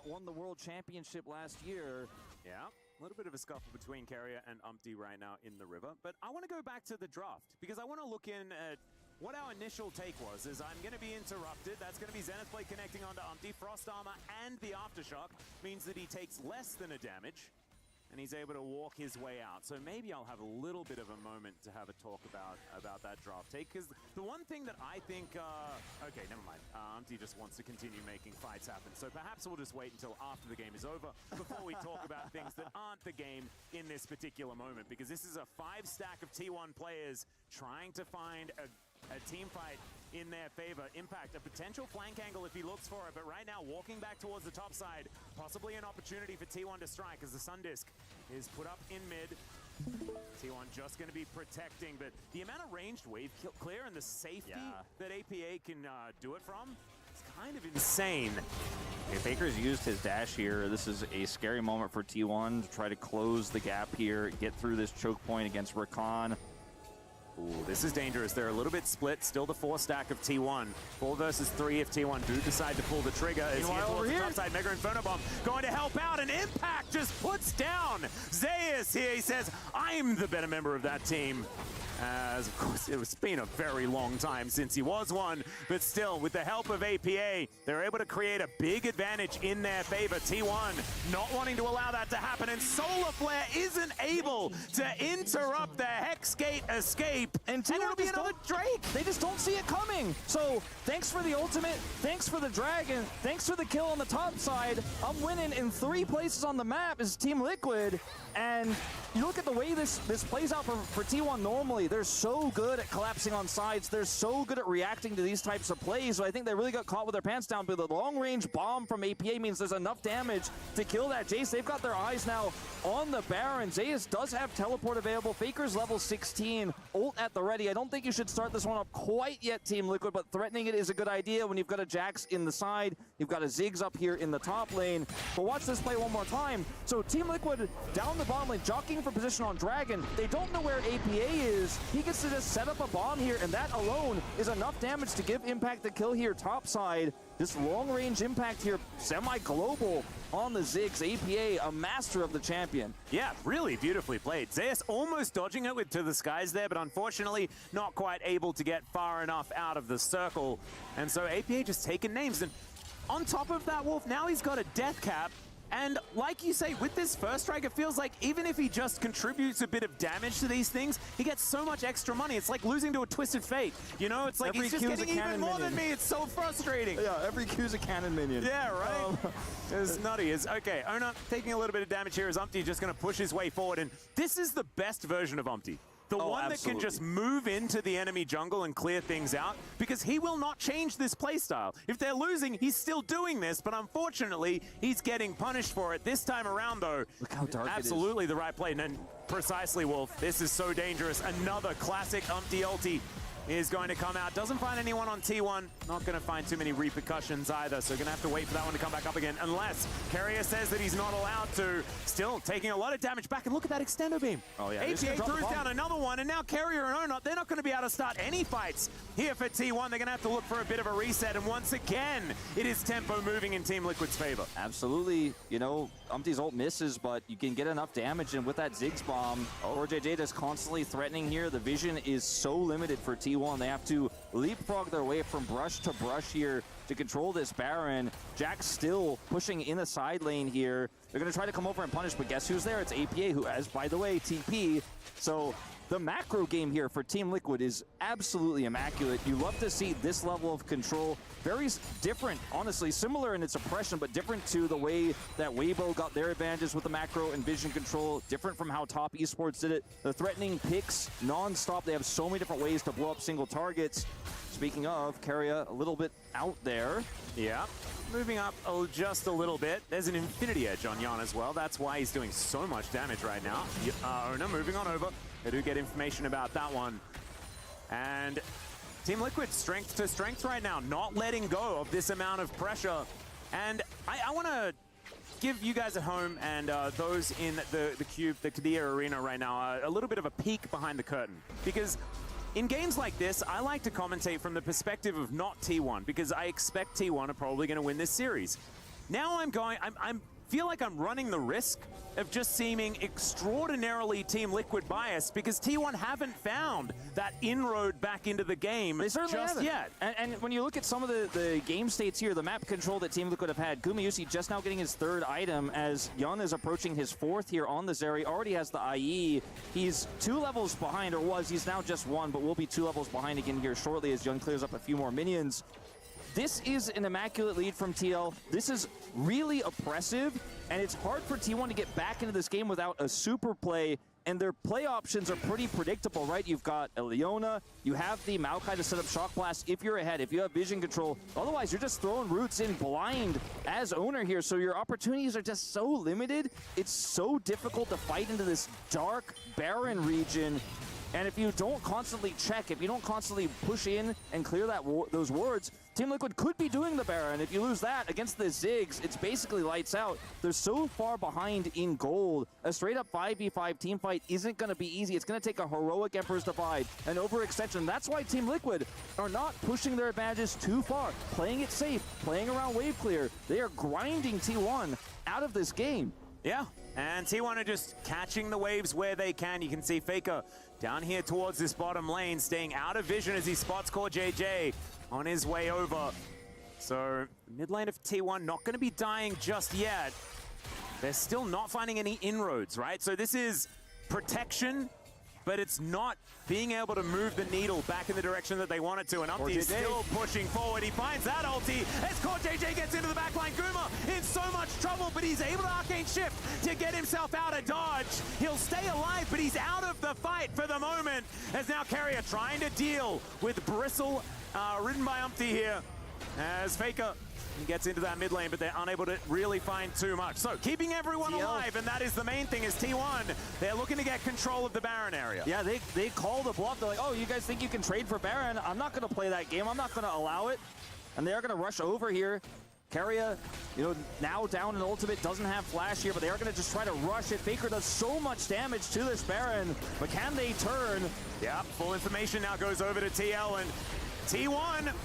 won the World Championship last year. Yeah, a little bit of a scuffle between Carrier and Umpty right now in the river. But I want to go back to the draft because I want to look in at what our initial take was. Is I'm going to be interrupted. That's going to be Zenith Blade connecting onto Umpty. Frost Armor and the Aftershock means that he takes less than a damage. And he's able to walk his way out. So maybe I'll have a little bit of a moment to have a talk about that draft take. Because the one thing that I think... okay, never mind. Umpty just wants to continue making fights happen. So perhaps we'll just wait until after the game is over before we talk about things that aren't the game in this particular moment. Because this is a 5-stack of T1 players trying to find a team fight in their favor. Impact, a potential flank angle if he looks for it, but right now walking back towards the top side, possibly an opportunity for T1 to strike as the Sun Disc is put up in mid. T1 just going to be protecting, but the amount of ranged wave clear and the safety that APA can do it from is kind of insane. Okay, Faker's used his dash here. This is a scary moment for T1 to try to close the gap here, get through this choke point against Rakan. Ooh, this is dangerous. They're a little bit split. Still the 4-stack of T1. 4 versus 3 if T1 do decide to pull the trigger. As he towards the top side, Mega Inferno Bomb going to help out, and Impact just puts down Zeus here. He says, I'm the better member of that team. As, of course, it's been a very long time since he was one, but still, with the help of APA, they're able to create a big advantage in their favor. T1 not wanting to allow that to happen, and Solar Flare isn't able to interrupt the Hex Gate escape, and it'll be another Drake. They just don't see it coming. So, thanks for the ultimate, thanks for the dragon, thanks for the kill on the top side. I'm winning in 3 places on the map is Team Liquid, and you look at the way this plays out for T1 normally. They're so good at collapsing on sides. They're so good at reacting to these types of plays. So I think they really got caught with their pants down. But the long-range bomb from APA means there's enough damage to kill that Jace. They've got their eyes now on the Baron. Zeus does have teleport available. Faker's level 16. Ult at the ready. I don't think you should start this one up quite yet, Team Liquid, but threatening it is a good idea when you've got a Jax in the side. You've got a Ziggs up here in the top lane. But watch this play one more time. So Team Liquid down the bottom lane, jockeying for position on Dragon. They don't know where APA is. He gets to just set up a bomb here, and that alone is enough damage to give Impact the kill here topside. This long-range Impact here, semi-global on the Ziggs. APA, a master of the champion. Yeah, really beautifully played. Zeus almost dodging it to the skies there, but unfortunately not quite able to get far enough out of the circle. And so APA just taking names. And on top of that, Wolf, now he's got a death cap. And like you say, with this first strike, it feels like even if he just contributes a bit of damage to these things, he gets so much extra money. It's like losing to a Twisted Fate. You know, it's like he's just getting even more than me. It's so frustrating. Yeah, every Q's a cannon minion. Yeah, right? It's nutty. Okay, Ona taking a little bit of damage here as Umpty just going to push his way forward. And this is the best version of Umpty. The one that can just move into the enemy jungle and clear things out, because he will not change this playstyle. If they're losing, he's still doing this, but unfortunately, he's getting punished for it. This time around, though, look how dark absolutely the right play. And precisely, Wolf, this is so dangerous. Another classic Umpty ulti is going to come out. Doesn't find anyone on T1. Not going to find too many repercussions either, so going to have to wait for that one to come back up again, unless Carrier says that he's not allowed to. Still taking a lot of damage back, and look at that extendo beam. Oh yeah. APA throws down another one, and now Carrier and Ona, they're not going to be able to start any fights here for T1. They're going to have to look for a bit of a reset, and once again, it is tempo moving in Team Liquid's favor. Absolutely. You know, Umpty's ult misses, but you can get enough damage, and with that Ziggs bomb, 4JJ is constantly threatening here. The vision is so limited for T1. They have to leapfrog their way from brush to brush here to control this Baron. Jack's still pushing in the side lane here. They're going to try to come over and punish, but guess who's there? It's APA, who has, by the way, TP. So the macro game here for Team Liquid is absolutely immaculate. You love to see this level of control. Very different, honestly, similar in its oppression, but different to the way that Weibo got their advantages with the macro and vision control. Different from how Top Esports did it. The threatening picks non-stop. They have so many different ways to blow up single targets. Speaking of, Carrier a little bit out there. Yeah, moving up just a little bit. There's an Infinity Edge on Yan as well. That's why he's doing so much damage right now. Ona moving on over. They do get information about that one. And Team Liquid strength to strength right now, not letting go of this amount of pressure. And I want to give you guys at home and those in the Cube, the Kadir Arena right now, a little bit of a peek behind the curtain. Because in games like this, I like to commentate from the perspective of not T1, because I expect T1 are probably going to win this series. now I'm feel like I'm running the risk of just seeming extraordinarily Team Liquid biased because T1 haven't found that inroad back into the game They certainly just haven't. yet. And when you look at some of the game states here, the map control that Team Liquid have had, Gumayusi just now getting his third item as Yun is approaching his fourth here on the Zeri, already has the IE. He's 2 levels behind, or was, he's now just 1, but will be 2 levels behind again here shortly as Yun clears up a few more minions. This is an immaculate lead from TL. This is really oppressive, and it's hard for T1 to get back into this game without a super play, and their play options are pretty predictable, right? You've got Eliona, you have the Maokai to set up Shock Blast if you're ahead, if you have vision control. Otherwise, you're just throwing roots in blind as owner here, so your opportunities are just so limited. It's so difficult to fight into this dark, barren region. And if you don't constantly check, if you don't constantly push in and clear those wards, Team Liquid could be doing the Baron. If you lose that against the Ziggs, it's basically lights out. They're so far behind in gold. A straight-up 5v5 team fight isn't going to be easy. It's going to take a heroic Emperor's Divide, an overextension. That's why Team Liquid are not pushing their advantages too far, playing it safe, playing around wave clear. They are grinding T1 out of this game. Yeah, and T1 are just catching the waves where they can. You can see Faker down here towards this bottom lane, staying out of vision as he spots Core JJ on his way over. So mid lane of T1 not going to be dying just yet. They're still not finding any inroads, right? So this is protection, but it's not being able to move the needle back in the direction that they want it to. And Umpty is still pushing forward. He finds that ulti as Core JJ gets into the backline. Guma in so much trouble, but he's able to Arcane Shift to get himself out of dodge. He'll stay alive, but he's out of the fight for the moment. As now Carrier trying to deal with Bristle, ridden by Umpty here. As Faker gets into that mid lane, but they're unable to really find too much. So keeping everyone alive, and that is the main thing, is T1. They're looking to get control of the Baron area. Yeah, they call the bluff. They're like, oh, you guys think you can trade for Baron? I'm not going to play that game. I'm not going to allow it. And they're going to rush over here. Keria, now down in ultimate, doesn't have flash here, but they are going to just try to rush it. Faker does so much damage to this Baron, but can they turn? Yeah, full information now goes over to TL, and T1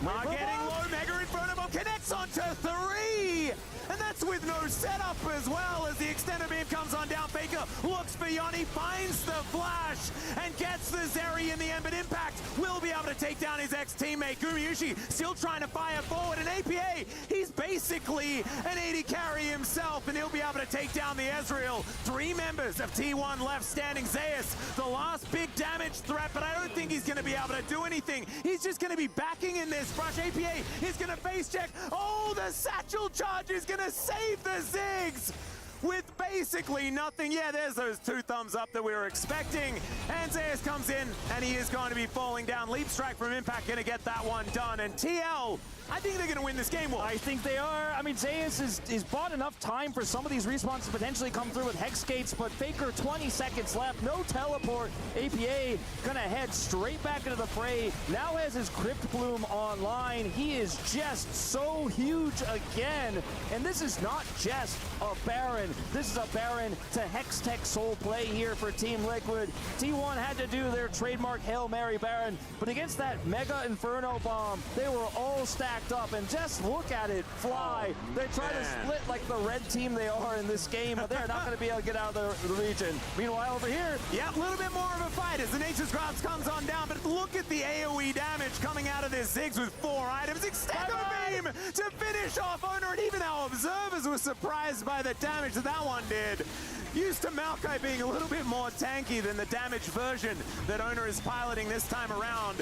are getting low. Mega Inferno Bomb connects onto 3! And that's with no setup as well as the extended beam comes on down. Faker looks for Yanni, finds the flash, and gets the Zeri in the end, but Impact will be able to take down his ex-teammate. Gumayusi still trying to fire forward, and APA, he's basically an 80 carry himself, and he'll be able to take down the Ezreal. 3 members of T1 left standing. Zeus, the last big damage threat, but I don't think he's going to be able to do anything. He's just going to be backing in this brush. APA is going to face check. Oh, the satchel charge is going to save the Ziggs with basically nothing. Yeah, there's those 2 thumbs up that we were expecting. And Zeus comes in, and he is going to be falling down. Leap Strike from Impact going to get that one done. And TL, I think they're going to win this game. I think they are. I mean, Zeus is bought enough time for some of these respawns to potentially come through with Hex Gates, but Faker, 20 seconds left, no teleport. APA gonna head straight back into the fray. Now has his Crypt Bloom online. He is just so huge again. And this is not just a Baron. This is a Baron to Hextech soul play here for Team Liquid. T1 had to do their trademark Hail Mary Baron, but against that Mega Inferno Bomb, they were all stacked up, and just look at it fly. They try to split like the red team they are in this game, but they're not going to be able to get out of the region. Meanwhile, over here, yeah, a little bit more of a fight as the Nature's Grasp comes on down, but look at the AoE damage coming out of this Ziggs with 4 items. Extendo beam to finish off Owner, and even our observers were surprised by the damage that one did. Used to Maokai being a little bit more tanky than the damaged version that Owner is piloting this time around.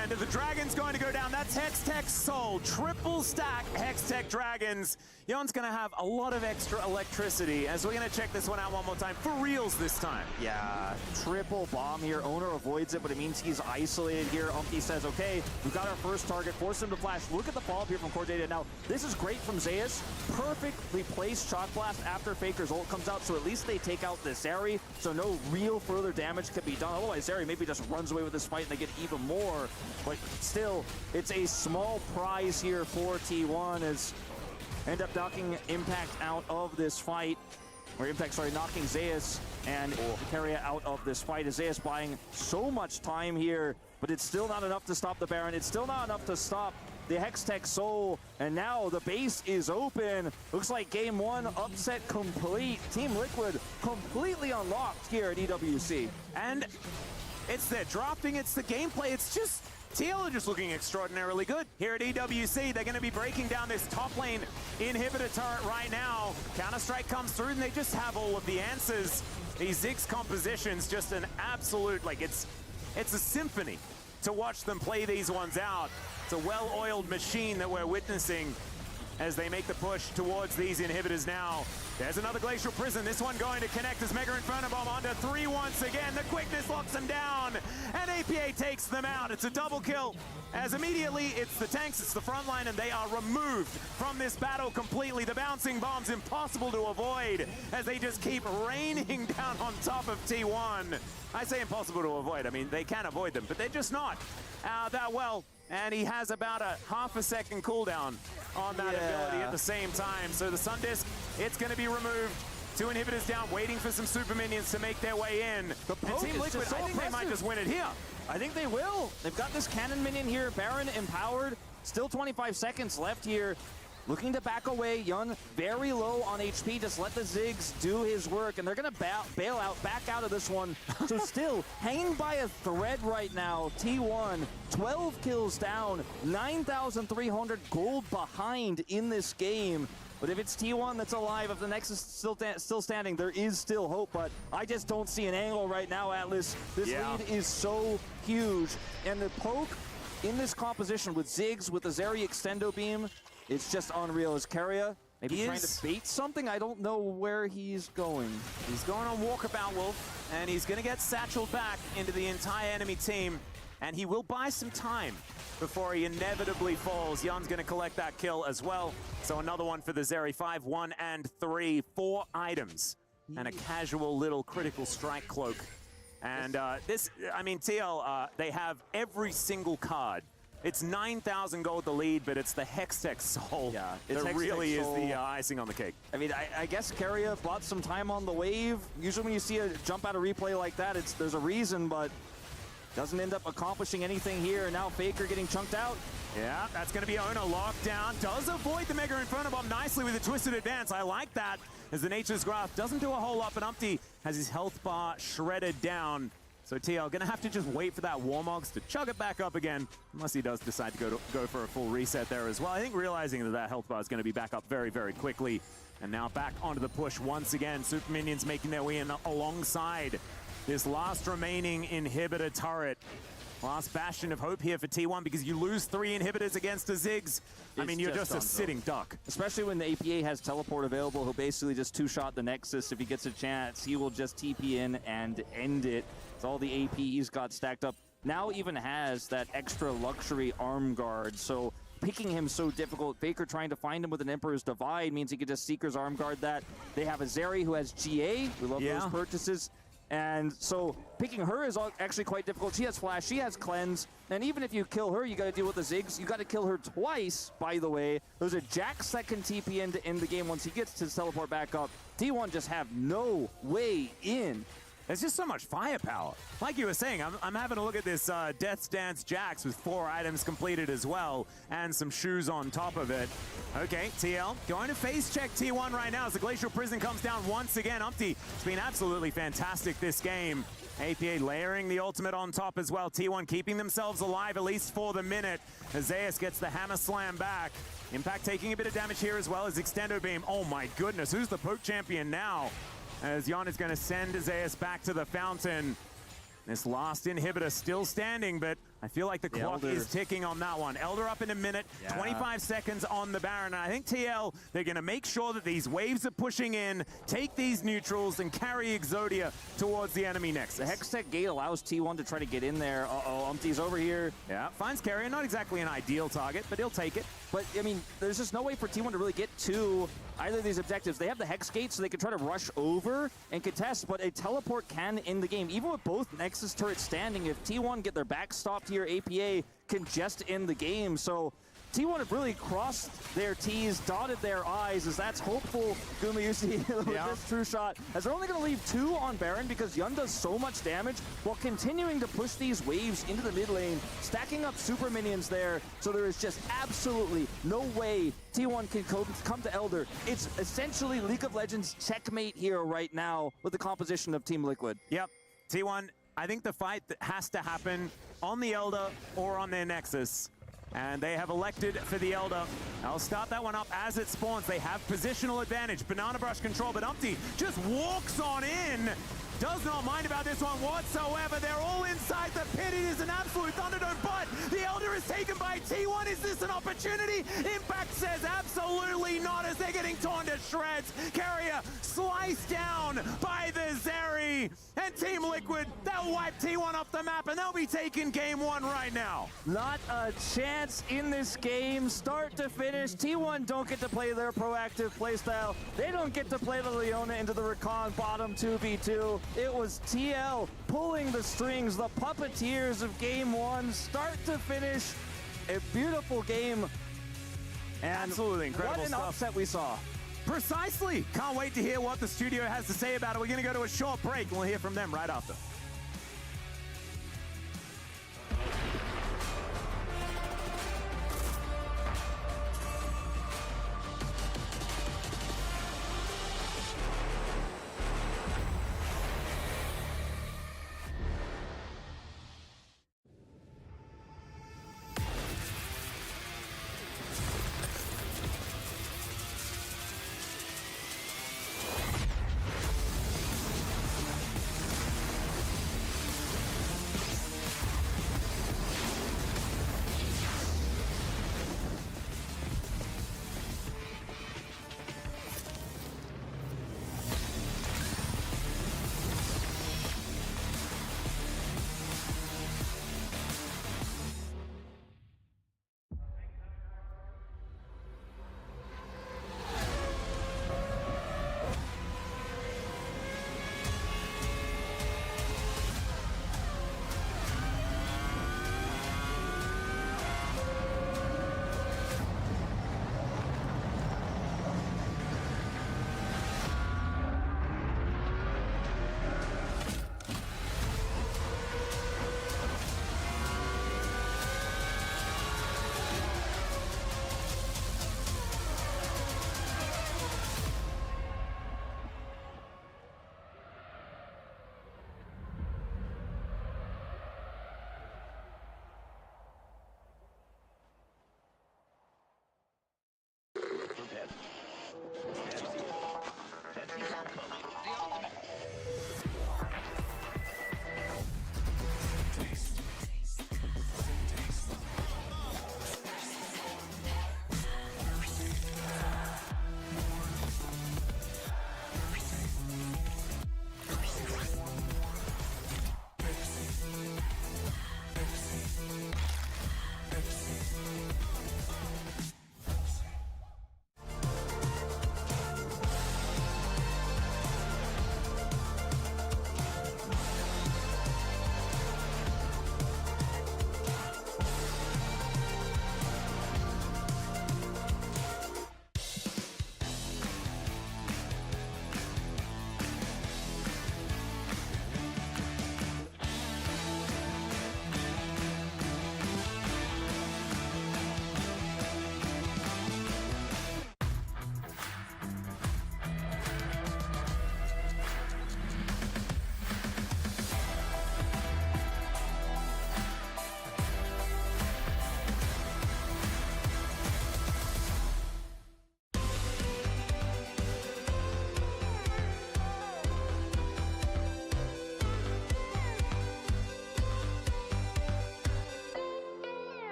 And the Dragon's going to go down. That's Hextech Soul. Triple stack Hextech Dragons. Yon's going to have a lot of extra electricity as we're going to check this one out one more time. For reals this time. Yeah, triple bomb here. Owner avoids it, but it means he's isolated here. Umpty says, okay, we've got our first target. Force him to flash. Look at the follow-up here from Core Data. Now, this is great from Zeus. Perfectly placed Shock Blast after Faker's ult comes out, so at least they take out the Zeri, so no real further damage can be done. Otherwise, Zeri maybe just runs away with this fight and they get even more. But still, it's a small prize here for T1 as end up knocking Impact out of this fight. Or Impact, sorry, knocking Zeus and Keria out of this fight. As Zeus buying so much time here, but it's still not enough to stop the Baron. It's still not enough to stop the Hextech Soul, and now the base is open. Looks like game one upset complete. Team Liquid completely unlocked here at EWC. And it's the drafting, it's the gameplay, it's just TL are just looking extraordinarily good. Here at EWC, they're going to be breaking down this top lane inhibitor turret right now. Counter-Strike comes through, and they just have all of the answers. These Ziggs compositions, just an absolute, like, it's a symphony to watch them play these ones out. It's a well-oiled machine that we're witnessing as they make the push towards these inhibitors now. There's another Glacial Prison. This one going to connect as Mega Inferno Bomb onto 3 once again. The quickness locks them down, and APA takes them out. It's a double kill, as immediately it's the tanks, it's the front line, and they are removed from this battle completely. The bouncing bombs impossible to avoid as they just keep raining down on top of T1. I say impossible to avoid. I mean, they can avoid them, but they're just not that well. And he has about a half a second cooldown on that ability at the same time. So the Sun Disc, it's going to be removed. 2 inhibitors down, waiting for some super minions to make their way in. The poke Team Liquid, so I think they might just win it here. I think they will. They've got this cannon minion here. Baron empowered. Still 25 seconds left here. Looking to back away. Yun very low on HP. Just let the Ziggs do his work. And they're going to bail out, back out of this one. So still hanging by a thread right now. T1, 12 kills down. 9,300 gold behind in this game. But if it's T1 that's alive, if the Nexus is still standing, there is still hope. But I just don't see an angle right now, Atlas. This lead is so huge. And the poke in this composition with Ziggs, with the Zeri Extendo Beam, it's just unreal. Is Keria maybe trying to bait something? I don't know where he's going. He's going on Walkabout Wolf, and he's going to get satcheled back into the entire enemy team. And he will buy some time before he inevitably falls. Yun's going to collect that kill as well. So another one for the Zeri. 5, 1, and 3. 4 items. And a casual little critical strike cloak. And this, I mean, TL, they have every single card. It's 9,000 gold the lead, but it's the Hextech Soul that really is the icing on the cake. I mean, I guess Keria bought some time on the wave. Usually when you see a jump out of replay like that, there's a reason, but doesn't end up accomplishing anything here. And now Faker getting chunked out. Yeah, that's going to be Ona locked down. Does avoid the Mega Inferno Bomb nicely with a twisted advance. I like that, as the Nature's Graph doesn't do a whole lot, but Umpty has his health bar shredded down. So TL gonna have to just wait for that Warmogs to chug it back up again, unless he does decide to go for a full reset there as well. I think realizing that health bar is gonna be back up very, very quickly. And now back onto the push once again. Super Minions making their way in alongside this last remaining inhibitor turret. Last bastion of hope here for T1, because you lose 3 inhibitors against the Ziggs. I mean, you're just a sitting duck. Especially when the APA has teleport available, he'll basically just 2-shot the Nexus. If he gets a chance, he will just TP in and end it. It's all the AP he's got stacked up. Now even has that extra luxury arm guard, so picking him so difficult. Faker trying to find him with an Emperor's Divide means he could just Seeker's arm guard that. They have a Zeri who has GA. We love those purchases. And so picking her is actually quite difficult. She has Flash, she has Cleanse, and even if you kill her, you got to deal with the Ziggs. You got to kill her twice, by the way. There's a Jax that can TP in to end the game once he gets to teleport back up. T1 just have no way in. There's just so much firepower. Like you were saying, I'm having a look at this Death's Dance Jax with 4 items completed as well, and some shoes on top of it. Okay, TL going to face check T1 right now as the Glacial Prison comes down once again. Umpty has been absolutely fantastic this game. APA layering the ultimate on top as well. T1 keeping themselves alive at least for the minute. Zeus gets the Hammer Slam back. Impact taking a bit of damage here as well as Extendo Beam. Oh my goodness, who's the poke champion now? As Jan is going to send Zeus back to the fountain. This last inhibitor still standing, but I feel like the clock is ticking on that one. Elder up in a minute, 25 seconds on the Baron. And I think TL, they're going to make sure that these waves are pushing in, take these neutrals, and carry Exodia towards the enemy next. The Hextech Gate allows T1 to try to get in there. Uh-oh, Umpty's over here. Yeah, finds Carrier. Not exactly an ideal target, but he'll take it. But, I mean, there's just no way for T1 to really get to either of these objectives. They have the Hex Gate, so they can try to rush over and contest, but a teleport can end the game. Even with both Nexus turrets standing, if T1 get their back stopped here, APA can just end the game. So T1 have really crossed their T's, dotted their I's, as that's hopeful Gumayusi with this true shot. As they're only going to leave 2 on Baron because Yun does so much damage while continuing to push these waves into the mid lane, stacking up super minions there. So there is just absolutely no way T1 can come to Elder. It's essentially League of Legends checkmate here right now with the composition of Team Liquid. Yep, T1, I think the fight that has to happen on the Elder or on their Nexus. And they have elected for the Elder. I'll start that one up as it spawns. They have positional advantage, banana brush control, but Umpty just walks on in. Does not mind about this one whatsoever. They're all inside the pit. It is an absolute Thunderdome, but the Elder is taken by T1. Is this an opportunity? Impact says absolutely not as they're getting torn to shreds. Carrier sliced down by the Zeri. And Team Liquid, they'll wipe T1 off the map, and they'll be taking game 1 right now. Not a chance in this game, start to finish. T1 don't get to play their proactive playstyle. They don't get to play the Leona into the Recon bottom 2v2. It was TL pulling the strings, the puppeteers of game 1, start to finish. A beautiful game. And absolutely incredible what an stuff. upset we saw. Precisely. Can't wait to hear what the studio has to say about it. We're going to go to a short break, and we'll hear from them right after.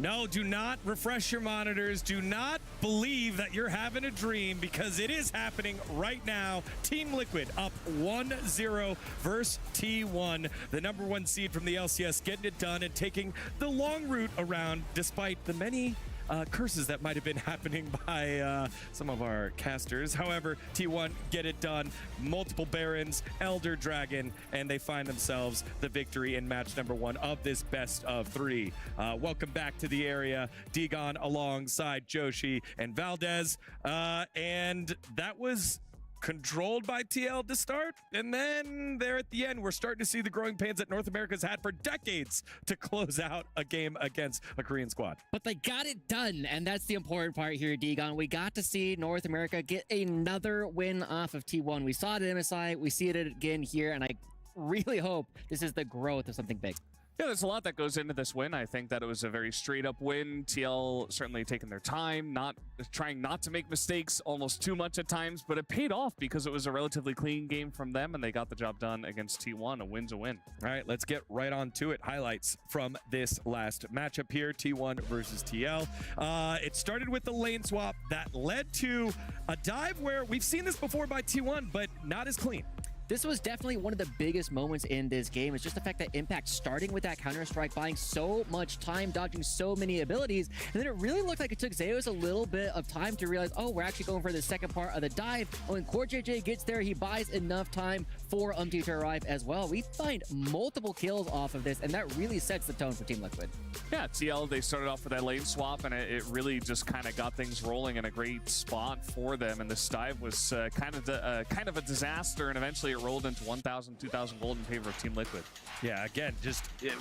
No, do not refresh your monitors. Do not believe that you're having a dream, because it is happening right now. Team Liquid up 1-0 versus T1, the #1 seed from the LCS, getting it done and taking the long route around despite the many curses that might have been happening by some of our casters. However, T1 get it done. Multiple Barons, Elder Dragon, and they find themselves the victory in match #1 of this best of 3. Welcome back to the area. Digon alongside Joshi and Valdez. And that was controlled by TL to start, and then there at the end, we're starting to see the growing pains that North America's had for decades to close out a game against a Korean squad. But they got it done, and that's the important part here, Digon. We got to see North America get another win off of T1. We saw it at MSI, we see it again here, and I really hope this is the growth of something big. Yeah, there's a lot that goes into this win. I think that it was a very straight-up win. TL certainly taking their time, trying not to make mistakes almost too much at times, but it paid off because it was a relatively clean game from them, and they got the job done against T1. A win's a win. All right, let's get right on to it. Highlights from this last matchup here, T1 versus TL. It started with the lane swap that led to a dive where we've seen this before by T1, but not as clean. This was definitely one of the biggest moments in this game. It's just the fact that Impact starting with that Counter-Strike, buying so much time, dodging so many abilities, and then it really looked like it took Zeus a little bit of time to realize, oh, we're actually going for the second part of the dive. And when CoreJJ gets there, he buys enough time for Umti to arrive as well. We find multiple kills off of this, and that really sets the tone for Team Liquid. Yeah, TL, they started off with that lane swap, and it really just kind of got things rolling in a great spot for them. And this dive was kind of a disaster, and eventually it rolled into 1,000, 2,000 gold in favor of Team Liquid. Yeah, again,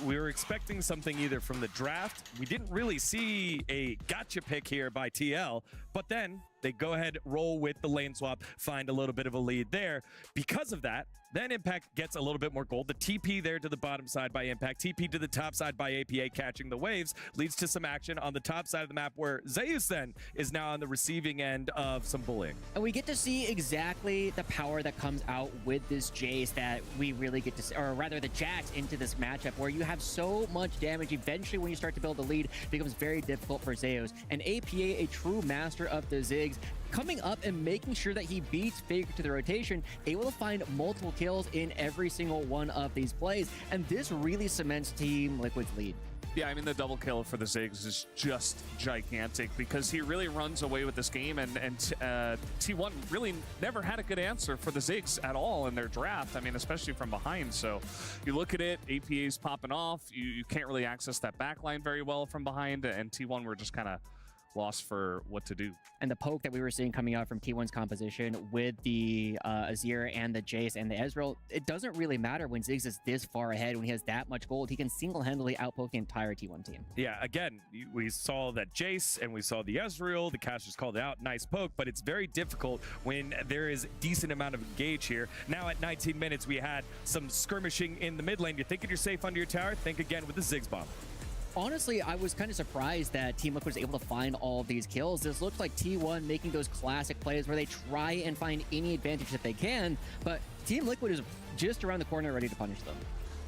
we were expecting something either from the draft. We didn't really see a gotcha pick here by TL, but then they go ahead, roll with the lane swap, find a little bit of a lead there. Because of that, then Impact gets a little bit more gold. The TP there to the bottom side by Impact, TP to the top side by APA, catching the waves, leads to some action on the top side of the map where Zeus then is now on the receiving end of some bullying. And we get to see exactly the power that comes out with this Jace that we really get to see, or rather the Jax into this matchup, where you have so much damage. Eventually, when you start to build a lead, it becomes very difficult for Zeus. And APA, a true master of the Ziggs, coming up and making sure that he beats Faker to the rotation, able to find multiple kills in every single one of these plays. And this really cements Team Liquid's lead. Yeah, I mean, the double kill for the Ziggs is just gigantic because he really runs away with this game, and T1 really never had a good answer for the Ziggs at all in their draft. I mean, especially from behind. So you look at it, APA's popping off. You can't really access that backline very well from behind, and T1 were just kind of lost for what to do. And the poke that we were seeing coming out from T1's composition with the Azir and the Jace and the Ezreal, it doesn't really matter when Ziggs is this far ahead. When he has that much gold, he can single-handedly outpoke the entire T1 team. Yeah, again, we saw that Jace and we saw the Ezreal. The casters called it out. Nice poke, but it's very difficult when there is decent amount of engage here. Now at 19 minutes, we had some skirmishing in the mid lane. You're thinking you're safe under your tower? Think again with the Ziggs bomb. Honestly, I was kind of surprised that Team Liquid was able to find all of these kills. This looked like T1 making those classic plays where they try and find any advantage that they can, but Team Liquid is just around the corner ready to punish them.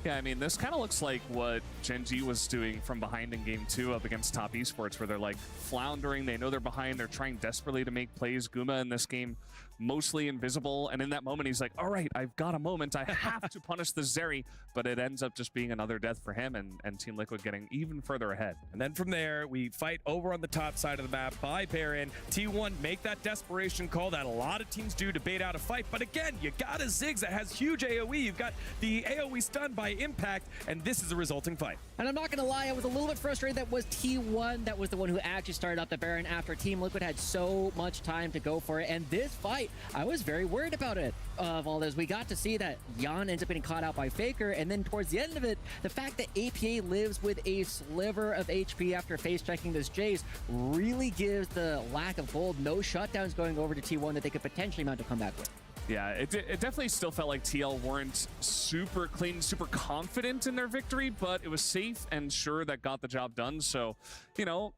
Yeah, I mean, this kind of looks like what Gen G was doing from behind in Game 2 up against Top Esports, where they're like floundering, they know they're behind, they're trying desperately to make plays. Guma in this game mostly invisible, and in that moment he's like, all right, I've got a moment, I have to punish the Zeri, but it ends up just being another death for him, and Team Liquid getting even further ahead. And then from there, we fight over on the top side of the map by Baron. T1 make that desperation call that a lot of teams do to bait out a fight, but again, you got a Ziggs that has huge AoE, you've got the AoE stun by Impact, and this is the resulting fight. And I'm not gonna lie, I was a little bit frustrated that was T1 that was the one who actually started up the Baron after Team Liquid had so much time to go for it, and this fight, I was very worried about it. Of all this, we got to see that Jan ends up getting caught out by Faker, and then towards the end of it, the fact that APA lives with a sliver of HP after face checking this Jace really gives the lack of gold, no shutdowns going over to T1 that they could potentially mount to come back with. Yeah, it definitely still felt like TL weren't super clean, super confident in their victory, but it was safe and sure that got the job done. So, you know,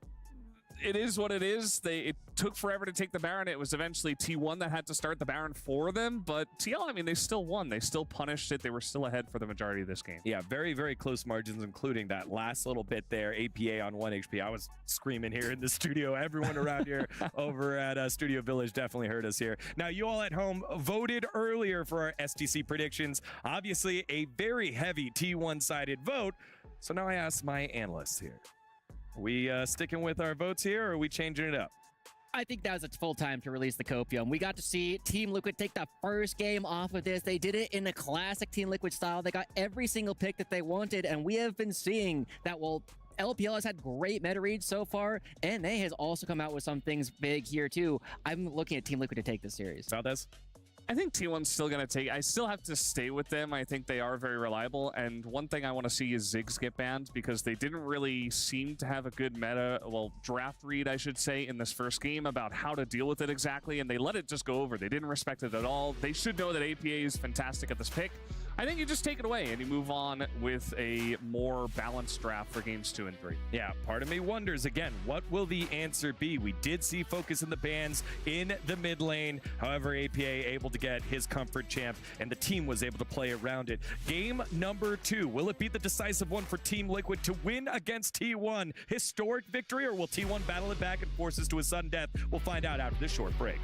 it is what it is. It took forever to take the Baron. It was eventually T1 that had to start the Baron for them. But TL, I mean, they still won. They still punished it. They were still ahead for the majority of this game. Yeah, very, very close margins, including that last little bit there. APA on 1 HP. I was screaming here in the studio. Everyone around here over at Studio Village definitely heard us here. Now, you all at home voted earlier for our STC predictions. Obviously, a very heavy T1-sided vote. So now I ask my analysts here. Are we sticking with our votes here, or are we changing it up? I think that was a full time to release the Copium. We got to see Team Liquid take the first game off of this. They did it in a classic Team Liquid style. They got every single pick that they wanted, and we have been seeing that, well, LPL has had great meta reads so far, and they has also come out with some things big here too. I'm looking at Team Liquid to take this series. Valdez? I think T1's still going to take... I still have to stay with them. I think they are very reliable. And one thing I want to see is Ziggs get banned, because they didn't really seem to have a good meta, well, draft read, I should say, in this first game about how to deal with it exactly. And they let it just go over. They didn't respect it at all. They should know that APA is fantastic at this pick. I think you just take it away and you move on with a more balanced draft for games 2 and 3. Yeah, part of me wonders, again, what will the answer be? We did see focus in the bans in the mid lane. However, APA able to get his comfort champ, and the team was able to play around it. Game number 2. Will it be the decisive one for Team Liquid to win against T1? Historic victory, or will T1 battle it back and force us to a sudden death? We'll find out after this short break.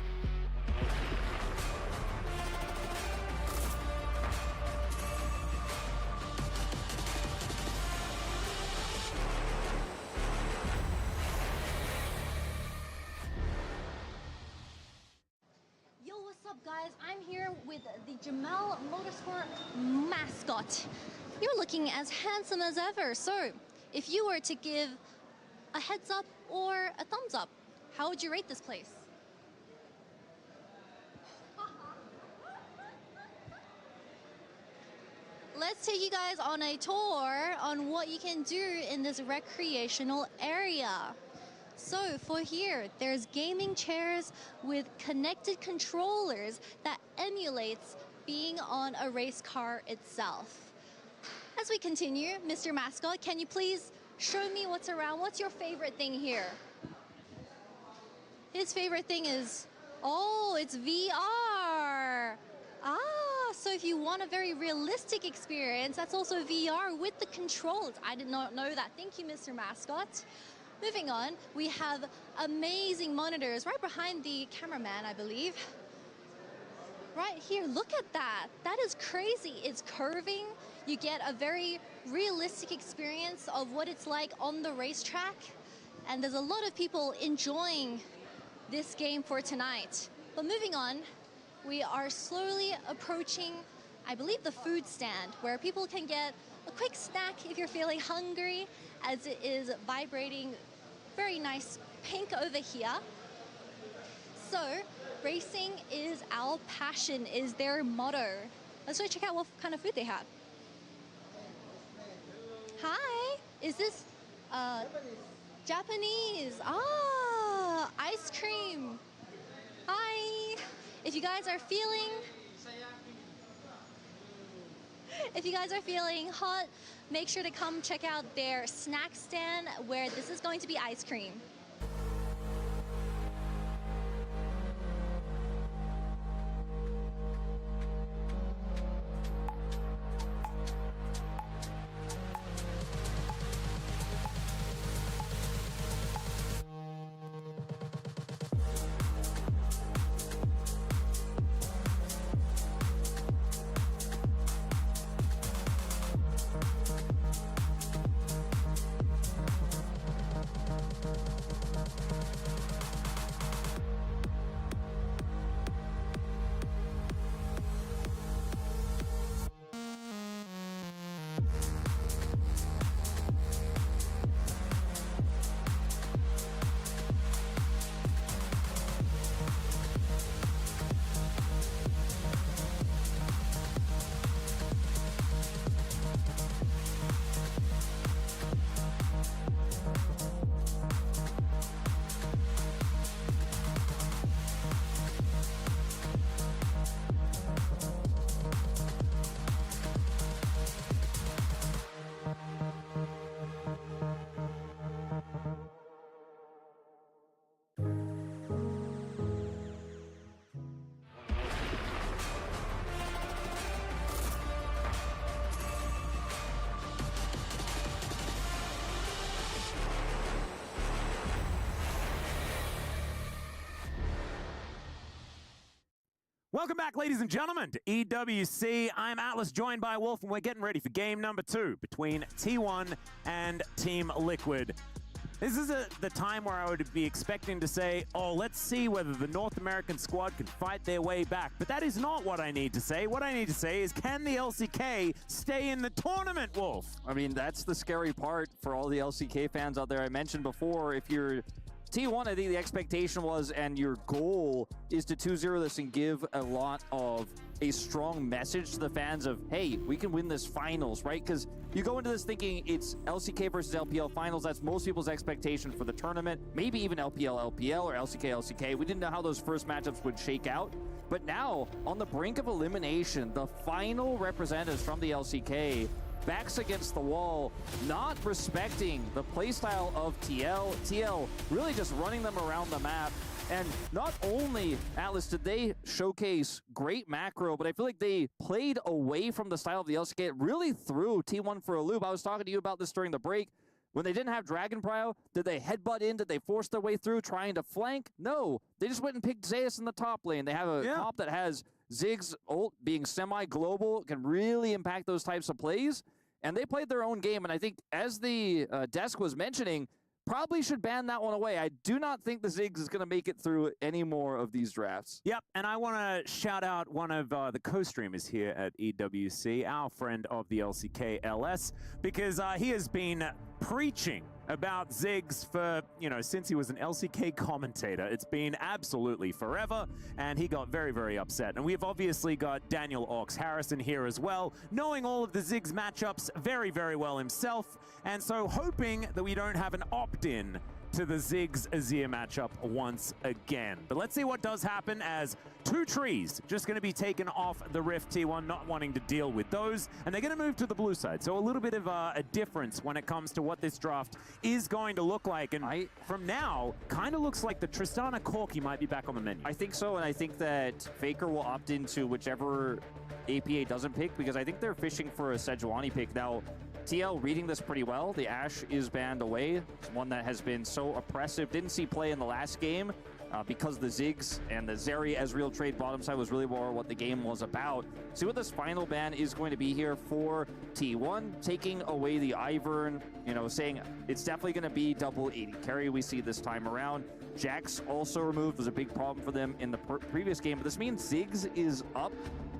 Guys, I'm here with the Jamel Motorsport mascot. You're looking as handsome as ever. So, if you were to give a heads up or a thumbs up, how would you rate this place? Let's take you guys on a tour on what you can do in this recreational area. So for here, there's gaming chairs with connected controllers that emulates being on a race car itself. As we continue, Mr. Mascot, can you please show me what's around? What's your favorite thing here? His favorite thing is, oh, it's VR. Ah, so if you want a very realistic experience, that's also VR with the controls. I did not know that. Thank you, Mr. Mascot. Moving on, we have amazing monitors right behind the cameraman, I believe. Right here, look at that. That is crazy. It's curving. You get a very realistic experience of what it's like on the racetrack. And there's a lot of people enjoying this game for tonight. But moving on, we are slowly approaching, I believe, the food stand, where people can get a quick snack if you're feeling hungry, as it is vibrating very nice pink over here. So, racing is our passion, is their motto. Let's go check out what kind of food they have. Hi, is this Japanese? Ah, ice cream. Hi. If you guys are feeling hot, make sure to come check out their snack stand, where this is going to be ice cream. Welcome back, ladies and gentlemen, to EWC. I'm Atlas, joined by Wolf, and we're getting ready for game number 2 between T1 and Team Liquid. This is the time where I would be expecting to say, oh, let's see whether the North American squad can fight their way back. But that is not what I need to say. What I need to say is, can the LCK stay in the tournament, Wolf? I mean, that's the scary part for all the LCK fans out there. I mentioned before, if you're T1, I think the expectation was, and your goal is to 2-0 this and give a lot of a strong message to the fans of, hey, we can win this finals, right? Because you go into this thinking it's LCK versus LPL finals. That's most people's expectation for the tournament. Maybe even LPL or LCK. We didn't know how those first matchups would shake out. But now, on the brink of elimination, the final representatives from the LCK backs against the wall, not respecting the playstyle of TL. TL really just running them around the map. And not only, Atlas, did they showcase great macro, but I feel like they played away from the style of the LCK. It really threw T1 for a loop. I was talking to you about this during the break. When they didn't have Dragon Prio, did they headbutt in? Did they force their way through trying to flank? No. They just went and picked Zeus in the top lane. They have a comp that has Ziggs ult being semi-global, can really impact those types of plays. And they played their own game, and I think, as the desk was mentioning, probably should ban that one away. I do not think the Ziggs is going to make it through any more of these drafts. Yep, and I want to shout out one of the co-streamers here at EWC, our friend of the LCK LS, because he has been preaching about Ziggs for, since he was an LCK commentator. It's been absolutely forever, and he got very, very upset. And we've obviously got Daniel Ox Harrison here as well, knowing all of the Ziggs matchups very, very well himself, and so hoping that we don't have an opt-in to the Ziggs Azir matchup once again. But let's see what does happen, as 2 trees just going to be taken off the Rift. T1 not wanting to deal with those, and they're going to move to the blue side. So a little bit of a difference when it comes to what this draft is going to look like. And from now, kind of looks like the Tristana Corki might be back on the menu. I think so, and I think that Faker will opt into whichever APA doesn't pick, because I think they're fishing for a Sejuani pick. Now, TL reading this pretty well. The Ashe is banned away. It's one that has been so oppressive. Didn't see play in the last game because the Ziggs and the Zeri as real trade bottom side was really more what the game was about. See what this final ban is going to be here for T1, taking away the Ivern, saying it's definitely going to be double 80 carry we see this time around. Jax also removed, was a big problem for them in the previous game, but this means Ziggs is up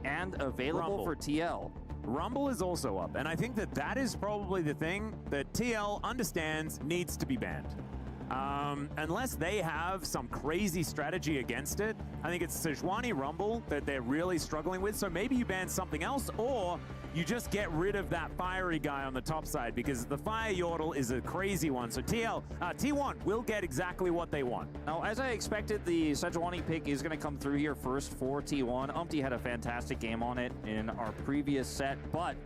and available for TL. Rumble is also up, and I think that is probably the thing that TL understands needs to be banned. Unless they have some crazy strategy against it, I think it's Sejuani Rumble that they're really struggling with, so maybe you ban something else, or you just get rid of that fiery guy on the top side, because the Fire Yordle is a crazy one, so T1 will get exactly what they want. Now, as I expected, the Sejuani pick is going to come through here first for T1. Umpty had a fantastic game on it in our previous set, but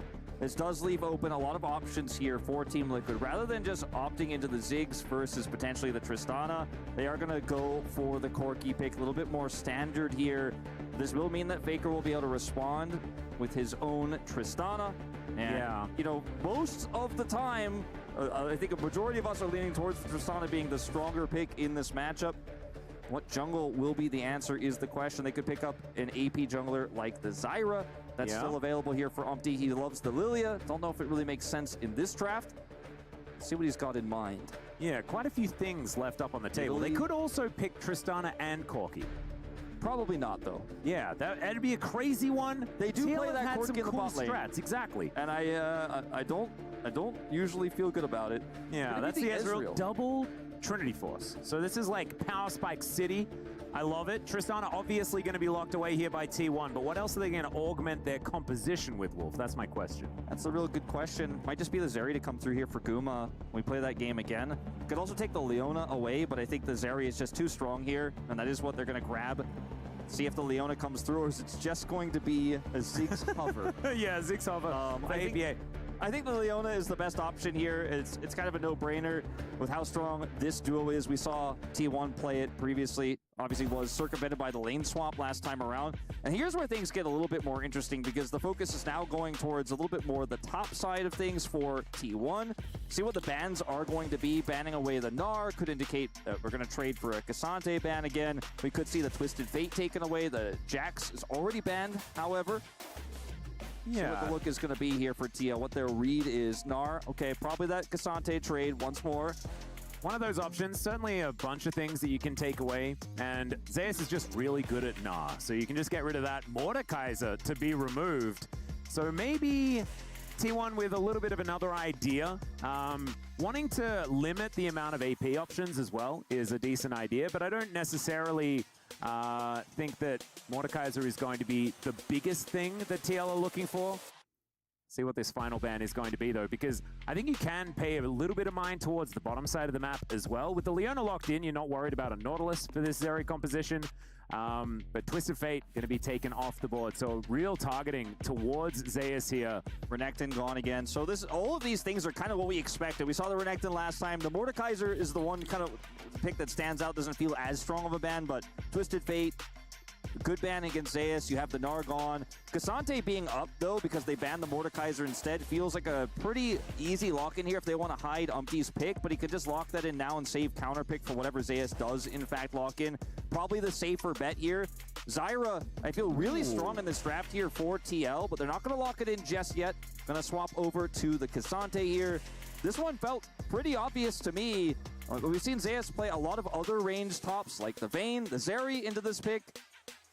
this does leave open a lot of options here for Team Liquid. Rather than just opting into the Ziggs versus potentially the Tristana, they are going to go for the Corki pick, a little bit more standard here. This will mean that Faker will be able to respond with his own Tristana. And, most of the time, I think a majority of us are leaning towards Tristana being the stronger pick in this matchup. What jungle will be the answer is the question. They could pick up an AP jungler like the Zyra. That's still available here for Umpty. He loves the Lilia. Don't know if it really makes sense in this draft. Let's see what he's got in mind. Yeah, quite a few things left up on the table. They could also pick Tristana and Corki. Probably not, though. Yeah, that'd be a crazy one. They do play that Corki in the bot lane. Strats, exactly. And I don't usually feel good about it. Yeah, that's the Ezreal double Trinity Force. So this is like Power Spike City. I love it. Tristana obviously going to be locked away here by T1, but what else are they going to augment their composition with, Wolf? That's my question. That's a real good question. Might just be the Zeri to come through here for Guma when we play that game again. Could also take the Leona away, but I think the Zeri is just too strong here, and that is what they're going to grab. See if the Leona comes through, or is it just going to be a Ziggs hover? Yeah, Ziggs hover. I think the Leona is the best option here. It's kind of a no-brainer with how strong this duo is. We saw T1 play it previously. Obviously was circumvented by the lane swap last time around. And here's where things get a little bit more interesting because the focus is now going towards a little bit more the top side of things for T1. See what the bans are going to be. Banning away the Gnar could indicate that we're going to trade for a Cassante ban again. We could see the Twisted Fate taken away. The Jax is already banned, however. Yeah. So what the look is going to be here for TL. What their read is Gnar. Okay, probably that Cassante trade once more. One of those options, certainly a bunch of things that you can take away, and Zeus is just really good at Gnar, so you can just get rid of that. Mordekaiser to be removed. So maybe T1 with a little bit of another idea. Wanting to limit the amount of AP options as well is a decent idea, but I don't necessarily think that Mordekaiser is going to be the biggest thing that TL are looking for. See what this final ban is going to be, though, because I think you can pay a little bit of mind towards the bottom side of the map as well. With the Leona locked in, you're not worried about a Nautilus for this Zeri composition. But Twisted Fate going to be taken off the board. So real targeting towards Zeus here. Renekton gone again. So all of these things are kind of what we expected. We saw the Renekton last time. The Mordekaiser is the one kind of pick that stands out. Doesn't feel as strong of a ban, but Twisted Fate, good ban against Zeus. You have the Gnar gone. Cassante being up, though, because they banned the Mordekaiser instead, feels like a pretty easy lock-in here if they want to hide Umpty's pick, but he could just lock that in now and save counter pick for whatever Zeus does, in fact, lock in. Probably the safer bet here. Zyra, I feel really strong in this draft here for TL, but they're not going to lock it in just yet. Going to swap over to the Cassante here. This one felt pretty obvious to me. We've seen Zeus play a lot of other ranged tops, like the Vayne, the Zeri into this pick.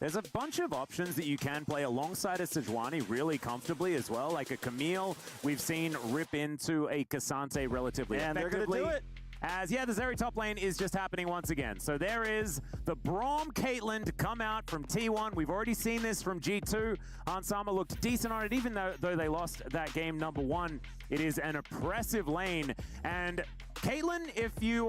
There's a bunch of options that you can play alongside a Sejuani really comfortably as well. Like a Camille, we've seen rip into a Cassante relatively effectively. They're going to do it. As, yeah, the Zeri top lane is just happening once again. So there is the Braum Caitlyn to come out from T1. We've already seen this from G2. Ansama looked decent on it, even though they lost that game number 1. It is an oppressive lane. And Caitlyn, if you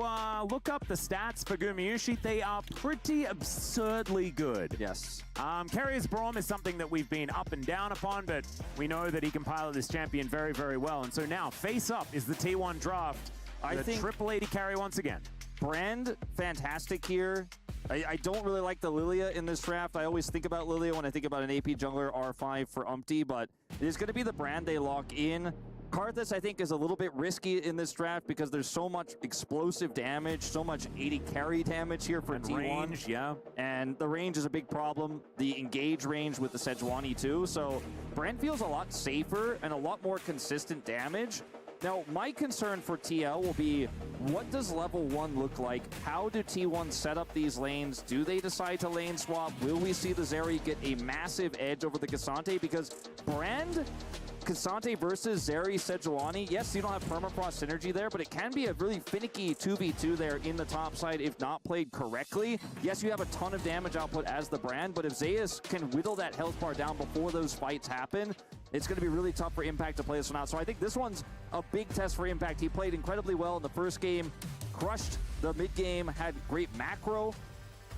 look up the stats for Gumayusi, they are pretty absurdly good. Yes. Carrier's Braum is something that we've been up and down upon, but we know that he can pilot this champion very, very well. And so now, face up is the T1 draft. I think triple 80 carry once again. Brand, fantastic here. I don't really like the Lilia in this draft. I always think about Lilia when I think about an AP jungler R5 for Umpty, but it is going to be the Brand they lock in. Karthus, I think, is a little bit risky in this draft because there's so much explosive damage, so much 80 carry damage here for T1. Range, yeah. And the range is a big problem. The engage range with the Sejuani, too. So Brand feels a lot safer and a lot more consistent damage. Now, my concern for TL will be, what does level 1 look like? How do T1 set up these lanes? Do they decide to lane swap? Will we see the Zeri get a massive edge over the Cassante? Because Brand, Cassante versus Zeri Sejuani, yes, you don't have permafrost synergy there, but it can be a really finicky 2v2 there in the top side if not played correctly. Yes, you have a ton of damage output as the Brand, but if Zeus can whittle that health bar down before those fights happen, it's going to be really tough for Impact to play this one out. So I think this one's a big test for Impact. He played incredibly well in the first game, crushed the mid game, had great macro.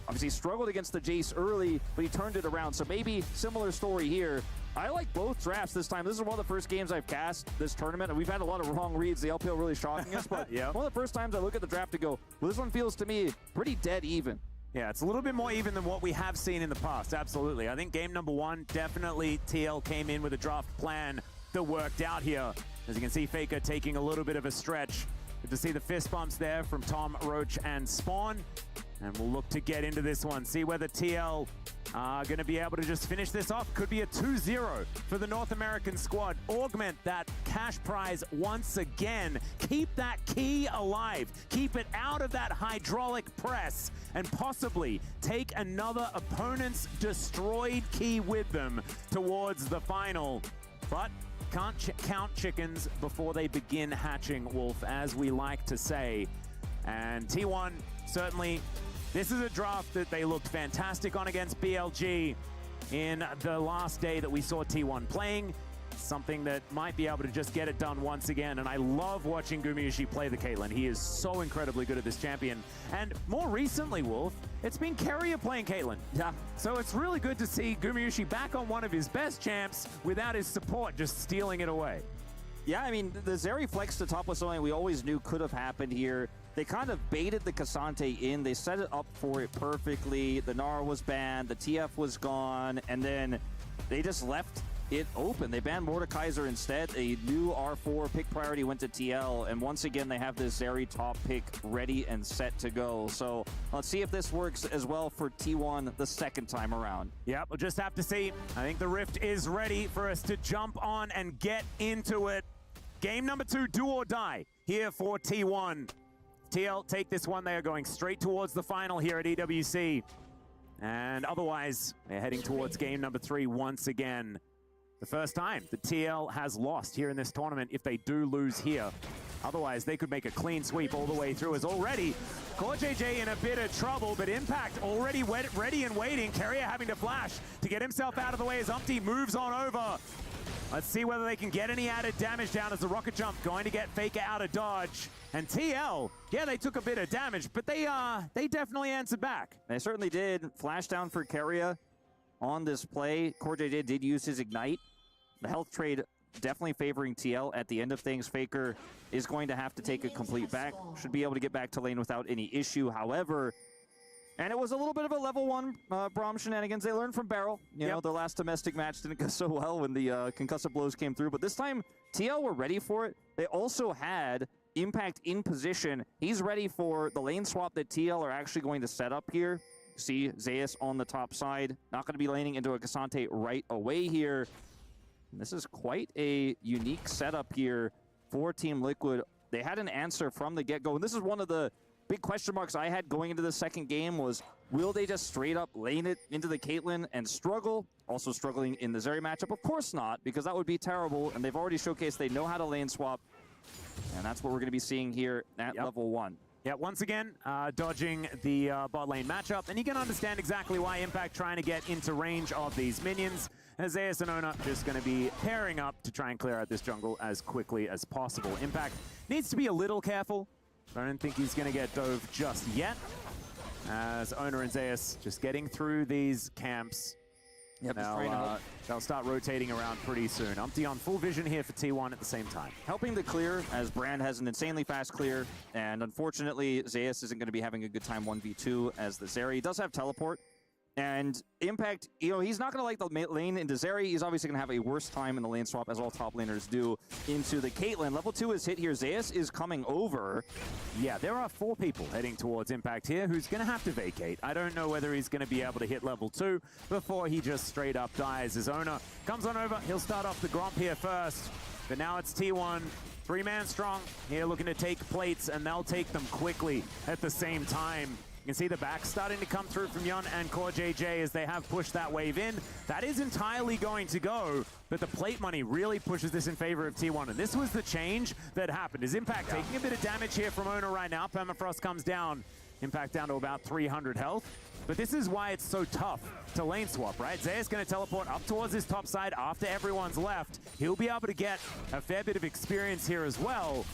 Obviously struggled against the Jace early, but he turned it around. So maybe similar story here. I like both drafts this time. This is one of the first games I've cast this tournament, and we've had a lot of wrong reads. The LPL really shocking us, but Yep. One of the first times I look at the draft to go, well, this one feels to me pretty dead even. Yeah, it's a little bit more even than what we have seen in the past, absolutely. I think game number 1, definitely TL came in with a draft plan that worked out here. As you can see, Faker taking a little bit of a stretch. Good to see the fist bumps there from Tom, Roach, and Spawn. And we'll look to get into this one, see whether TL are going to be able to just finish this off. Could be a 2-0 for the North American squad. Augment that cash prize once again. Keep that key alive. Keep it out of that hydraulic press and possibly take another opponent's destroyed key with them towards the final. But can't count chickens before they begin hatching, Wolf, as we like to say. And T1, certainly, this is a draft that they looked fantastic on against BLG in the last day that we saw T1 playing. Something that might be able to just get it done once again. And I love watching Gumayusi play the Caitlyn. He is so incredibly good at this champion. And more recently, Wolf, it's been Carrier playing Caitlyn. Yeah. So it's really good to see Gumayusi back on one of his best champs without his support just stealing it away. Yeah, I mean, the Zeri flex to top was something we always knew could have happened here. They kind of baited the Cassante in. They set it up for it perfectly. The Nara was banned, the TF was gone, and then they just left it open. They banned Mordekaiser instead. A new R4 pick priority went to TL, and once again, they have this Zeri top pick ready and set to go. So let's see if this works as well for T1 the second time around. Yep, we'll just have to see. I think the Rift is ready for us to jump on and get into it. Game number 2, do or die, here for T1. TL take this one. They are going straight towards the final here at EWC. And otherwise, they're heading towards game number 3 once again. The first time the TL has lost here in this tournament if they do lose here. Otherwise, they could make a clean sweep all the way through. As already, CoreJJ in a bit of trouble, but Impact already ready and waiting. Carrier having to flash to get himself out of the way as Umpty moves on over. Let's see whether they can get any added damage down as the rocket jump going to get Faker out of dodge. And TL, yeah, they took a bit of damage, but they definitely answered back. They certainly did. Flash down for Carrier on this play. CoreJJ did use his Ignite. The health trade definitely favoring TL at the end of things. Faker is going to have to take a complete back. Should be able to get back to lane without any issue. However, and it was a little bit of a level 1 Braum shenanigans. They learned from Barrel. You know, the last domestic match didn't go so well when the concussive blows came through. But this time, TL were ready for it. They also had Impact in position. He's ready for the lane swap that TL are actually going to set up here. See Zeus on the top side. Not going to be laning into a Cassante right away here. And this is quite a unique setup here for Team Liquid. They had an answer from the get-go. And this is one of the big question marks I had going into the second game was, will they just straight up lane it into the Caitlyn and struggle? Also struggling in the Zeri matchup? Of course not, because that would be terrible. And they've already showcased they know how to lane swap. And that's what we're going to be seeing here at level 1. Yeah, once again, dodging the bot lane matchup. And you can understand exactly why Impact trying to get into range of these minions. As Zeus and Ona just going to be pairing up to try and clear out this jungle as quickly as possible. Impact needs to be a little careful. I don't think he's going to get dove just yet. As Ona and Zeus just getting through these camps. Yep, they'll start rotating around pretty soon. Umpty on full vision here for T1 at the same time. Helping the clear, as Brand has an insanely fast clear, and unfortunately, Zeus isn't going to be having a good time 1v2 as the Zeri does have teleport. And Impact, you know, he's not going to like the lane into Zeri. He's obviously going to have a worse time in the lane swap, as all top laners do, into the Caitlyn. Level 2 is hit here. Zeus is coming over. Yeah, there are 4 people heading towards Impact here who's going to have to vacate. I don't know whether he's going to be able to hit level 2 before he just straight up dies. His owner comes on over. He'll start off the Gromp here first. But now it's T1. 3-man strong here looking to take plates, and they'll take them quickly at the same time. You can see the back starting to come through from Yon and CoreJJ as they have pushed that wave in. That is entirely going to go, but the plate money really pushes this in favor of T1. And this was the change that happened. Is Impact taking a bit of damage here from Ona right now? Permafrost comes down. Impact down to about 300 health. But this is why it's so tough to lane swap, right? Zeus going to teleport up towards his top side after everyone's left. He'll be able to get a fair bit of experience here as well.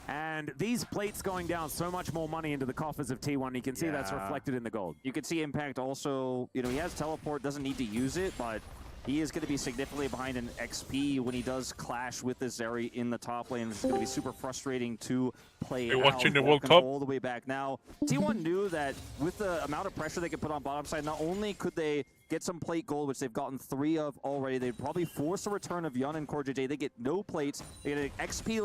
And these plates going down so much more money into the coffers of T1. You can see that's reflected in the gold. You can see Impact also, you know, he has teleport, doesn't need to use it, but he is going to be significantly behind in XP when he does clash with the Zeri in the top lane, which is going to be super frustrating to play out. Watching the World Cup all the way back. Now, T1 knew that with the amount of pressure they could put on bottom side, not only could they get some plate gold, which they've gotten 3 of already, they'd probably force a return of Yun and CoreJJ. They get no plates. They get an XP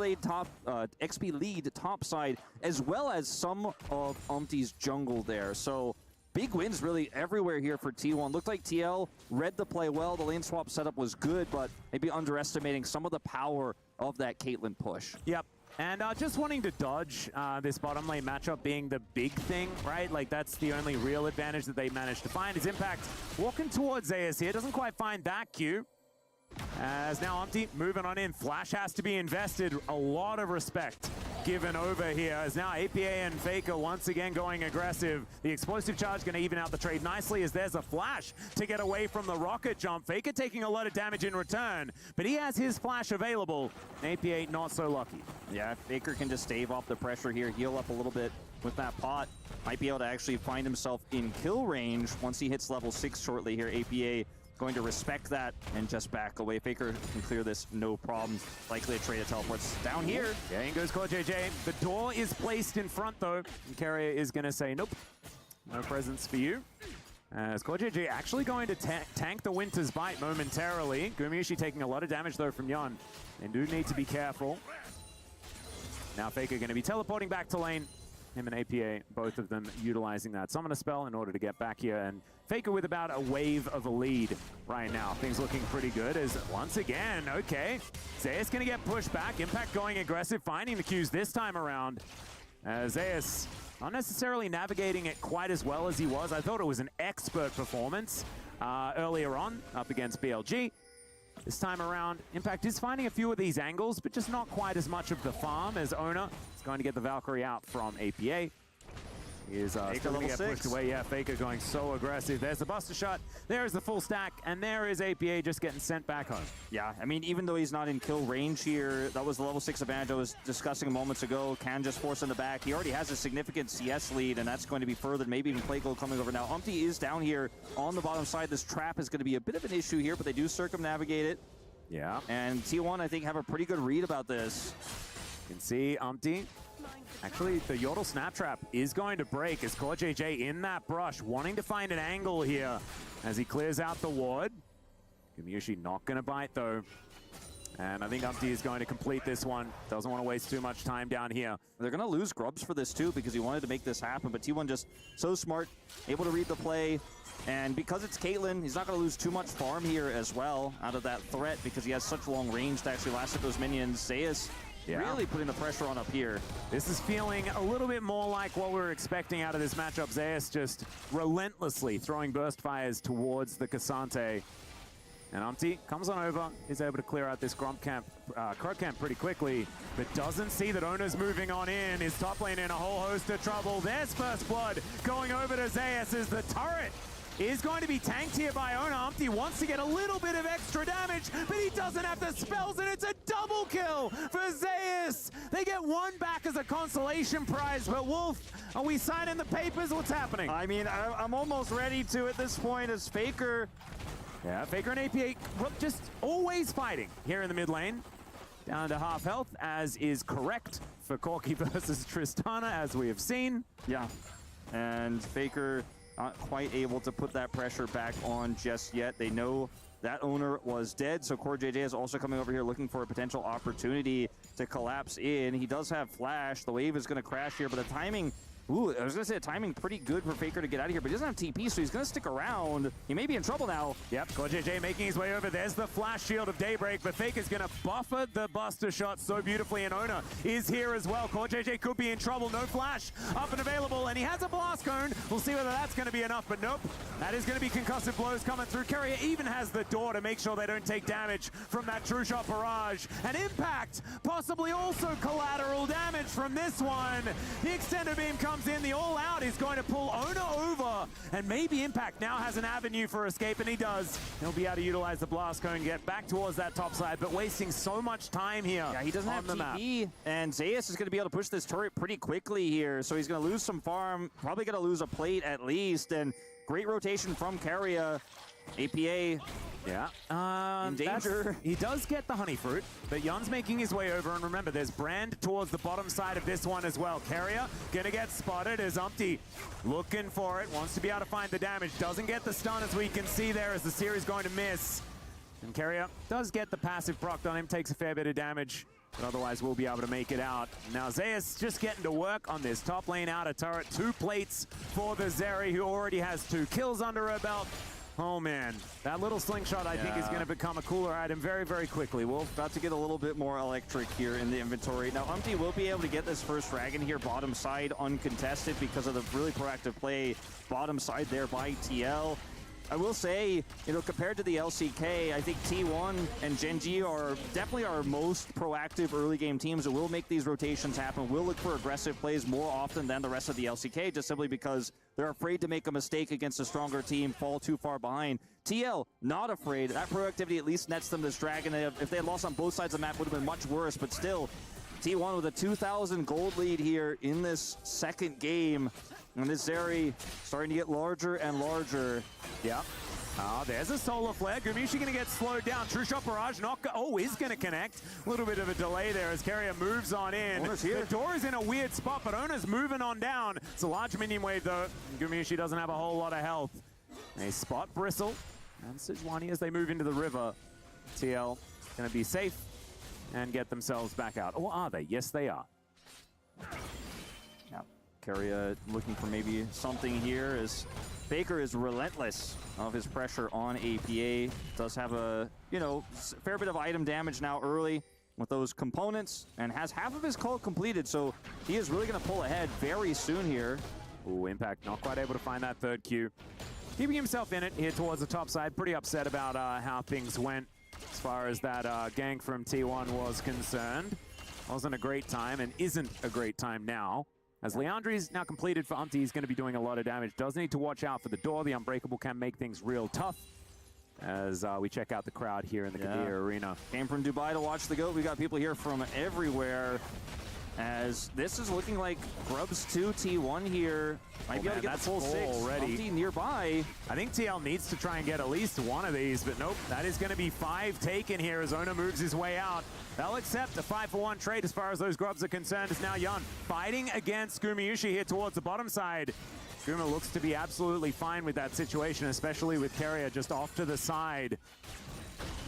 lead top side, as well as some of Umpty's jungle there. So big wins really everywhere here for T1. Looked like TL read the play well. The lane swap setup was good, but maybe underestimating some of the power of that Caitlyn push. Yep. And just wanting to dodge this bottom lane matchup being the big thing, right? Like, that's the only real advantage that they managed to find. Is Impact walking towards Zeus here. Doesn't quite find that cue. As now Umpty moving on in. Flash has to be invested. A lot of respect given over here. As now APA and Faker once again going aggressive. The explosive charge going to even out the trade nicely as there's a flash to get away from the rocket jump. Faker taking a lot of damage in return, but he has his flash available. APA not so lucky. Yeah, Faker can just stave off the pressure here, heal up a little bit with that pot. Might be able to actually find himself in kill range once he hits level 6 shortly here. APA going to respect that and just back away. Faker can clear this no problem. Likely a trade of teleports down here. Yeah, in goes CoreJJ. The door is placed in front, though. And Carrier is going to say, nope, no presence for you. As CoreJJ actually going to tank the Winter's Bite momentarily. Gumayushi taking a lot of damage, though, from Yon. They do need to be careful. Now Faker going to be teleporting back to lane. Him and APA, both of them utilizing that Summoner spell in order to get back here. And Faker with about a wave of a lead right now. Things looking pretty good as once again, okay. Zeus going to get pushed back. Impact going aggressive, finding the Qs this time around. Zeus not necessarily navigating it quite as well as he was. I thought it was an expert performance earlier on up against BLG. This time around, Impact is finding a few of these angles, but just not quite as much of the farm as Ona is going to get the Valkyrie out from APA. He is still going to get pushed away. Yeah, Faker going so aggressive. There's the Buster Shot. There's the full stack. And there is APA just getting sent back home. Yeah, I mean, even though he's not in kill range here, that was the level 6 advantage I was discussing moments ago. Can just force in the back. He already has a significant CS lead, and that's going to be furthered. Maybe even play goal coming over now. Umpty is down here on the bottom side. This trap is going to be a bit of an issue here, but they do circumnavigate it. Yeah. And T1, I think, have a pretty good read about this. You can see Umpty. Actually, the Yordle Snap Trap is going to break as CoreJJ in that brush, wanting to find an angle here as he clears out the ward. Gumayushi not going to bite, though. And I think Umpty is going to complete this one. Doesn't want to waste too much time down here. They're going to lose Grubs for this, too, because he wanted to make this happen. But T1 just so smart, able to read the play. And because it's Caitlyn, he's not going to lose too much farm here as well out of that threat because he has such long range to actually last at those minions. Zeus really putting the pressure on up here. This is feeling a little bit more like what we were expecting out of this matchup. Zeus just relentlessly throwing burst fires towards the Cassante. And Umpty comes on over, is able to clear out this Grump camp, Crow camp pretty quickly, but doesn't see that Ona's moving on in. His top lane in a whole host of trouble. There's First Blood going over to Zeus as the turret is going to be tanked here by Ona. Umpty wants to get a little bit of extra damage, but he doesn't have the spells, and it's a double kill for Zeus. They get one back as a consolation prize, but Wolf, are we signing the papers? What's happening? I mean, I'm almost ready to at this point as Faker. Yeah, Faker and APA just always fighting here in the mid lane. Down to half health, as is correct for Corki versus Tristana, as we have seen. Yeah, and Faker not quite able to put that pressure back on just yet. They know that owner was dead, so CoreJJ is also coming over here looking for a potential opportunity to collapse in. He does have flash. The wave is going to crash here, but the timing... Ooh, I was going to say the timing pretty good for Faker to get out of here, but he doesn't have TP, so he's going to stick around. He may be in trouble now. Yep, CoreJJ making his way over. There's the flash shield of Daybreak, but Faker's going to buffer the Buster Shot so beautifully, and Ona is here as well. CoreJJ could be in trouble. No flash up and available, and he has a Blast Cone. We'll see whether that's going to be enough, but nope. That is going to be concussive blows coming through. Carrier even has the door to make sure they don't take damage from that True Shot barrage. And Impact, possibly also collateral damage from this one. The Extender Beam comes in. The All Out is going to pull Ona over, and maybe Impact now has an avenue for escape, and he does. He'll be able to utilize the Blast Cone, get back towards that top side, but wasting so much time here. Yeah, he doesn't have the TP, map. and Zeus is going to be able to push this turret pretty quickly here, so he's going to lose some farm, probably going to lose a plate at least, and great rotation from Carrier. APA in danger. He does get the Honey Fruit, but Yon's making his way over, and remember, there's Brand towards the bottom side of this one as well. Carrier gonna get spotted as Umpty looking for it, wants to be able to find the damage, doesn't get the stun as we can see there as the series going to miss. And Carrier does get the passive procced on him, takes a fair bit of damage, but otherwise we'll be able to make it out. Now Zeus just getting to work on this top lane outer turret. 2 plates for the Zeri, who already has 2 kills under her belt. Oh man, that little slingshot I think is going to become a cooler item very, very quickly. Wolf about to get a little bit more electric here in the inventory. Now Umpty will be able to get this first dragon here bottom side uncontested because of the really proactive play bottom side there by TL. I will say, you know, compared to the LCK, I think T1 and Gen.G are definitely our most proactive early game teams that will make these rotations happen, will look for aggressive plays more often than the rest of the LCK, just simply because they're afraid to make a mistake against a stronger team, fall too far behind. TL, not afraid. That proactivity at least nets them this dragon. If they had lost on both sides of the map, it would have been much worse, but still, T1 with a 2,000 gold lead here in this second game. And this Zeri starting to get larger and larger. Yeah. Oh, there's a solar flare. Gumiushi going to get slowed down. True shot barrage, is going to connect. A little bit of a delay there as Carrier moves on in. Ona's here. The door is in a weird spot, but Ona's moving on down. It's a large minion wave, though. Gumiushi doesn't have a whole lot of health. They spot Bristle and Sejuani as they move into the river. TL going to be safe and get themselves back out. Or are they? Yes, they are. Yeah, Carrier looking for maybe something here as Faker is relentless of his pressure on APA. Does have a, fair bit of item damage now early with those components and has half of his call completed, so he is really going to pull ahead very soon here. Ooh, Impact not quite able to find that third Q. Keeping himself in it here towards the top side. Pretty upset about how things went as far as that gank from T1 was concerned. Wasn't a great time and isn't a great time now. As Leandri's now completed for Umti, he's going to be doing a lot of damage. Does need to watch out for the door. The Unbreakable can make things real tough. As we check out the crowd here in the Kadir Arena. Came from Dubai to watch the GOAT. We got people here from everywhere. As this is looking like Grubs 2 T1 here. Might be able to get the full six already. Umti nearby. I think TL needs to try and get at least one of these, but nope. That is going to be 5 taken here as Ona moves his way out. They'll accept a 5-for-1 trade as far as those Grubs are concerned. It's now Yun fighting against Gumiushi here towards the bottom side. Guma looks to be absolutely fine with that situation, especially with Carrier just off to the side.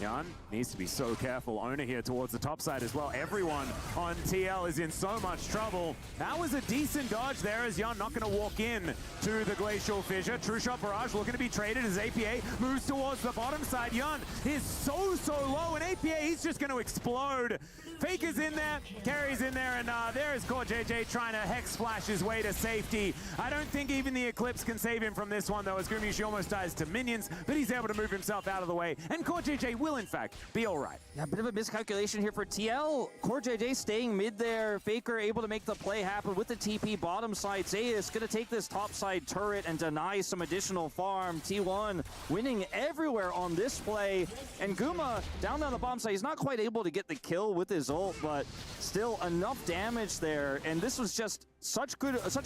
Yun needs to be so careful. Ona here towards the top side as well. Everyone on TL is in so much trouble. That was a decent dodge there as Yun not going to walk in to the Glacial Fissure. True Shot Barrage looking to be traded as APA moves towards the bottom side. Yun is so low, and APA, he's just going to explode. Faker's in there, Carry's in there, and there is Core JJ trying to Hex Splash his way to safety. I don't think even the Eclipse can save him from this one, though, as Gumiushi almost dies to minions, but he's able to move himself out of the way, and Core JJ will, in fact, be all right. Yeah, a bit of a miscalculation here for TL. Core JJ staying mid there. Faker able to make the play happen with the TP bottom side. Zeus going to take this top side turret and deny some additional farm. T1 winning everywhere on this play. And Guma down on the bottom side. He's not quite able to get the kill with his ult, but still enough damage there. And this was just such a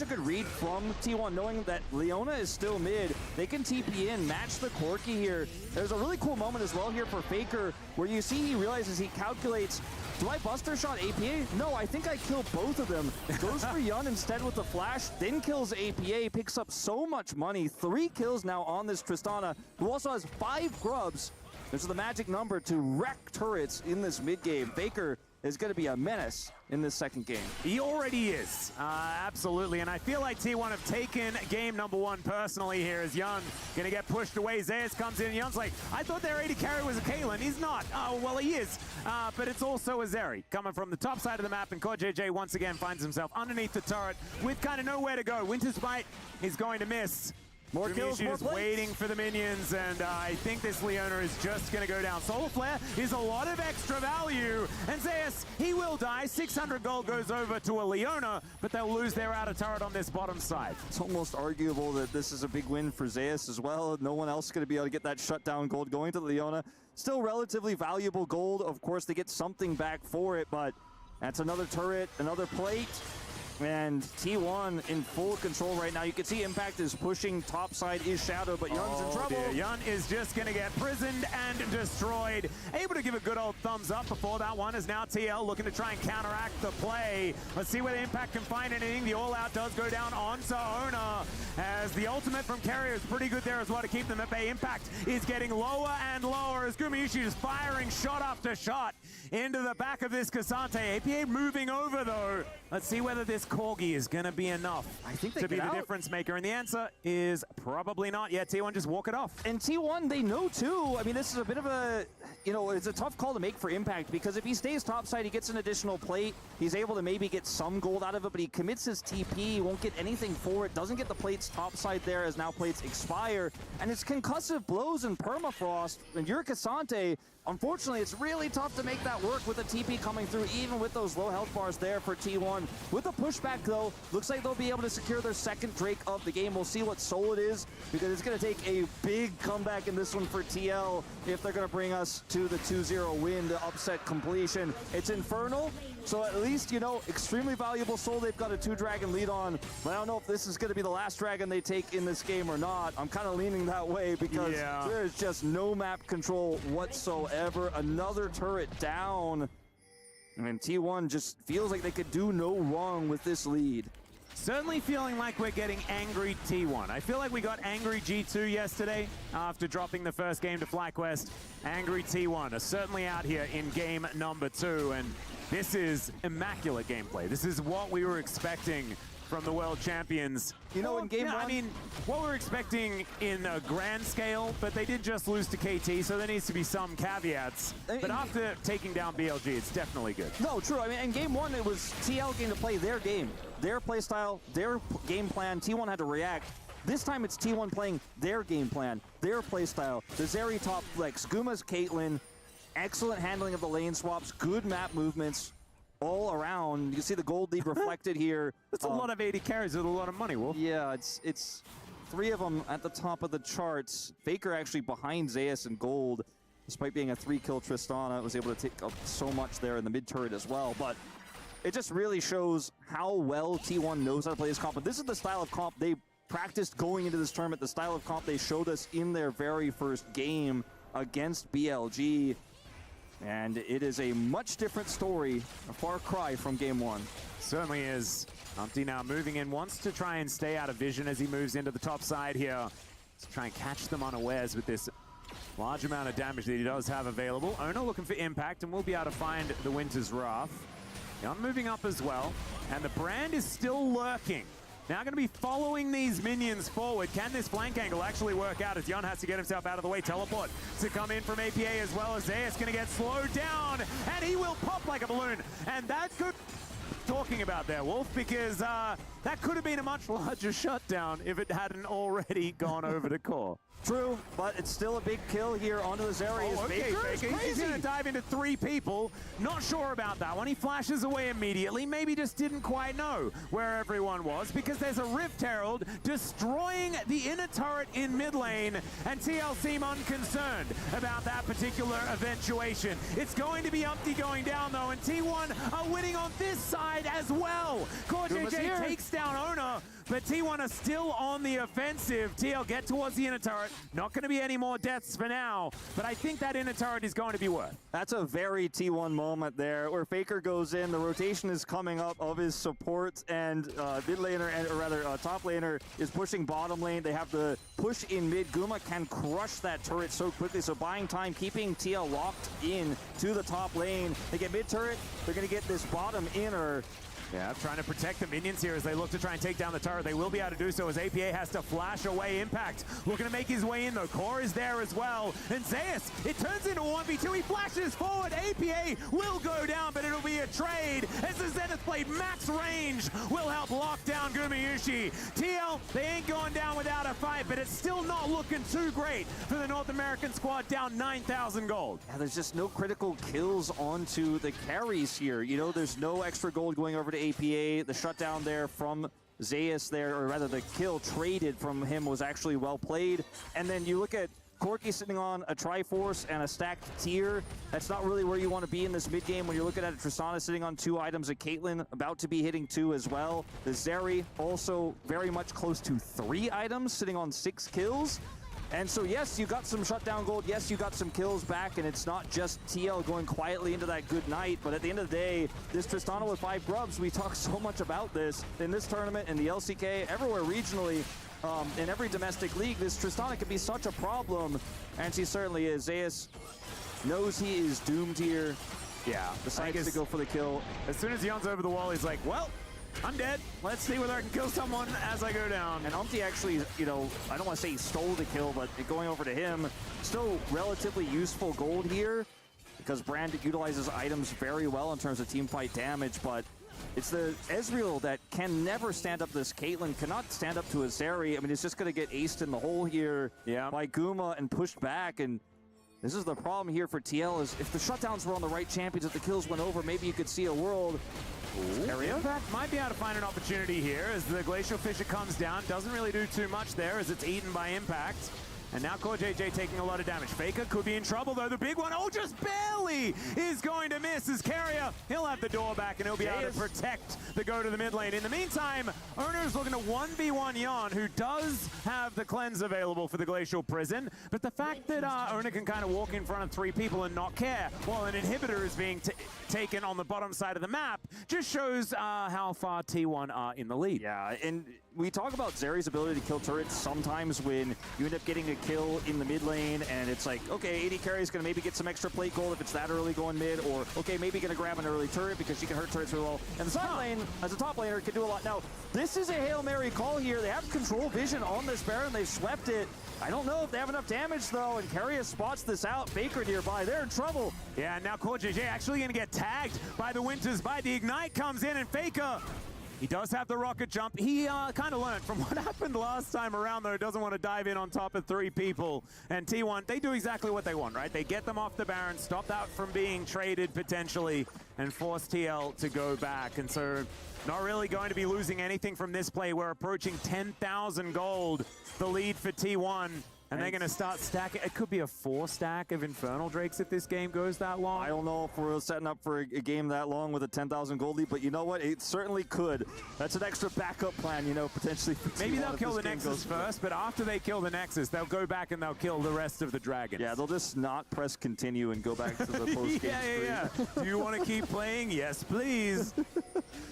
good read from T1, knowing that Leona is still mid. They can TP in, match the Corki here. There's a really cool moment as well here for Faker, where you see he realizes, he calculates, do I Buster Shot APA? No, I think I kill both of them. Goes for Yun instead with the flash, then kills APA, picks up so much money. 3 kills now on this Tristana, who also has 5 grubs. This is the magic number to wreck turrets in this mid game. Faker is going to be a menace in this second game. He already is, absolutely, and I feel like T1 have taken game number 1 personally here as Yun gonna get pushed away. Zeus comes in, Yun's like, I thought their AD carry was a Caitlyn. He's not. Oh, well, he is, but it's also a Zeri coming from the top side of the map, and Core JJ once again finds himself underneath the turret with kind of nowhere to go. Winter's Bite is going to miss. More kills, more plates. Waiting for the minions, and I think this Leona is just going to go down. Solar Flare is a lot of extra value, and Zeus, he will die. 600 gold goes over to a Leona, but they'll lose their outer turret on this bottom side. It's almost arguable that this is a big win for Zeus as well. No one else is going to be able to get that shutdown gold going to Leona. Still relatively valuable gold. Of course, they get something back for it, but that's another turret, another plate. And T1 in full control right now. You can see Impact is pushing top side, is Shadow, but Yun's in trouble. Dear. Yun is just going to get prisoned and destroyed. Able to give a good old thumbs up before that one, is now TL looking to try and counteract the play. Let's see whether Impact can find anything. The all-out does go down onto Ona, as the ultimate from Carrier is pretty good there as well to keep them at bay. Impact is getting lower and lower as Gumiushi is firing shot after shot into the back of this Cassante. APA moving over, though. Let's see whether this Corgi is going to be enough to be the difference maker. And the answer is probably not. Yeah, T1 just walk it off. And T1, they know too. I mean, this is a bit of a, it's a tough call to make for Impact, because if he stays topside, he gets an additional plate. He's able to maybe get some gold out of it, but he commits his TP. He won't get anything for it. Doesn't get the plates topside there, as now plates expire. And it's concussive blows and permafrost. And you're Cassante. Unfortunately, it's really tough to make that work with the TP coming through, even with those low health bars there for T1. With the push pushback, though. Looks like they'll be able to secure their second Drake of the game. We'll see what soul it is, because it's going to take a big comeback in this one for TL if they're going to bring us to the 2-0 win to upset completion. It's Infernal, so at least, you know, extremely valuable soul they've got a 2-dragon lead on, but I don't know if this is going to be the last dragon they take in this game or not. I'm kind of leaning that way because there's just no map control whatsoever. Another turret down. I mean, T1 just feels like they could do no wrong with this lead. Certainly feeling like we're getting angry T1. I feel like we got angry G2 yesterday after dropping the first game to FlyQuest. Angry T1 are certainly out here in game number 2, and this is immaculate gameplay. This is what we were expecting from the world champions. You know, in game one, I mean, what we're expecting in a grand scale, but they did just lose to KT, so there needs to be some caveats. But after taking down BLG, it's definitely good. No, true. I mean, in game one, it was TL game to play their game, their play style, their game plan. T1 had to react. This time it's T1 playing their game plan, their play style. The Zeri top flex, Guma's Caitlyn, excellent handling of the lane swaps, good map movements all around. You can see the gold lead reflected here. That's a lot of 80 carries with a lot of money, Wolf. Yeah, it's 3 of them at the top of the charts. Faker actually behind Zeus in gold, despite being a 3-kill Tristana, was able to take up so much there in the mid turret as well. But it just really shows how well T1 knows how to play this comp. But this is the style of comp they practiced going into this tournament, the style of comp they showed us in their very first game against BLG. And it is a much different story, a far cry from game one. Certainly is. Humpty now moving in, wants to try and stay out of vision as he moves into the top side here. To try and catch them unawares with this large amount of damage that he does have available. Ono looking for impact, and we'll be able to find the Winter's Wrath. Yon moving up as well, and the Brand is still lurking. Now going to be following these minions forward. Can this flank angle actually work out as Yon has to get himself out of the way? Teleport to come in from APA as well as Zeus going to get slowed down, and he will pop like a balloon. And that could talking about there, Wolf, because that could have been a much larger shutdown if it hadn't already gone over to core. True, but it's still a big kill here onto the Zeri. Oh, okay, Faker. He's going to dive into 3 people. Not sure about that one. He flashes away immediately. Maybe just didn't quite know where everyone was, because there's a Rift Herald destroying the inner turret in mid lane, and TL seem unconcerned about that particular eventuation. It's going to be Umpty going down, though, and T1 are winning on this side as well. Core JJ takes down Ona, but T1 are still on the offensive. TL get towards the inner turret. Not going to be any more deaths for now, but I think that inner turret is going to be worth. That's a very T1 moment there, where Faker goes in. The rotation is coming up of his support, and mid laner, or rather top laner, is pushing bottom lane. They have the push in mid. Guma can crush that turret so quickly, so buying time, keeping TL locked in to the top lane. They get mid turret. They're going to get this bottom inner. Yeah, trying to protect the minions here as they look to try and take down the turret. They will be able to do so as APA has to flash away Impact. Looking to make his way in, though. Core is there as well. And Zeus, it turns into a 1v2. He flashes forward. APA will go down, but it'll be a trade as the Zenith Blade max range will help lock down Gumayushi. TL, they ain't going down without a fight, but it's still not looking too great for the North American squad, down 9,000 gold. Yeah, there's just no critical kills onto the carries here. You know, there's no extra gold going over to APA. The shutdown there from Zeus there, or rather the kill traded from him, was actually well played. And then you look at Corki sitting on a Triforce and a stacked tier. That's not really where you want to be in this mid game when you're looking at a Tristana sitting on 2 items, a Caitlyn about to be hitting 2 as well. The Zeri also very much close to 3 items, sitting on 6 kills. And so, yes, you got some shutdown gold. Yes, you got some kills back, and it's not just TL going quietly into that good night. But at the end of the day, this Tristana with 5 grubs, we talk so much about this in this tournament, in the LCK, everywhere regionally, in every domestic league. This Tristana can be such a problem, and she certainly is. Zeus knows he is doomed here. Yeah, decides to go for the kill. As soon as Yon's over the wall, he's like, well, I'm dead. Let's see whether I can kill someone as I go down. And Umpty actually, you know, I don't want to say he stole the kill, but going over to him, still relatively useful gold here, because Brand utilizes items very well in terms of team fight damage, but it's the Ezreal that can never stand up to this Caitlyn, cannot stand up to a Zeri. I mean, it's just going to get aced in the hole here by Guma and pushed back, and This is the problem here for TL, is if the shutdowns were on the right champions, if the kills went over, maybe you could see a world. Impact might be able to find an opportunity here as the Glacial Fissure comes down. Doesn't really do too much there as it's eaten by Impact. And now CoreJJ taking a lot of damage. Faker could be in trouble though. The big one, oh, just barely is going to miss as Carrier. He'll have the door back and he'll be able to protect the go to the mid lane. In the meantime, Owner's looking to 1v1 Yon, who does have the cleanse available for the Glacial Prison. But the fact that Owner can kind of walk in front of 3 people and not care while an inhibitor is being taken on the bottom side of the map just shows how far T1 are in the lead. Yeah, and we talk about Zeri's ability to kill turrets sometimes when you end up getting a kill in the mid lane and it's like, okay, AD carry is going to maybe get some extra plate gold if it's that early going mid, or okay, maybe going to grab an early turret because she can hurt turrets really well. And the side lane, as a top laner, can do a lot. Now, this is a Hail Mary call here. They have control vision on this Baron. They've swept it. I don't know if they have enough damage though, and Carrier spots this out. Faker nearby, they're in trouble. Yeah, now CoreJJ actually going to get tagged by the Winters. By the Ignite comes in, and Faker, he does have the rocket jump. He kind of learned from what happened last time around, though. Doesn't want to dive in on top of 3 people. And T1, they do exactly what they want, right? They get them off the Baron, stop that from being traded potentially, and force TL to go back. And so not really going to be losing anything from this play. We're approaching 10,000 gold, the lead for T1. And they're going to start stacking. It could be a 4 stack of Infernal Drakes if this game goes that long. I don't know if we're setting up for a game that long with a 10,000 gold lead, but you know what? It certainly could. That's an extra backup plan, you know, potentially. Maybe they'll kill the Nexus first, but after they kill the Nexus, they'll go back and they'll kill the rest of the dragons. Yeah, they'll just not press continue and go back to the post-game yeah. Do you want to keep playing? Yes, please.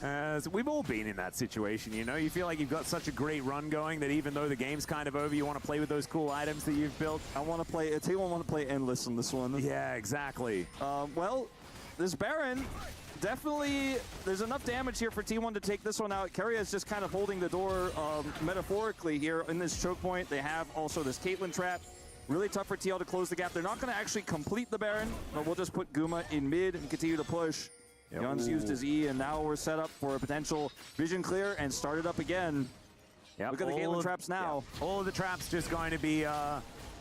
So we've all been in that situation, you know? You feel like you've got such a great run going that even though the game's kind of over, you want to play with those cool items that you've built. I want to play, T1 want to play endless on this one. Yeah, exactly. Well, this Baron, definitely, there's enough damage here for T1 to take this one out. Keria is just kind of holding the door metaphorically here in this choke point. They have also this Caitlyn trap. Really tough for TL to close the gap. They're not going to actually complete the Baron, but we'll just put Guma in mid and continue to push. Yun's used his E, and now we're set up for a potential vision clear and start it up again. Yep, look at the Caitlyn traps now. All of the traps just going to be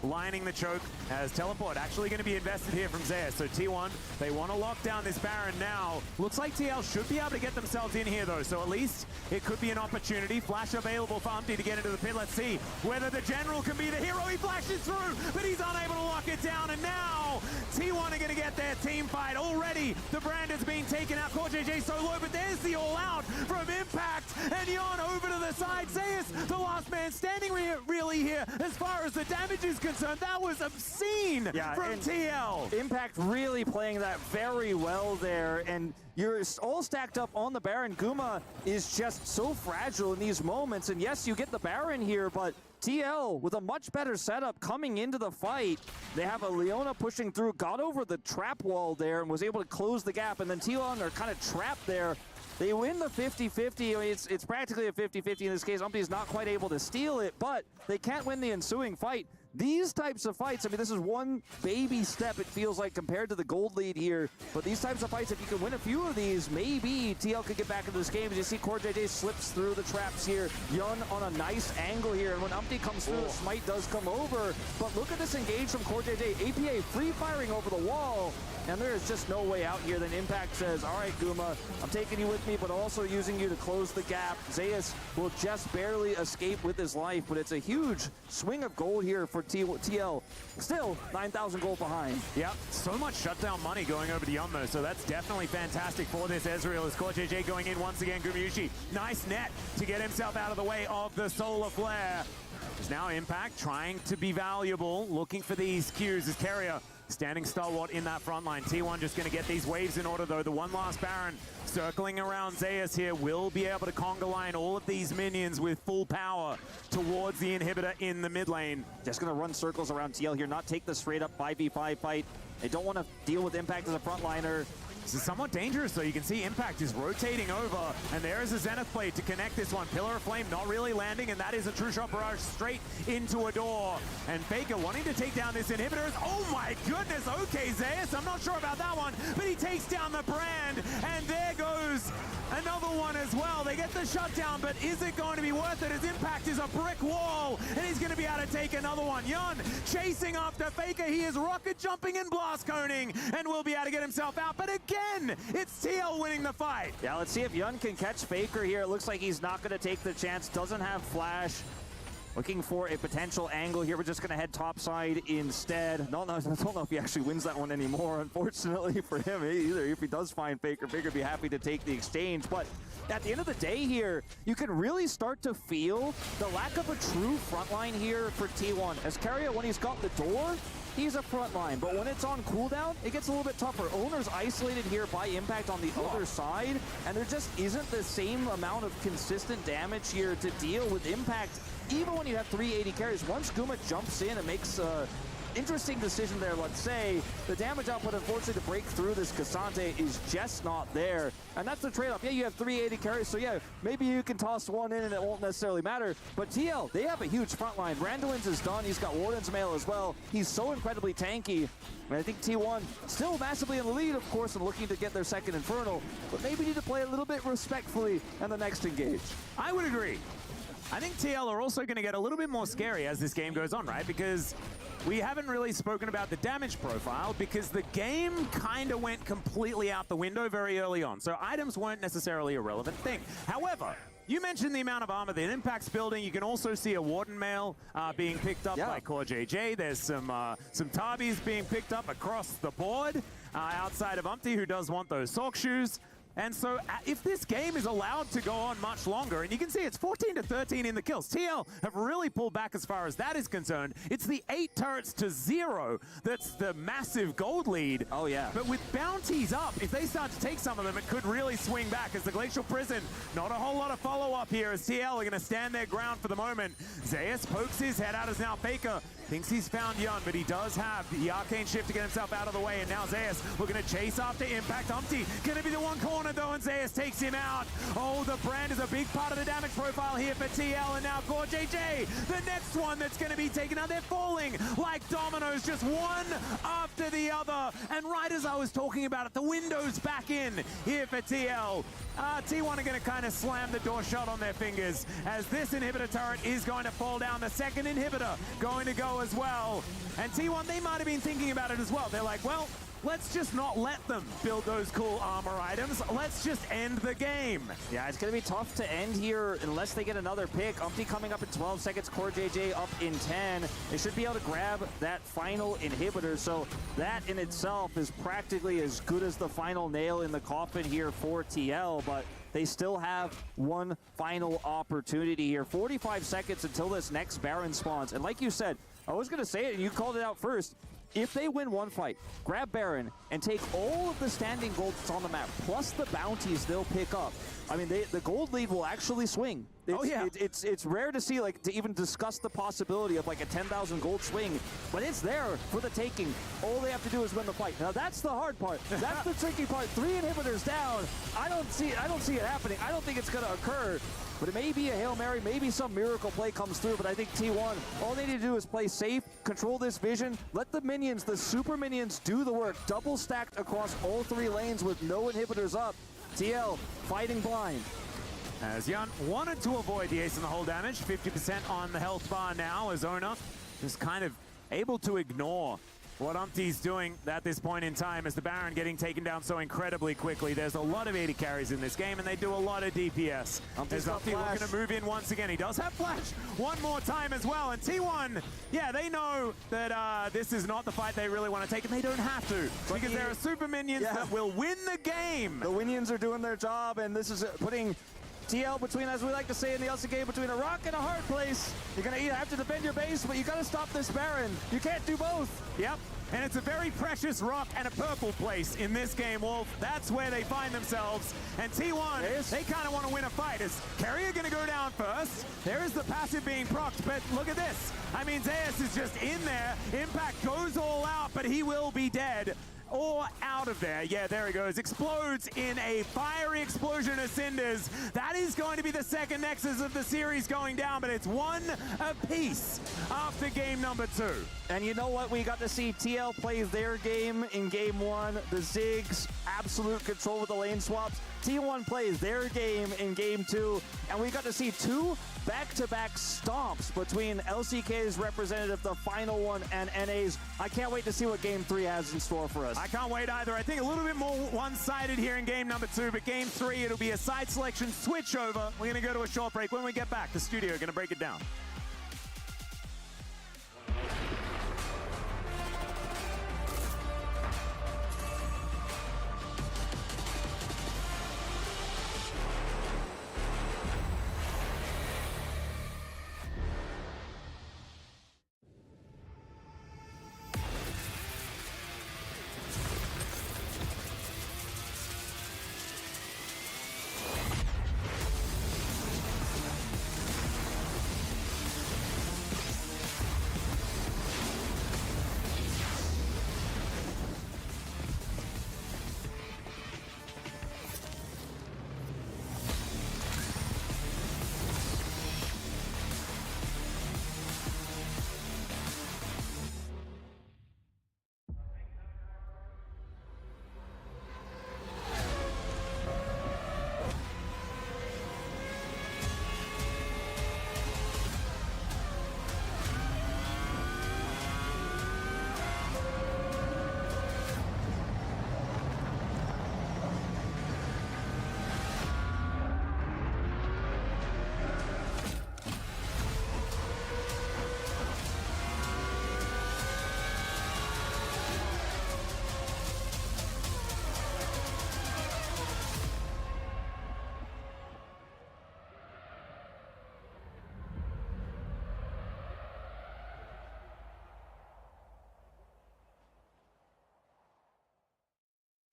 lining the choke as teleport actually going to be invested here from Zeus. So T1, they want to lock down this Baron now. Looks like TL should be able to get themselves in here though, so at least it could be an opportunity. Flash available for Umpty to get into the pit. Let's see whether the General can be the hero. He flashes through, but he's unable to lock it down, and now T1 are going to get their team fight. Already the brand has been taken out. CoreJJ so low, but there's the all out from Impact, and Yon over to the side. Zeus, the last man standing really here as far as the damage is concerned. That was obscene from TL. Impact really playing that very well there, and you're all stacked up on the Baron. Guma is just so fragile in these moments, and yes, you get the Baron here, but TL with a much better setup coming into the fight. They have a Leona pushing through, got over the trap wall there and was able to close the gap, and then TL are kind of trapped there. They win the 50-50. I mean, it's practically a 50-50 in this case. Umpty's not quite able to steal it, but they can't win the ensuing fight. These types of fights, I mean, this is one baby step, it feels like, compared to the gold lead here. But these types of fights, if you can win a few of these, maybe TL could get back into this game. As you see, CoreJJ slips through the traps here. Yun on a nice angle here. And when Umpty comes through, the smite does come over. But look at this engage from CoreJJ. APA free firing over the wall. And there is just no way out here. Then Impact says, all right, Guma, I'm taking you with me, but also using you to close the gap. Zeus will just barely escape with his life, but it's a huge swing of gold here for TL. Still 9,000 gold behind. Yep, so much shutdown money going over to Yum though, so that's definitely fantastic for this Ezreal. As CoreJJ going in once again. Gumayushi, nice net to get himself out of the way of the Solar Flare. There's now Impact trying to be valuable, looking for these Qs as Carrier standing stalwart in that front line. T1 just going to get these waves in order though. The one last Baron circling around Zeus here will be able to conga line all of these minions with full power towards the inhibitor in the mid lane. Just going to run circles around TL here, not take the straight up 5v5 fight. They don't want to deal with Impact as a frontliner. This is somewhat dangerous though. You can see Impact is rotating over, and there is a Zenith Blade to connect this one. Pillar of Flame not really landing, and that is a True Shot Barrage straight into a door. And Faker wanting to take down this inhibitor. Oh my goodness, okay Zeus, I'm not sure about that one, but he takes down the brand, and there goes Another one as well. They get the shutdown, but is it going to be worth it? His impact is a brick wall, and he's going to be able to take another one. Yun chasing after Faker. He is rocket jumping and blast coning, and will be able to get himself out. But again, it's TL winning the fight. Yeah, let's see if Yun can catch Faker here. It looks like he's not going to take the chance. Doesn't have flash. Looking for a potential angle here. We're just going to head topside instead. No, I don't know if he actually wins that one anymore, unfortunately for him either. If he does find Faker, Faker would be happy to take the exchange. But at the end of the day here, you can really start to feel the lack of a true front line here for T1. As Carrier, when he's got the door, he's a front line, but when it's on cooldown, it gets a little bit tougher. Owner's isolated here by Impact on the other side, and there just isn't the same amount of consistent damage here to deal with Impact, even when you have 380 carries. Once Guma jumps in and makes interesting decision there, let's say, the damage output, unfortunately, to break through this Cassante is just not there. And that's the trade-off. Yeah, you have 380 carries, so yeah, maybe you can toss one in and it won't necessarily matter. But TL, they have a huge front line. Randuin's is done. He's got Warden's Mail as well. He's so incredibly tanky. And I think T1 still massively in the lead, of course, and looking to get their second Infernal, but maybe need to play a little bit respectfully in the next engage. I would agree. I think TL are also going to get a little bit more scary as this game goes on, right? Because we haven't really spoken about the damage profile because the game kind of went completely out the window very early on. So items weren't necessarily a relevant thing. However, you mentioned the amount of armor that Impact's building. You can also see a Warden Mail being picked up by Core JJ. There's some Tabis being picked up across the board outside of Umpty, who does want those sock shoes. And so if this game is allowed to go on much longer, and you can see it's 14-13 in the kills. TL have really pulled back as far as that is concerned. It's the 8 turrets to 0 that's the massive gold lead. Oh, yeah. But with bounties up, if they start to take some of them, it could really swing back as the Glacial Prison. Not a whole lot of follow-up here as TL are going to stand their ground for the moment. Zeus pokes his head out as now Faker thinks he's found Yun, but he does have the Arcane Shift to get himself out of the way, and now Zeus looking to chase after Impact. Umpty going to be the one corner though, and Zeus takes him out. Oh, the brand is a big part of the damage profile here for TL, and now Core JJ, the next one that's going to be taken out. They're falling like dominoes, just one after the other, and right as I was talking about it, the window's back in here for TL. T1 are going to kind of slam the door shut on their fingers as this inhibitor turret is going to fall down. The second inhibitor going to go as well. And T1, they might have been thinking about it as well. They're like, well, let's just not let them build those cool armor items. Let's just end the game. Yeah, it's going to be tough to end here unless they get another pick. Umpty coming up in 12 seconds, Core JJ up in 10. They should be able to grab that final inhibitor, so that in itself is practically as good as the final nail in the coffin here for TL, but they still have one final opportunity here. 45 seconds until this next Baron spawns. And like you said, I was going to say it, and you called it out first. If they win one fight, grab Baron, and take all of the standing gold that's on the map, plus the bounties they'll pick up, I mean, the gold lead will actually swing. It's rare to see, like, to even discuss the possibility of, like, a 10,000 gold swing, but it's there for the taking. All they have to do is win the fight. Now, that's the hard part. That's the tricky part. 3 inhibitors down. I don't see it happening. I don't think it's going to occur. But it may be a Hail Mary, maybe some miracle play comes through, but I think T1, all they need to do is play safe, control this vision, let the minions, the super minions, do the work, double stacked across all 3 lanes with no inhibitors up. TL fighting blind. As Yun wanted to avoid the ace in the hole damage, 50% on the health bar now, as Ona is kind of able to ignore what Umpty's doing at this point in time as the Baron getting taken down so incredibly quickly. There's a lot of 80 carries in this game, and they do a lot of DPS. As Umpty looking to move in once again. He does have flash one more time as well, and T1, yeah, they know that this is not the fight they really want to take, and they don't have to, because there are super minions that will win the game. The minions are doing their job, and this is putting TL between, as we like to say in the LC game, between a rock and a hard place. You're going to either have to defend your base, but you got to stop this Baron. You can't do both. Yep. And it's a very precious rock and a purple place in this game, Wolf. That's where they find themselves. And T1, they kind of want to win a fight. Is Carrier going to go down first? There is the passive being procced, but look at this. I mean, Zeus is just in there. Impact goes all out, but he will be dead. or out of there. Yeah, there he goes. Explodes in a fiery explosion of cinders. That is going to be the second Nexus of the series going down, but it's one apiece after game number 2. And you know what? We got to see TL play their game in game 1. The Ziggs, absolute control with the lane swaps. T1 plays their game in game 2. And we got to see 2 back-to-back stomps between LCK's representative, the final one, and NA's. I can't wait to see what game 3 has in store for us. I can't wait either. I think a little bit more one-sided here in game number 2, but game 3, it'll be a side selection switch over. We're going to go to a short break. When we get back, the studio are going to break it down.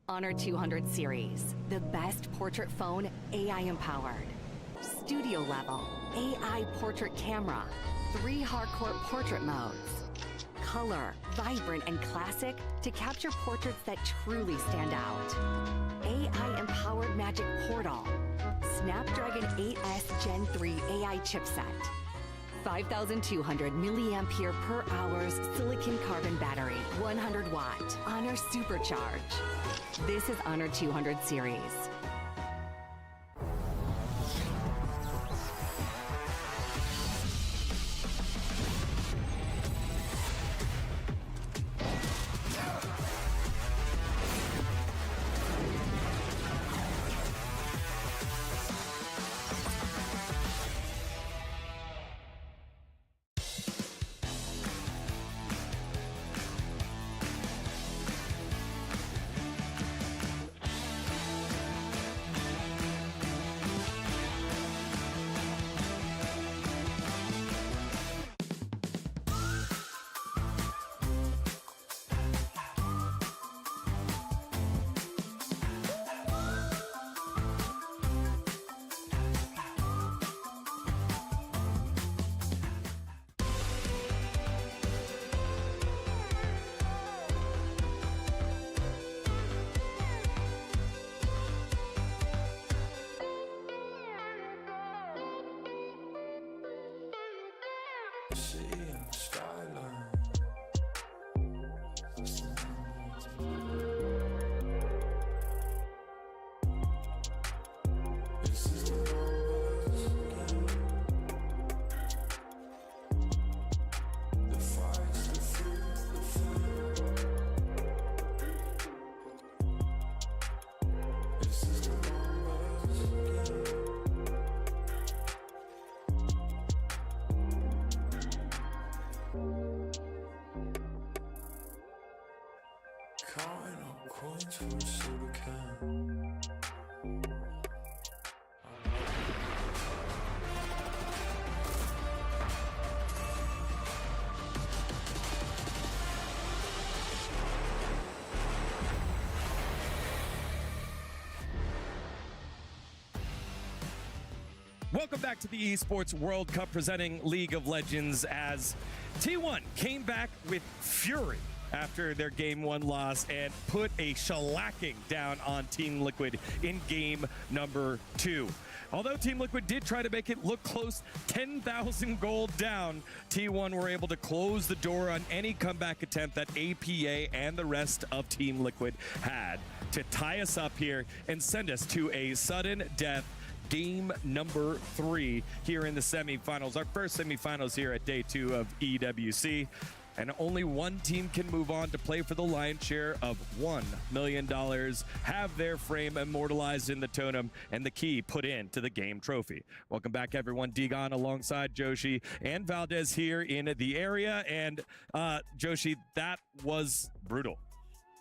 Honor 200 series, the best portrait phone AI empowered. Studio level, AI portrait camera, 3 hardcore portrait modes. Color, vibrant and classic to capture portraits that truly stand out. AI empowered magic portal. Snapdragon 8S Gen 3 AI chipset. 5,200 milliampere per hours silicon carbon battery, 100 watt, Honor Supercharge. This is Honor 200 series. Counting up coins for a soda can. Welcome back to the Esports World Cup presenting League of Legends as T1 came back with fury after their Game 1 loss and put a shellacking down on Team Liquid in Game number 2. Although Team Liquid did try to make it look close, 10,000 gold down, T1 were able to close the door on any comeback attempt that APA and the rest of Team Liquid had to tie us up here and send us to a sudden death game number 3 here in the semifinals. Our first semifinals here at day 2 of EWC. And only one team can move on to play for the lion's share of $1 million, have their frame immortalized in the totem, and the key put into the game trophy. Welcome back, everyone. Digon alongside Joshi and Valdez here in the area. And Joshi, that was brutal.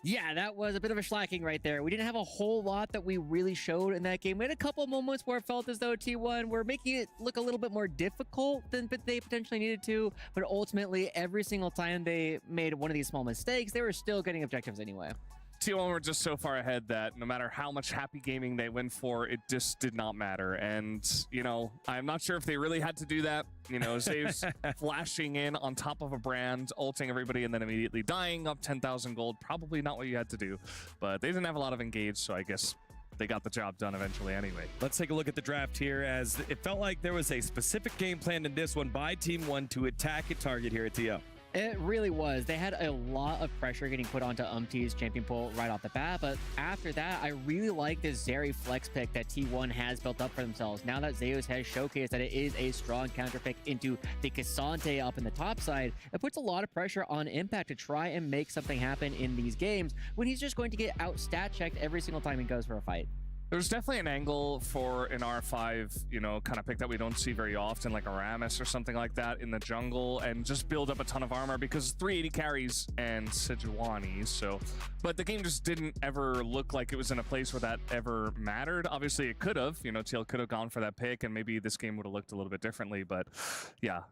Yeah, that was a bit of a slacking right there. We didn't have a whole lot that we really showed in that game. We had a couple of moments where it felt as though T1 were making it look a little bit more difficult than they potentially needed to, but ultimately, every single time they made one of these small mistakes, they were still getting objectives anyway. T1 were just so far ahead that no matter how much happy gaming they went for, it just did not matter. And, you know, I'm not sure if they really had to do that. You know, Zave's flashing in on top of a brand, ulting everybody, and then immediately dying up 10,000 gold. Probably not what you had to do. But they didn't have a lot of engage, so I guess they got the job done eventually anyway. Let's take a look at the draft here, as it felt like there was a specific game plan in this one by Team 1 to attack a target here at TO. It really was. They had a lot of pressure getting put onto Umti's champion pool right off the bat, but after that, I really like this Zeri flex pick that T1 has built up for themselves. Now that Zeus has showcased that it is a strong counter pick into the Cassante up in the top side, it puts a lot of pressure on Impact to try and make something happen in these games when he's just going to get out stat checked every single time he goes for a fight. There's definitely an angle for an R5, you know, kind of pick that we don't see very often, like a Rammus or something like that in the jungle, and just build up a ton of armor because 380 carries and Sejuani. So, but the game just didn't ever look like it was in a place where that ever mattered. Obviously, it could have. You know, TL could have gone for that pick, and maybe this game would have looked a little bit differently. But yeah,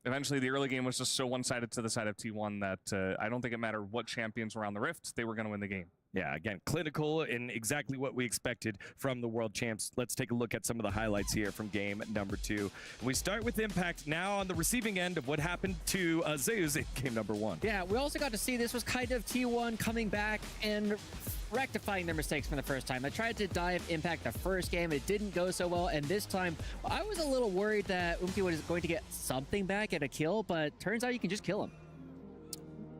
eventually the early game was just so one-sided to the side of T1 that I don't think it mattered what champions were on the Rift; they were going to win the game. Yeah, again, clinical and exactly what we expected from the world champs. Let's take a look at some of the highlights here from game number 2. We start with Impact now on the receiving end of what happened to Zeus in game number 1. Yeah, we also got to see this was kind of T1 coming back and rectifying their mistakes for the first time. I tried to dive Impact the first game. It didn't go so well, and this time I was a little worried that Umti was going to get something back at a kill, but turns out you can just kill him.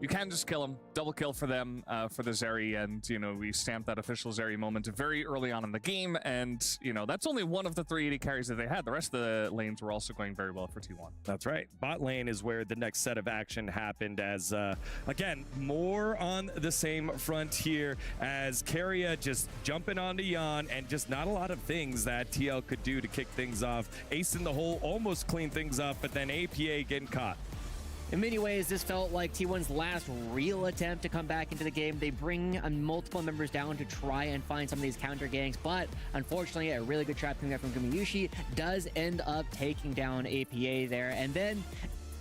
You can just kill him. Double kill for them, for the Zeri, and, you know, we stamped that official Zeri moment very early on in the game, and, you know, that's only one of the 380 carries that they had. The rest of the lanes were also going very well for T1. That's right. Bot lane is where the next set of action happened as, again, more on the same front here as Keria just jumping onto Yan and just not a lot of things that TL could do to kick things off. Ace in the hole almost cleaned things up, but then APA getting caught. In many ways, this felt like T1's last real attempt to come back into the game. They bring multiple members down to try and find some of these counter ganks, but unfortunately, a really good trap coming out from Gumayushi does end up taking down APA there. And then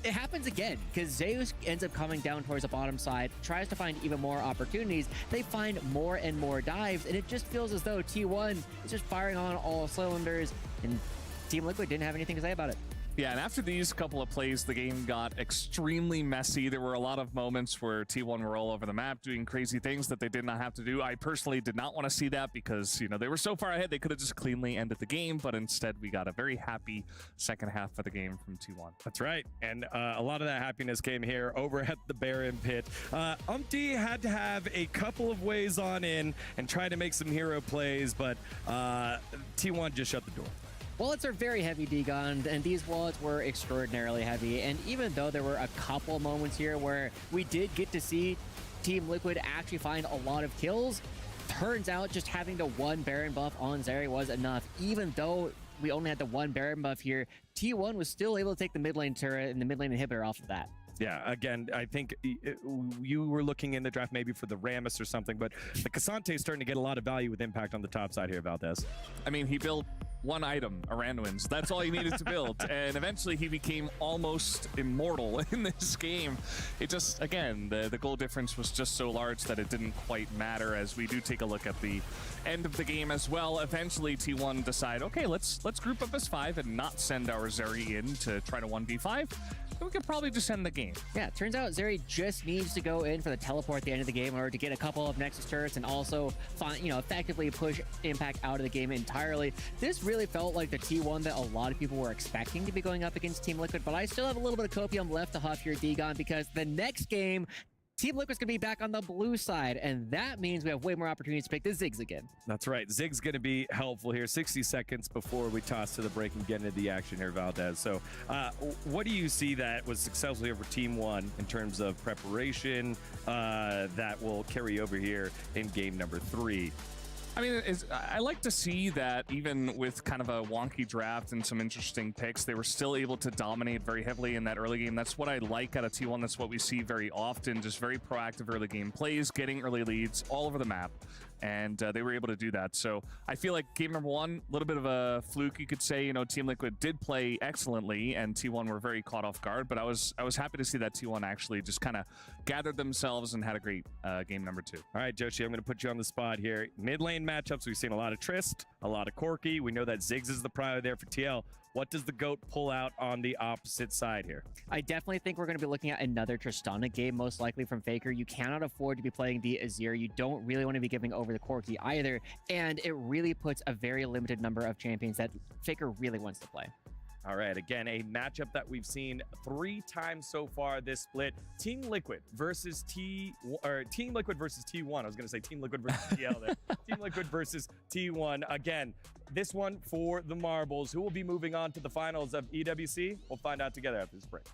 it happens again, because Zeus ends up coming down towards the bottom side, tries to find even more opportunities. They find more and more dives, and it just feels as though T1 is just firing on all cylinders, and Team Liquid didn't have anything to say about it. Yeah, and after these couple of plays, the game got extremely messy. There were a lot of moments where T1 were all over the map doing crazy things that they did not have to do. I personally did not want to see that because, you know, they were so far ahead, they could have just cleanly ended the game, but instead we got a very happy second half of the game from T1. That's right, and a lot of that happiness came here over at the Baron pit. Umti had to have a couple of ways on in and try to make some hero plays, but T1 just shut the door. Wallets are very heavy, Digon, and these wallets were extraordinarily heavy. And even though there were a couple moments here where we did get to see Team Liquid actually find a lot of kills, turns out just having the one Baron buff on Zeri was enough. Even though we only had the one Baron buff here, T1 was still able to take the mid lane turret and the mid lane inhibitor off of that. Yeah, again, I think you were looking in the draft maybe for the Rammus or something, but the Cassante is starting to get a lot of value with Impact on the top side here, Valdez. I mean, he built one item, Aranduin's. That's all he needed to build. And eventually he became almost immortal in this game. It just, again, the goal difference was just so large that it didn't quite matter. As we do take a look at the end of the game as well, eventually T1 decide, okay, let's group up as 5 and not send our Zeri in to try to 1v5. We could probably just end the game. Yeah, it turns out Zeri just needs to go in for the teleport at the end of the game in order to get a couple of Nexus turrets and also find, effectively push Impact out of the game entirely. This really felt like the T1 that a lot of people were expecting to be going up against Team Liquid, but I still have a little bit of copium left to huff here, Degon, because the next game, Team Liquid's going to be back on the blue side, and that means we have way more opportunities to pick the Ziggs again. That's right. Zig's going to be helpful here. 60 seconds before we toss to the break and get into the action here, Valdez. So what do you see that was successful here for Team 1 in terms of preparation that will carry over here in game number 3? I mean, I like to see that even with kind of a wonky draft and some interesting picks, they were still able to dominate very heavily in that early game. That's what I like out of T1. That's what we see very often, just very proactive early game plays, getting early leads all over the map. And they were able to do that. So I feel like game number 1, a little bit of a fluke, you could say. Team Liquid did play excellently, and T1 were very caught off guard. But I was happy to see that T1 actually just kind of gathered themselves and had a great game number 2. All right, Joshi, I'm going to put you on the spot here. Mid lane matchups, we've seen a lot of Trist, a lot of Corki. We know that Ziggs is the prior there for TL. What does the GOAT pull out on the opposite side here? I definitely think we're going to be looking at another Tristana game, most likely from Faker. You cannot afford to be playing the Azir. You don't really want to be giving over the Corki either. And it really puts a very limited number of champions that Faker really wants to play. All right, again, a matchup that we've seen 3 times so far this split. Team Liquid versus Team Liquid versus T1. I was going to say Team Liquid versus TL there. Team Liquid versus T1. Again, this one for the marbles. Who will be moving on to the finals of EWC? We'll find out together after this break.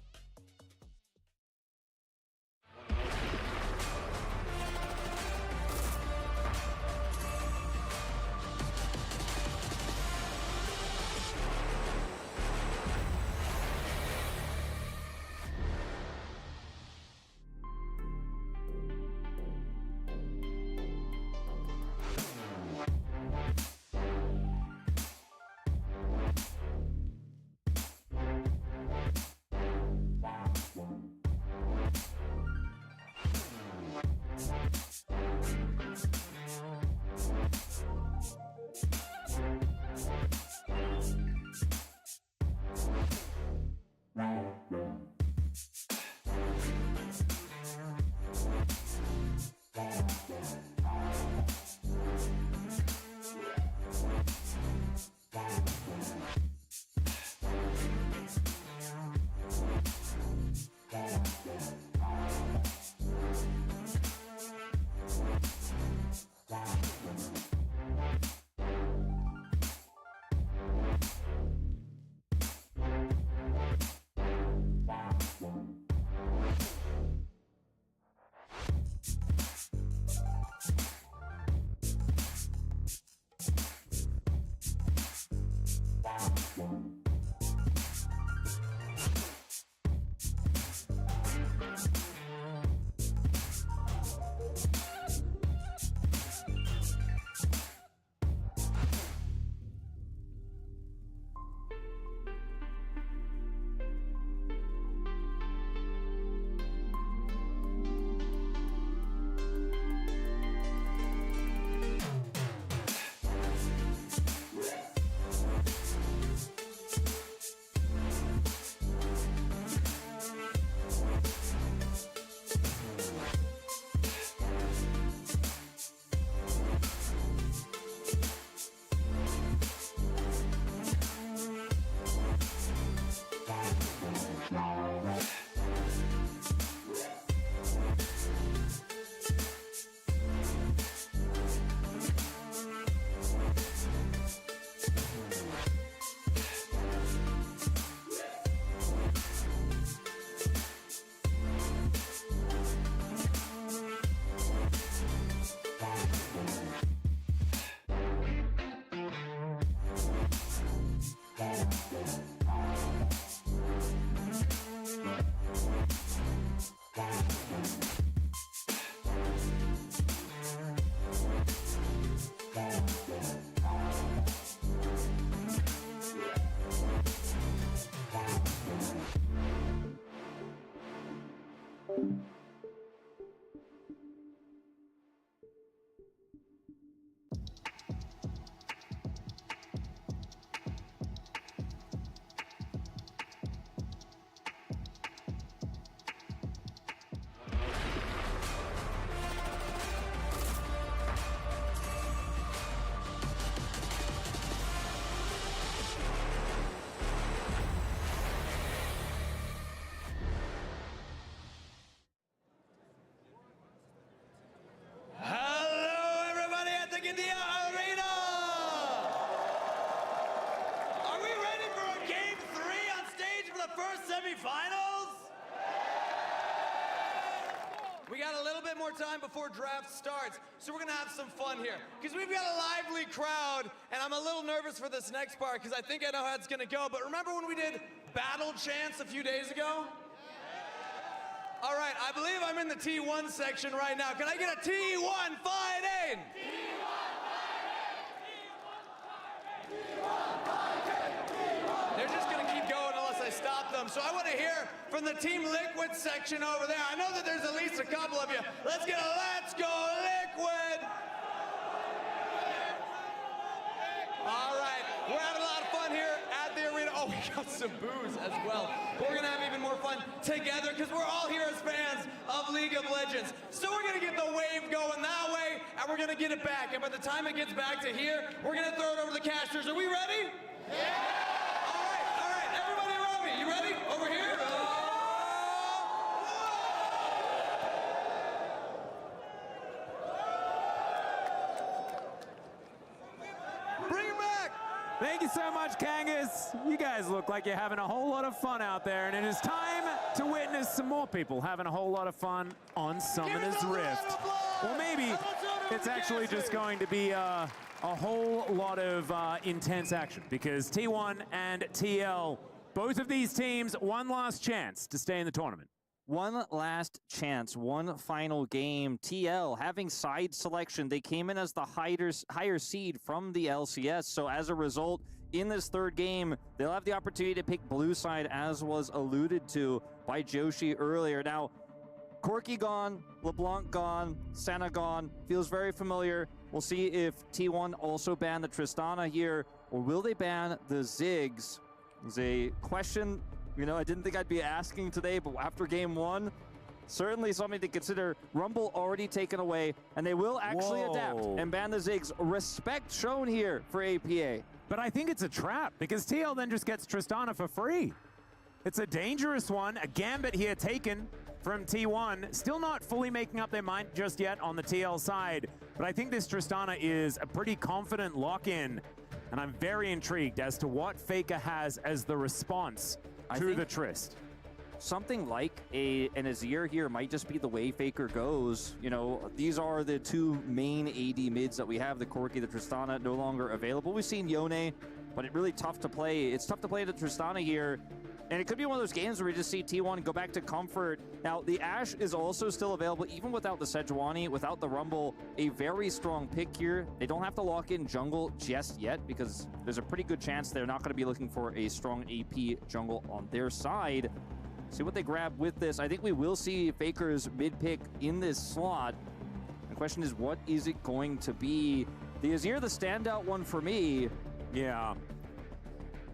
we got a little bit more time before draft starts, so we're gonna have some fun here. Because we've got a lively crowd, and I'm a little nervous for this next part, because I think I know how it's gonna go. But remember when we did battle chants a few days ago? All right, I believe I'm in the T1 section right now. Can I get a T1 fighting? They're just gonna keep going unless I stop them. So I want to hear from the Team Liquid section over there. I know that there's at least a couple of you. Let's get a Let's Go Liquid! All right, we're having a lot of fun here at the arena. Oh, we got some booze as well. But we're gonna have even more fun together because we're all here as fans of League of Legends. So we're gonna get the wave going that way, and we're gonna get it back. And by the time it gets back to here, we're gonna throw it over the casters. Are we ready? Yeah! All right, everybody around me. You ready? Over here? Bring it back! Thank you so much, Kangas. You guys look like you're having a whole lot of fun out there, and it is time to witness some more people having a whole lot of fun on Summoner's Rift. Or maybe it's actually just going to be a whole lot of intense action, because T1 and TL, both of these teams, one last chance to stay in the tournament. One last chance, one final game. TL having side selection. They came in as the higher seed from the LCS. So as a result, in this third game, they'll have the opportunity to pick blue side, as was alluded to by Joshi earlier. Now, Corki gone, LeBlanc gone, Senna gone. Feels very familiar. We'll see if T1 also ban the Tristana here, or will they ban the Ziggs? It's a question, you know, I didn't think I'd be asking today, but after game one, certainly something to consider. Rumble already taken away, and they will actually adapt and ban the Ziggs. Respect shown here for APA. But I think it's a trap, because TL then just gets Tristana for free. It's a dangerous one. A gambit here taken from T1. Still not fully making up their mind just yet on the TL side, but I think this Tristana is a pretty confident lock-in, and I'm very intrigued as to what Faker has as the response to the Trist. Something like an Azir here might just be the way Faker goes. You know, these are the two main AD mids that we have. The Corki, the Tristana, no longer available. We've seen Yone, but it's really tough to play. It's tough to play the Tristana here. And it could be one of those games where we just see T1 go back to comfort. Now, the Ashe is also still available, even without the Sejuani, without the Rumble. A very strong pick here. They don't have to lock in jungle just yet, because there's a pretty good chance they're not going to be looking for a strong AP jungle on their side. See what they grab with this. I think we will see Faker's mid pick in this slot. The question is, what is it going to be? The Azir, the standout one for me. Yeah.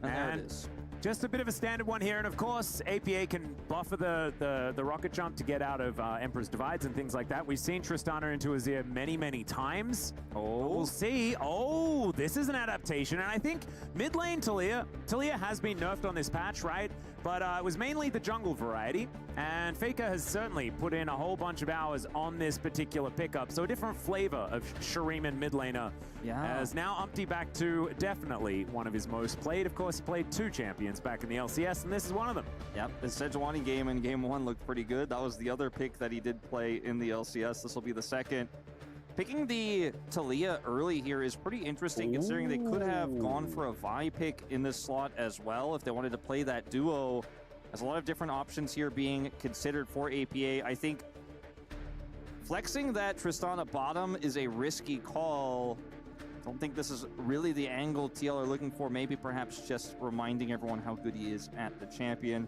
And there it is. Just a bit of a standard one here, and of course, APA can buffer the rocket jump to get out of Emperor's Divides and things like that. We've seen Tristana into Azir many, many times. Oh, we'll see. Oh, this is an adaptation, and I think mid lane Talia has been nerfed on this patch, right? But it was mainly the jungle variety, and Faker has certainly put in a whole bunch of hours on this particular pickup. So a different flavor of Shuriman mid laner. Yeah. As now Umpty back to definitely one of his most played. Of course, he played 2 champions back in the LCS, and this is one of them. Yep, the Sejuani game in game 1 looked pretty good. That was the other pick that he did play in the LCS. This will be the second. Picking the Talia early here is pretty interesting, considering they could have gone for a Vi pick in this slot as well if they wanted to play that duo. There's a lot of different options here being considered for APA. I think flexing that Tristana bottom is a risky call. I don't think this is really the angle TL are looking for. Maybe perhaps just reminding everyone how good he is at the champion.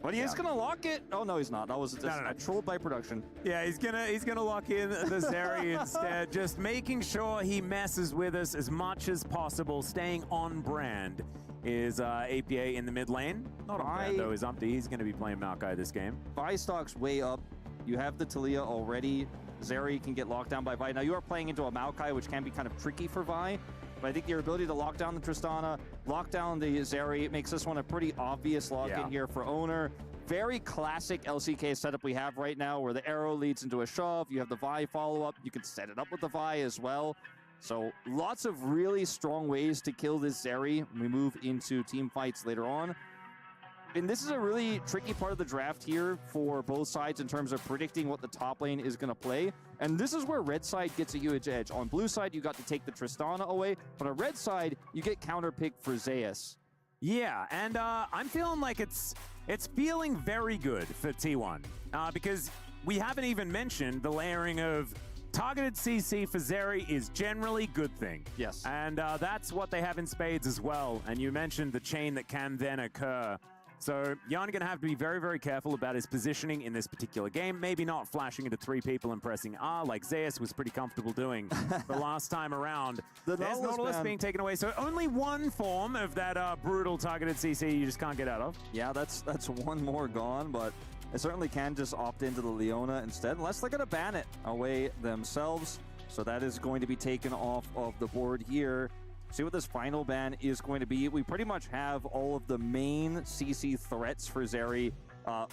But he is gonna lock it. Oh no, he's not. That was just trolled by production. Yeah, he's gonna lock in the Zeri instead, just making sure he messes with us as much as possible. Staying on brand is APA in the mid lane. Not on brand though is Umpty. He's gonna be playing Maokai this game. Vi stock's way up. You have the Talia already. Zeri can get locked down by Vi. Now you are playing into a Maokai, which can be kind of tricky for Vi. But I think your ability to lock down the Tristana, lock down the Zeri, makes this one a pretty obvious lock-in here for Owner. Very classic LCK setup we have right now, where the arrow leads into a shove. You have the Vi follow-up. You can set it up with the Vi as well. So lots of really strong ways to kill this Zeri when we move into team fights later on. And this is a really tricky part of the draft here for both sides in terms of predicting what the top lane is going to play. And this is where red side gets a huge edge. On blue side, you got to take the Tristana away. But on red side, you get counter pick for Zeus. Yeah, and I'm feeling like it's feeling very good for T1 because we haven't even mentioned the layering of targeted CC for Zeri is generally good thing. Yes. And that's what they have in spades as well. And you mentioned the chain that can then occur. So Jan going to have to be very, very careful about his positioning in this particular game. Maybe not flashing into 3 people and pressing R like Zeus was pretty comfortable doing the last time around. There's Nautilus being taken away. So only one form of that brutal targeted CC you just can't get out of. Yeah, that's one more gone, but they certainly can just opt into the Leona instead, unless they're going to ban it away themselves. So that is going to be taken off of the board here. See what this final ban is going to be. We pretty much have all of the main CC threats for Zeri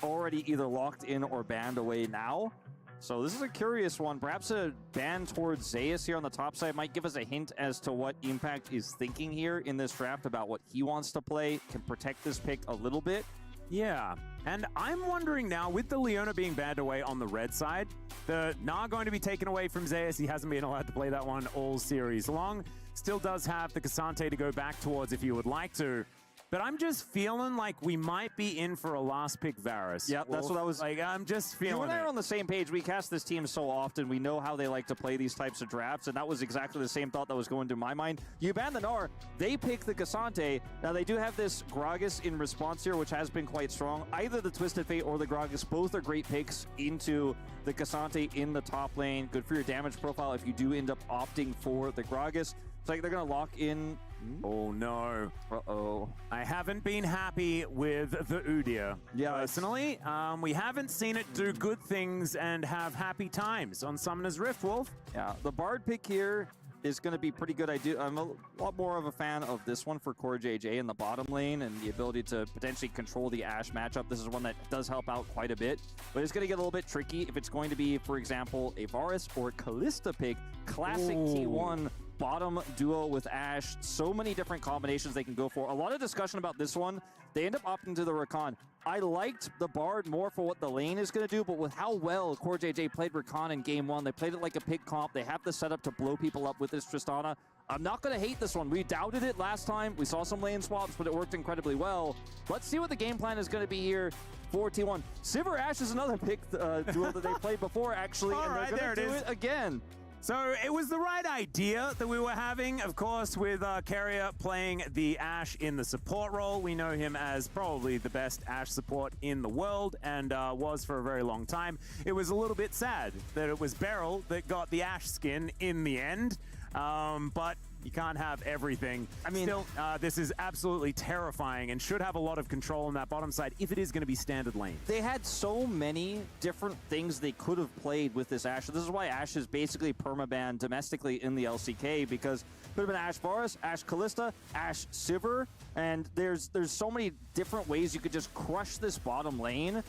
already either locked in or banned away now. So this is a curious one. Perhaps a ban towards Zeus here on the top side might give us a hint as to what Impact is thinking here in this draft about what he wants to play. Can protect this pick a little bit. Yeah, and I'm wondering now, with the Leona being banned away on the red side, the Gnar going to be taken away from Zeus. He hasn't been allowed to play that one all series long. Still does have the Cassante to go back towards if you would like to. But I'm just feeling like we might be in for a last pick Varus. Yep, that's what I was... Like, I'm just feeling You and I it. are on the same page. We cast this team so often. We know how they like to play these types of drafts, and that was exactly the same thought that was going through my mind. You ban the Gnar, they pick the Cassante. Now, they do have this Gragas in response here, which has been quite strong. Either the Twisted Fate or the Gragas, both are great picks into the Cassante in the top lane. Good for your damage profile if you do end up opting for the Gragas. It's like they're going to lock in... Oh, no. Uh-oh. I haven't been happy with the Udyr, personally. We haven't seen it do good things and have happy times on Summoner's Rift, Wolf. Yeah, the Bard pick here is going to be pretty good. I'm a lot more of a fan of this one for Core JJ in the bottom lane and the ability to potentially control the Ashe matchup. This is one that does help out quite a bit, but it's going to get a little bit tricky if it's going to be, for example, a Varus or Callista pick. Classic T1 bottom duo with Ashe. So many different combinations they can go for. A lot of discussion about this one. They end up opting to the Rakan. I liked the Bard more for what the lane is going to do, but with how well Core JJ played Rakan in game 1, they played it like a pick comp. They have the setup to blow people up with this Tristana. I'm not going to hate this one. We doubted it last time. We saw some lane swaps, but it worked incredibly well. Let's see what the game plan is going to be here for T1. Sivir Ashe is another pick duo that they played before, actually, and they're going to do it again. So it was the right idea that we were having, of course, with Carrier playing the Ashe in the support role. We know him as probably the best Ashe support in the world and was for a very long time. It was a little bit sad that it was Beryl that got the Ashe skin in the end, but you can't have everything. I mean, still, this is absolutely terrifying and should have a lot of control on that bottom side if it is going to be standard lane. They had so many different things they could have played with this Ashe. This is why Ashe is basically permaban domestically in the LCK, because it could have been Ashe Varus, Ashe Callista, Ashe Sivir, and there's so many different ways you could just crush this bottom lane,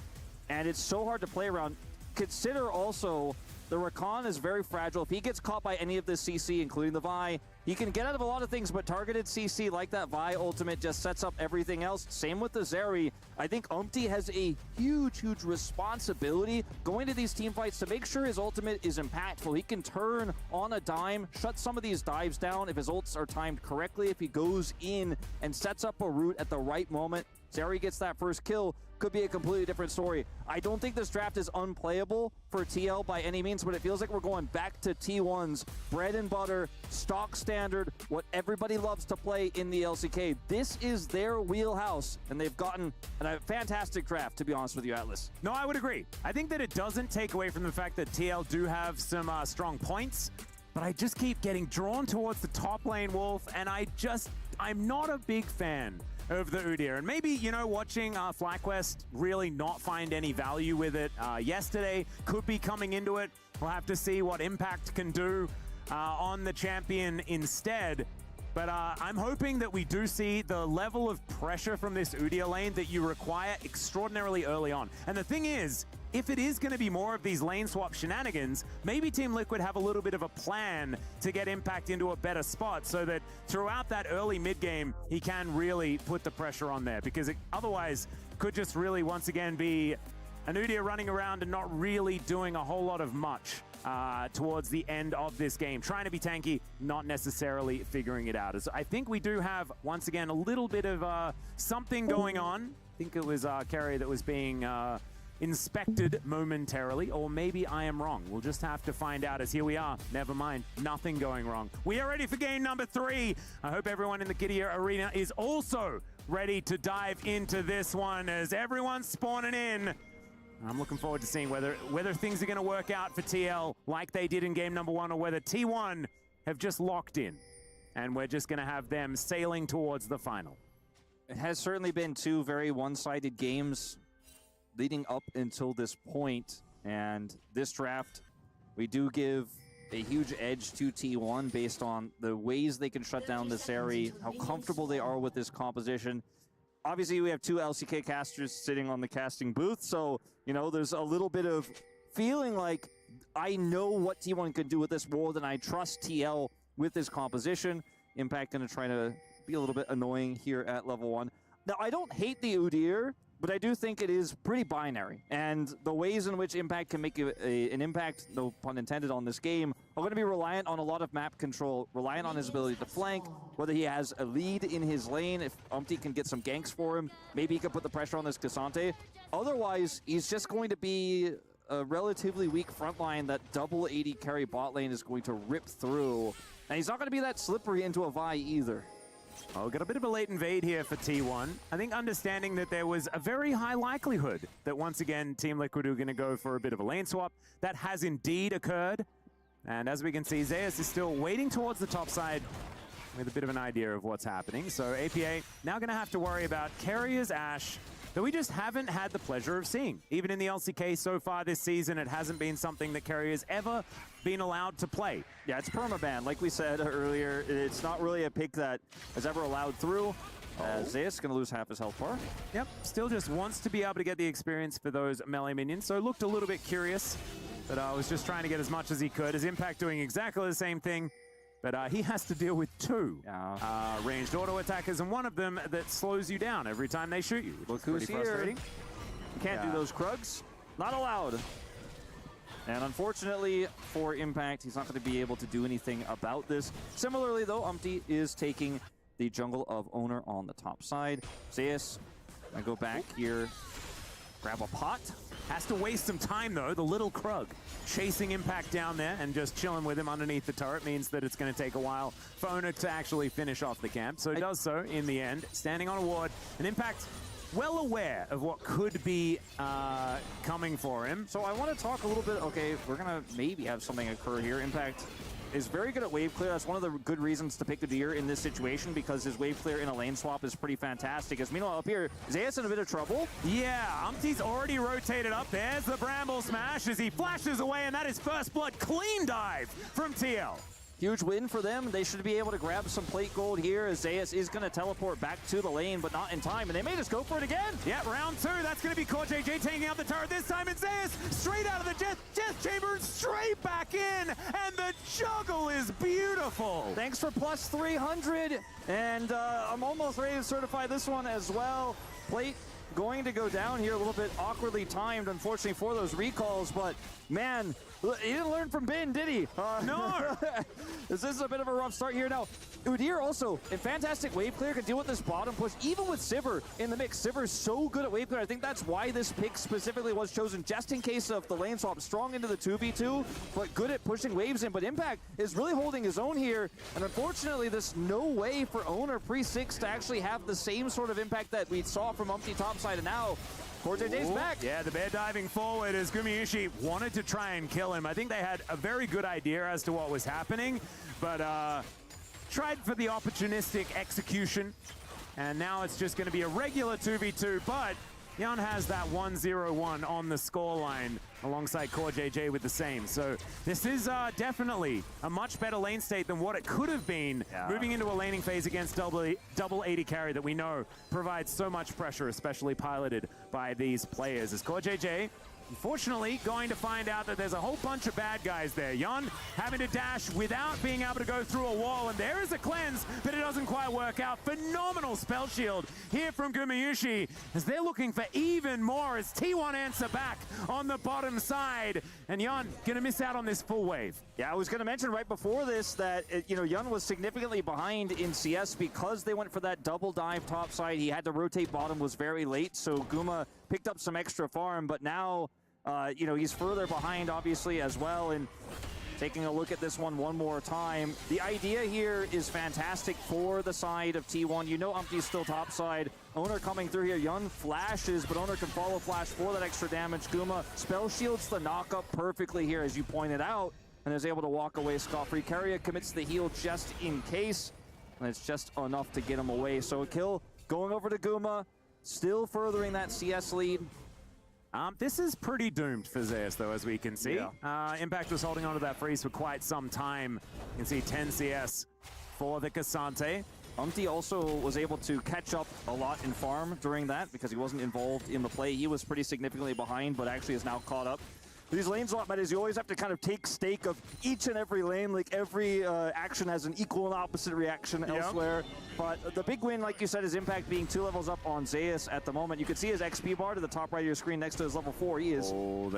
and it's so hard to play around. Consider also the Rakan is very fragile. If he gets caught by any of this CC, including the Vi, he can get out of a lot of things, but targeted CC like that Vi ultimate just sets up everything else. Same with the Zeri. I think Umpty has a huge, huge responsibility going to these team fights to make sure his ultimate is impactful. He can turn on a dime, shut some of these dives down if his ults are timed correctly. If he goes in and sets up a route at the right moment, Zeri gets that first kill, could be a completely different story. I don't think this draft is unplayable for TL by any means, but it feels like we're going back to T1's bread and butter, stock standard, what everybody loves to play in the LCK. This is their wheelhouse, and they've gotten a fantastic draft, to be honest with you, Atlas. No, I would agree. I think that it doesn't take away from the fact that TL do have some strong points, but I just keep getting drawn towards the top lane, Wolf, and I'm not a big fan of the Udyr. And maybe, you know, watching FlyQuest really not find any value with it yesterday, could be coming into it. We'll have to see what Impact can do on the champion instead. But I'm hoping that we do see the level of pressure from this Udyr lane that you require extraordinarily early on. And the thing is, if it is going to be more of these lane swap shenanigans, maybe Team Liquid have a little bit of a plan to get Impact into a better spot so that throughout that early mid game, he can really put the pressure on there. Because otherwise, could just really, once again, be an Udyr running around and not really doing a whole lot of much towards the end of this game. Trying to be tanky, not necessarily figuring it out. As I think we do have, once again, a little bit of something going on. I think it was Carrier that was being inspected momentarily, or maybe I am wrong. We'll just have to find out, as here we are. Never mind, nothing going wrong. We are ready for game number 3. I hope everyone in the Gideon Arena is also ready to dive into this one as everyone's spawning in. I'm looking forward to seeing whether things are going to work out for TL like they did in game number 1, or whether T1 have just locked in and we're just going to have them sailing towards the final. It has certainly been 2 very one-sided games leading up until this point, and this draft, we do give a huge edge to T1 based on the ways they can shut down this area, how comfortable they are with this composition. Obviously, we have 2 LCK casters sitting on the casting booth, so, you know, there's a little bit of feeling like I know what T1 can do with this more than I trust TL with this composition. Impact going to try to be a little bit annoying here at level 1. Now, I don't hate the Udyr, but I do think it is pretty binary, and the ways in which Impact can make an impact, no pun intended, on this game are going to be reliant on a lot of map control, reliant on his ability to flank, whether he has a lead in his lane, if Umpty can get some ganks for him, maybe he can put the pressure on this Cassante. Otherwise, he's just going to be a relatively weak front line that double 80 carry bot lane is going to rip through, and he's not going to be that slippery into a Vi either. Oh, got a bit of a late invade here for T1. I think understanding that there was a very high likelihood that once again Team Liquid are going to go for a bit of a lane swap. That has indeed occurred. And as we can see, Zeus is still waiting towards the top side with a bit of an idea of what's happening. So APA now going to have to worry about Carrier's Ashe that we just haven't had the pleasure of seeing. Even in the LCK so far this season, it hasn't been something that Carrier's ever been allowed to play. Yeah, it's permaban. Like we said earlier, it's not really a pick that is ever allowed through. Zeus going to lose half his health bar. Yep, still just wants to be able to get the experience for those melee minions. So looked a little bit curious, but was just trying to get as much as he could. His Impact doing exactly the same thing, but he has to deal with 2 ranged auto attackers, and one of them that slows you down every time they shoot you. Look who's here. Frustrating. You can't do those Krugs. Not allowed. And unfortunately for Impact, he's not going to be able to do anything about this. Similarly, though, Umpty is taking the jungle of Owner on the top side. Zeus, I go back here, grab a pot. Has to waste some time, though. The little Krug chasing Impact down there and just chilling with him underneath the turret means that it's going to take a while for Owner to actually finish off the camp. So he does so in the end, standing on a ward. And Impact well aware of what could be coming for him. So I want to talk a little bit, okay, we're going to maybe have something occur here. Impact is very good at wave clear. That's one of the good reasons to pick the Udyr in this situation, because his wave clear in a lane swap is pretty fantastic. As meanwhile up here, Zeus in a bit of trouble. Yeah, Umpty's already rotated up. There's the Bramble Smash as he flashes away, and that is first blood. Clean dive from TL. Huge win for them. They should be able to grab some plate gold here, as Zeus is going to teleport back to the lane, but not in time, and they may just go for it again. Yeah, round 2. That's going to be CoreJJ taking out the turret this time, and Zeus straight out of the death chamber, straight back in, and the juggle is beautiful. Thanks for plus 300, and I'm almost ready to certify this one as well. Plate going to go down here, a little bit awkwardly timed, unfortunately, for those recalls, but man, he didn't learn from Bin, did he? No! This is a bit of a rough start here. Now, Udyr also, in fantastic wave clear, can deal with this bottom push, even with Sivir in the mix. Sivir's so good at wave clear. I think that's why this pick specifically was chosen, just in case of the lane swap. Strong into the 2v2, but good at pushing waves in. But Impact is really holding his own here, and unfortunately, there's no way for Owner pre-6 to actually have the same sort of impact that we saw from Umpty topside, and now CoreJJ's back. Yeah, the bear diving forward as Gumiishi wanted to try and kill him. I think they had a very good idea as to what was happening, but tried for the opportunistic execution. And now it's just going to be a regular 2v2, but Jan has that 1-0-1 on the scoreline alongside CoreJJ with the same. So this is definitely a much better lane state than what it could have been, moving into a laning phase against double 80 carry that we know provides so much pressure, especially piloted by these players. As CoreJJ Unfortunately, going to find out that there's a whole bunch of bad guys there. Yon having to dash without being able to go through a wall, and there is a cleanse, but it doesn't quite work out. Phenomenal spell shield here from Gumayushi as they're looking for even more as T1 answer back on the bottom side, and Yon gonna miss out on this full wave. Yeah, I was going to mention right before this that, Yun was significantly behind in CS because they went for that double dive top side. He had to rotate bottom, was very late, so Guma picked up some extra farm, but now, he's further behind, obviously, as well, and taking a look at this one more time. The idea here is fantastic for the side of T1. Umpty's still top side. Owner coming through here. Yun flashes, but Owner can follow flash for that extra damage. Guma spell shields the knock-up perfectly here, as you pointed out, and is able to walk away scot-free. Keria commits the heal just in case, and it's just enough to get him away. So a kill going over to Guma, still furthering that CS lead. This is pretty doomed for Zeus, though, as we can see. Yeah. Impact was holding on to that freeze for quite some time. You can see 10 CS for the Cassante. Umpty also was able to catch up a lot in farm during that because he wasn't involved in the play. He was pretty significantly behind, but actually is now caught up. These lanes a lot matters. You always have to kind of take stake of each and every lane. Like every action has an equal and opposite reaction elsewhere. But the big win, like you said, is Impact being 2 levels up on Zeus at the moment. You can see his XP bar to the top right of your screen next to his level 4. He is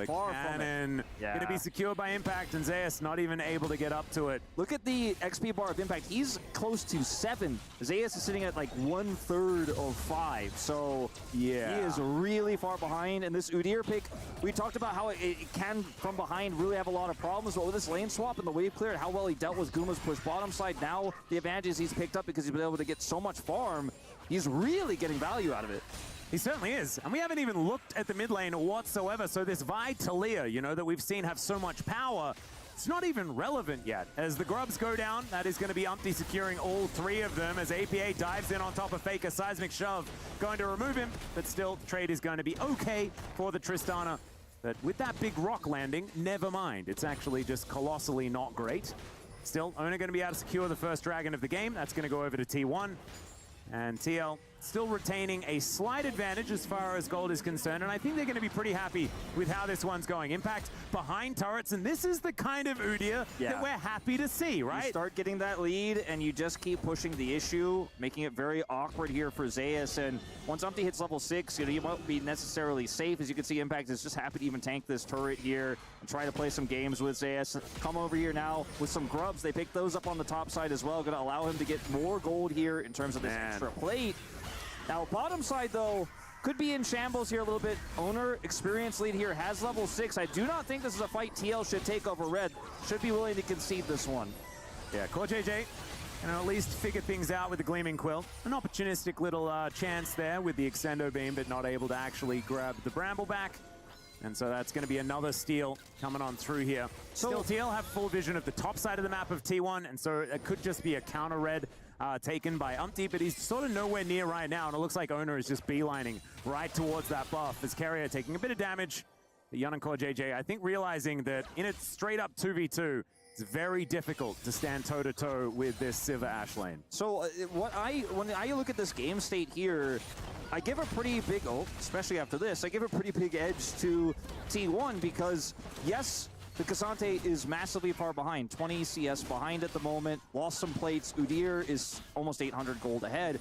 far cannon from it. going to be secured by Impact, and Zeus not even able to get up to it. Look at the XP bar of Impact. He's close to 7. Zeus is sitting at like 1/3 of 5. So yeah, he is really far behind. And this Udyr pick, we talked about how it can, from behind, really have a lot of problems. But with this lane swap and the wave clear and how well he dealt with Guma's push bottom side, now the advantages he's picked up because he's been able to get so much farm, he's really getting value out of it. He certainly is. And we haven't even looked at the mid lane whatsoever. So this Vi Talia, that we've seen have so much power, it's not even relevant yet. As the grubs go down, that is going to be Umpty securing all 3 of them as APA dives in on top of Faker. Seismic shove going to remove him, but still trade is going to be okay for the Tristana. But with that big rock landing, never mind. It's actually just colossally not great. Still, Owner going to be able to secure the first dragon of the game. That's going to go over to T1. And TL still retaining a slight advantage as far as gold is concerned, and I think they're going to be pretty happy with how this one's going. Impact behind turrets, and this is the kind of Udyr that we're happy to see, right? You start getting that lead, and you just keep pushing the issue, making it very awkward here for Zeus. And once Umpty hits level 6, you won't be necessarily safe. As you can see, Impact is just happy to even tank this turret here and try to play some games with Zeus. Come over here now with some grubs. They pick those up on the top side as well. Going to allow him to get more gold here in terms of this extra plate. Now, bottom side, though, could be in shambles here a little bit. Owner, experience lead here, has level 6. I do not think this is a fight TL should take over Red. Should be willing to concede this one. Yeah, CoreJJ can at least figure things out with the Gleaming Quill. An opportunistic little chance there with the Extendo Beam, but not able to actually grab the Bramble back. And so that's going to be another steal coming on through here. Still, TL have full vision of the top side of the map of T1, and so it could just be a counter red taken by Umpty, but he's sort of nowhere near right now, and it looks like Owner is just beelining right towards that buff as Keria taking a bit of damage. The Yun and CoreJJ, I think, realizing that in a straight-up 2v2, it's very difficult to stand toe-to-toe with this Sivir Ashe lane. So when I look at this game state here, I give a pretty big, especially after this, I give a pretty big edge to T1 because, yes, the Cassante is massively far behind, 20 CS behind at the moment, lost some plates. Udyr is almost 800 gold ahead,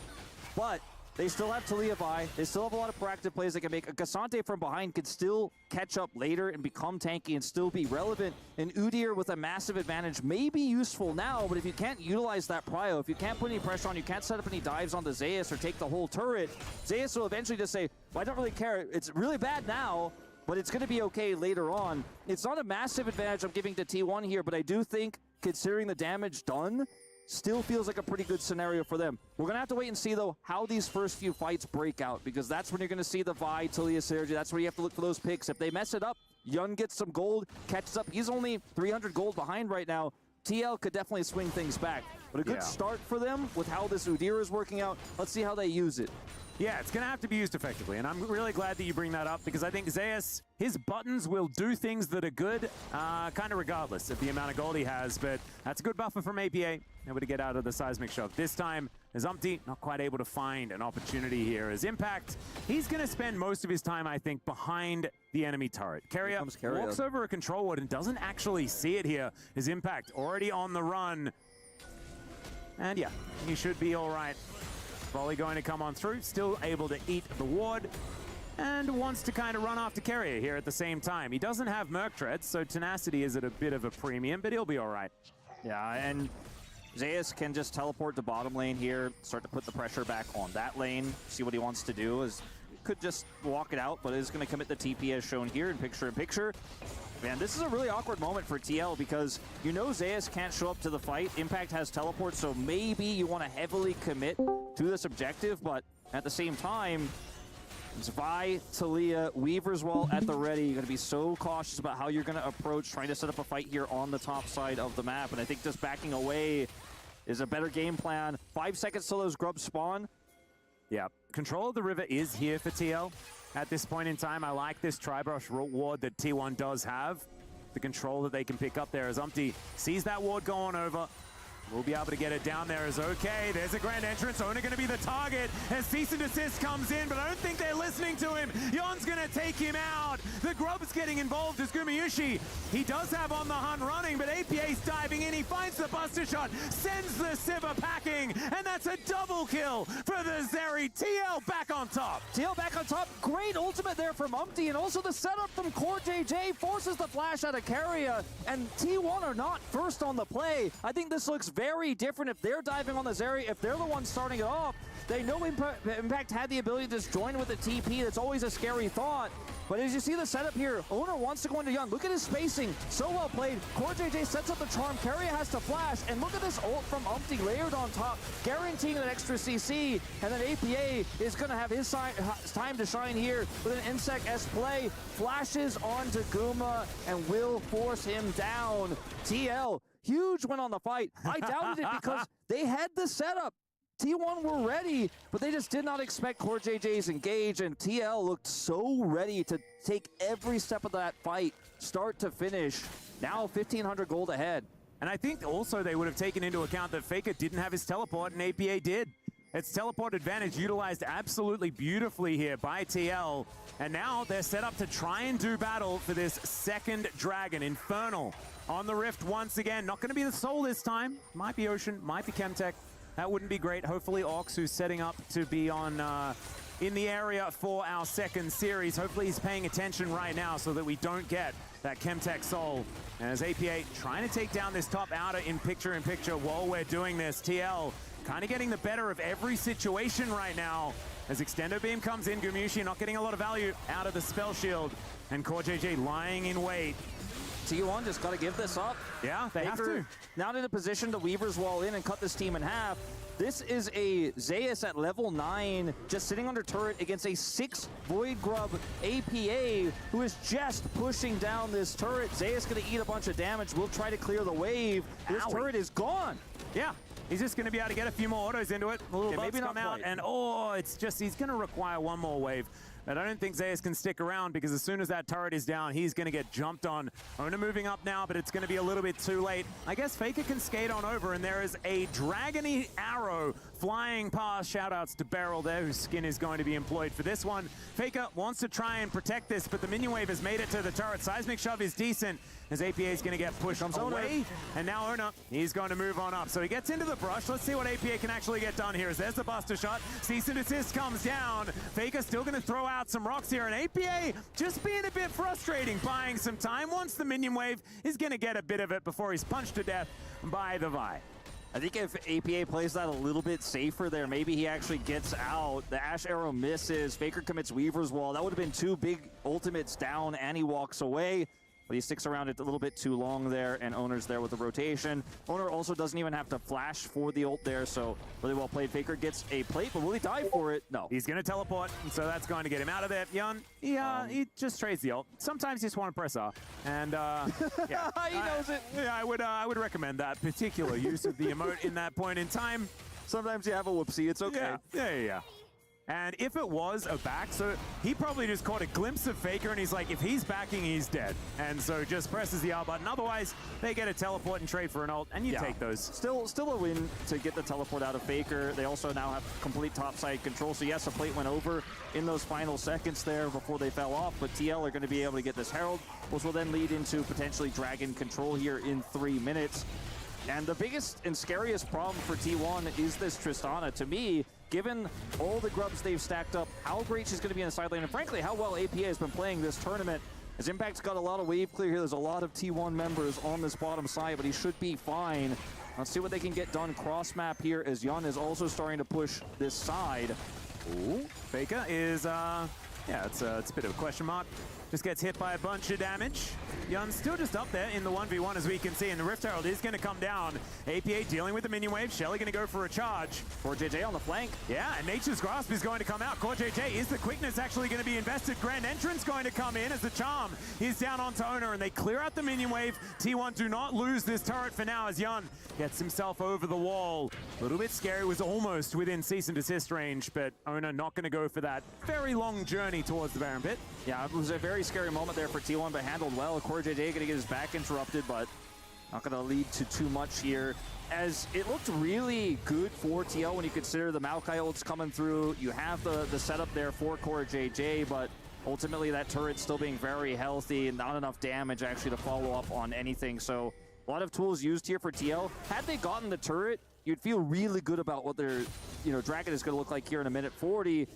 but they still have Talia Vi. They still have a lot of proactive plays they can make. A Cassante from behind could still catch up later and become tanky and still be relevant. And Udyr with a massive advantage may be useful now, but if you can't utilize that prio, if you can't put any pressure on, you can't set up any dives onto Zeus or take the whole turret, Zeus will eventually just say, well, I don't really care. It's really bad now, but it's going to be okay later on. It's not a massive advantage I'm giving to T1 here, but I do think, considering the damage done, still feels like a pretty good scenario for them. We're going to have to wait and see, though, how these first few fights break out, because that's when you're going to see the Vi, Talia synergy. That's where you have to look for those picks. If they mess it up, Yun gets some gold, catches up. He's only 300 gold behind right now. TL could definitely swing things back. But a good start for them with how this Udyr is working out. Let's see how they use it. Yeah, it's going to have to be used effectively, and I'm really glad that you bring that up, because I think Zeus, his buttons will do things that are good, kind of regardless of the amount of gold he has, but that's a good buffer from APA. able to get out of the seismic shove. This time, as Umpty not quite able to find an opportunity here. As Impact, he's going to spend most of his time, I think, behind the enemy turret. Carrier walks over a control ward and doesn't actually see it here. As Impact already on the run. And yeah, he should be all right. Volley going to come on through, still able to eat the ward. And wants to kind of run after Carrier here at the same time. He doesn't have Merc Treads, so Tenacity is at a bit of a premium, but he'll be all right. Yeah, and Zeus can just teleport to bottom lane here, start to put the pressure back on that lane, see what he wants to do. Could just walk it out, but is going to commit the TP as shown here in picture. Man, this is a really awkward moment for TL because you know Zeus can't show up to the fight. Impact has teleport, so maybe you want to heavily commit to this objective, but at the same time, Zvi, Talia, Weaver's Wall at the ready. You're going to be so cautious about how you're going to approach trying to set up a fight here on the top side of the map. And I think just backing away is a better game plan. 5 seconds till those grubs spawn. Yeah, control of the river is here for TL. At this point in time, I like this Tribrush ward that T1 does have. The control that they can pick up there as Umpty sees that ward going over. We'll be able to get it down there as okay. There's a grand entrance. Owner going to be the target as cease and desist comes in, but I don't think they're listening to him. Yon's going to take him out. The Grub's getting involved as Gumayushi. He does have On the Hunt running, but APA's diving in. He finds the Buster Shot, sends the Sivir packing, and that's a double kill for the Zeri. TL back on top. TL back on top. Great ultimate there from Umpty, and also the setup from Core JJ forces the flash out of Carrier, and T1 are not first on the play. I think this looks very different if they're diving on the Zeri, if they're the ones starting it off. They know Impact had the ability to just join with the TP. That's always a scary thought. But as you see the setup here, Owner wants to go into Young. Look at his spacing. So well played. Core JJ sets up the charm. Carrier has to flash. And look at this ult from Umpty layered on top, guaranteeing an extra CC. And then APA is going to have his time to shine here with an Insect S play. Flashes onto Guma and will force him down. TL, huge win on the fight. I doubted it because they had the setup. T1 were ready, but they just did not expect Core JJ's engage, and TL looked so ready to take every step of that fight, start to finish. Now 1,500 gold ahead. And I think also they would have taken into account that Faker didn't have his teleport, and APA did. Its teleport advantage utilized absolutely beautifully here by TL. And now they're set up to try and do battle for this second dragon. Infernal on the Rift once again. Not going to be the Soul this time. Might be Ocean, might be Chemtech. That wouldn't be great. Hopefully Orcs, who's setting up to be on in the area for our second series. Hopefully he's paying attention right now so that we don't get that Chemtech Soul. As APA trying to take down this top outer in picture while we're doing this. TL kind of getting the better of every situation right now. As Extendo Beam comes in, Gumayushi not getting a lot of value out of the Spell Shield. And Core JJ lying in wait. T1 just got to give this up. Yeah, they have to. Not in a position to Weaver's Wall in and cut this team in half. This is a Zeus at level 9, just sitting under turret against a 6 Void Grub APA, who is just pushing down this turret. Zeus going to eat a bunch of damage. We'll try to clear the wave. This turret is gone. Yeah. He's just going to be able to get a few more autos into it. A little maybe not out, and it's just, he's going to require one more wave. But I don't think Zeus can stick around because as soon as that turret is down, he's going to get jumped on. Owner moving up now, but it's going to be a little bit too late. I guess Faker can skate on over, and there is a dragony arrow flying past. Shoutouts to Beryl there, whose skin is going to be employed for this one. Faker wants to try and protect this, but the minion wave has made it to the turret. Seismic Shove is decent as APA is going to get pushed away. And now Owner, he's going to move on up. So he gets into the brush. Let's see what APA can actually get done here. As there's the Buster Shot. Cease and desist comes down. Faker still going to throw out some rocks here. And APA just being a bit frustrating, buying some time. Once the minion wave is going to get a bit of it before he's punched to death by the Vi. I think if APA plays that a little bit safer there, maybe he actually gets out. The Ash Arrow misses. Faker commits Weaver's Wall. That would have been 2 big ultimates down, and he walks away. But he sticks around it a little bit too long there, and Owner's there with the rotation. Owner also doesn't even have to flash for the ult there, so really well played. Faker gets a plate, but will he die for it? No. He's going to teleport, so that's going to get him out of there. Yun, he just trades the ult. Sometimes you just want to press R, and yeah. He knows it. Yeah, I would recommend that particular use of the emote in that point in time. Sometimes you have a whoopsie, it's okay. Yeah. And if it was a back, so he probably just caught a glimpse of Faker and he's like, if he's backing, he's dead. And so just presses the R button. Otherwise, they get a teleport and trade for an ult, and you take those. Still a win to get the teleport out of Faker. They also now have complete topside control. So yes, a plate went over in those final seconds there before they fell off, but TL are going to be able to get this Herald, which will then lead into potentially Dragon control here in 3 minutes. And the biggest and scariest problem for T1 is this Tristana. To me, given all the grubs they've stacked up, how great she's going to be in the side lane, and frankly, how well APA has been playing this tournament. As Impact's got a lot of wave clear here, there's a lot of T1 members on this bottom side, but he should be fine. Let's see what they can get done cross map here, as Yun is also starting to push this side. Ooh, Faker is, yeah, it's a bit of a question mark. Just gets hit by a bunch of damage. Yun's still just up there in the 1v1 as we can see, and the Rift Herald is going to come down. APA dealing with the minion wave. Shelly going to go for a charge. Core JJ on the flank. Yeah, and Nature's Grasp is going to come out. Core JJ, is the quickness actually going to be invested? Grand Entrance going to come in as the charm is down onto Owner, and they clear out the minion wave. T1 do not lose this turret for now as Yun gets himself over the wall. A little bit scary, was almost within cease and desist range, but Owner not going to go for that very long journey towards the Baron Pit. Yeah, it was a very scary moment there for T1, but handled well. Core JJ going to get his back interrupted, but not going to lead to too much here. As it looked really good for TL when you consider the Maokai ults coming through. You have the setup there for Core JJ, but ultimately that turret still being very healthy and not enough damage actually to follow up on anything. So a lot of tools used here for TL. Had they gotten the turret, you'd feel really good about what their Dragon is going to look like here in a minute 40.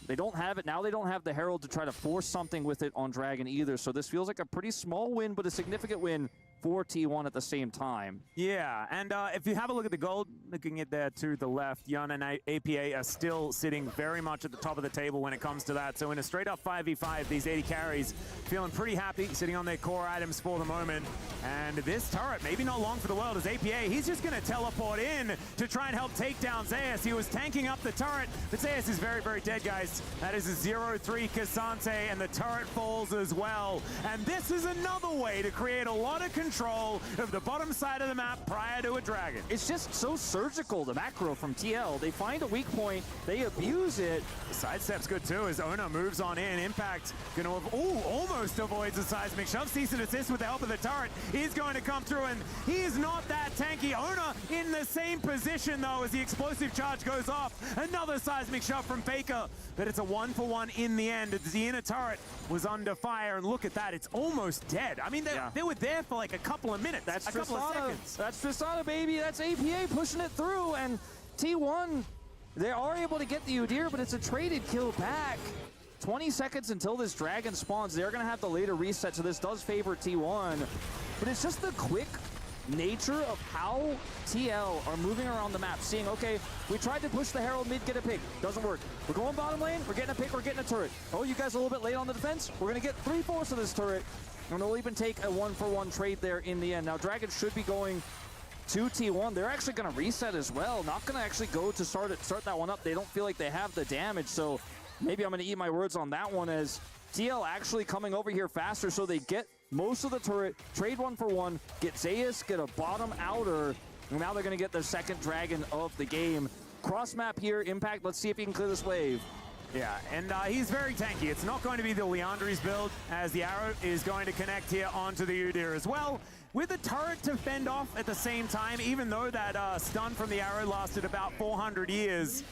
They don't have it. Now they don't have the Herald to try to force something with it on Dragon either. So this feels like a pretty small win, but a significant win for T1 at the same time. Yeah, and if you have a look at the gold, looking at there to the left, Yun and APA are still sitting very much at the top of the table when it comes to that. So in a straight-up 5v5, these 80 carries feeling pretty happy, sitting on their core items for the moment. And this turret, maybe not long for the world, as APA, he's just going to teleport in to try and help take down Zeus. He was tanking up the turret, but Zeus is very, very dead, guys. That is a 0-3 Cassante, and the turret falls as well. And this is another way to create a lot of control of the bottom side of the map prior to a Dragon. It's just so surgical, the macro from TL. They find a weak point, they abuse it. The sidestep's good too, as Ona moves on in. Impact gonna almost avoids a seismic shove. Cease and desist with the help of the turret. He's going to come through, and he is not that tanky. Ona in the same position though as the explosive charge goes off. Another seismic shove from Faker, but it's a 1-for-1 in the end. The inner turret was under fire, and look at that, it's almost dead. I mean, they were there for like a couple of minutes, That's a couple of seconds. That's Tristana, baby. That's APA pushing it through, and T1, they are able to get the Udyr, but it's a traded kill back. 20 seconds until this Dragon spawns. They're going to have to later reset, so this does favor T1. But it's just the quick nature of how TL are moving around the map, seeing, okay, we tried to push the Herald mid, get a pick, doesn't work. We're going bottom lane, we're getting a pick, we're getting a turret. Oh, you guys are a little bit late on the defense? We're going to get 3/4 of this turret, and we'll even take a 1-for-1 trade there in the end. Now, Dragon should be going to T1. They're actually going to reset as well. Not going to actually go to start that one up. They don't feel like they have the damage, so maybe I'm going to eat my words on that one, as TL actually coming over here faster, so they get most of the turret, trade 1-for-1, get Zeus, get a bottom outer, and now they're going to get their second Dragon of the game. Cross map here, Impact, let's see if he can clear this wave. Yeah, and he's very tanky. It's not going to be the Leandri's build, as the arrow is going to connect here onto the Udyr as well, with the turret to fend off at the same time, even though that stun from the arrow lasted about 400 years.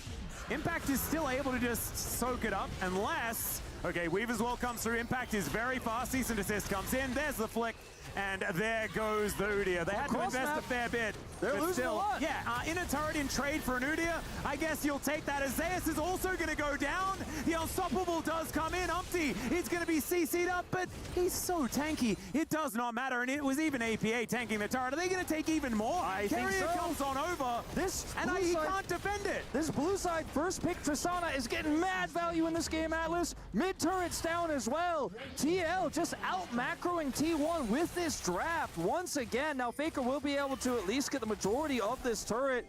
Impact is still able to just soak it up, unless... Okay, Weave as well comes through. Impact is very fast. Cease and desist comes in. There's the flick. And there goes the Udyr. They had to invest a fair bit. They're losing a lot. Yeah, in a turret in trade for an Udyr, I guess you'll take that. As Zeus is also going to go down. The Unstoppable does come in. Umpty, he's going to be CC'd up, but he's so tanky. It does not matter. And it was even APA tanking the turret. Are they going to take even more? I think so. comes on over. He can't defend it. This blue side first pick, Tristana, is getting mad value in this game, Atlas. Mid turret's down as well. TL just out macroing T1 with this draft once again. Now Faker will be able to at least get the majority of this turret.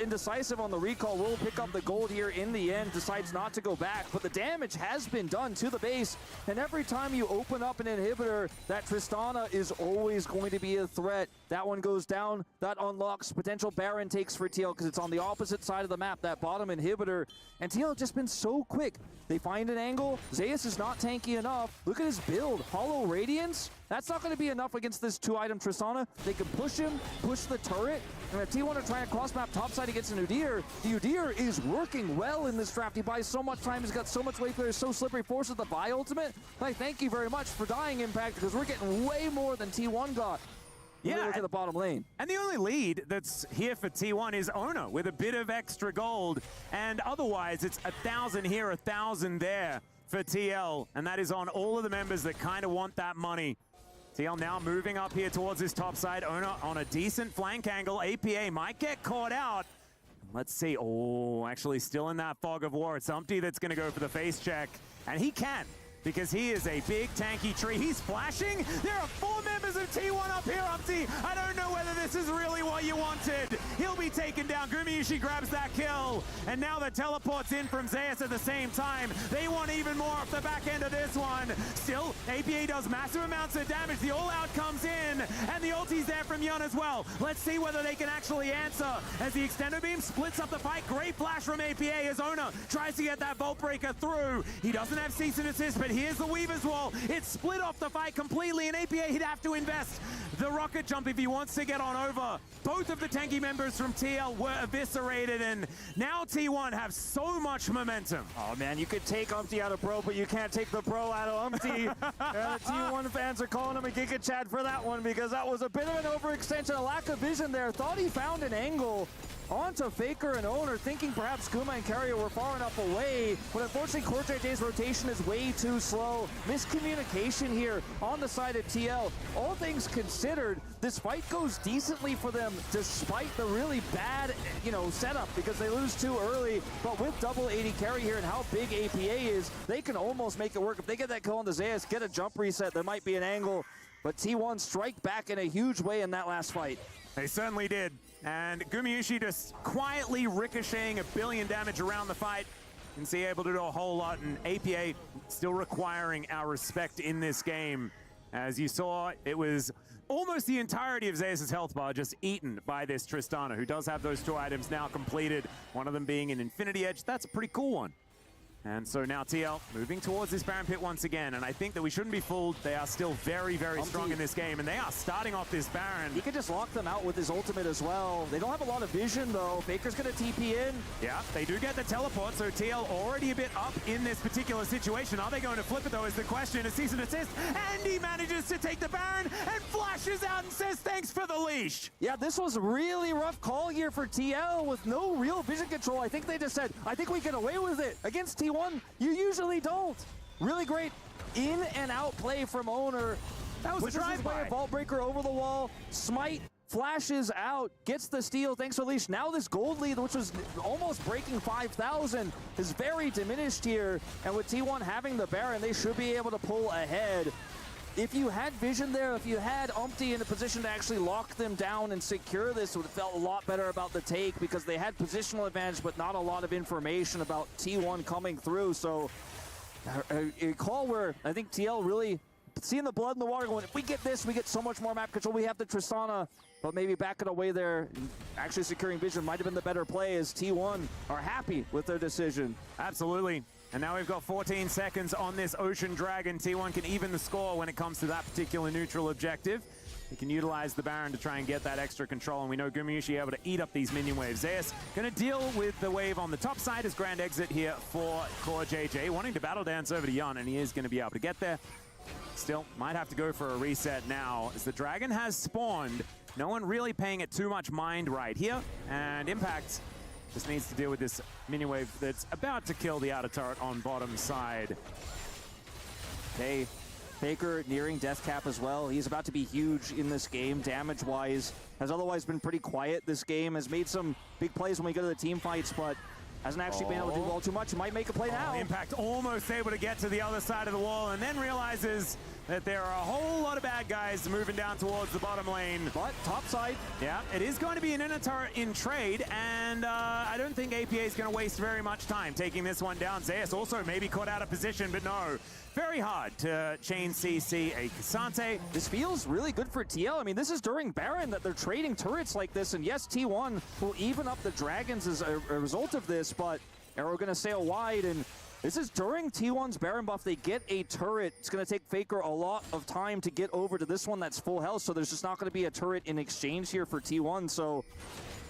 indecisive on the recall, will pick up the gold here in the end, decides not to go back, but the damage has been done to the base, and every time you open up an inhibitor, that Tristana is always going to be a threat. That one goes down, that unlocks potential Baron takes for TL because it's on the opposite side of the map, that bottom inhibitor, and TL have just been so quick. They find an angle, Zeus is not tanky enough. Look at his build, Hollow Radiance. That's not going to be enough against this 2-item Tristana. They can push him, push the turret, and if T1 are trying to cross-map topside against an Udyr, the Udyr is working well in this draft. He buys so much time, he's got so much weight there, so slippery, forces the buy ultimate. Like, thank you very much for dying, Impact, because we're getting way more than T1 got. Yeah, to the bottom lane. And the only lead that's here for T1 is Ona with a bit of extra gold. And otherwise, it's 1,000 here, 1,000 there for TL. And that is on all of the members that kind of want that money. TL now moving up here towards this top side. Ona on a decent flank angle. APA might get caught out. Let's see. Oh, actually still in that fog of war. It's Umpty that's going to go for the face check. And he can, because he is a big tanky tree. He's flashing. There are 4 members of T1 up here, Umpty. I don't know whether this is really what you wanted. He'll be taken down. Gumayusi grabs that kill. And now the teleport's in from Zeus at the same time. They want even more off the back end of this one. Still, APA does massive amounts of damage. The all-out comes in, and the ulti's there from Yun as well. Let's see whether they can actually answer as the extender beam splits up the fight. Great flash from APA as Ona tries to get that Vault Breaker through. He doesn't have cease and desist, but here's the Weaver's Wall. It's split off the fight completely, and APA, he'd have to invest the rocket jump if he wants to get on over. Both of the tanky members from TL were eviscerated, and now T1 have so much momentum. Oh man, you could take Umpty out of Bro, but you can't take the Bro out of Umpty. T1 fans are calling him a Giga Chad for that one, because that was a bit of an overextension, a lack of vision there. Thought he found an angle onto Faker and Owner, thinking perhaps Guma and Carrier were far enough away, but unfortunately CoreJJ's rotation is way too slow. Miscommunication here on the side of TL. All things considered, this fight goes decently for them despite the really bad, setup, because they lose too early, but with double 80 carry here and how big APA is, they can almost make it work. If they get that kill on the Zeus, get a jump reset, there might be an angle, but T1 strike back in a huge way in that last fight. They certainly did. And Gumayusi just quietly ricocheting 1 billion damage around the fight. And see able to do a whole lot, and APA still requiring our respect in this game. As you saw, it was almost the entirety of Zeus' health bar just eaten by this Tristana, who does have those 2 items now completed, one of them being an Infinity Edge. That's a pretty cool one. And so now TL moving towards this Baron pit once again, and I think that we shouldn't be fooled. They are still very, very strong in this game, and they are starting off this Baron. He could just lock them out with his ultimate as well. They don't have a lot of vision, though. Faker's going to TP in. Yeah, they do get the teleport, so TL already a bit up in this particular situation. Are they going to flip it, though, is the question. A cease and desist, and he manages to take the Baron and flashes out and says, thanks for the leash. Yeah, this was a really rough call here for TL with no real vision control. I think they just said, I think we get away with it. Against T1, you usually don't. Really great in and out play from Owner. That was a drive-by. A Vault Breaker over the wall. Smite flashes out, gets the steal, thanks for leash. Now this gold lead, which was almost breaking 5,000, is very diminished here. And with T1 having the Baron, they should be able to pull ahead. If you had vision there, if you had Umpty in a position to actually lock them down and secure this, it would have felt a lot better about the take, because they had positional advantage, but not a lot of information about T1 coming through. So a call where I think TL really seeing the blood in the water going, if we get this, we get so much more map control. We have the Tristana, but maybe back it away there. Actually securing vision might have been the better play, as T1 are happy with their decision. Absolutely. And now we've got 14 seconds on this Ocean Dragon. T1 can even the score when it comes to that particular neutral objective. He can utilize the Baron to try and get that extra control, and we know Gumayusi able to eat up these minion waves. Zeus going to deal with the wave on the top side as grand exit here for CoreJJ, wanting to battle dance over to Yun, and he is going to be able to get there. Still, might have to go for a reset now, as the Dragon has spawned. No one really paying it too much mind right here, and Impact just needs to deal with this minion wave that's about to kill the outer turret on bottom side. Okay, Faker nearing death cap as well. He's about to be huge in this game, damage-wise. Has otherwise been pretty quiet this game. Has made some big plays when we go to the team fights, but hasn't actually been able to do all too much. He might make a play now. Impact almost able to get to the other side of the wall, and then realizes that there are a whole lot of bad guys moving down towards the bottom lane. But top side. Yeah, it is going to be an inner turret in trade, and I don't think APA is going to waste very much time taking this one down. Zeus also maybe caught out of position, but no. Very hard to chain CC a Cassante. This feels really good for TL. I mean, this is during Baron that they're trading turrets like this, and yes, T1 will even up the Dragons as a result of this, but Arrow going to sail wide, and this is during T1's Baron buff. They get a turret. It's going to take Faker a lot of time to get over to this one that's full health, so there's just not going to be a turret in exchange here for T1. So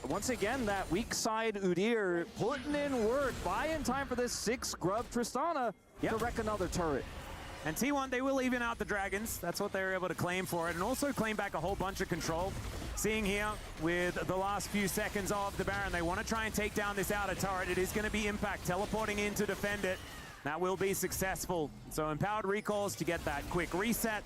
once again, that weak side Udyr putting in work, buying time for this 6 Grub Tristana to wreck another turret. And T1, they will even out the Dragons. That's what they were able to claim for it, and also claim back a whole bunch of control. Seeing here with the last few seconds of the Baron, they want to try and take down this outer turret. It is going to be Impact teleporting in to defend it. That will be successful. So empowered recalls to get that quick reset,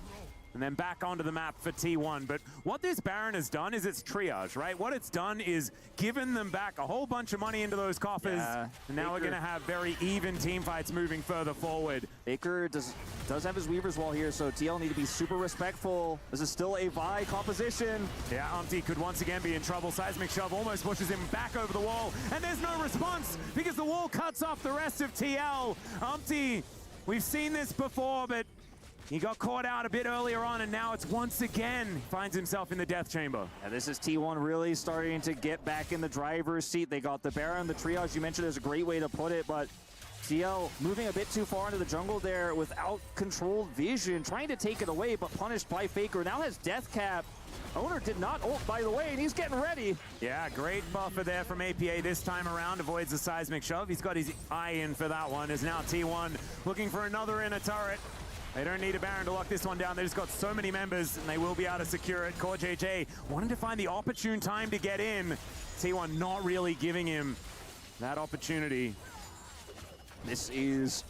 and then back onto the map for T1. But what this Baron has done is it's triage, right? What it's done is given them back a whole bunch of money into those coffers. And now we're going to have very even team fights moving further forward. Baker does have his Weaver's Wall here, so TL need to be super respectful. This is still a Vi composition. Yeah, Umpty could once again be in trouble. Seismic Shove almost pushes him back over the wall, and there's no response because the wall cuts off the rest of TL. Umpty, we've seen this before, but he got caught out a bit earlier on, and now it's once again finds himself in the death chamber. Yeah, this is T1 really starting to get back in the driver's seat. They got the Baron, the triage you mentioned is a great way to put it, but TL moving a bit too far into the jungle there without controlled vision, trying to take it away, but punished by Faker. Now has Death Cap. Owner did not ult, by the way, and he's getting ready. Yeah, great buffer there from APA this time around. Avoids the Seismic Shove. He's got his eye in for that one. Is now T1 looking for another inner turret. They don't need a Baron to lock this one down. They just got so many members, and they will be able to secure it. Core JJ wanting to find the opportune time to get in. T1 not really giving him that opportunity. This is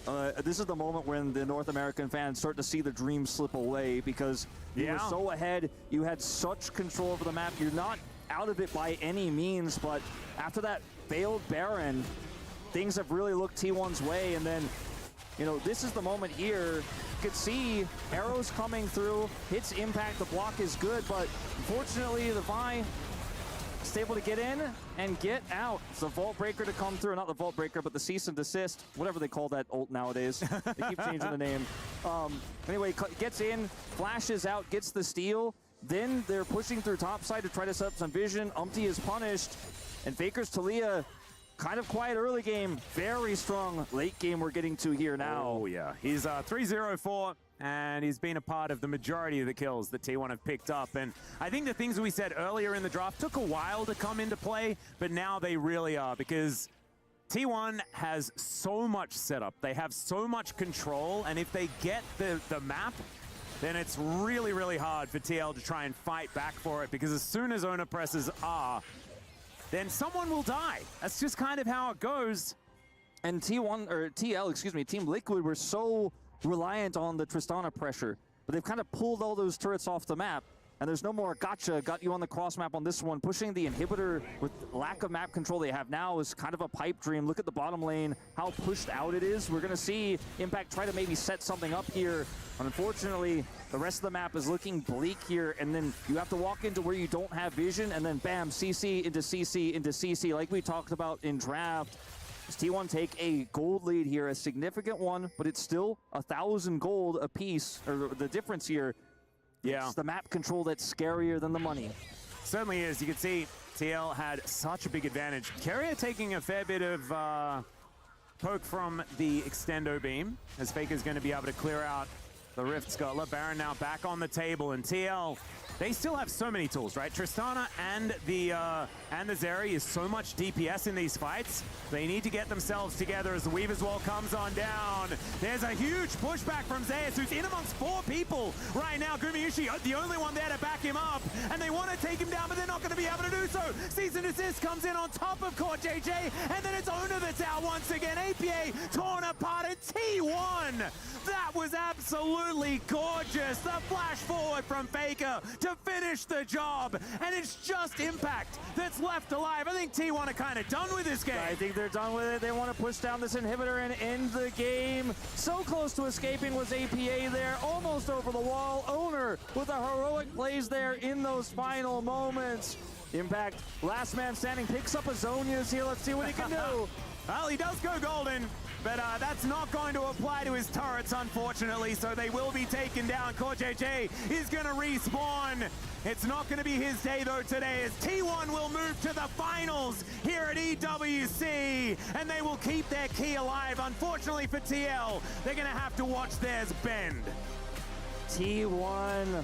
the moment when the North American fans start to see the dream slip away, because you were so ahead, you had such control over the map. You're not out of it by any means, but after that failed Baron, things have really looked T1's way, and then, you know, this is the moment here. You could see arrows coming through, hits Impact, the block is good, but unfortunately the Vi is able to get in and get out. It's the Vault Breaker to come through, not the Vault Breaker, but the Cease and Desist, whatever they call that ult nowadays. They keep changing the name. Anyway, gets in, flashes out, gets the steal. Then they're pushing through topside to try to set up some vision. Umpty is punished, and Faker's Talia kind of quiet early game, very strong late game we're getting to here now. Oh yeah, he's 3-0-4, and he's been a part of the majority of the kills that T1 have picked up. And I think the things we said earlier in the draft took a while to come into play, but now they really are, because T1 has so much setup, they have so much control, and if they get the map, then it's really, really hard for TL to try and fight back for it, because as soon as owner presses R, then someone will die. That's just kind of how it goes. And TL, excuse me, Team Liquid were so reliant on the Tristana pressure, but they've kind of pulled all those turrets off the map, and there's no more gotcha, got you on the cross map on this one. Pushing the inhibitor with lack of map control they have now is kind of a pipe dream. Look at the bottom lane, how pushed out it is. We're gonna see Impact try to maybe set something up here, but unfortunately, the rest of the map is looking bleak here, and then you have to walk into where you don't have vision, and then bam, CC into CC into CC, like we talked about in draft. Does T1 take a gold lead here, a significant one, but it's still 1,000 gold a piece, or the difference here. Yeah. It's the map control that's scarier than the money. Certainly is. You can see TL had such a big advantage. Carrier taking a fair bit of poke from the extendo beam, as Faker's going to be able to clear out the Rift Scuttler. Baron now back on the table, and TL, they still have so many tools, right? Tristana and the Zeri is so much DPS in these fights. They need to get themselves together as the Weaver's Wall comes on down. There's a huge pushback from Zeus, who's in amongst 4 people right now. Gumayushi, the only one there to back him up, and they want to take him down, but they're not going to be able to do so. Cease and Desist comes in on top of Core JJ, and then it's Owner that's out once again. APA torn apart, and T1, that was absolute absolutely gorgeous. The flash forward from Faker to finish the job. And it's just Impact that's left alive. I think T1 are kind of done with this game. I think they're done with it. They want to push down this inhibitor and end the game. So close to escaping was APA there, almost over the wall. Owner with a heroic plays there in those final moments. Impact, last man standing, picks up a Zonia's here. Let's see what he can do. Well, he does go golden, but that's not going to apply to his turrets, unfortunately, so they will be taken down. CoreJJ is going to respawn. It's not going to be his day, though, today, as T1 will move to the finals here at EWC, and they will keep their key alive. Unfortunately for TL, they're going to have to watch theirs bend. T1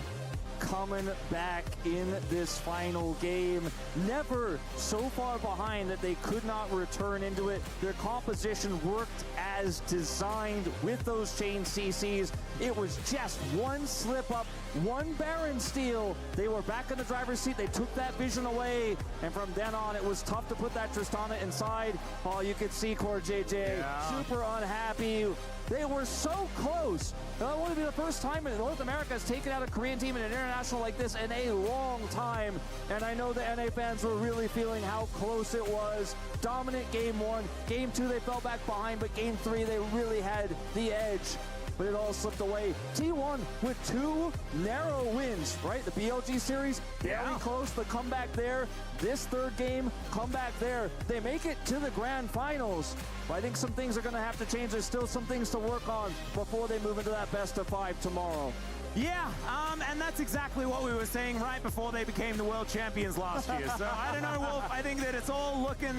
coming back in this final game. Never so far behind that they could not return into it. Their composition worked as designed with those chain CCs. It was just one slip up, one Baron steal. They were back in the driver's seat. They took that vision away, and from then on, it was tough to put that Tristana inside. Oh, you could see CoreJJ super unhappy. They were so close. That wouldn't be the first time North America has taken out a Korean team in an international like this in a long time. And I know the NA fans were really feeling how close it was. Dominant game one. Game two, they fell back behind, but game three, they really had the edge. But it all slipped away. T1 with two narrow wins, right? The BLG series, very close. The comeback there. This third game, comeback there. They make it to the grand finals. But I think some things are going to have to change. There's still some things to work on before they move into that best of five tomorrow. Yeah, and that's exactly what we were saying right before they became the world champions last year. So I don't know, Wolf. I think that it's all looking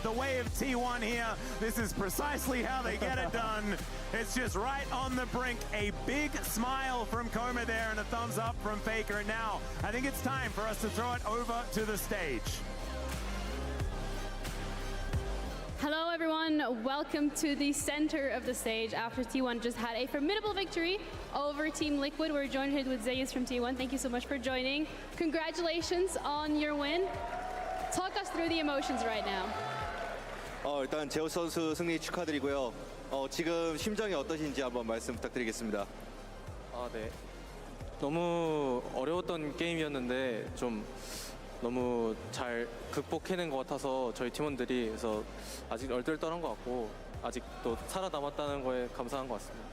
the way of T1 here. This is precisely how they get it done. It's just right on the brink. A big smile from Koma there and a thumbs up from Faker. And now I think it's time for us to throw it over to the stage. Hello everyone, welcome to the center of the stage after T1 just had a formidable victory over Team Liquid. We're joined here with Zeus from T1. Thank you so much for joining. Congratulations on your win. Talk us through the emotions right now. 일단 제우스 선수 승리 축하드리고요. 지금 심정이 어떠신지 한번 말씀 부탁드리겠습니다. 네. 너무 어려웠던 게임이었는데 좀 너무 잘 극복해낸 것 같아서 저희 팀원들이 그래서 아직 얼떨떨한 것 같고 아직 또 살아남았다는 거에 감사한 것 같습니다.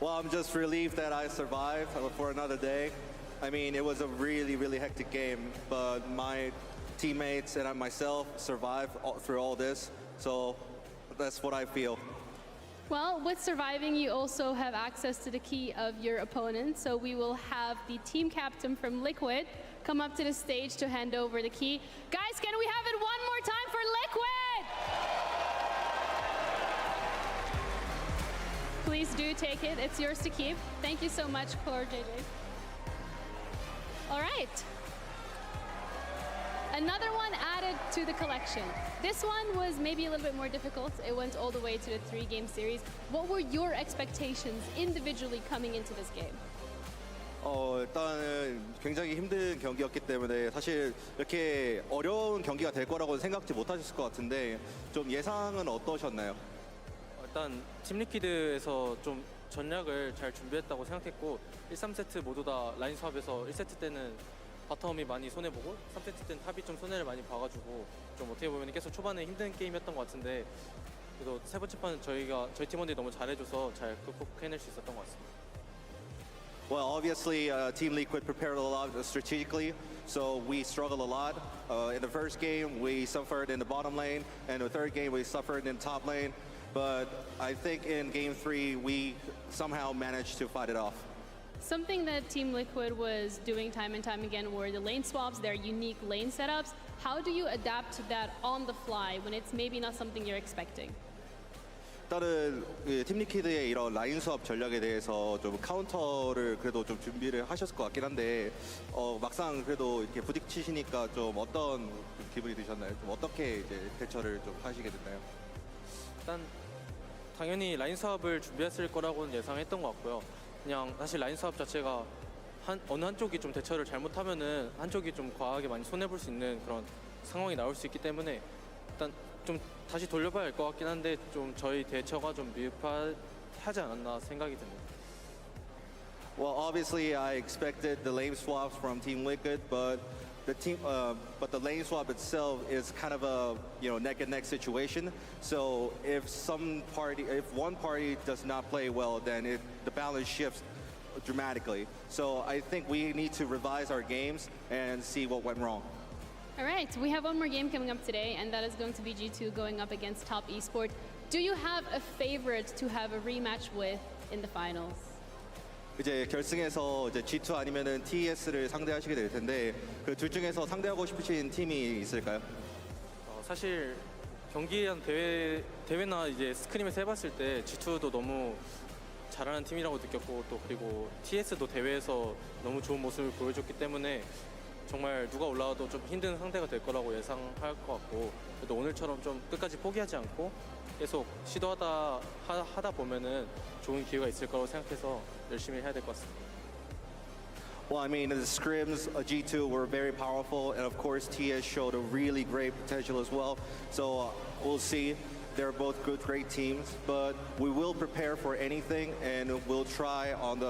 Well, I'm just relieved that I survived for another day. I mean, it was a really, really hectic game, but my teammates and myself survived through all this, so that's what I feel. Well, with surviving, you also have access to the key of your opponent, so we will have the team captain from Liquid come up to the stage to hand over the key. Guys, can we have it one more time for Liquid? Please do take it. It's yours to keep. Thank you so much, CoreJJ. All right. Another one added to the collection. This one was maybe a little bit more difficult. It went all the way to the 3-game series. What were your expectations individually coming into this game? 일단은 굉장히 힘든 경기였기 때문에 사실 이렇게 어려운 경기가 될 거라고는 생각지 못하셨을 것 같은데 좀 예상은 어떠셨나요? 일단 팀 리퀴드에서 좀 전략을 잘 준비했다고 생각했고 1, 3세트 모두 다 라인 수합에서 1세트 때는 바텀이 많이 손해보고 3세트 때는 탑이 좀 손해를 많이 봐가지고 좀 어떻게 보면 계속 초반에 힘든 게임이었던 것 같은데 그래도 세 번째 판 저희 팀원들이 너무 잘해줘서 잘 극복해낼 수 있었던 것 같습니다. Well, obviously, Team Liquid prepared a lot strategically, so we struggled a lot. In the first game, we suffered in the bottom lane, and the third game, we suffered in the top lane. But I think in game 3, we somehow managed to fight it off. Something that Team Liquid was doing time and time again were the lane swaps, their unique lane setups. How do you adapt to that on the fly when it's maybe not something you're expecting? 일단은 팀 리퀴드의 이런 라인 수업 전략에 대해서 좀 카운터를 그래도 좀 준비를 하셨을 것 같긴 한데 막상 그래도 이렇게 부딪히시니까 좀 어떤 기분이 드셨나요? 좀 어떻게 이제 대처를 좀 하시게 됐나요? 일단 당연히 라인 수업을 준비했을 거라고는 예상했던 것 같고요. 그냥 사실 라인 수업 자체가 어느 한쪽이 좀 대처를 잘못하면은 한쪽이 좀 과하게 많이 손해볼 수 있는 그런 상황이 나올 수 있기 때문에 일단 좀 다시 돌려봐야 할 것 같긴 한데 좀 저희 대처가 좀 하지 않았나 생각이 듭니다. Well, obviously, I expected the lane swaps from Team Liquid, but the lane swap itself is kind of a neck and neck situation. So if one party does not play well, then the balance shifts dramatically. So I think we need to revise our games and see what went wrong. All right, we have one more game coming up today, and that is going to be G2 going up against Top Esports. Do you have a favorite to have a rematch with in the finals? 이제 결승에서 이제 G2 아니면은 TES를 상대하시게 될 텐데 그 둘 중에서 상대하고 싶으신 팀이 있을까요? 사실 경기한 대회나 이제 스크림에서 해봤을 때 G2도 너무 잘하는 팀이라고 느꼈고 또 그리고 TS도 대회에서 너무 좋은 모습을 보여줬기 때문에 정말 누가 올라와도 좀 힘든 상대가 될 거라고 예상할 것 같고 그래도 오늘처럼 좀 끝까지 포기하지 않고 계속 시도하다 보면은 좋은 기회가 있을 거라고 생각해서 열심히 해야 될 것 같습니다. Well, I mean, the scrims G2 were very powerful, and of course TS showed a really great potential as well. So we'll see. They're both great teams, but we will prepare for anything, and we'll try on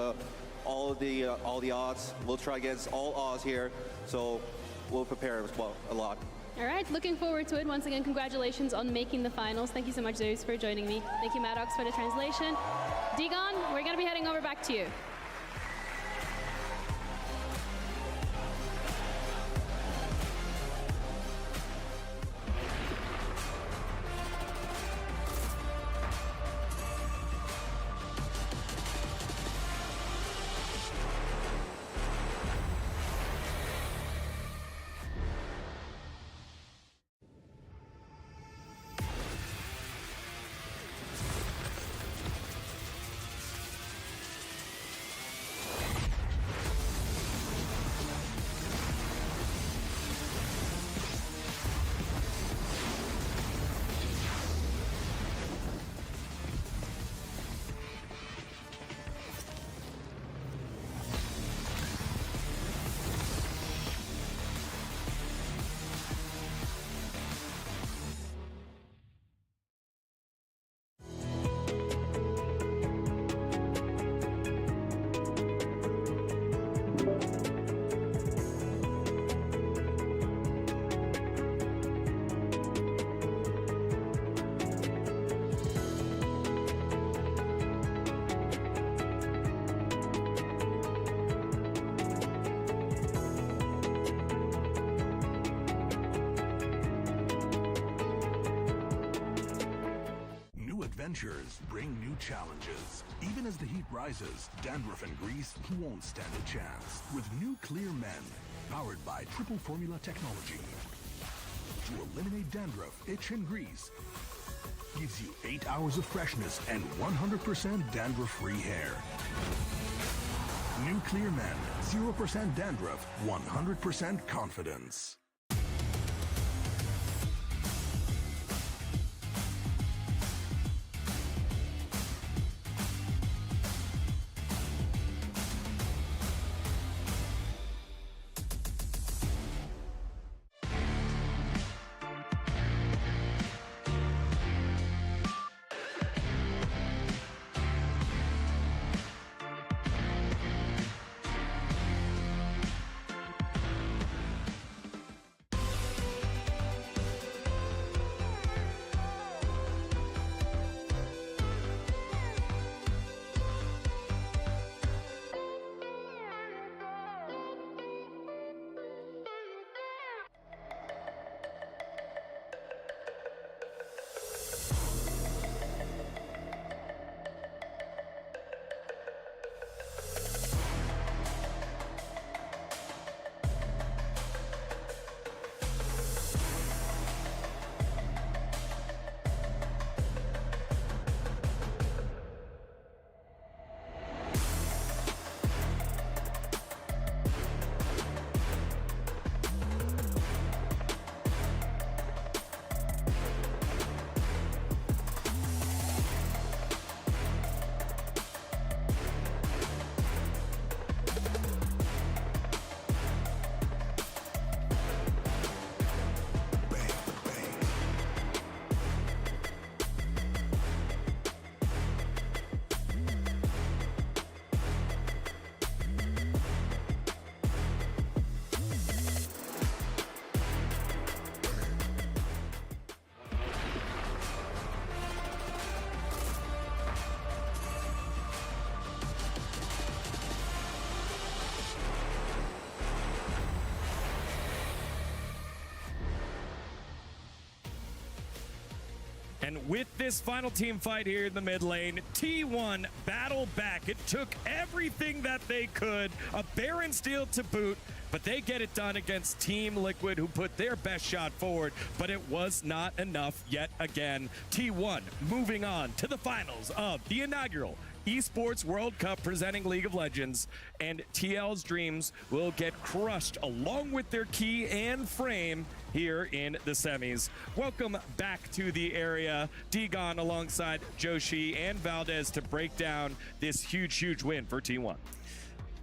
all the odds. We'll try against all odds here. So we'll prepare as well a lot. All right, looking forward to it. Once again, congratulations on making the finals. Thank you so much, Zeus, for joining me. Thank you, Maddox, for the translation. Digon, we're going to be heading over back to you. Adventures bring new challenges. Even as the heat rises, dandruff and grease won't stand a chance. With new Clear Men, powered by triple formula technology. To eliminate dandruff, itch and grease, gives you 8 hours of freshness and 100% dandruff-free hair. New Clear Men, 0% dandruff, 100% confidence. And with this final team fight here in the mid lane, T1 battled back. It took everything that they could, a Baron steal to boot, but they get it done against Team Liquid, who put their best shot forward, but it was not enough yet again. T1 moving on to the finals of the inaugural Esports World Cup presenting League of Legends, and TL's dreams will get crushed along with their key and frame here in the semis. Welcome back to the area. Digon alongside Joshi and Valdez to break down this huge win for T1.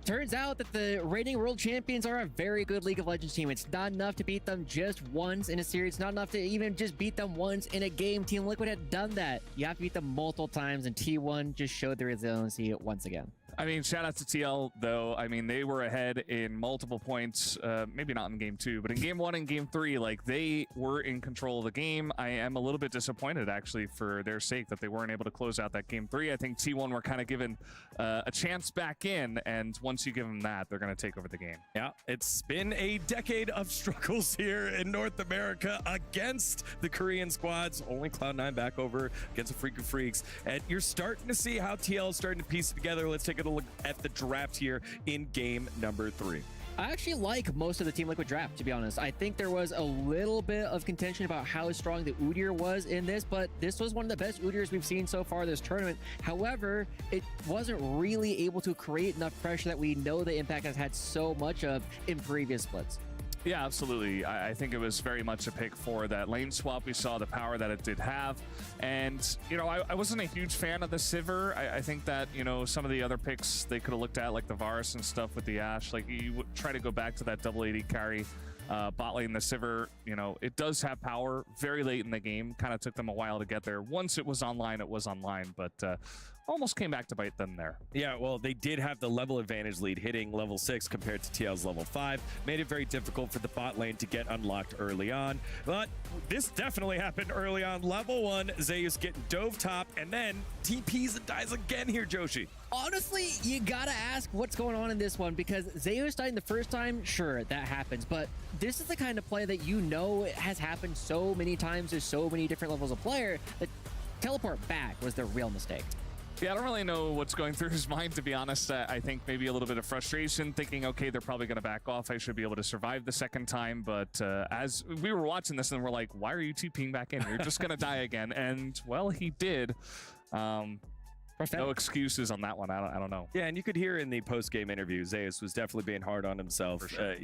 Turns out that the reigning world champions are a very good League of Legends team. It's not enough to beat them just once in a series. It's not enough to even just beat them once in a game. Team Liquid had done that. You have to beat them multiple times, and T1 just showed their resiliency once again. I mean, shout out to TL, though. I mean, they were ahead in multiple points, maybe not in game 2, but in game 1 and game 3, like, they were in control of the game. I am a little bit disappointed, actually, for their sake that they weren't able to close out that game 3. I think T1 were kind of given a chance back in, and once you give them that, they're going to take over the game. Yeah, it's been a decade of struggles here in North America against the Korean squads. Only Cloud9 back over against the Freak of Freaks. And you're starting to see how TL is starting to piece it together. Let's take a look at the draft here in game number 3. I actually like most of the Team Liquid draft, to be honest. I think there was a little bit of contention about how strong the Udyr was in this, but this was one of the best Udyrs we've seen so far this tournament. However, it wasn't really able to create enough pressure that we know the Impact has had so much of in previous splits. Yeah, absolutely. I think it was very much a pick for that lane swap. We saw the power that it did have. And, you know, I wasn't a huge fan of the Sivir. I think that, you know, some of the other picks they could have looked at, like the Varus and stuff with the Ashe, like you would try to go back to that double AD carry. Bot lane, the Sivir, you know, it does have power very late in the game. Kind of took them a while to get there. Once it was online, but almost came back to bite them there. Yeah, well, they did have the level advantage lead hitting level 6 compared to TL's level 5. Made it very difficult for the bot lane to get unlocked early on. But this definitely happened early on. Level 1, Zeus getting dove top, and then TPs and dies again here, Joshi. Honestly, you gotta ask what's going on in this one, because Zeus dying the first time, sure, that happens, but this is the kind of play that you know has happened so many times to so many different levels of player that teleport back was the real mistake. Yeah, I don't really know what's going through his mind, to be honest. I think maybe a little bit of frustration, thinking, okay, they're probably going to back off. I should be able to survive the second time. But as we were watching this, and we're like, why are you TPing back in? You're just going to die again. And, well, he did. No excuses on that one. I don't know. Yeah, and you could hear in the post-game interview, Zeus was definitely being hard on himself, sure.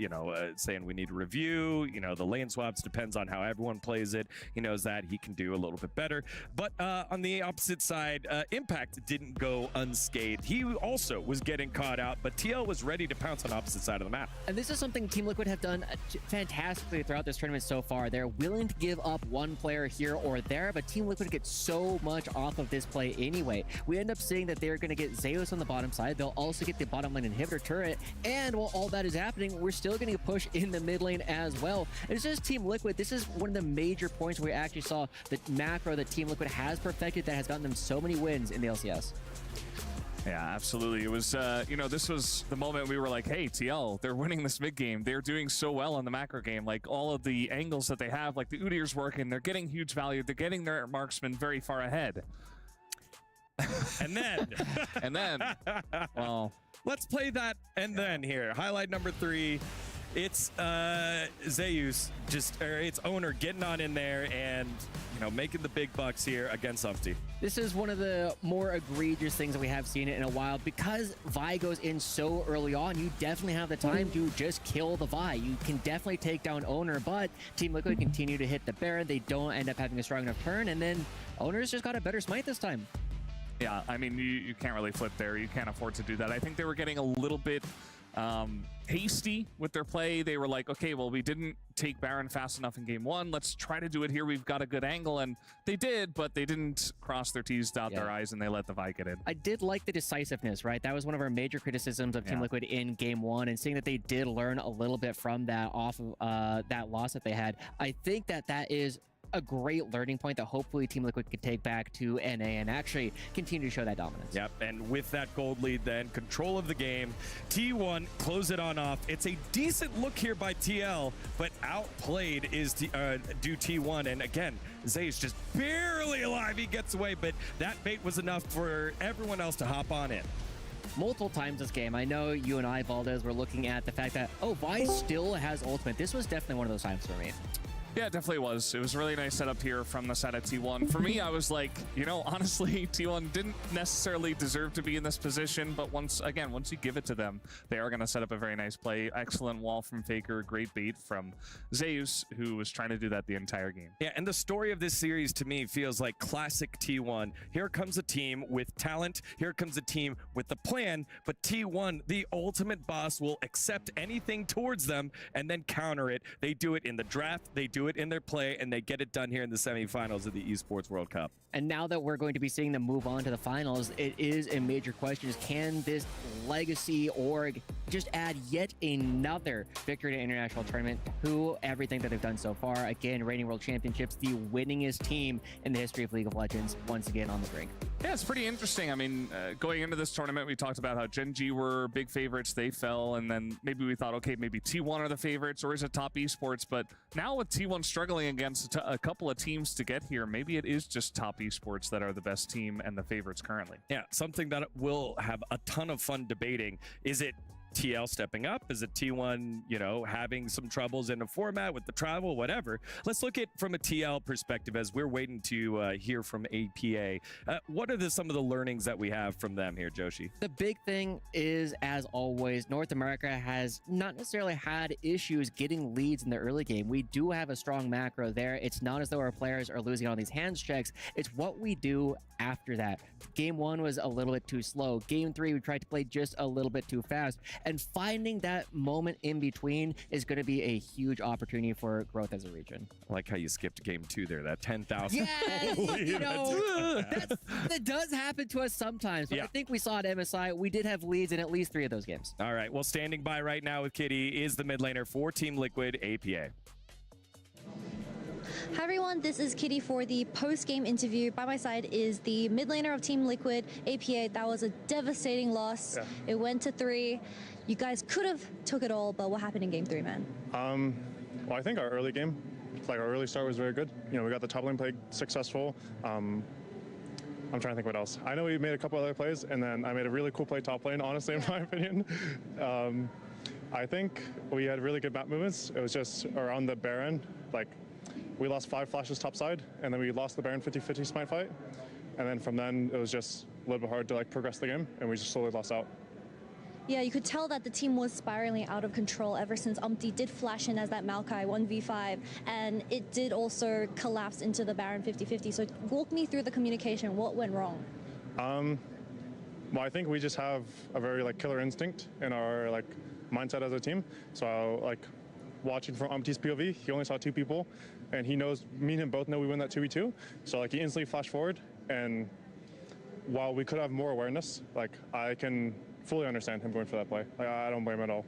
Saying we need a review. You know, the lane swaps depends on how everyone plays it. He knows that he can do a little bit better. But on the opposite side, Impact didn't go unscathed. He also was getting caught out, but TL was ready to pounce on the opposite side of the map. And this is something Team Liquid have done fantastically throughout this tournament so far. They're willing to give up one player here or there, but Team Liquid gets so much off of this play anyway. We end up seeing that they're going to get Zeus on the bottom side. They'll also get the bottom lane inhibitor turret, and while all that is happening, we're still getting a push in the mid lane as well. It's just Team Liquid. This is one of the major points where we actually saw the macro that Team Liquid has perfected that has gotten them so many wins in the LCS. Yeah, absolutely. It was, this was the moment we were like, hey, TL, they're winning this mid game. They're doing so well in the macro game. Like, all of the angles that they have, like the Udyr's working, they're getting huge value. They're getting their marksman very far ahead. And then, well, let's play that and then here. Highlight number 3. It's Zeus, its owner getting on in there and, making the big bucks here against Umpty. This is one of the more egregious things that we have seen it in a while. Because Vi goes in so early on, you definitely have the time to just kill the Vi. You can definitely take down Owner, but Team Liquid continue to hit the Baron. They don't end up having a strong enough turn, and then Owner's just got a better smite this time. Yeah, I mean, you can't really flip there. You can't afford to do that. I think they were getting a little bit hasty with their play. They were like, okay, well, we didn't take Baron fast enough in game 1. Let's try to do it here. We've got a good angle. And they did, but they didn't cross their T's, dot their I's, and they let the Vi get in. I did like the decisiveness, right? That was one of our major criticisms of Team Liquid in game 1, and seeing that they did learn a little bit from that off of that loss that they had. I think that is a great learning point that hopefully Team Liquid can take back to NA and actually continue to show that dominance. Yep, and with that gold lead then, control of the game, T1 close it on off. It's a decent look here by TL, but outplayed is do T1, and again, Zay's just barely alive. He gets away, but that bait was enough for everyone else to hop on in. Multiple times this game, I know you and I, Valdez, were looking at the fact that, oh, Vi still has ultimate. This was definitely one of those times for me. Yeah, it definitely was. It was a really nice setup here from the side of T1. For me, I was like, you know, honestly, T1 didn't necessarily deserve to be in this position, but once you give it to them, they are going to set up a very nice play. Excellent wall from Faker, great bait from Zeus, who was trying to do that the entire game. Yeah, and the story of this series to me feels like classic T1. Here comes a team with talent. Here comes a team with the plan, but T1, the ultimate boss, will accept anything towards them and then counter it. They do it in the draft. They do it in their play, and they get it done here in the semifinals of the Esports World Cup. And now that we're going to be seeing them move on to the finals, it is a major question is, can this legacy org just add yet another victory to international tournament to everything that they've done so far? Again, reigning world championships, the winningest team in the history of League of Legends, once again on the brink. Yeah, it's pretty interesting. I mean, going into this tournament, we talked about how Gen G were big favorites. They fell, and then maybe we thought, okay, maybe T1 are the favorites, or is it top esports? But now with T1 struggling against a couple of teams to get here, maybe it is just top esports that are the best team and the favorites currently. Yeah, something that we'll have a ton of fun debating. Is it TL stepping up? Is it T1, you know, having some troubles in the format with the travel, whatever? Let's look at from a TL perspective as we're waiting to hear from APA. What are some of the learnings that we have from them here, Joshi? The big thing is, as always, North America has not necessarily had issues getting leads in the early game. We do have a strong macro there. It's not as though our players are losing on these hands checks. It's what we do after that. Game 1 was a little bit too slow. Game 3, we tried to play just a little bit too fast. And finding that moment in between is going to be a huge opportunity for growth as a region. I like how you skipped game 2 there, that 10,000. Yeah, you know, that does happen to us sometimes. But I think we saw at MSI, we did have leads in at least 3 of those games. All right, well, standing by right now with Kitty is the mid laner for Team Liquid, APA. Hi everyone, this is Kitty for the post-game interview. By my side is the mid laner of Team Liquid, APA. That was a devastating loss. Yeah. It went to 3. You guys could have took it all, but what happened in game 3, man? Well, I think our early game, our early start was very good. You know, we got the top lane play successful. I'm trying to think what else. I know we made a couple other plays, and then I made a really cool play top lane, honestly, in my opinion. I think we had really good map movements. It was just around the Baron, we lost 5 flashes topside, and then we lost the Baron 50-50 smite fight. And then from then, it was just a little bit hard to progress the game, and we just slowly lost out. Yeah, you could tell that the team was spiraling out of control ever since Umpty did flash in as that Maokai 1v5, and it did also collapse into the Baron 50-50. So walk me through the communication. What went wrong? Well, I think we just have a very killer instinct in our mindset as a team. So watching from Umpty's POV, he only saw 2 people, and he knows, me and him both know we win that 2v2. So he instantly flashed forward, and while we could have more awareness, I can fully understand him going for that play. I don't blame him at all.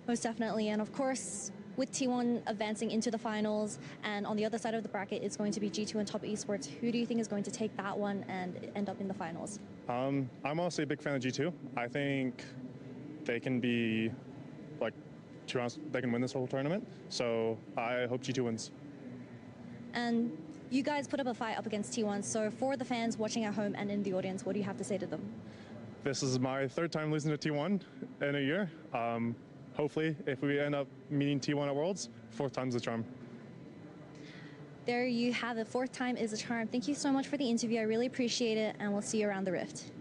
Most definitely, and of course, with T1 advancing into the finals, and on the other side of the bracket, it's going to be G2 and Top Esports. Who do you think is going to take that one and end up in the finals? I'm honestly a big fan of G2. I think they can be, to be honest, they can win this whole tournament. So I hope G2 wins. And you guys put up a fight up against T1. So for the fans watching at home and in the audience, what do you have to say to them? This is my 3rd time losing to T1 in a year. Hopefully, if we end up meeting T1 at Worlds, 4th time's the charm. There you have it. 4th time is a charm. Thank you so much for the interview. I really appreciate it, and we'll see you around the Rift.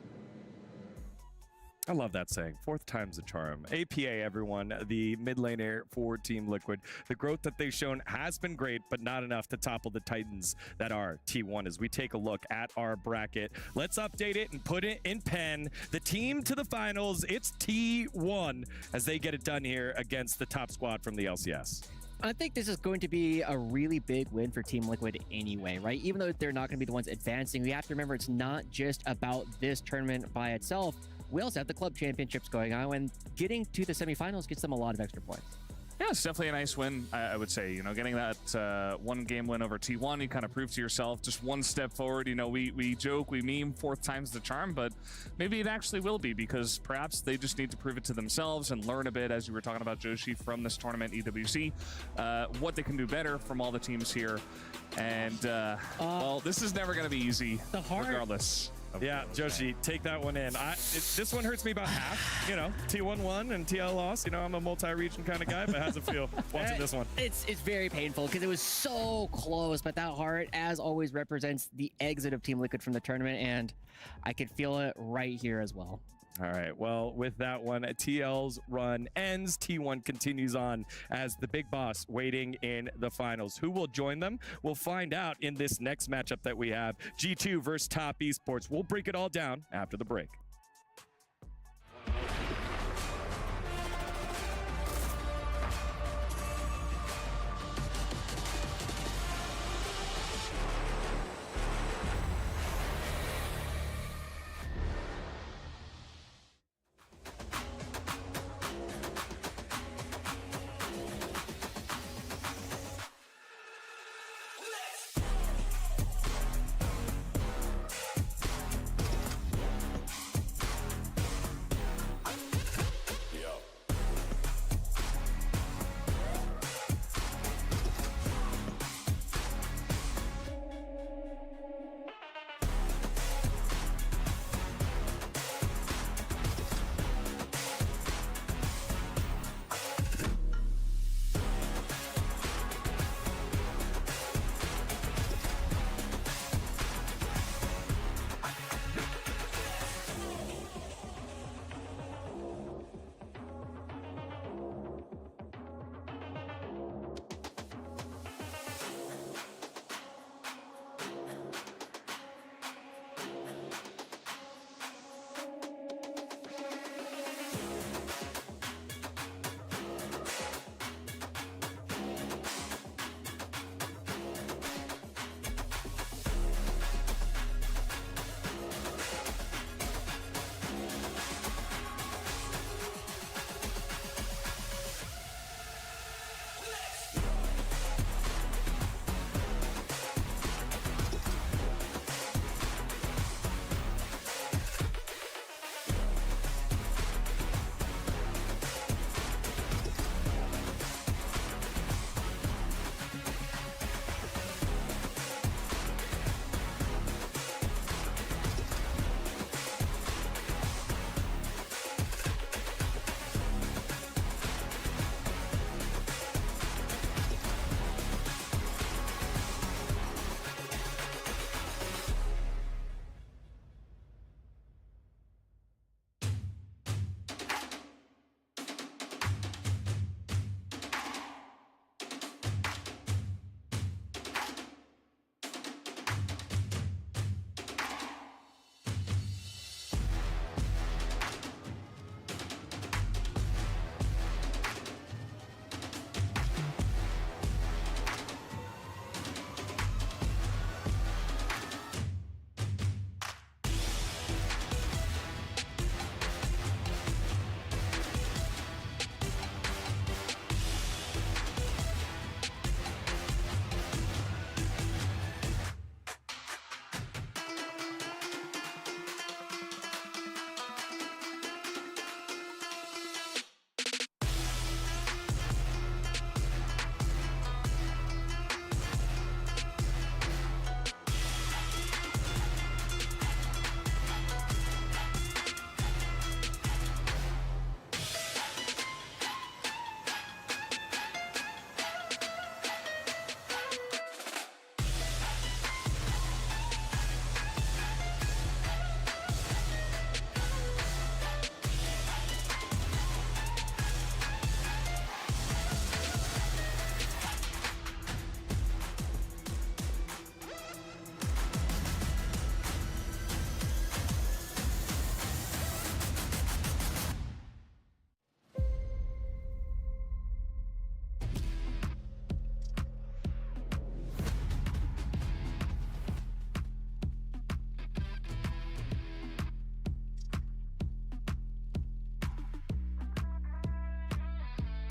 I love that saying. 4th time's a charm. APA, everyone, the mid laner for Team Liquid. The growth that they've shown has been great, but not enough to topple the Titans that are T1. As we take a look at our bracket, let's update it and put it in pen. The team to the finals, it's T1 as they get it done here against the top squad from the LCS. I think this is going to be a really big win for Team Liquid anyway, right? Even though they're not going to be the ones advancing, we have to remember it's not just about this tournament by itself. We also have the club championships going on, and getting to the semifinals gets them a lot of extra points. Yeah, it's definitely a nice win, I would say. You know, getting that one game win over T1, you kind of proved to yourself just one step forward. You know, we joke, we meme, fourth time's the charm, but maybe it actually will be, because perhaps they just need to prove it to themselves and learn a bit, as you were talking about, Joshi, from this tournament, EWC, what they can do better from all the teams here. And, well, this is never going to be easy, regardless. Yeah, Joshi, take that one in. This one hurts me about half. You know, T1 won and TL lost. You know, I'm a multi-region kind of guy, but how's it feel watching this one? It's very painful because it was so close, but that heart, as always, represents the exit of Team Liquid from the tournament, and I could feel it right here as well. All right, well, with that one, TL's run ends. T1 continues on as the big boss waiting in the finals. Who will join them? We'll find out in this next matchup that we have. G2 versus Top Esports. We'll break it all down after the break.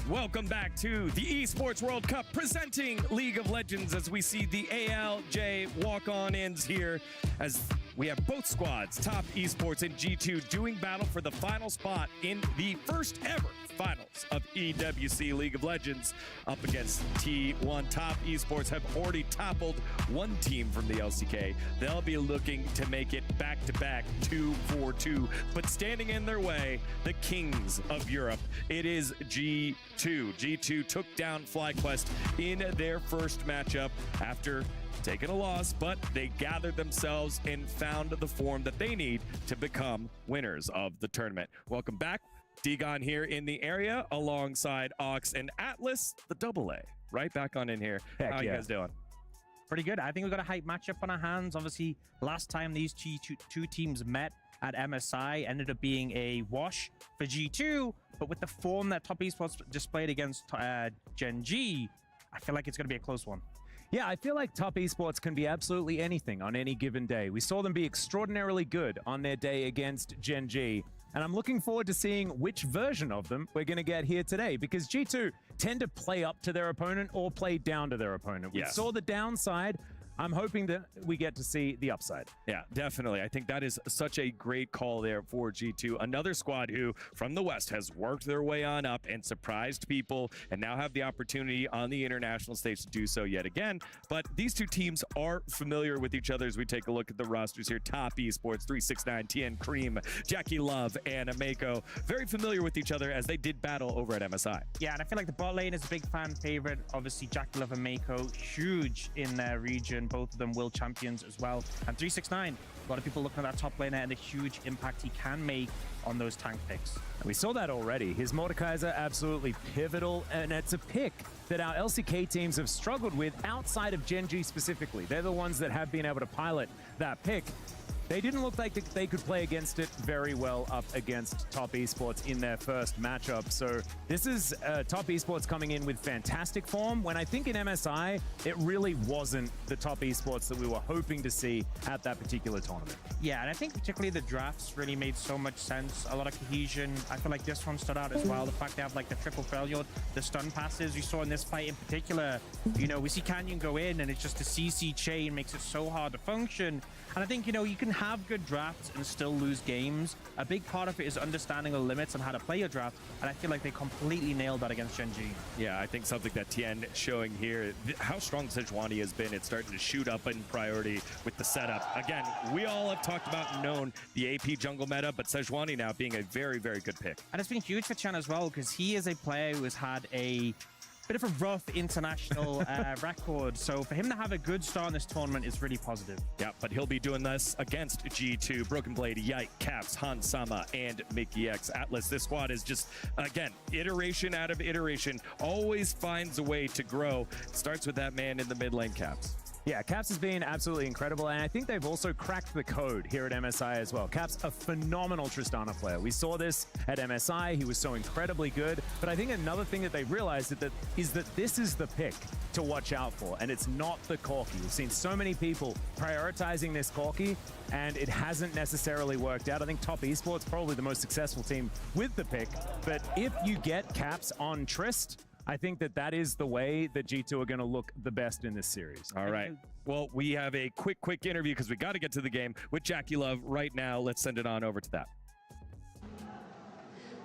welcome back to the Esports World Cup presenting League of Legends as we see the ALJ walk-on-ins here as we have both squads, Top Esports and G2, doing battle for the final spot in the first ever finals of EWC League of Legends up against T1. Top Esports have already toppled one team from the LCK. They'll be looking to make it back-to-back 2-4-2, but standing in their way, the kings of Europe. It is G2. G2 took down FlyQuest in their first matchup after taking a loss, but they gathered themselves and found the form that they need to become winners of the tournament. Welcome back. Degon here in the area alongside Ox and Atlas, the AA. Right back on in here. Heck How yeah. you guys doing? Pretty good. I think we've got a hype matchup on our hands. Obviously, last time these two teams met at MSI ended up being a wash for G2, but with the form that Top Esports displayed against Gen G, I feel like it's going to be a close one. Yeah, I feel like Top Esports can be absolutely anything on any given day. We saw them be extraordinarily good on their day against Gen G, and I'm looking forward to seeing which version of them we're going to get here today, because G2 tend to play up to their opponent or play down to their opponent. We saw the downside. I'm hoping that we get to see the upside. Yeah, definitely. I think that is such a great call there for G2. Another squad who, from the West, has worked their way on up and surprised people and now have the opportunity on the international stage to do so yet again. But these two teams are familiar with each other as we take a look at the rosters here. Top Esports, 369, TN Cream, Jackie Love, and Ameko. Very familiar with each other as they did battle over at MSI. Yeah, and I feel like the bot lane is a big fan favorite. Obviously, Jackie Love and Mako, huge in their region. Both of them world champions as well. And 369, a lot of people looking at that top laner and the huge impact he can make on those tank picks. We saw that already. His Mordekaiser absolutely pivotal, and it's a pick that our LCK teams have struggled with outside of Gen G specifically. They're the ones that have been able to pilot that pick. They didn't look like they could play against it very well up against Top Esports in their first matchup. So this is Top Esports coming in with fantastic form, when I think in MSI, it really wasn't the Top Esports that we were hoping to see at that particular tournament. Yeah, and I think particularly the drafts really made so much sense. A lot of cohesion. I feel like this one stood out as well. The fact they have like the triple failure, the stun passes we saw in this fight in particular. You know, we see Canyon go in and it's just a CC chain, makes it so hard to function. And I think, you know, you can have good drafts and still lose games. A big part of it is understanding the limits on how to play your draft, and I feel like they completely nailed that against Gen G. Yeah, I think something that Tien showing here, how strong Sejuani has been, it's starting to shoot up in priority with the setup. Again, we all have talked about and known the AP jungle meta, but Sejuani now being a very, very good pick. And it's been huge for Chen as well, because he is a player who has had a bit of a rough international record. So for him to have a good start in this tournament is really positive. Yeah, but he'll be doing this against G2, Broken Blade, Yike, Caps, Han Sama, and Mickey X. Atlas, this squad is just, again, iteration out of iteration, always finds a way to grow. Starts with that man in the mid lane, Caps. Yeah, Caps has been absolutely incredible, and I think they've also cracked the code here at MSI as well. Caps, a phenomenal Tristana player. We saw this at MSI. He was so incredibly good, but I think another thing that they realized is that this is the pick to watch out for, and it's not the Corki. We've seen so many people prioritizing this Corki, and it hasn't necessarily worked out. I think Top Esports probably the most successful team with the pick, but if you get Caps on Trist, I think that is the way that G2 are going to look the best in this series. All right. Well, we have a quick interview because we got to get to the game with Jackie Love right now. Let's send it on over to that.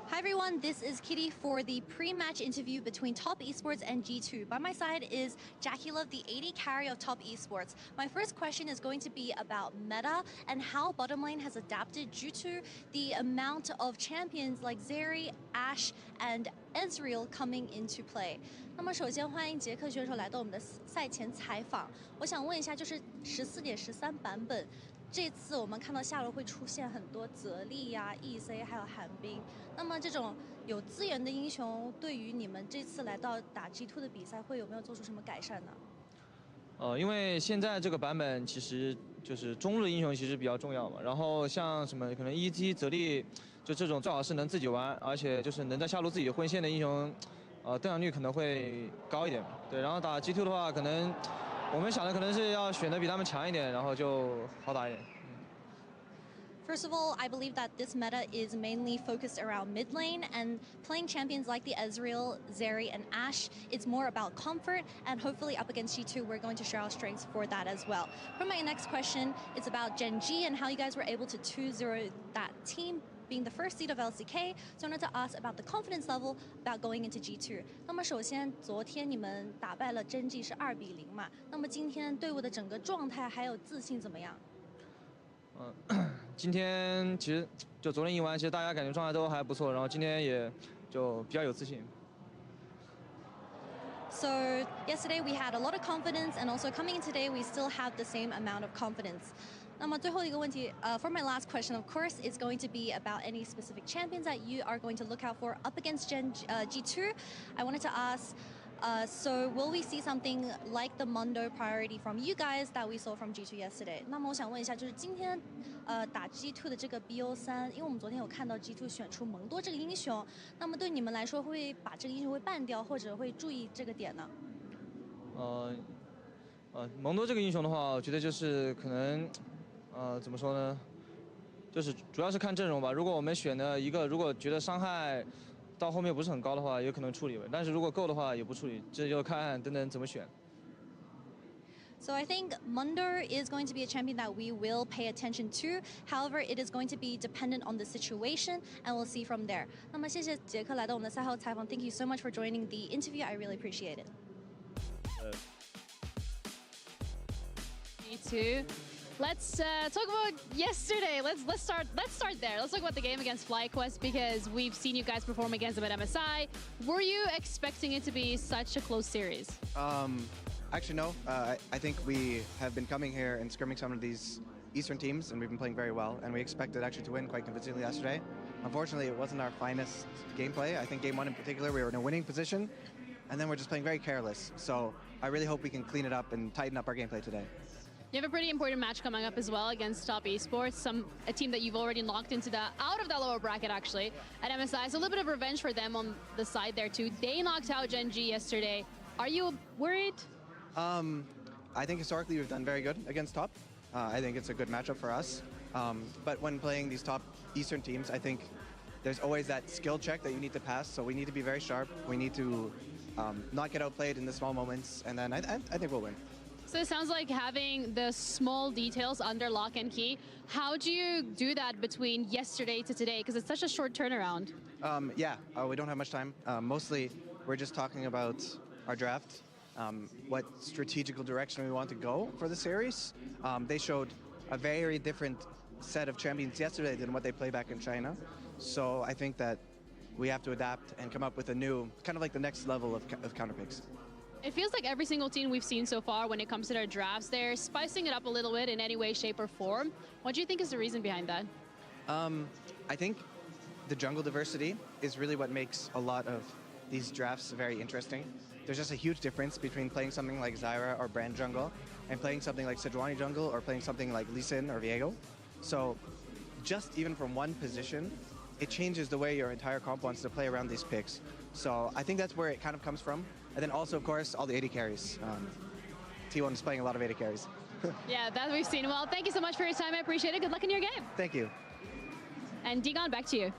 Hi everyone, this is Kitty for the pre-match interview between Top Esports and G2. By my side is Jackie Love, the AD carry of Top Esports. My first question is going to be about meta and how bottom lane has adapted due to the amount of champions like Zeri, Ashe, and Ezreal coming into play. 那么首先欢迎杰克选手来到我们的赛前采访。我想问一下，就是14.13版本。这次我们看到下路会出现很多泽立呀、EC 还有寒冰。那么这种有资源的英雄，对于你们这次来到打 G2 的比赛，会有没有做出什么改善呢？因为现在这个版本其实就是中路英雄其实比较重要嘛。然后像什么可能 ET 泽立，就这种最好是能自己玩，而且就是能在下路自己混线的英雄，登场率可能会高一点。对，然后打 G2 的话，可能。 我们想的可能是要选的比他们强一点，然后就好打一点。First of all, I believe that this meta is mainly focused around mid lane, and playing champions like the Ezreal, Zeri, and Ashe, it's more about comfort, and hopefully up against G2, we're going to show our strengths for that as well. For my next question, it's about Gen G and how you guys were able to 2-0 that team, being the first seed of LCK. So I wanted to ask about the confidence level about going into G2. 那么首先，昨天你们打败了真 G 是2-0嘛？那么今天队伍的整个状态还有自信怎么样？今天其实就昨天赢完，其实大家感觉状态都还不错，然后今天也就比较有自信。So yesterday we had a lot of confidence, and also coming in today we still have the same amount of confidence. 那么最后一个问题，for my last question, of course, is going to be about any specific champions that you are going to look out for up against G2. I wanted to ask. So will we see something like the Mundo priority from you guys that we saw from G2 yesterday? 那么我想问一下，就是今天打 G2 的这个 BO3，因为我们昨天有看到 G2 选出蒙多这个英雄，那么对你们来说会把这个英雄会ban掉，或者会注意这个点呢？蒙多这个英雄的话，我觉得就是可能怎么说呢？就是主要是看阵容吧。如果我们选的一个，如果觉得伤害到后面不是很高的话，有可能处理；但是如果够的话，也不处理。这就看等等怎么选。So I think Mundo is going to be a champion that we will pay attention to. However, it is going to be dependent on the situation, and we'll see from there. 那么谢谢杰克来到我们的赛后采访。Thank you so much for joining the interview. I really appreciate it. Me too. Let's talk about yesterday. Let's start there. Let's talk about the game against FlyQuest, because we've seen you guys perform against them at MSI. Were you expecting it to be such a close series? Actually, no. I think we have been coming here and scrimming some of these Eastern teams, and we've been playing very well. And we expected actually to win quite convincingly yesterday. Unfortunately, it wasn't our finest gameplay. I think game one in particular, we were in a winning position, and then we're just playing very careless. So I really hope we can clean it up and tighten up our gameplay today. You have a pretty important match coming up as well against Top Esports, a team that you've already knocked into out of that lower bracket actually at MSI. So a little bit of revenge for them on the side there too. They knocked out Gen G yesterday. Are you worried? I think historically we've done very good against Top. I think it's a good matchup for us. But when playing these top Eastern teams, I think there's always that skill check that you need to pass. So we need to be very sharp. We need to not get outplayed in the small moments, and then I think we'll win. So it sounds like having the small details under lock and key. How do you do that between yesterday to today? Because it's such a short turnaround. We don't have much time. Mostly, we're just talking about our draft, what strategical direction we want to go for the series. They showed a very different set of champions yesterday than what they play back in China. So I think that we have to adapt and come up with a new, kind of like the next level of counter picks. It feels like every single team we've seen so far when it comes to their drafts, they're spicing it up a little bit in any way, shape, or form. What do you think is the reason behind that? I think the jungle diversity is really what makes a lot of these drafts very interesting. There's just a huge difference between playing something like Zyra or Brand jungle and playing something like Sejuani jungle or playing something like Lee Sin or Viego. So just even from one position, it changes the way your entire comp wants to play around these picks. So I think that's where it kind of comes from. And then also, of course, all the AD carries. T1 is playing a lot of AD carries. Yeah, that we've seen. Well, thank you so much for your time. I appreciate it. Good luck in your game. Thank you. And Digon, back to you.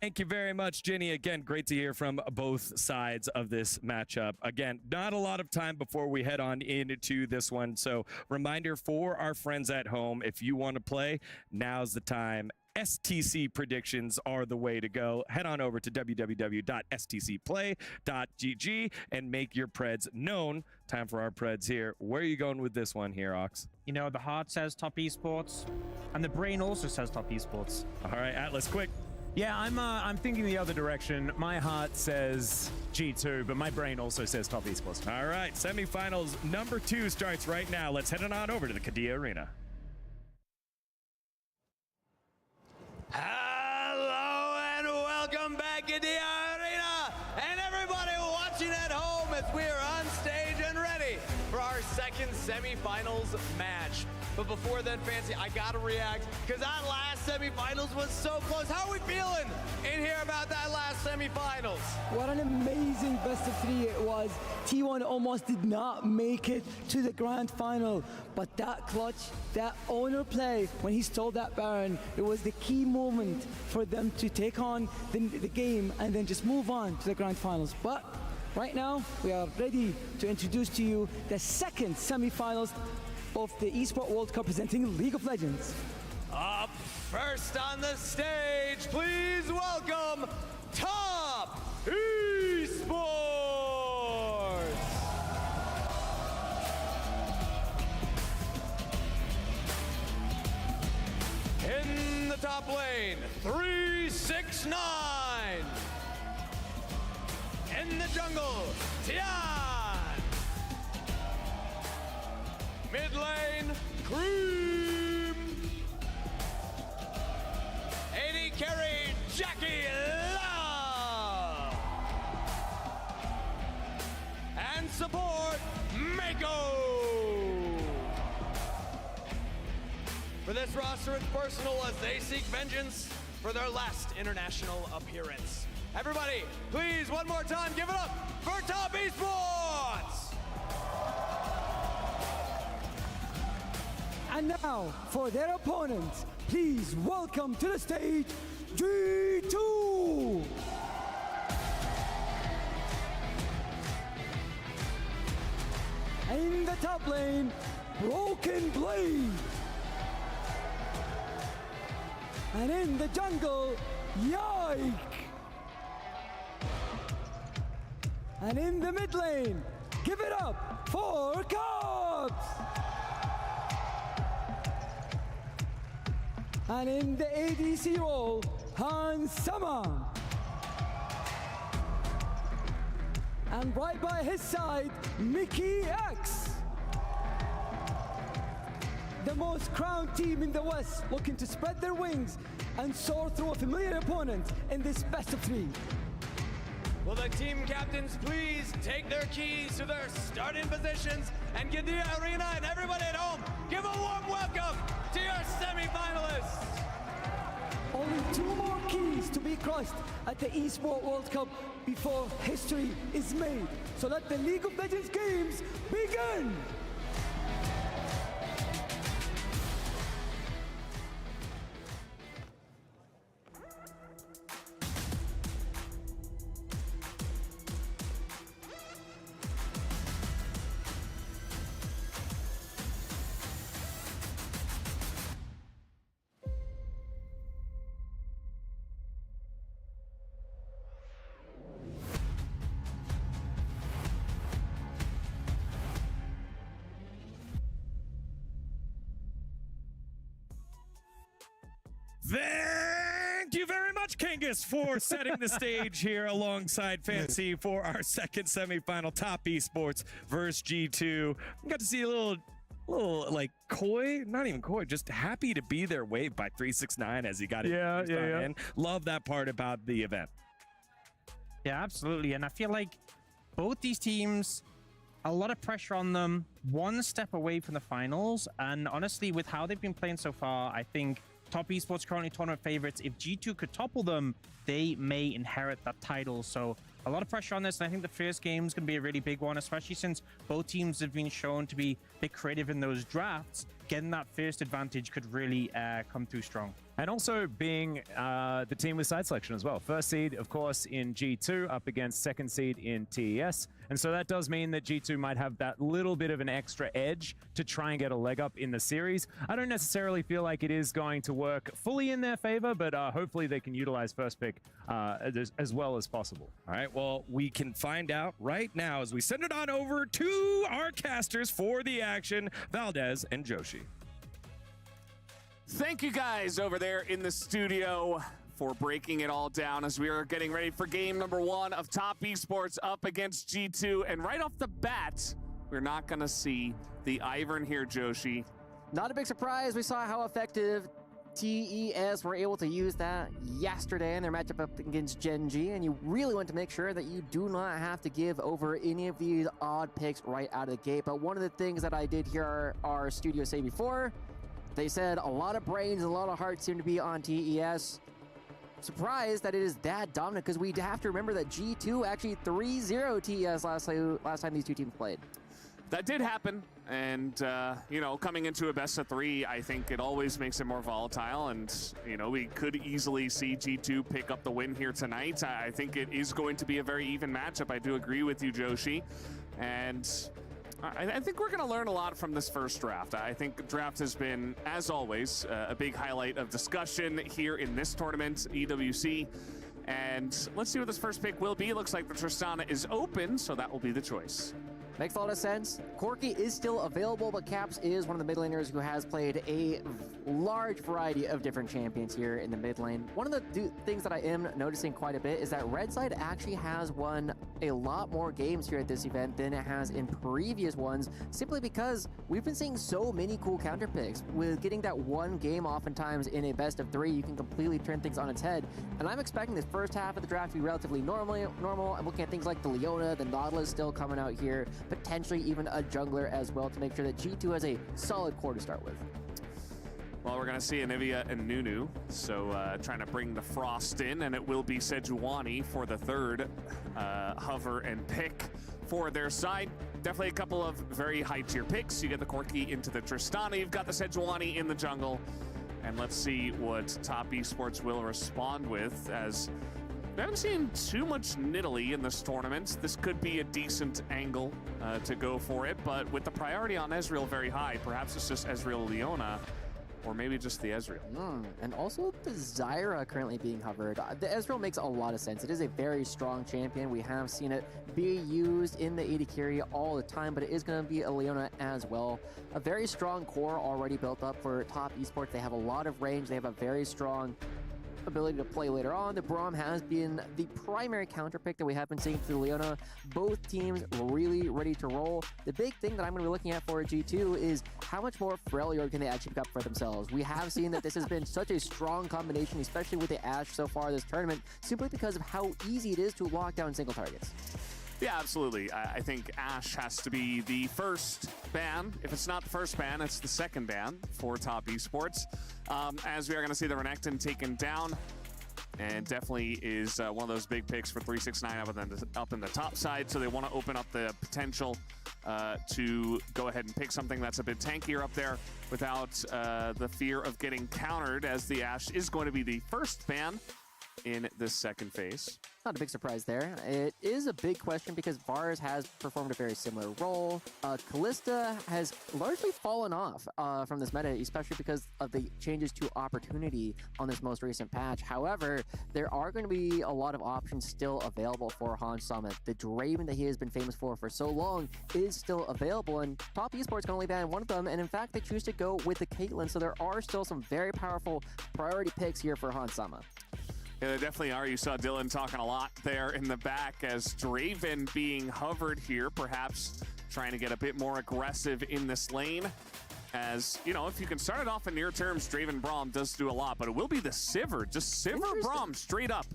Thank you very much, Jenny. Again, great to hear from both sides of this matchup. Again, not a lot of time before we head on into this one. So reminder for our friends at home, if you want to play, now's the time. STC predictions are the way to go. Head on over to www.stcplay.gg and make your Preds known. Time for our Preds here. Where are you going with this one here, Ox? You know, the heart says Top Esports, and the brain also says Top Esports. All right, Atlas, quick. Yeah, I'm thinking the other direction. My heart says G2, but my brain also says Top Esports. All right, semifinals number 2 starts right now. Let's head on over to the Kadia Arena. Hello and welcome back into the arena, and everybody watching at home as we are on stage and ready for our second semifinals match. But before then, Fancy, I gotta react, because that last semifinals was so close. How are we feeling in here about that last semifinals? What an amazing best of three it was. T1 almost did not make it to the grand final, but that clutch, that owner play, when he stole that Baron, it was the key moment for them to take on the game and then just move on to the grand finals. But right now, we are ready to introduce to you the second semifinals of the Esports World Cup presenting League of Legends. Up first on the stage, please welcome Top Esports! In the top lane, 369. In the jungle, Tian. Mid lane, Cream. AD carry, Jackie Love. And support, Mako. For this roster, it's personal as they seek vengeance for their last international appearance. Everybody, please, one more time, give it up for Top Esports! And now, for their opponent, please welcome to the stage, G2! In the top lane, Broken Blade. And in the jungle, Yike. And in the mid lane, give it up for Cubs. And in the ADC role, Hansama. And right by his side, Mickey X. The most crowned team in the West, looking to spread their wings and soar through a familiar opponent in this best of three. Will the team captains please take their keys to their starting positions and give the arena and everybody at home, give a warm welcome to your semifinalists. Only 2 more keys to be crossed at the Esports World Cup before history is made. So let the League of Legends games begin! Thank you very much, Kangas, for setting the stage here alongside Fancy for our second semifinal, Top Esports versus G2. We got to see a little like coy, not even coy, just happy to be there waved by 369 as he got it. In. Love that part about the event. Yeah, absolutely. And I feel like both these teams, a lot of pressure on them, one step away from the finals. And honestly, with how they've been playing so far, I think Top Esports currently tournament favorites. If G2 could topple them, they may inherit that title. So a lot of pressure on this, and I think the first game is going to be a really big one, especially since both teams have been shown to be a bit creative in those drafts. Getting that first advantage could really come through strong. And also being the team with side selection as well. First seed, of course, in G2 up against second seed in TES. And so that does mean that G2 might have that little bit of an extra edge to try and get a leg up in the series. I don't necessarily feel like it is going to work fully in their favor, but hopefully they can utilize first pick as well as possible. All right, well, we can find out right now as we send it on over to our casters for the action, Valdez and Joshi. Thank you guys over there in the studio for breaking it all down as we are getting ready for game number 1 of Top Esports up against G2. And right off the bat, we're not going to see the Ivern here, Joshi. Not a big surprise. We saw how effective TES were able to use that yesterday in their matchup up against Gen G, and you really want to make sure that you do not have to give over any of these odd picks right out of the gate. But one of the things that I did hear our studio say before, they said a lot of brains and a lot of hearts seem to be on TES. Surprised that it is that dominant, because we have to remember that G2 actually 3-0 TES last time these two teams played. That did happen, and you know, coming into a best of 3, I think it always makes it more volatile, and you know, we could easily see G2 pick up the win here tonight. I think it is going to be a very even matchup. I do agree with you, Joshi, and I think we're going to learn a lot from this first draft. I think draft has been, as always, a big highlight of discussion here in this tournament, EWC. And let's see what this first pick will be. It looks like the Tristana is open, so that will be the choice. Makes a lot of sense. Corki is still available, but Caps is one of the mid laners who has played a large variety of different champions here in the mid lane. One of the things that I am noticing quite a bit is that Red Side actually has won a lot more games here at this event than it has in previous ones, simply because we've been seeing so many cool counter picks. With getting that one game oftentimes in a best of 3, you can completely turn things on its head. And I'm expecting this first half of the draft to be relatively normal. I'm looking at things like the Leona, the Nautilus still coming out here, potentially even a jungler as well, to make sure that G2 has a solid core to start with. Well, we're going to see Anivia and Nunu, so trying to bring the Frost in, and it will be Sejuani for the third hover and pick for their side. Definitely a couple of very high-tier picks. You get the Corki into the Tristana, you've got the Sejuani in the jungle, and let's see what Top Esports will respond with, as we haven't seen too much Nidalee in this tournament. This could be a decent angle to go for it, but with the priority on Ezreal very high, perhaps it's just Ezreal Leona, or maybe just the Ezreal. And also the Zyra currently being hovered. The Ezreal makes a lot of sense. It is a very strong champion. We have seen it be used in the AD carry all the time, but it is going to be a Leona as well. A very strong core already built up for Top Esports. They have a lot of range. They have a very strong ability to play later on. The Braum has been the primary counter pick that we have been seeing to the Leona. Both teams really ready to roll. The big thing that I'm going to be looking at for G2 is how much more Freljord can they actually pick up for themselves. We have seen that this has been such a strong combination, especially with the Ashe so far this tournament, simply because of how easy it is to lock down single targets. Yeah, absolutely. I think Ashe has to be the first ban. If it's not the first ban, it's the second ban for Top Esports. As we are going to see the Renekton taken down, and definitely is one of those big picks for 369 up in the top side. So they want to open up the potential to go ahead and pick something that's a bit tankier up there without the fear of getting countered, as the Ashe is going to be the first ban in this second phase. Not a big surprise there. It is a big question because Vars has performed a very similar role. Kalista has largely fallen off from this meta, especially because of the changes to opportunity on this most recent patch. However, there are going to be a lot of options still available for Hans Summit. The Draven that he has been famous for so long is still available, and Top Esports can only ban one of them, and in fact, they choose to go with the Caitlyn, so there are still some very powerful priority picks here for Hans Summit. Yeah, there definitely are. You saw Dylan talking a lot there in the back as Draven being hovered here, perhaps trying to get a bit more aggressive in this lane. As, you know, if you can start it off in near terms, Draven Braum does do a lot, but it will be the Sivir, just Sivir Braum straight up.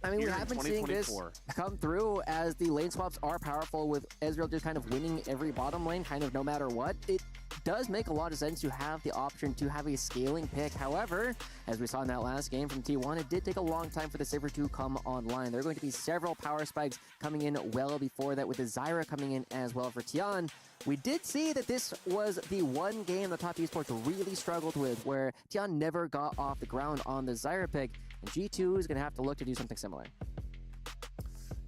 I mean, we have been seeing this come through as the lane swaps are powerful, with Ezreal just kind of winning every bottom lane, kind of no matter what. It does make a lot of sense to have the option to have a scaling pick. However, as we saw in that last game from T1, it did take a long time for the Sivir to come online. There are going to be several power spikes coming in well before that, with the Zyra coming in as well for Tian. We did see that this was the one game that Top Esports really struggled with, where Tian never got off the ground on the Zyra pick, and G2 is going to have to look to do something similar.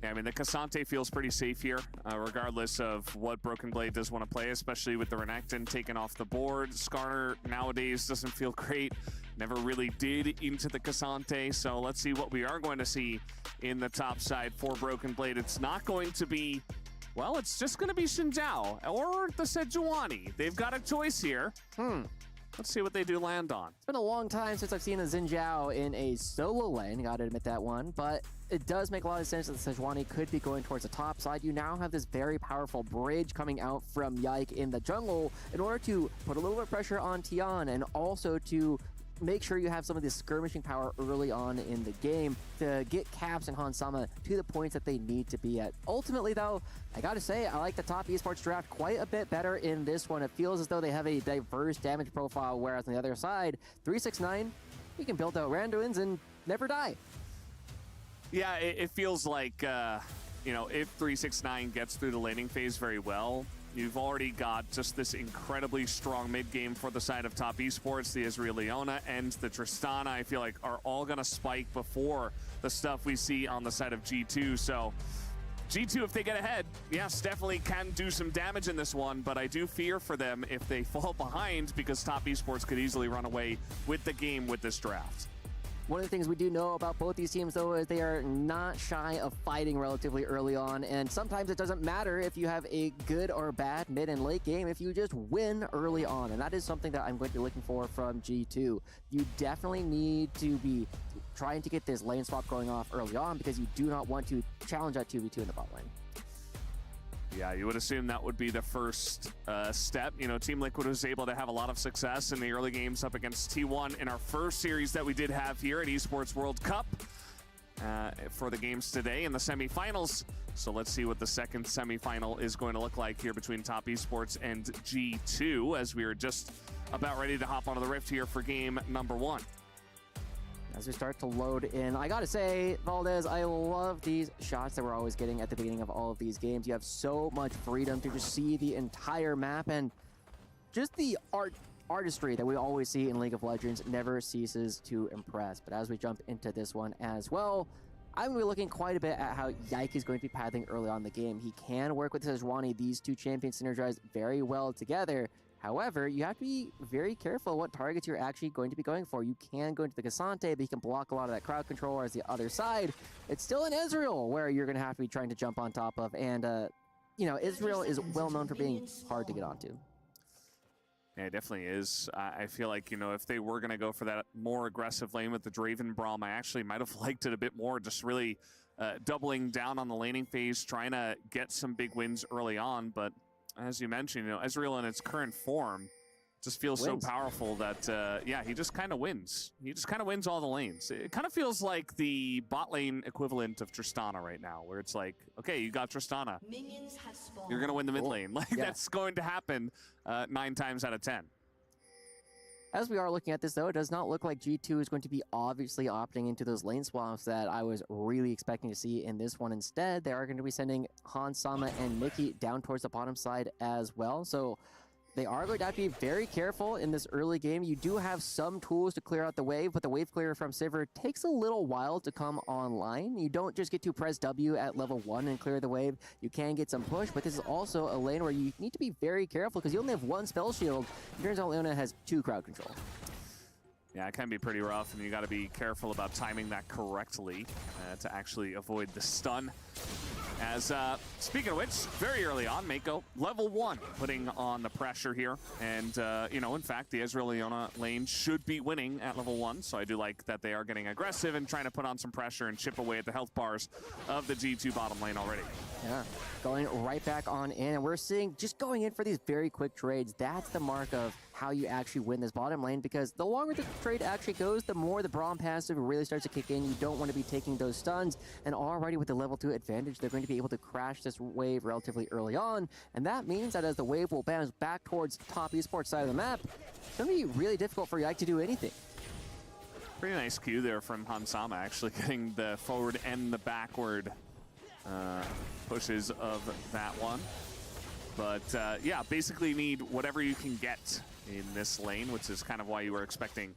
Yeah, I mean, the Cassante feels pretty safe here, regardless of what Broken Blade does want to play, especially with the Renekton taken off the board. Skarner nowadays doesn't feel great, never really did into the Cassante, so let's see what we are going to see in the top side for Broken Blade. It's not going to be, well, it's just going to be Xin Zhao or the Sejuani. They've got a choice here. Let's see what they do land on. It's been a long time since I've seen a Xin Zhao in a solo lane, gotta admit that one, but it does make a lot of sense that the Sejuani could be going towards the top side. You now have this very powerful bridge coming out from Yike in the jungle in order to put a little bit of pressure on Tian, and also to make sure you have some of this skirmishing power early on in the game to get Caps and Hansama to the points that they need to be at. Ultimately, though, I gotta say, I like the top esports draft quite a bit better in this one. It feels as though they have a diverse damage profile, whereas on the other side, 369, you can build out Randuins and never die. Yeah, it feels like, you know, if 369 gets through the laning phase very well, you've already got just this incredibly strong mid game for the side of top esports. The Ezreal Leona and the Tristana, I feel like, are all going to spike before the stuff we see on the side of G2. So G2, if they get ahead, yes, definitely can do some damage in this one, but I do fear for them if they fall behind, because top esports could easily run away with the game with this draft. One of the things we do know about both these teams, though, is they are not shy of fighting relatively early on, and sometimes it doesn't matter if you have a good or bad mid and late game if you just win early on, and that is something that I'm going to be looking for from G2. You definitely need to be trying to get this lane swap going off early on, because you do not want to challenge that 2v2 in the bot lane. Yeah, you would assume that would be the first step. You know, Team Liquid was able to have a lot of success in the early games up against T1 in our first series that we did have here at Esports World Cup for the games today in the semifinals. So let's see what the second semifinal is going to look like here between Top Esports and G2, as we are just about ready to hop onto the Rift here for game number 1. As we start to load in, I gotta say, Valdez, I love these shots that we're always getting at the beginning of all of these games. You have so much freedom to just see the entire map, and just the artistry that we always see in League of Legends never ceases to impress. But as we jump into this one as well, I'm going to be looking quite a bit at how Yike is going to be pathing early on in the game. He can work with Sejuani. These two champions synergize very well together. However, you have to be very careful what targets you're actually going to be going for. You can go into the Cassante, but he can block a lot of that crowd control, whereas the other side, it's still an Ezreal where you're going to have to be trying to jump on top of. And, you know, Ezreal is well known for being hard to get onto. Yeah, it definitely is. I feel like, you know, if they were going to go for that more aggressive lane with the Draven Braum, I actually might have liked it a bit more, just really doubling down on the laning phase, trying to get some big wins early on. But as you mentioned, you know, Ezreal in its current form just feels so powerful that, yeah, he just kind of wins. He just kind of wins all the lanes. It kind of feels like the bot lane equivalent of Tristana right now, where it's like, okay, you got Tristana. You're going to win the mid lane. Like, that's going to happen 9 times out of 10. As we are looking at this, though, it does not look like G2 is going to be obviously opting into those lane swaps that I was really expecting to see in this one. Instead, they are going to be sending Hansama and Nikki down towards the bottom side as well. So they are going to have to be very careful in this early game. You do have some tools to clear out the wave, but the wave clear from Sivir takes a little while to come online. You don't just get to press W at level 1 and clear the wave. You can get some push, but this is also a lane where you need to be very careful because you only have 1 spell shield. It turns out Leona has 2 crowd control. Yeah, it can be pretty rough, and you got to be careful about timing that correctly to actually avoid the stun. As, speaking of which, very early on, Mako, level 1, putting on the pressure here. And, you know, in fact, the Ezreal Leona lane should be winning at level 1, so I do like that they are getting aggressive and trying to put on some pressure and chip away at the health bars of the G2 bottom lane already. Yeah, going right back on in, and we're seeing just going in for these very quick trades. That's the mark of how you actually win this bottom lane, because the longer the trade actually goes, the more the Braum passive really starts to kick in. You don't want to be taking those stuns, and already with the level 2 advantage, they're going to be able to crash this wave relatively early on, and that means that as the wave will bounce back towards top esports side of the map, it's going to be really difficult for Yike to do anything. Pretty nice cue there from Hansama, actually getting the forward and the backward pushes of that one. But yeah, basically need whatever you can get in this lane, which is kind of why you were expecting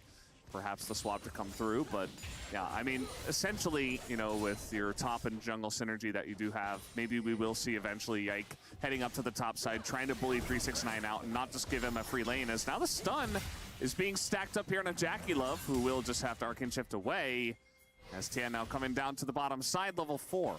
perhaps the swap to come through. But yeah, I mean, essentially, you know, with your top and jungle synergy that you do have, maybe we will see eventually Yike heading up to the top side, trying to bully 369 out and not just give him a free lane, as now the stun is being stacked up here on a Jackie Love, who will just have to Arcane Shift away, as Tian now coming down to the bottom side, level 4.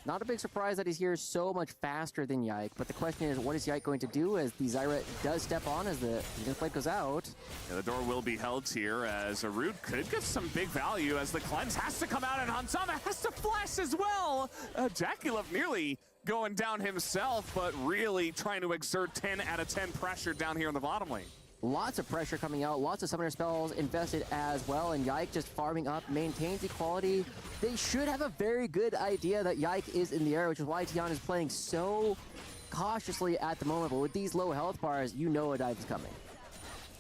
Not a big surprise that he's here so much faster than Yike, but the question is, what is Yike going to do as the Zyra does step on as the blade goes out? Yeah, the door will be held here, as Arud could get some big value as the cleanse has to come out, and Hansama has to flash as well. Jackie Love nearly going down himself, but really trying to exert 10 out of 10 pressure down here in the bottom lane. Lots of pressure coming out, lots of summoner spells invested as well, and Yike just farming up, maintains equality. They should have a very good idea that Yike is in the air, which is why Tian is playing so cautiously at the moment, but with these low health bars, you know a dive is coming.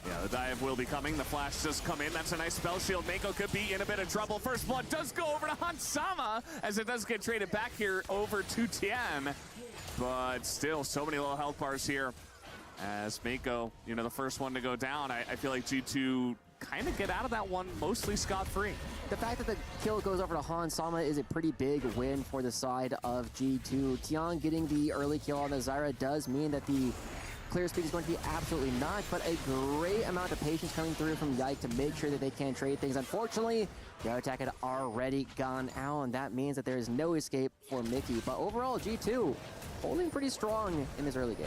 Yeah, the dive will be coming. The flash does come in. That's a nice spell shield. Mako could be in a bit of trouble. First blood does go over to Hansama as it does get traded back here over to Tian. But still, so many low health bars here. As Mako, you know, the first one to go down, I feel like G2 kind of get out of that one mostly scot-free. The fact that the kill goes over to Hansama is a pretty big win for the side of G2. Tian getting the early kill on the Zyra does mean that the clear speed is going to be absolutely not, but a great amount of patience coming through from Yike to make sure that they can trade things. Unfortunately, the attack had already gone out, and that means that there is no escape for Mickey. But overall, G2 holding pretty strong in this early game.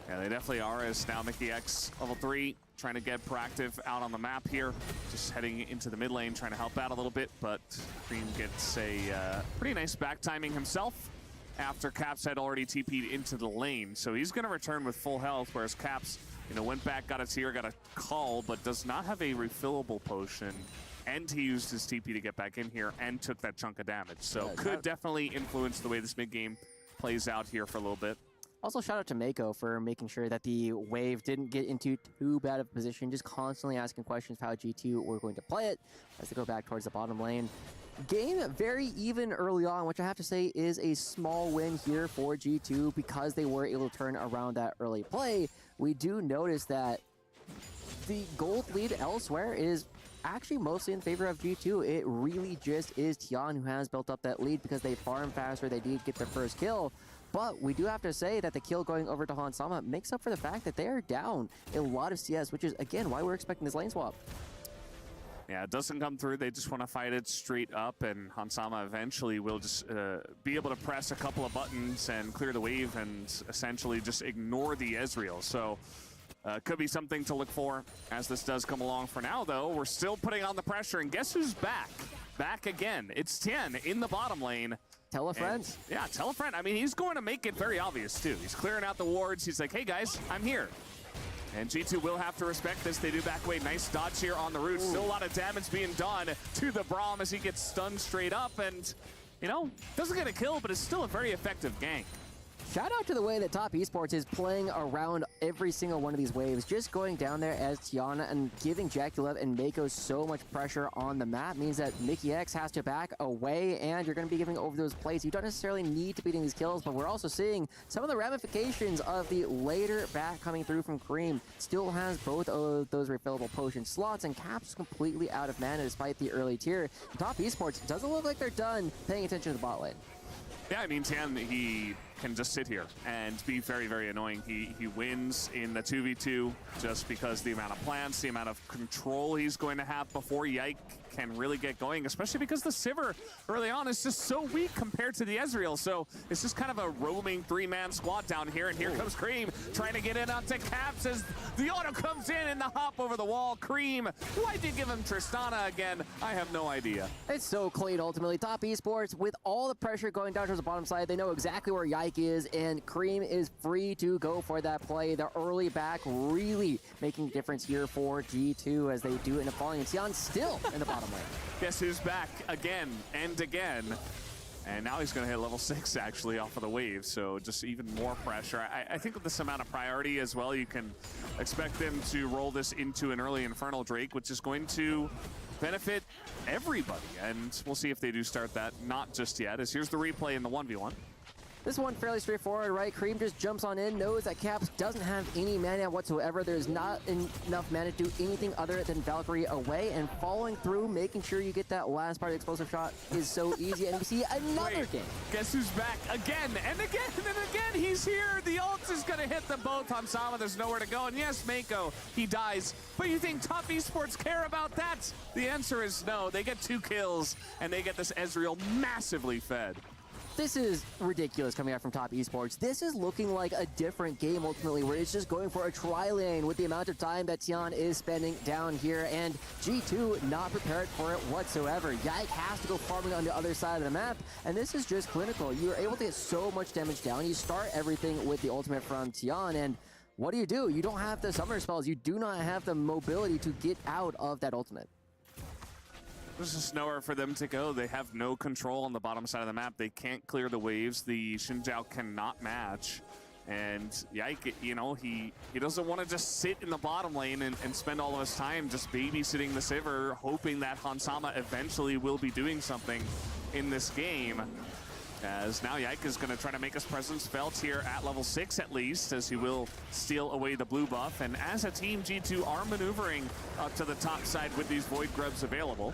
Yeah, they definitely are, as now Mickey X level 3 trying to get proactive out on the map here. Just heading into the mid lane, trying to help out a little bit, but Cream gets a pretty nice back timing himself after Caps had already TP'd into the lane. So he's going to return with full health, whereas Caps, you know, went back, got a tier, got a call, but does not have a refillable potion. And he used his TP to get back in here and took that chunk of damage. So could definitely influence the way this mid game plays out here for a little bit. Also, shout out to Mako for making sure that the wave didn't get into too bad of a position, just constantly asking questions of how G2 were going to play it as they go back towards the bottom lane. Game very even early on, which I have to say is a small win here for G2 because they were able to turn around that early play. We do notice that the gold lead elsewhere is actually mostly in favor of G2. It really just is Tian who has built up that lead because they farm faster, they did get their first kill. But we do have to say that the kill going over to Hansama makes up for the fact that they are down a lot of CS, which is, again, why we're expecting this lane swap. Yeah, it doesn't come through. They just want to fight it straight up, and Hansama eventually will just be able to press a couple of buttons and clear the wave and essentially just ignore the Ezreal. So could be something to look for as this does come along. For now, though, we're still putting on the pressure, and guess who's back? Back again. It's Tian in the bottom lane. Tell a friend. Yeah, tell a friend. I mean, he's going to make it very obvious, too. He's clearing out the wards. He's like, hey, guys, I'm here. And G2 will have to respect this. They do back away. Nice dodge here on the root. Still a lot of damage being done to the Braum as he gets stunned straight up. And, you know, doesn't get a kill, but it's still a very effective gank. Shout out to the way that Top Esports is playing around every single one of these waves. Just going down there as Tiana and giving Jaculev and Mako so much pressure on the map means that Mickey X has to back away, and you're going to be giving over those plays. You don't necessarily need to be getting these kills, but we're also seeing some of the ramifications of the later back coming through from Cream. Still has both of those refillable potion slots, and Caps completely out of mana despite the early tier. Top Esports doesn't look like they're done paying attention to the bot lane. Yeah, I mean, Tian, he can just sit here and be very, very annoying. He wins in the 2v2 just because the amount of plants, the amount of control he's going to have before Yike can really get going, especially because the Sivir early on is just so weak compared to the Ezreal. So it's just kind of a roaming three-man squad down here, and here comes Cream trying to get in onto Caps as the auto comes in the hop over the wall. Cream, why did you give him Tristana again? I have no idea. It's so clean ultimately. Top Esports, with all the pressure going down towards the bottom side, they know exactly where Yike is, and Cream is free to go for that play. The early back really making a difference here for G2 as they do end up falling. And Tian still in the bottom lane. Guess who's back again and again? And now he's going to hit level 6 actually off of the wave, so just even more pressure. I think with this amount of priority as well, you can expect them to roll this into an early Infernal Drake, which is going to benefit everybody. And we'll see if they do start that. Not just yet, as here's the replay in the 1v1. This one fairly straightforward, right? Cream just jumps on in, knows that Caps doesn't have any mana whatsoever. There's not enough mana to do anything other than Valkyrie away, and following through, making sure you get that last part of the explosive shot is so easy. And we see another game. Guess who's back again and again and again? He's here. The ult is going to hit them both. Hansama, there's nowhere to go. And yes, Mako, he dies. But you think Top Esports care about that? The answer is no. They get 2 kills, and they get this Ezreal massively fed. This is ridiculous coming out from Top Esports. This is looking like a different game ultimately, where it's just going for a tri-lane with the amount of time that Tian is spending down here, and G2 not prepared for it whatsoever. Yike has to go farming on the other side of the map, and this is just clinical. You're able to get so much damage down. You start everything with the ultimate from Tian, and what do? You don't have the summoner spells. You do not have the mobility to get out of that ultimate. There's just nowhere for them to go. They have no control on the bottom side of the map. They can't clear the waves. The Xin Zhao cannot match. And Yike, you know, he doesn't want to just sit in the bottom lane and spend all of his time just babysitting the Sivir, hoping that Hansama eventually will be doing something in this game. As now Yike is going to try to make his presence felt here at level 6 at least, as he will steal away the blue buff. And as a team, G2 are maneuvering up to the top side with these Void Grubs available.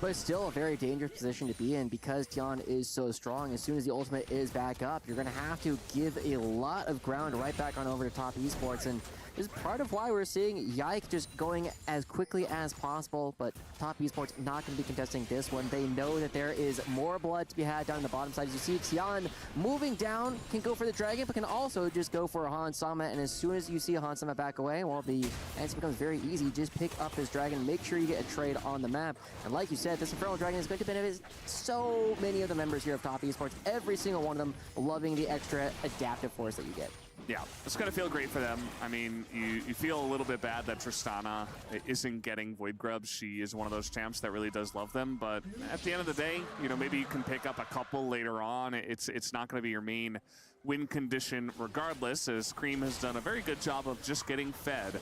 But it's still a very dangerous position to be in because Tian is so strong. As soon as the ultimate is back up, you're going to have to give a lot of ground right back on over to top esports. And this is part of why we're seeing Yike just going as quickly as possible, but top esports not going to be contesting this one. They know that there is more blood to be had down the bottom side. As you see, Tian moving down, can go for the dragon, but can also just go for a Hansama. And as soon as you see a Hansama back away, well, the answer becomes very easy. Just pick up this dragon, make sure you get a trade on the map. And like you said, this Infernal Dragon is going to benefit so many of the members here of top esports, every single one of them loving the extra adaptive force that you get. Yeah, it's going to feel great for them. I mean, you feel a little bit bad that Tristana isn't getting Void Grubs. She is one of those champs that really does love them. But at the end of the day, you know, maybe you can pick up a couple later on. It's not going to be your main win condition regardless, as Cream has done a very good job of just getting fed.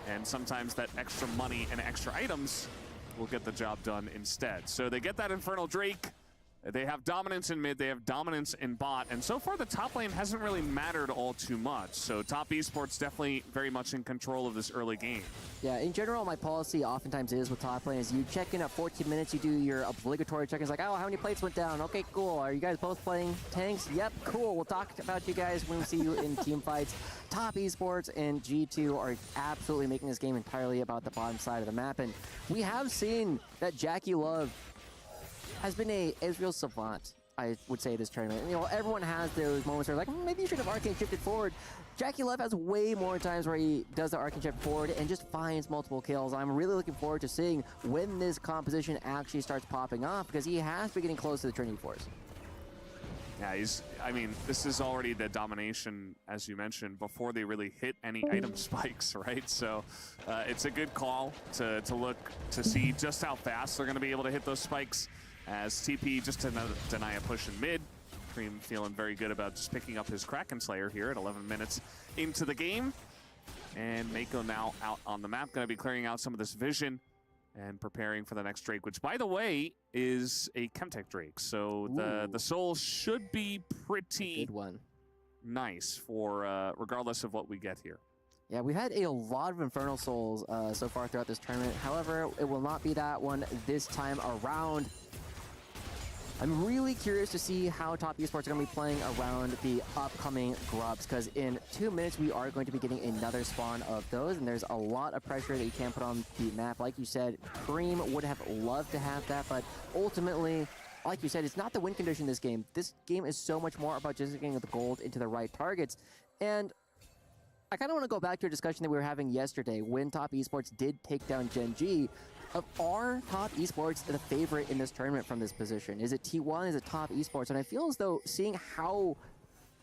And sometimes that extra money and extra items will get the job done instead. So they get that Infernal Drake. They have dominance in mid, they have dominance in bot, and so far the top lane hasn't really mattered all too much. So top esports definitely very much in control of this early game. Yeah, in general, my policy oftentimes is with top lane is you check in at 14 minutes, you do your obligatory check-ins like, oh, how many plates went down? Okay, cool. Are you guys both playing tanks? Yep, cool. We'll talk about you guys when we see you in team fights. Top esports and G2 are absolutely making this game entirely about the bottom side of the map, and we have seen that Jackie Love has been a Israel savant, I would say, this tournament. You know, everyone has those moments where like, maybe you should have arcane shifted forward. Jackie Love has way more times where he does the arcane shift forward and just finds multiple kills. I'm really looking forward to seeing when this composition actually starts popping off, because he has been getting close to the Trinity Force. Yeah, I mean, this is already the domination, as you mentioned, before they really hit any item spikes, right? So it's a good call to look to see just how fast they're going to be able to hit those spikes. As TP just to deny a push in mid. Cream feeling very good about just picking up his Kraken Slayer here at 11 minutes into the game. And Mako now out on the map, going to be clearing out some of this vision and preparing for the next Drake, which, by the way, is a Chemtech Drake. So the soul should be pretty good one. Nice for regardless of what we get here. Yeah, we've had a lot of Infernal Souls so far throughout this tournament. However, it will not be that one this time around. I'm really curious to see how top esports are going to be playing around the upcoming grubs, because in 2 minutes we are going to be getting another spawn of those, and there's a lot of pressure that you can't put on the map. Like you said, Cream would have loved to have that, but ultimately, like you said, it's not the win condition this game. This game is so much more about just getting the gold into the right targets. And I kind of want to go back to a discussion that we were having yesterday when top esports did take down Gen G. Are top esports the favorite in this tournament from this position? Is it T1? Is it top esports? And I feel as though seeing how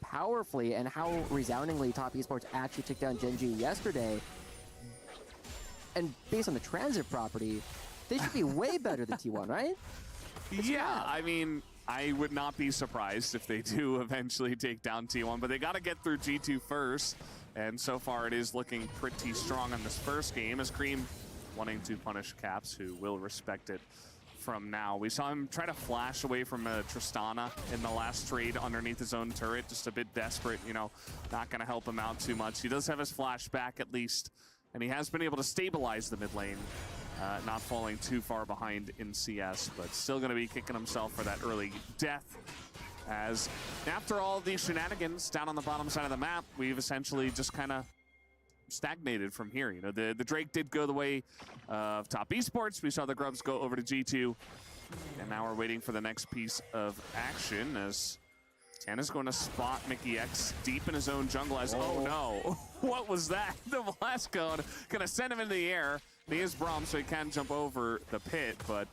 powerfully and how resoundingly top esports actually took down Gen G yesterday, and based on the transitive property, they should be way better than T1, right? Yeah, I mean, I would not be surprised if they do eventually take down T1, but they got to get through G2 first. And so far it is looking pretty strong in this first game, as Cream wanting to punish Caps, who will respect it from now. We saw him try to flash away from Tristana in the last trade underneath his own turret, just a bit desperate, you know, not going to help him out too much. He does have his flash back at least, and he has been able to stabilize the mid lane, not falling too far behind in CS, but still going to be kicking himself for that early death. As after all these shenanigans down on the bottom side of the map, we've essentially just kind of stagnated from here. You know, the Drake did go the way of top esports. We saw the Grubs go over to G2, and now we're waiting for the next piece of action as Tana's going to spot Mickey X deep in his own jungle as, oh no, what was that? The blast cone gonna send him into the air. He is Braum, so he can jump over the pit, but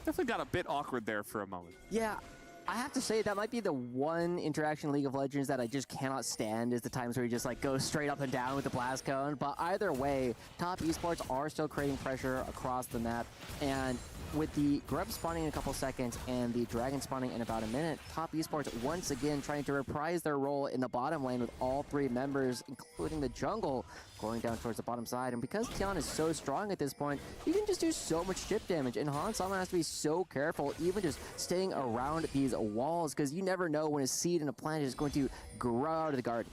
definitely got a bit awkward there for a moment. Yeah, I have to say that might be the one interaction in League of Legends that I just cannot stand, is the times where you just like go straight up and down with the blast cone. But either way, top esports are still creating pressure across the map, and with the Grub spawning in a couple seconds and the Dragon spawning in about a minute, top esports once again trying to reprise their role in the bottom lane with all three members, including the jungle, going down towards the bottom side. And because Tian is so strong at this point, you can just do so much chip damage, and Han Sama has to be so careful, even just staying around these walls, because you never know when a seed and a plant is going to grow out of the garden.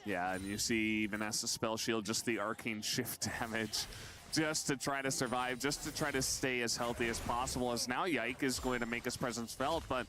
Yeah, and you see even as the spell shield, just the arcane shift damage, just to try to survive, just to try to stay as healthy as possible, as now Yike is going to make his presence felt. But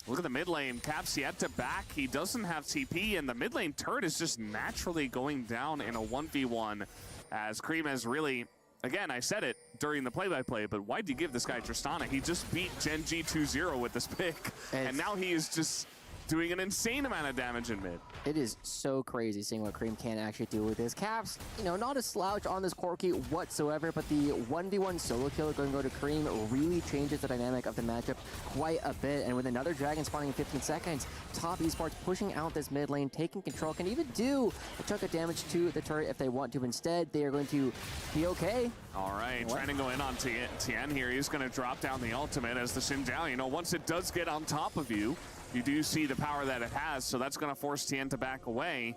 look at the mid lane. Caps yet to back. He doesn't have TP, and the mid lane turret is just naturally going down in a 1v1, as Cream has really, again, I said it during the play-by-play, but why'd you give this guy Tristana? He just beat Gen G 2-0 with this pick, and now he is just doing an insane amount of damage in mid. It is so crazy seeing what Cream can actually do with his Caps. You know, not a slouch on this Corki whatsoever, but the 1v1 solo kill going to go to Cream really changes the dynamic of the matchup quite a bit. And with another Dragon spawning in 15 seconds, top esports pushing out this mid lane, taking control, can even do a chunk of damage to the turret if they want to. Instead, they are going to be okay. All right, trying to go in on Tian here. He's going to drop down the ultimate as the Xin Zhao. You know, once it does get on top of you, you do see the power that it has, so that's going to force Tian to back away.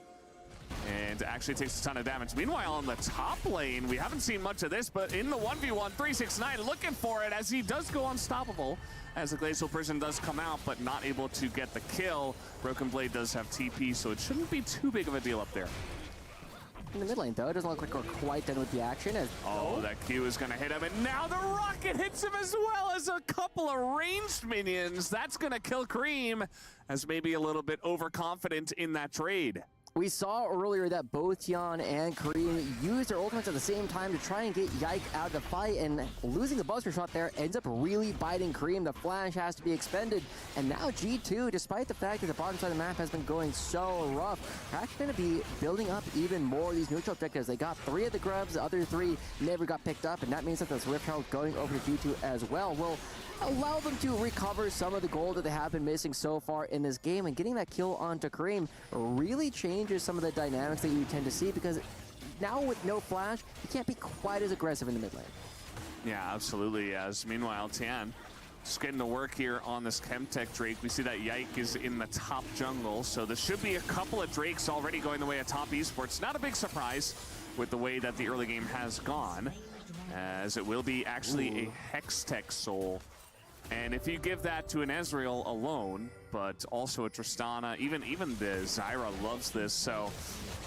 And actually takes a ton of damage. Meanwhile, on the top lane, we haven't seen much of this, but in the 1v1, 369 looking for it as he does go unstoppable, as the Glacial Prison does come out, but not able to get the kill. Broken Blade does have TP, so it shouldn't be too big of a deal up there. In the mid lane, though, it doesn't look like we're quite done with the action. That Q is going to hit him, and now the rocket hits him as well as a couple of ranged minions. That's going to kill Cream, as maybe a little bit overconfident in that trade. We saw earlier that both Tian and Cream used their ultimates at the same time to try and get Yike out of the fight, and losing the Buster Shot there ends up really biting Cream. The flash has to be expended, and now G2, despite the fact that the bottom side of the map has been going so rough, are actually going to be building up even more of these neutral objectives. They got 3 of the grubs, the other 3 never got picked up, and that means that this Rift Herald going over to G2 as well will allow them to recover some of the gold that they have been missing so far in this game, and getting that kill onto Cream really changes some of the dynamics that you tend to see, because now with no flash, you can't be quite as aggressive in the mid lane. Yeah, absolutely. As meanwhile, Tian just getting to work here on this Chemtech Drake. We see that Yike is in the top jungle, so there should be a couple of Drakes already going the way of top esports. Not a big surprise with the way that the early game has gone, as it will be actually a Hextech Soul. And if you give that to an Ezreal alone, but also a Tristana, even the Zyra loves this, so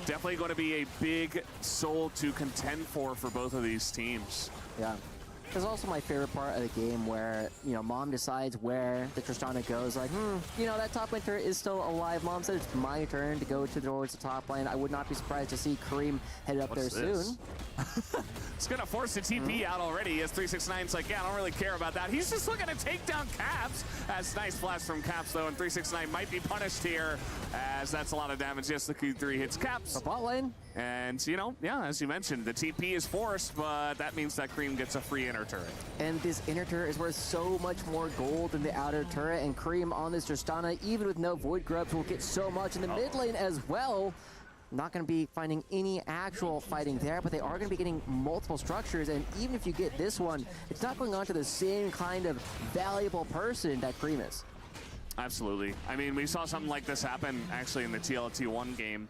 definitely going to be a big soul to contend for both of these teams. Yeah. There's also my favorite part of the game where, you know, Mom decides where the Tristana goes. Like, you know, that top lane turret is still alive. Mom said it's my turn to go towards the top lane. I would not be surprised to see Cream head up there soon. It's going to force the TP out already as 369's like, yeah, I don't really care about that. He's just looking to take down Caps. As nice flash from Caps, though, and 369 might be punished here, as that's a lot of damage. Yes, the Q3 hits Caps. The bot lane. And, you know, yeah, as you mentioned, the TP is forced, but that means that Cream gets a free inner turret. And this inner turret is worth so much more gold than the outer turret, and Cream on this Tristana, even with no Void Grubs, will get so much in the mid lane as well. Not going to be finding any actual fighting there, but they are going to be getting multiple structures, and even if you get this one, it's not going on to the same kind of valuable person that Cream is. Absolutely. I mean, we saw something like this happen actually in the TLT1 game.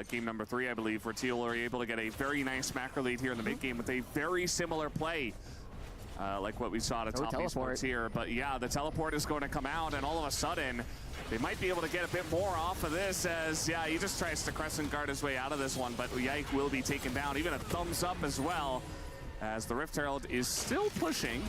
Game number 3, I believe, where TL were able to get a very nice macro lead here in the mid game with a very similar play, like what we saw at top esports here. But yeah, the teleport is going to come out, and all of a sudden, they might be able to get a bit more off of this, as, yeah, he just tries to crescent guard his way out of this one, but Yike will be taken down. Even a thumbs up as well, as the Rift Herald is still pushing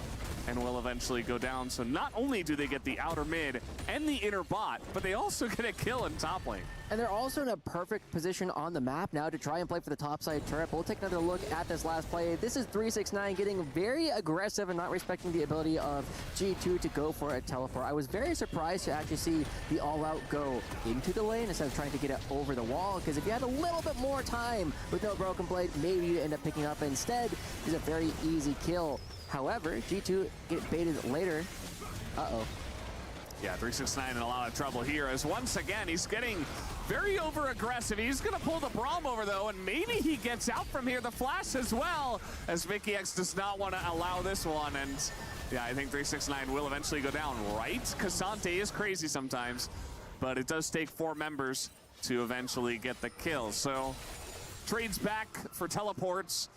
and will eventually go down. So not only do they get the outer mid and the inner bot, but they also get a kill in top lane. And they're also in a perfect position on the map now to try and play for the topside turret. But we'll take another look at this last play. This is 369 getting very aggressive and not respecting the ability of G2 to go for a teleport. I was very surprised to actually see the all-out go into the lane instead of trying to get it over the wall, because if you had a little bit more time with no Broken Blade, maybe you end up picking up instead. It's a very easy kill. However, G2 get baited later. Uh-oh. Yeah, 369 in a lot of trouble here as once again he's getting very over aggressive. He's going to pull the Braum over though, and maybe he gets out from here. The flash as well, as Mickey X does not want to allow this one. And yeah, I think 369 will eventually go down, right? Cassante is crazy sometimes, but it does take 4 members to eventually get the kill. So trades back for teleports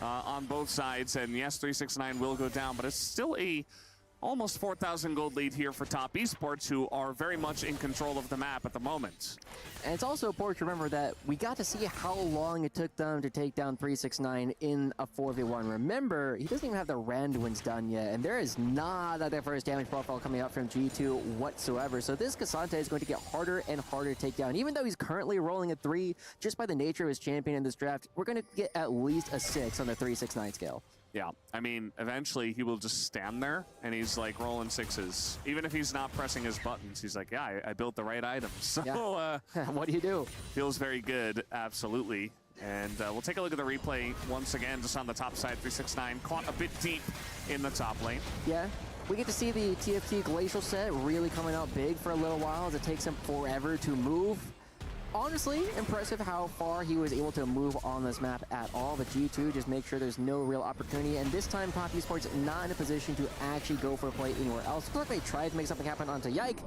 on both sides, and yes, 369 will go down, but it's still a almost 4,000 gold lead here for Top Esports, who are very much in control of the map at the moment. And it's also important to remember that we got to see how long it took them to take down 369 in a 4v1. Remember, he doesn't even have the Randuin's done yet, and there is not a diverse damage profile coming out from G2 whatsoever. So this Cassante is going to get harder and harder to take down. Even though he's currently rolling a 3, just by the nature of his champion in this draft, we're going to get at least a 6 on the 369 scale. Yeah, I mean, eventually he will just stand there and he's like rolling 6s. Even if he's not pressing his buttons, he's like, yeah, I built the right items. So yeah. What do you do? Feels very good, absolutely. And we'll take a look at the replay once again, just on the top side. 369 caught a bit deep in the top lane. Yeah. We get to see the TFT Glacial set really coming out big for a little while, as it takes him forever to move. Honestly, impressive how far he was able to move on this map at all, but G2 just make sure there's no real opportunity, and this time Top Esports not in a position to actually go for a play anywhere else. Looks like they tried to make something happen onto Yike,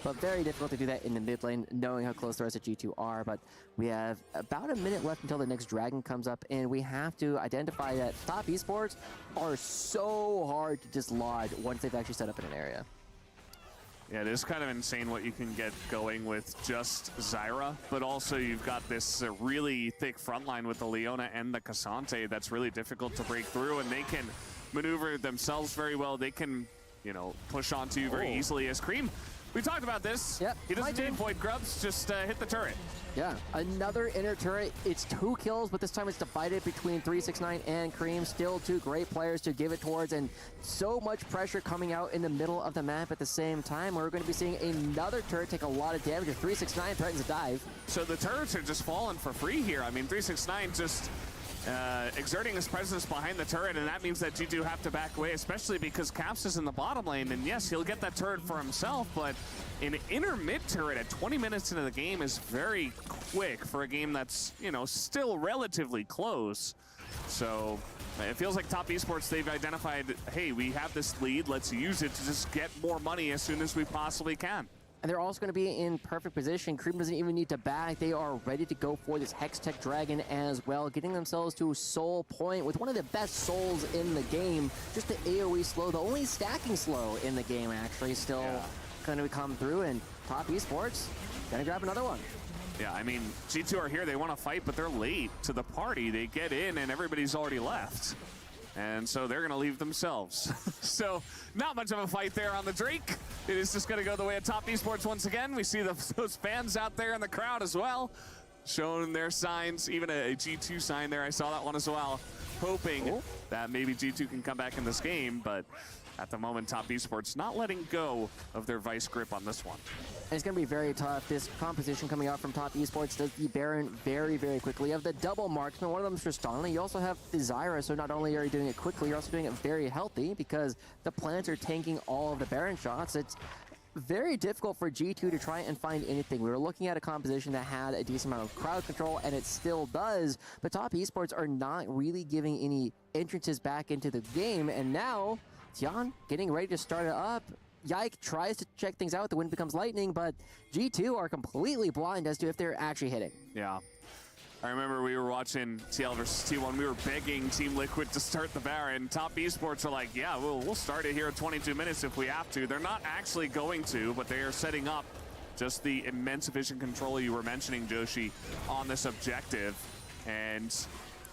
but very difficult to do that in the mid lane, knowing how close the rest of G2 are. But we have about a minute left until the next dragon comes up, and we have to identify that Top Esports are so hard to dislodge once they've actually set up in an area. Yeah, it is kind of insane what you can get going with just Zyra, but also you've got this really thick front line with the Leona and the Cassante that's really difficult to break through, and they can maneuver themselves very well. They can, you know, push onto you very easily as Cream. We talked about this. Yep. He doesn't need Void Grubs, just hit the turret. Yeah, another inner turret. It's 2 kills, but this time it's divided between 369 and Cream. Still 2 great players to give it towards, and so much pressure coming out in the middle of the map at the same time. We're going to be seeing another turret take a lot of damage. 369 threatens to dive. So the turrets are just falling for free here. I mean, 369 just exerting his presence behind the turret, and that means that G2 have to back away, especially because Caps is in the bottom lane, and yes, he'll get that turret for himself, but an inner mid turret at 20 minutes into the game is very quick for a game that's, you know, still relatively close. So it feels like Top Esports, they've identified, hey, we have this lead, let's use it to just get more money as soon as we possibly can. And they're also going to be in perfect position. Cream doesn't even need to back. They are ready to go for this Hextech Dragon as well, getting themselves to Soul Point with one of the best souls in the game. Just the AoE slow, the only stacking slow in the game, actually, still going to come through. And Top Esports going to grab another one. Yeah, I mean, G2 are here. They want to fight, but they're late to the party. They get in, and everybody's already left. And so they're going to leave themselves. So not much of a fight there on the Drake. It is just going to go the way of Top Esports once again. We see those fans out there in the crowd as well, showing their signs, even a G2 sign there. I saw that one as well, hoping that maybe G2 can come back in this game. But at the moment, Top Esports not letting go of their vice grip on this one. And it's going to be very tough. This composition coming out from Top Esports does the Baron very, very quickly. You have the double marksman. One of them is Tristana. You also have the Zyra, so not only are you doing it quickly, you're also doing it very healthy because the plants are tanking all of the Baron shots. It's very difficult for G2 to try and find anything. We were looking at a composition that had a decent amount of crowd control, and it still does, but Top Esports are not really giving any entrances back into the game, and now Tian getting ready to start it up. Yike tries to check things out. The wind becomes lightning, but G2 are completely blind as to if they're actually hitting. Yeah. I remember we were watching TL versus T1. We were begging Team Liquid to start the Baron. Top Esports are like, yeah, we'll start it here at 22 minutes if we have to. They're not actually going to, but they are setting up just the immense vision control you were mentioning, Joshi, on this objective. And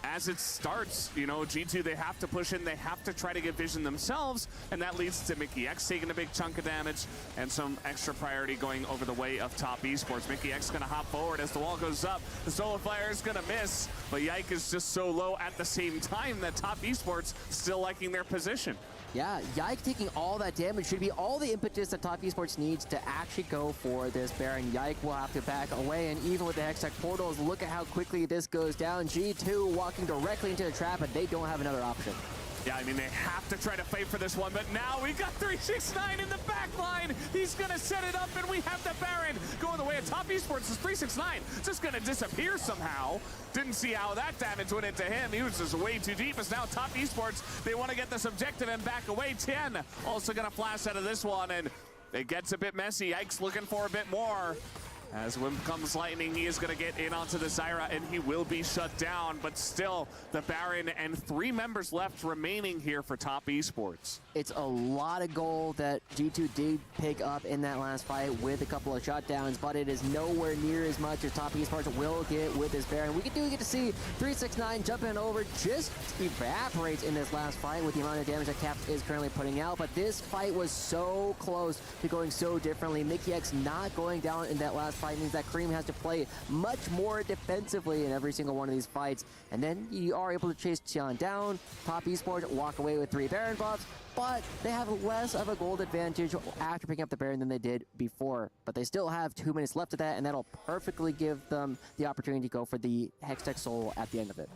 as it starts, you know, G2, they have to push in, they have to try to get vision themselves, and that leads to Mickey X taking a big chunk of damage and some extra priority going over the way of Top Esports. Mickey X gonna hop forward as the wall goes up. The Solar Flare is gonna miss, but Yike is just so low at the same time that Top Esports still liking their position. Yeah, Yike taking all that damage should be all the impetus that Top Esports needs to actually go for this Baron. Yike will have to back away, and even with the Hextech portals, look at how quickly this goes down. G2 walking directly into the trap, and they don't have another option. Yeah, I mean, they have to try to fight for this one, but now we got 369 in the back line. He's going to set it up, and we have the Baron going the way of Top Esports. Is 369 just going to disappear somehow. Didn't see how that damage went into him. He was just way too deep. As now Top Esports, they want to get this objective and back away. 10 also going to flash out of this one, and it gets a bit messy. Ike's looking for a bit more. As when comes lightning, he is going to get in onto the Zyra, and he will be shut down. But still, the Baron and 3 members left remaining here for Top Esports. It's a lot of gold that G2 did pick up in that last fight with a couple of shutdowns, but it is nowhere near as much as Top Esports will get with this Baron. We get to see 369 jumping over, just evaporates in this last fight with the amount of damage that Cap is currently putting out. But this fight was so close to going so differently. Mickey X not going down in that last fight means that Cream has to play much more defensively in every single one of these fights. And then you are able to chase Xian down. Top Esports walk away with 3 Baron buffs, but they have less of a gold advantage after picking up the Baron than they did before. But they still have 2 minutes left of that, and that'll perfectly give them the opportunity to go for the Hextech Soul at the end of it.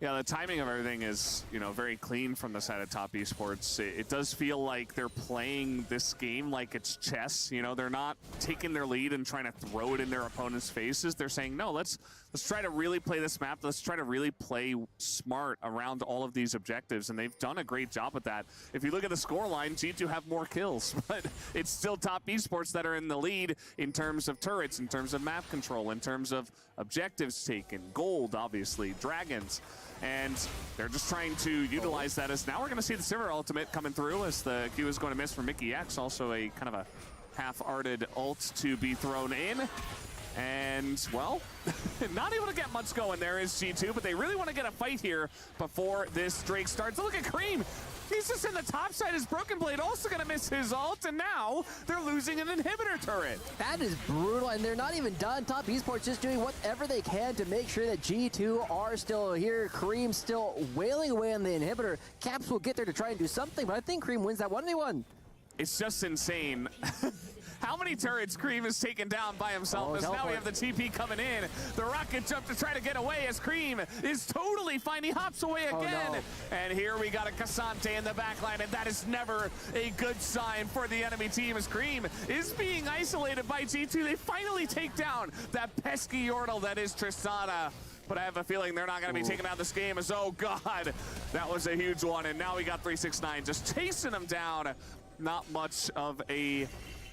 Yeah, the timing of everything is, very clean from the side of Top Esports. It does feel like they're playing this game like it's chess. They're not taking their lead and trying to throw it in their opponent's faces. They're saying, no, let's try to really play this map. Let's try to really play smart around all of these objectives, and they've done a great job with that. If you look at the scoreline, G2 have more kills, but it's still Top Esports that are in the lead in terms of turrets, in terms of map control, in terms of objectives taken, gold, obviously, dragons. And they're just trying to utilize that as now we're going to see the Sivir ultimate coming through as the Q is going to miss for Mickey X. Also a kind of a half-arted ult to be thrown in. And, well, not able to get much going there is G2, but they really want to get a fight here before this Drake starts. Look at Cream. He's just in the top side. His Broken Blade also going to miss his ult, and now they're losing an inhibitor turret. That is brutal, and they're not even done. Top Esports just doing whatever they can to make sure that G2 are still here. Cream still wailing away on the inhibitor. Caps will get there to try and do something, but I think Cream wins that 1v1. It's just insane. How many turrets Cream has taken down by himself as now we have the TP coming in. The rocket jump to try to get away as Cream is totally fine. He hops away again. And here we got a Cassante in the backline, and that is never a good sign for the enemy team as Cream is being isolated by G2. They finally take down that pesky Yordle that is Tristana. But I have a feeling they're not going to be taking out this game as, oh God, that was a huge one. And now we got 369 just chasing him down. Not much of a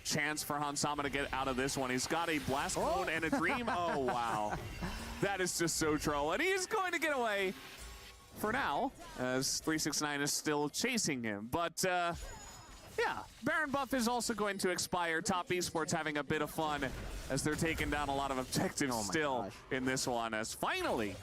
chance for Hansama to get out of this one. He's got a blast cone and a dream. Oh, wow. That is just so troll. And he's going to get away for now as 369 is still chasing him. But, yeah, Baron buff is also going to expire. Top Esports having a bit of fun as they're taking down a lot of objectives in this one as finally...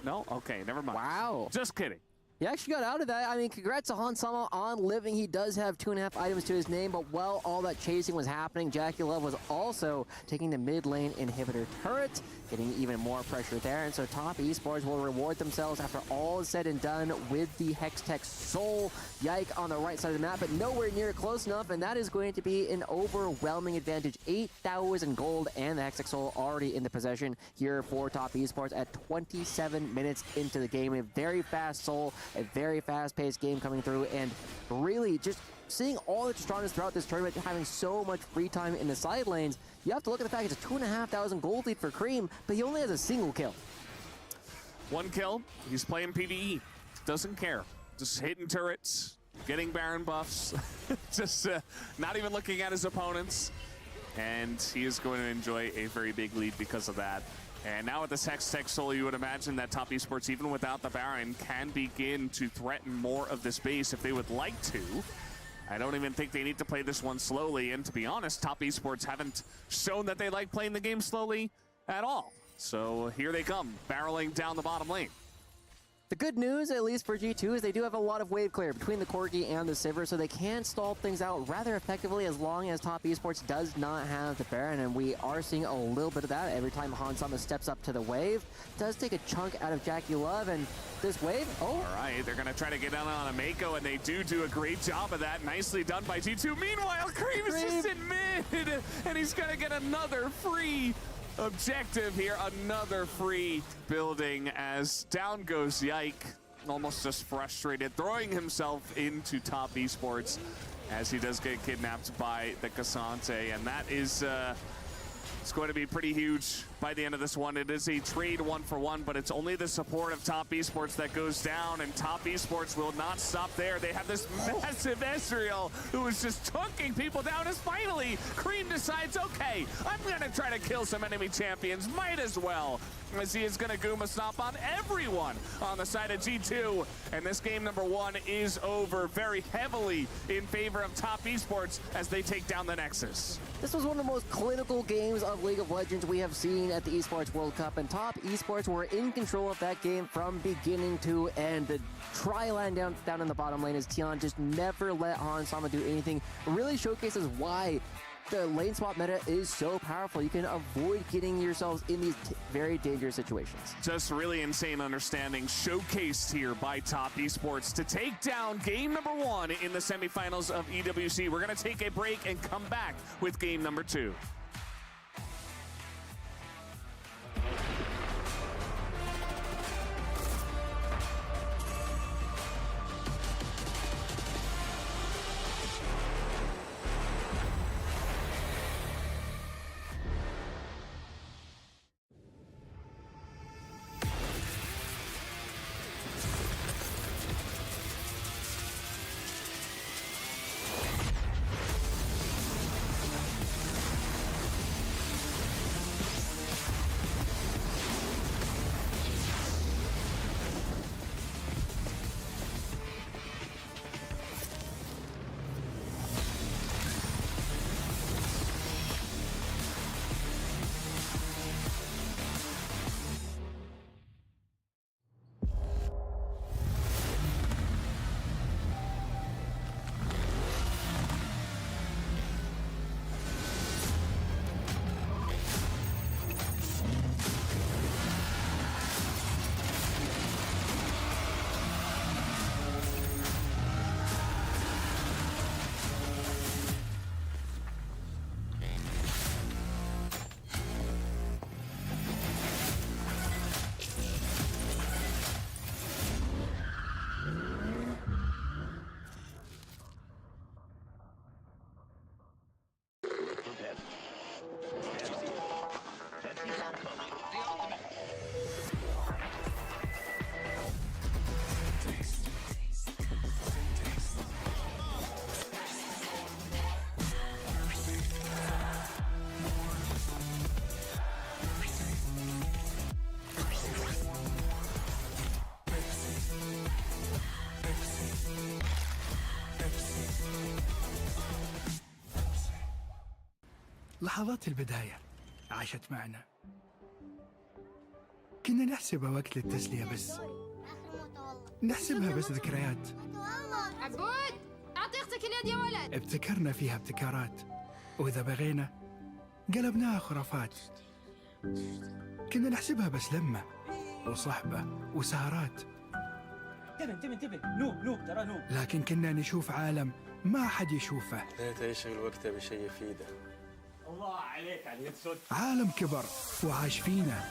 No? Okay, never mind. Wow. Just kidding. He actually got out of that. I mean, congrats to Hansama on living. He does have 2.5 items to his name, but while all that chasing was happening, Jackie Love was also taking the mid lane inhibitor turret, getting even more pressure there. And so Top Esports will reward themselves after all is said and done with the Hextech Soul Yike on the right side of the map, but nowhere near close enough, and that is going to be an overwhelming advantage. 8,000 gold and the Hextech Soul already in the possession here for Top Esports at 27 minutes into the game. A very fast Soul, a very fast-paced game coming through, and really just seeing all the Tristanas throughout this tournament, having so much free time in the side lanes. You have to look at the fact it's a 2,500 gold lead for Cream, but he only has a single kill. 1 kill. He's playing PvE. Doesn't care. Just hitting turrets, getting Baron buffs, just not even looking at his opponents. And he is going to enjoy a very big lead because of that. And now with this Hextech Soul, you would imagine that Top Esports, even without the Baron, can begin to threaten more of this base if they would like to. I don't even think they need to play this one slowly. And to be honest, Top Esports haven't shown that they like playing the game slowly at all. So here they come, barreling down the bottom lane. The good news, at least for G2, is they do have a lot of wave clear between the Corgi and the Sivir, so they can stall things out rather effectively as long as Top Esports does not have the Baron, and we are seeing a little bit of that every time Hansama steps up to the wave. Does take a chunk out of Jackie Love, and this wave, all right, they're going to try to get down on a Mako, and they do a great job of that. Nicely done by G2. Meanwhile, Cream is just in mid, and he's going to get another free objective here, another free building as down goes Yike. almost just frustrated, throwing himself into top esports as he does get kidnapped by the Cassante. And that is it's going to be pretty huge by the end of this one. It is a trade 1-for-1, but it's only the support of top esports that goes down, and top esports will not stop there. They have this massive Ezreal who is just chunking people down as finally Cream decides, okay, I'm gonna try to kill some enemy champions, might as well, as he is gonna Guma Stomp on everyone on the side of G2. And this game number 1 is over very heavily in favor of top esports as they take down the Nexus. This was one of the most clinical games of League of Legends we have seen at the Esports World Cup, and top esports were in control of that game from beginning to end. The tri-line down in the bottom lane as Tian just never let Han Sama do anything. Really showcases why the lane swap meta is so powerful. You can avoid getting yourselves in these very dangerous situations. Just really insane understanding showcased here by top esports to take down game number 1 in the semifinals of EWC. We're going to take a break and come back with game number 2. لحظات البداية عاشت معنا، كنا نحسبها وقت للتسلية بس، نحسبها بس ذكريات. عبود أعطي أختك اليد يا ولد. ابتكرنا فيها ابتكارات، وإذا بغينا قلبناها خرافات. كنا نحسبها بس لمة وصحبة وسهرات. انتبه نوب ترى نوب. لكن كنا نشوف عالم ما حد يشوفه. لا تشغل وقته بشيء يفيده. الله عليك على اليد صدق. عالم كبر وعاش فينا،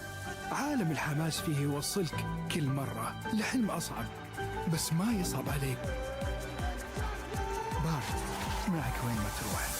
عالم الحماس فيه يوصلك كل مرة لحلم أصعب، بس ما يصعب عليك. بارت معك وين ما تروح.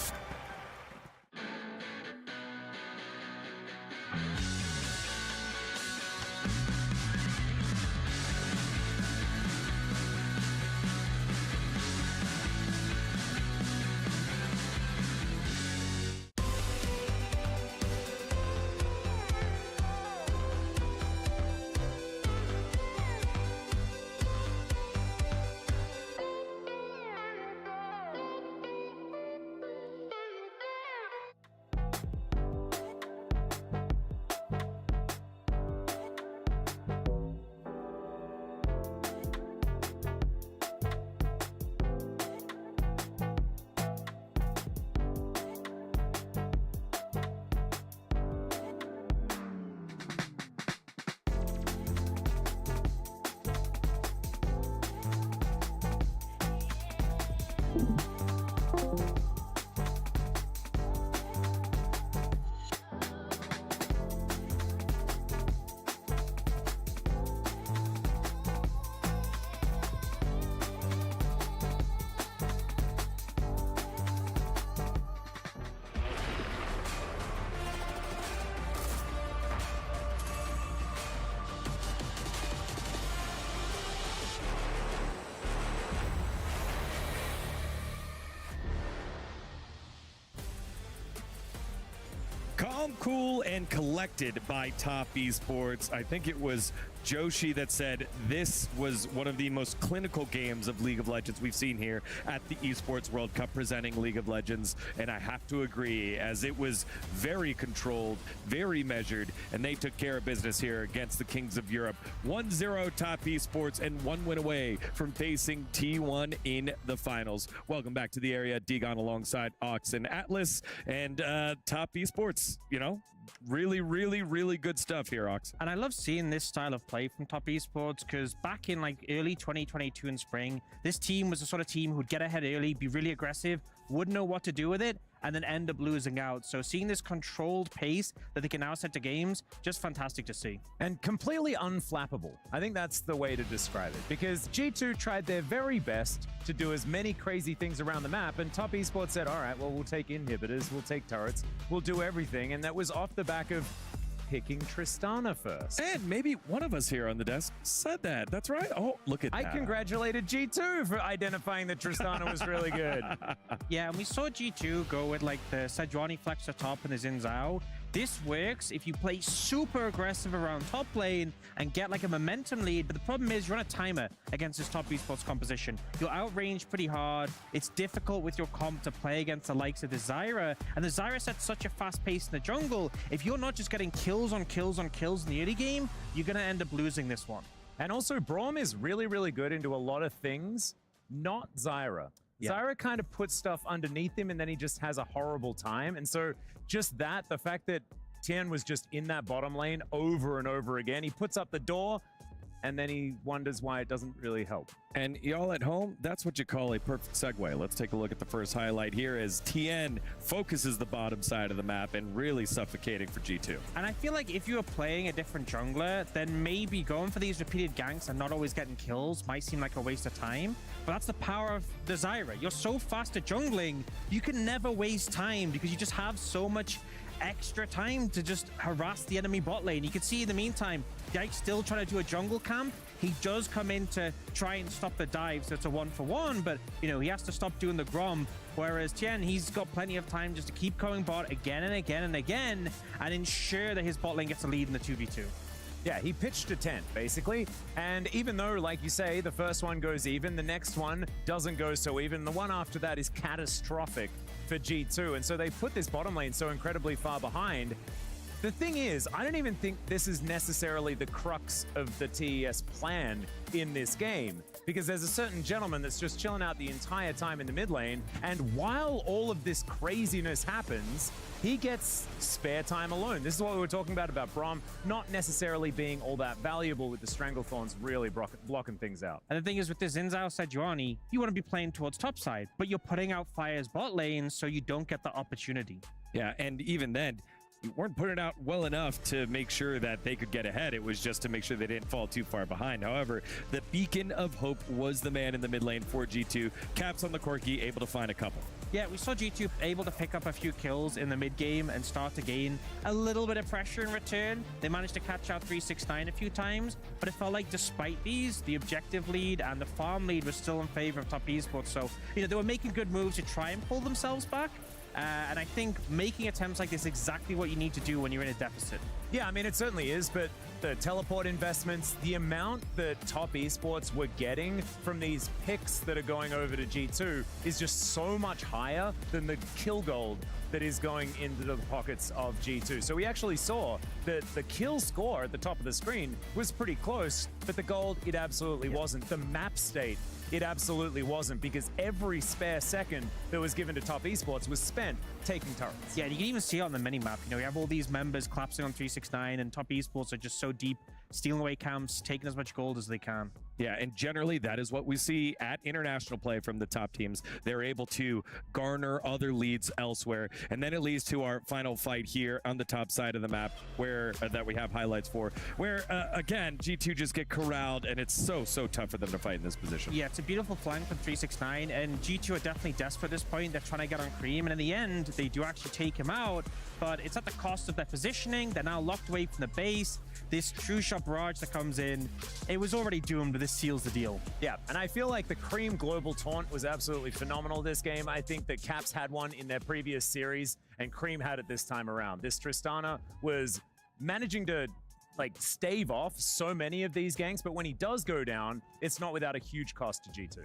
calm, cool, and collected by Top Esports. I think it was Joshi that said this was one of the most clinical games of League of Legends we've seen here at the Esports World Cup presenting League of Legends, and I have to agree, as it was very controlled, very measured, and they took care of business here against the Kings of Europe. 1-0 Top Esports, and 1 win away from facing T1 in the finals. Welcome back to the area. Degon alongside Ox and Atlas, and Top Esports, you know, really good stuff here, Ox. And I love seeing this style of play from Top Esports, because back in like early 2022 in spring, this team was the sort of team who'd get ahead early, be really aggressive, wouldn't know what to do with it, and then end up losing out. So seeing this controlled pace that they can now set to games, just fantastic to see. And completely unflappable. I think that's the way to describe it, because G2 tried their very best to do as many crazy things around the map, and Top Esports said, all right, well, we'll take inhibitors, we'll take turrets, we'll do everything, and that was off the back of picking Tristana first. And maybe one of us here on the desk said that. That's right. Oh, look at that. I congratulated G2 for identifying that Tristana was really good. Yeah, and we saw G2 go with like the Sejuani flex to top and the Xin Zhao. This works if you play super aggressive around top lane and get like a momentum lead, but the problem is you're on a timer against this Top Esports composition. You're outranged pretty hard. It's difficult with your comp to play against the likes of the Zyra, and the Zyra sets such a fast pace in the jungle. If you're not just getting kills on kills on kills in the early game, you're gonna end up losing this one. And also, Braum is really good into a lot of things, not Zyra. Yeah. Zyra kind of puts stuff underneath him, and then he just has a horrible time. And so just that, the fact that Tien was just in that bottom lane over and over again, he puts up the door, and then he wonders why it doesn't really help. And y'all at home, that's what you call a perfect segue. Let's take a look at the first highlight here as Tien focuses the bottom side of the map and really suffocating for G2. And I feel like if you were playing a different jungler, then maybe going for these repeated ganks and not always getting kills might seem like a waste of time. But that's the power of the Zyra. You're so fast at jungling, you can never waste time because you just have so much extra time to just harass the enemy bot lane. You can see in the meantime, Yike's still trying to do a jungle camp. He does come in to try and stop the dive, so it's a 1-for-1, but you know, he has to stop doing the Grom. Whereas Tien, he's got plenty of time just to keep going bot again and again and again and ensure that his bot lane gets a lead in the 2v2. Yeah, he pitched a tent, basically. And even though, like you say, the first one goes even, the next one doesn't go so even. The one after that is catastrophic for G2. And so they put this bottom lane so incredibly far behind. The thing is, I don't even think this is necessarily the crux of the TES plan in this game, because there's a certain gentleman that's just chilling out the entire time in the mid lane, and while all of this craziness happens, he gets spare time alone. This is what we were talking about Braum not necessarily being all that valuable, with the Stranglethorns really blocking things out. And the thing is, with the Xin Zhao Sejuani, you want to be playing towards top side, but you're putting out Fire's bot lane so you don't get the opportunity. Yeah, and even then, you weren't putting it out well enough to make sure that they could get ahead. It was just to make sure they didn't fall too far behind. However, the beacon of hope was the man in the mid lane for G2. Caps on the Corki, able to find a couple. Yeah, we saw G2 able to pick up a few kills in the mid game and start to gain a little bit of pressure in return. They managed to catch out 369 a few times, but it felt like despite these, the objective lead and the farm lead was still in favor of Top Esports. So, you know, they were making good moves to try and pull themselves back. And I think making attempts like this is exactly what you need to do when you're in a deficit. Yeah, I mean, it certainly is, but the teleport investments, the amount that Top Esports were getting from these picks that are going over to G2 is just so much higher than the kill gold that is going into the pockets of G2. So we actually saw that the kill score at the top of the screen was pretty close, but the gold, it absolutely wasn't. The map state, it absolutely wasn't, because every spare second that was given to Top Esports was spent taking turrets. Yeah, you can even see it on the mini-map. You know, we have all these members collapsing on 369, and Top Esports are just so deep, stealing away camps, taking as much gold as they can. Yeah, and generally that is what we see at international play from the top teams. They're able to garner other leads elsewhere, and then it leads to our final fight here on the top side of the map, where that we have highlights for, where again G2 just get corralled, and it's so tough for them to fight in this position. Yeah, it's a beautiful flank from 369, and G2 are definitely desperate at this point. They're trying to get on Cream, and in the end they do actually take him out, but it's at the cost of their positioning. They're now locked away from the base. This true shot got Barrage that comes in. It was already doomed, but this seals the deal. Yeah, and I feel like the Cream Global Taunt was absolutely phenomenal this game. I think that Caps had one in their previous series, and Cream had it this time around. This Tristana was managing to stave off so many of these ganks, but when he does go down, it's not without a huge cost to G2.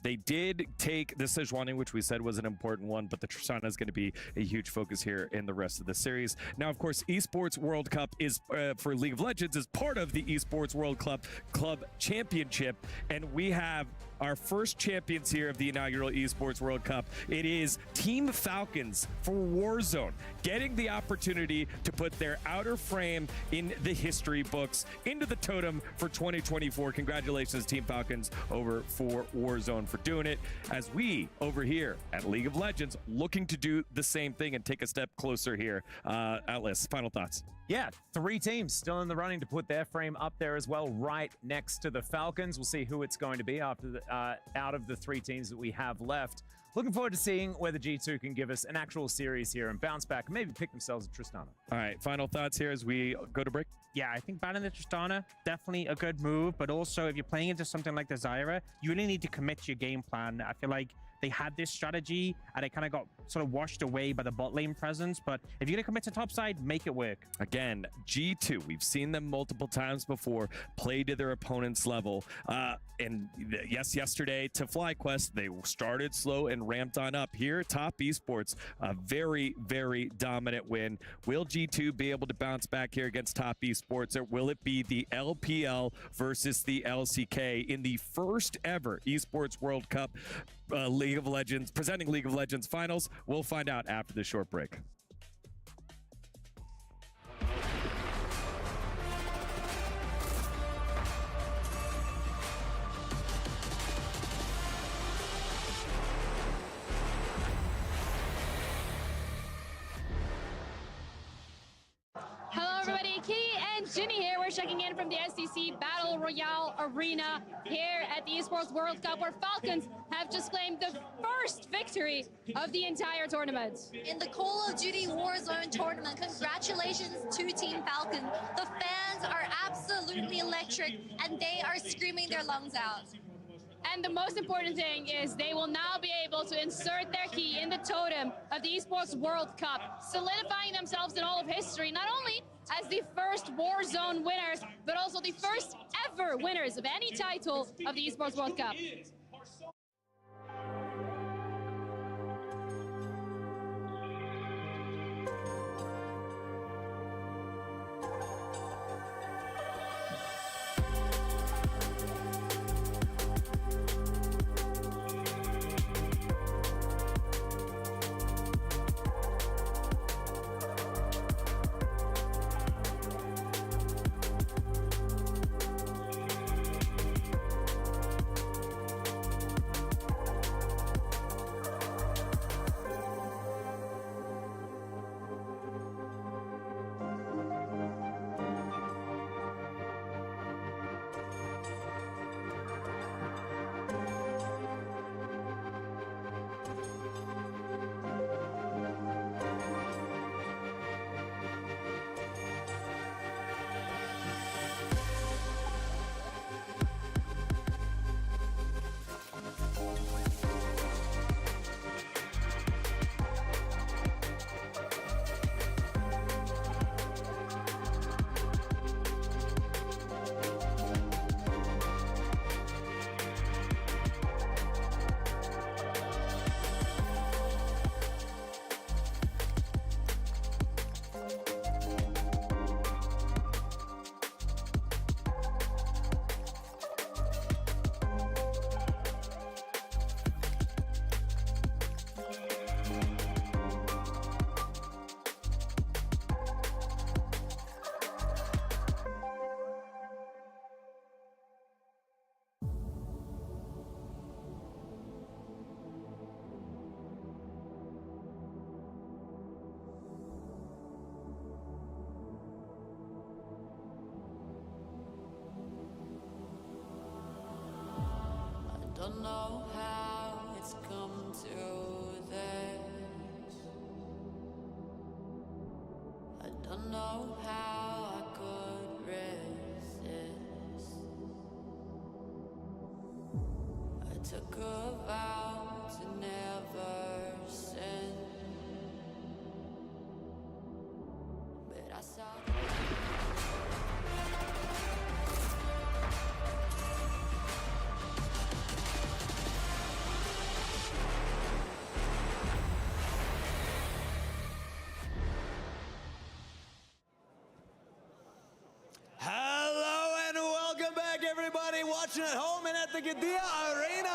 They did take the Sejuani, which we said was an important one, but the Tristana is going to be a huge focus here in the rest of the series. Now, of course, Esports World Cup is for League of Legends is part of the Esports World Club Championship, and we have our first champions here of the inaugural Esports World Cup. It is Team Falcons for Warzone, getting the opportunity to put their outer frame in the history books, into the totem for 2024. Congratulations, Team Falcons, over for Warzone for doing it, as we over here at League of Legends looking to do the same thing and take a step closer here. Atlas, final thoughts? Yeah, 3 teams still in the running to put their frame up there as well, right next to the Falcons. We'll see who it's going to be after out of the 3 teams that we have left. Looking forward to seeing whether G2 can give us an actual series here and bounce back and maybe pick themselves a Tristana. All right, final thoughts here as we go to break. Yeah, I think banning the Tristana, definitely a good move, but also if you're playing into something like the Zyra, you really need to commit to your game plan. I feel like they had this strategy and it kind of got sort of washed away by the bot lane presence, but if you're going to commit to top side, make it work. Again, G2, we've seen them multiple times before play to their opponent's level. And yes, yesterday to FlyQuest, they started slow and ramped on up. Here, Top Esports, a very, very dominant win. Will G2 be able to bounce back here against Top Esports, or will it be the LPL versus the LCK in the first ever Esports World Cup League of Legends, presenting League of Legends finals? We'll find out after this short break. Hello everybody, Kitty and Ginny here. We're checking in from the SEC Battle Royale Arena here at the Esports World Cup, where Falcons have just claimed the first victory of the entire tournament. In the Call of Duty Warzone tournament, congratulations to Team Falcon. The fans are absolutely electric and they are screaming their lungs out. And the most important thing is they will now be able to insert their key in the totem of the Esports World Cup, solidifying themselves in all of history, not only as the first Warzone winners, but also the first ever winners of any title of the Esports World Cup. Don't know how it's come to this. I don't know how I could resist. took a vow to never sin. But I saw Hello and welcome back, everybody watching at home and at the Gadia Arena.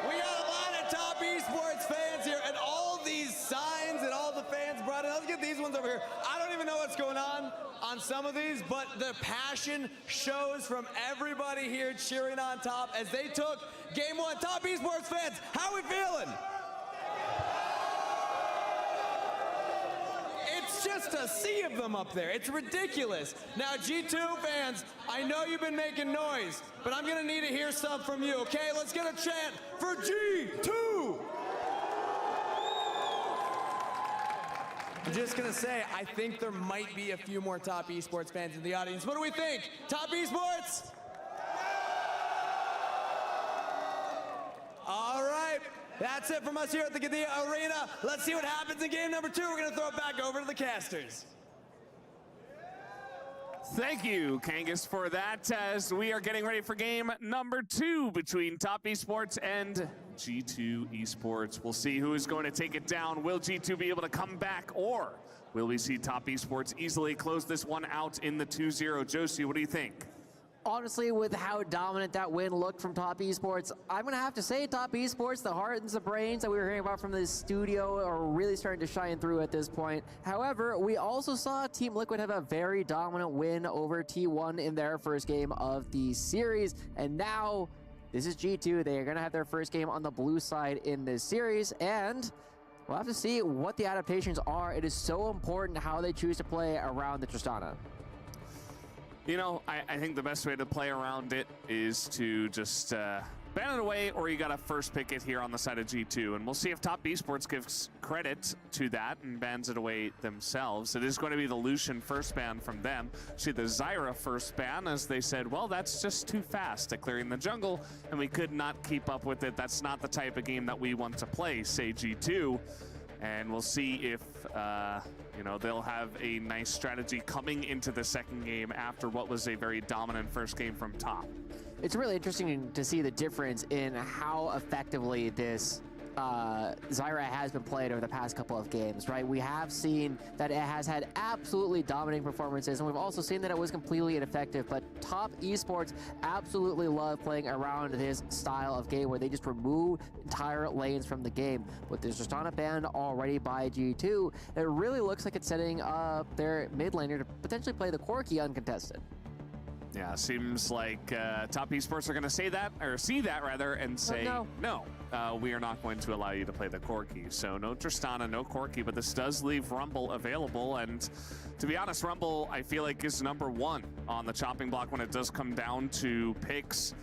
We got a lot of top esports fans here, and all these signs that all the fans brought in. Let's get these ones over here. I don't even know what's going on some of these, but the passion shows from everybody here cheering on top as they took game one. Top esports fans, how are we feeling? It's just a sea of them up there. It's ridiculous. Now, G2 fans, I know you've been making noise, but I'm gonna need to hear some from you, okay? Let's get a chant for G2! I'm just gonna say, I think there might be a few more top esports fans in the audience. What do we think? Top esports? All right. That's it from us here at the Gadia Arena. Let's see what happens in game number 2. We're gonna throw it back over to the casters. Thank you, Kangas, for that, as we are getting ready for game number 2 between Top Esports and G2 Esports. We'll see who is going to take it down. Will G2 be able to come back, or will we see Top Esports easily close this one out in the 2-0? Josie, what do you think? Honestly, with how dominant that win looked from Top Esports, I'm going to have to say Top Esports, the heart and the brains that we were hearing about from the studio are really starting to shine through at this point. However, we also saw Team Liquid have a very dominant win over T1 in their first game of the series. And now, this is G2. They are going to have their first game on the blue side in this series. And we'll have to see what the adaptations are. It is so important how they choose to play around the Tristana. You know, I think the best way to play around it is to just ban it away, or you got to first pick it here on the side of G2. And we'll see if Top Esports gives credit to that and bans it away themselves. It is going to be the Lucian first ban from them. See the Zyra first ban, as they said, well, that's just too fast at clearing the jungle, and we could not keep up with it. That's not the type of game that we want to play, say G2. And we'll see if, you know, they'll have a nice strategy coming into the second game after what was a very dominant first game from Top. It's really interesting to see the difference in how effectively this Zyra has been played over the past couple of games, right? We have seen that it has had absolutely dominating performances, and we've also seen that it was completely ineffective, but Top Esports absolutely love playing around this style of game where they just remove entire lanes from the game. With this Tristana banned already by G2, it really looks like it's setting up their mid laner to potentially play the Corki uncontested. Yeah, seems like Top Esports are going to say that, or see that rather, and say, no, we are not going to allow you to play the Corki. So no Tristana, no Corki, but this does leave Rumble available. And to be honest, Rumble, I feel like, is #1 on the chopping block when it does come down to picks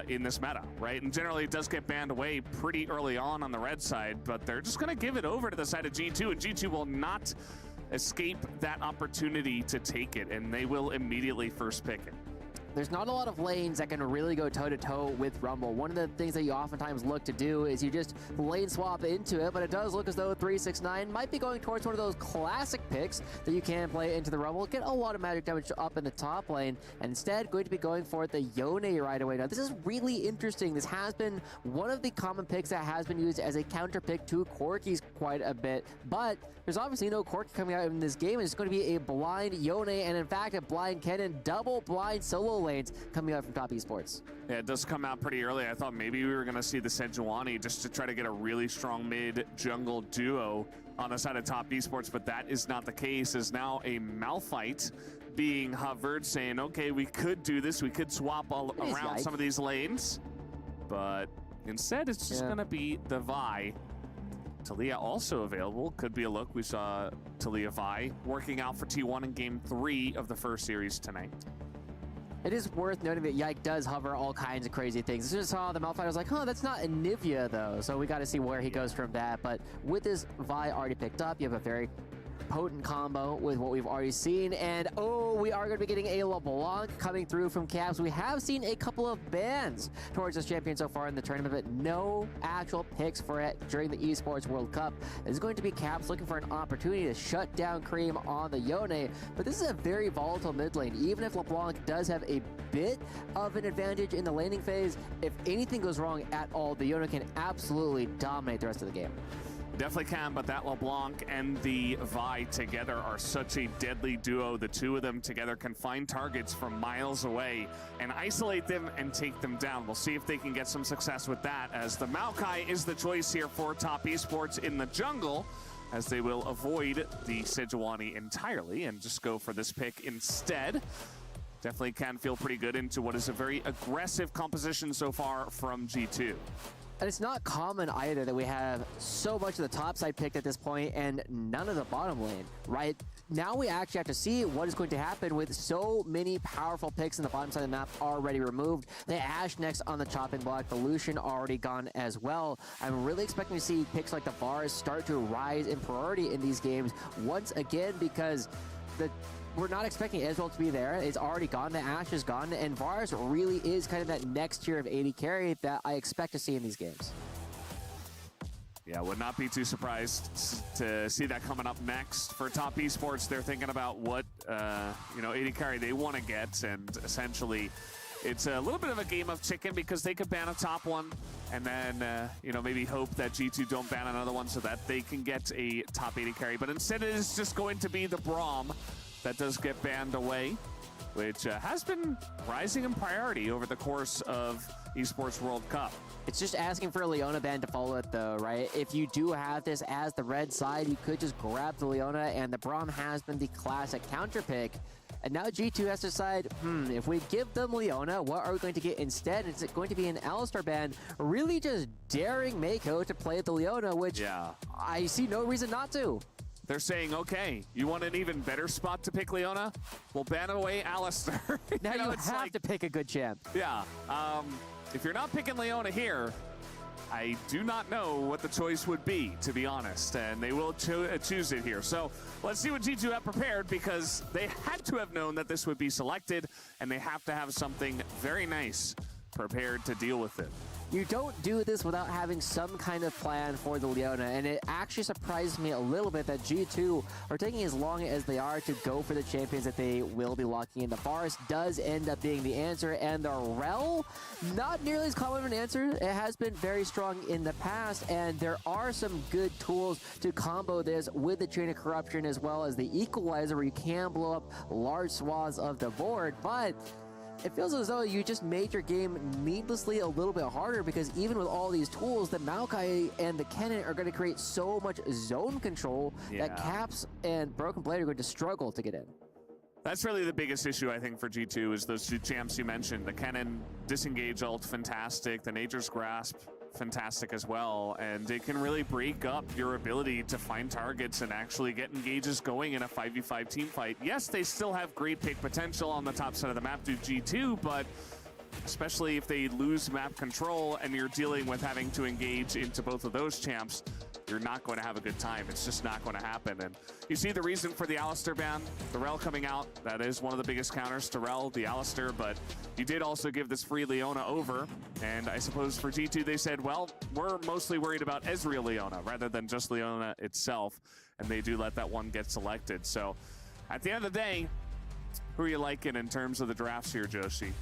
in this meta, right? And generally it does get banned away pretty early on the red side, but they're just going to give it over to the side of G2, and G2 will not escape that opportunity to take it, and they will immediately first pick it. There's not a lot of lanes that can really go toe-to-toe with Rumble. One of the things that you oftentimes look to do is you just lane swap into it, but it does look as though 369 might be going towards one of those classic picks that you can play into the Rumble, get a lot of magic damage up in the top lane, and instead going to be going for the Yone right away. Now, this is really interesting. This has been one of the common picks that has been used as a counter pick to Corki's quite a bit, but there's obviously no Corki coming out in this game. It's going to be a blind Yone, and in fact, a blind Kennen, double blind solo lanes coming out from Top Esports. Yeah, it does come out pretty early. I thought maybe we were going to see the Sejuani just to try to get a really strong mid-jungle duo on the side of Top Esports, but that is not the case. Is now a Malphite being hovered, saying, okay, we could do this. We could swap all around some of these lanes, but instead it's just going to be the Vi. Talia also available. Could be a look. We saw Talia Vi working out for T1 in Game 3 of the first series tonight. It is worth noting that Yike does hover all kinds of crazy things. As soon as I saw the Malphite, I was like, oh, that's not Anivia, though. So we got to see where he goes from that. But with this Vi already picked up, you have a very potent combo with what we've already seen. And oh, we are going to be getting a LeBlanc coming through from Caps. We have seen a couple of bans towards this champion so far in the tournament, but no actual picks for it during the Esports World Cup. This is going to be Caps looking for an opportunity to shut down Cream on the Yone, but this is a very volatile mid lane. Even if LeBlanc does have a bit of an advantage in the laning phase, if anything goes wrong at all, the Yone can absolutely dominate the rest of the game. Definitely can, but that LeBlanc and the Vi together are such a deadly duo. The two of them together can find targets from miles away and isolate them and take them down. We'll see if they can get some success with that, as the Maokai is the choice here for Top Esports in the jungle, as they will avoid the Sejuani entirely and just go for this pick instead. Definitely can feel pretty good into what is a very aggressive composition so far from G2. And it's not common either that we have so much of the top side picked at this point and none of the bottom lane, right? Now we actually have to see what is going to happen with so many powerful picks in the bottom side of the map already removed. The Ashe next on the chopping block, the Lucian already gone as well. I'm really expecting to see picks like the Vars start to rise in priority in these games once again, because we're not expecting Ezreal to be there. It's already gone. The Ashe is gone. And Vars really is kind of that next tier of AD carry that I expect to see in these games. Yeah, would not be too surprised to see that coming up next. For Top Esports, they're thinking about what, AD carry they want to get. And essentially, it's a little bit of a game of chicken, because they could ban a top one and then, maybe hope that G2 don't ban another one so that they can get a top AD carry. But instead, it is just going to be the Braum that does get banned away, which has been rising in priority over the course of Esports World Cup. It's just asking for a Leona ban to follow it though, right? If you do have this as the red side, you could just grab the Leona, and the Braum has been the classic counter pick. And now G2 has to decide, if we give them Leona, what are we going to get instead? Is it going to be an Alistar ban, really just daring Mako to play the Leona, which I see no reason not to. They're saying, okay, you want an even better spot to pick Leona? We'll ban away Alistar. Now you have to pick a good champ. Yeah. If you're not picking Leona here, I do not know what the choice would be, to be honest, and they will choose it here. So let's see what G2 have prepared, because they had to have known that this would be selected, and they have to have something very nice prepared to deal with it. You don't do this without having some kind of plan for the Leona, and it actually surprised me a little bit that G2 are taking as long as they are to go for the champions that they will be locking in. The Forest does end up being the answer, and the Rel, not nearly as common of an answer. It has been very strong in the past, and there are some good tools to combo this with the Chain of Corruption as well as the Equalizer, where you can blow up large swaths of the board, but it feels as though you just made your game needlessly a little bit harder, because even with all these tools, the Maokai and the Kennen are going to create so much zone control that Caps and Broken Blade are going to struggle to get in. That's really the biggest issue, I think, for G2 is those two champs you mentioned. The Kennen disengage ult, fantastic. The Nature's Grasp, fantastic as well, and it can really break up your ability to find targets and actually get engages going in a 5v5 team fight. Yes, they still have great pick potential on the top side of the map to G2, but especially if they lose map control and you're dealing with having to engage into both of those champs, you're not going to have a good time. It's just not going to happen. And you see the reason for the Alistar ban, the Rel coming out. That is one of the biggest counters to Rel, the Alistar, but you did also give this free Leona over. And I suppose for G2, they said, well, we're mostly worried about Ezreal Leona rather than just Leona itself. And they do let that one get selected. So at the end of the day, who are you liking in terms of the drafts here, Joshi?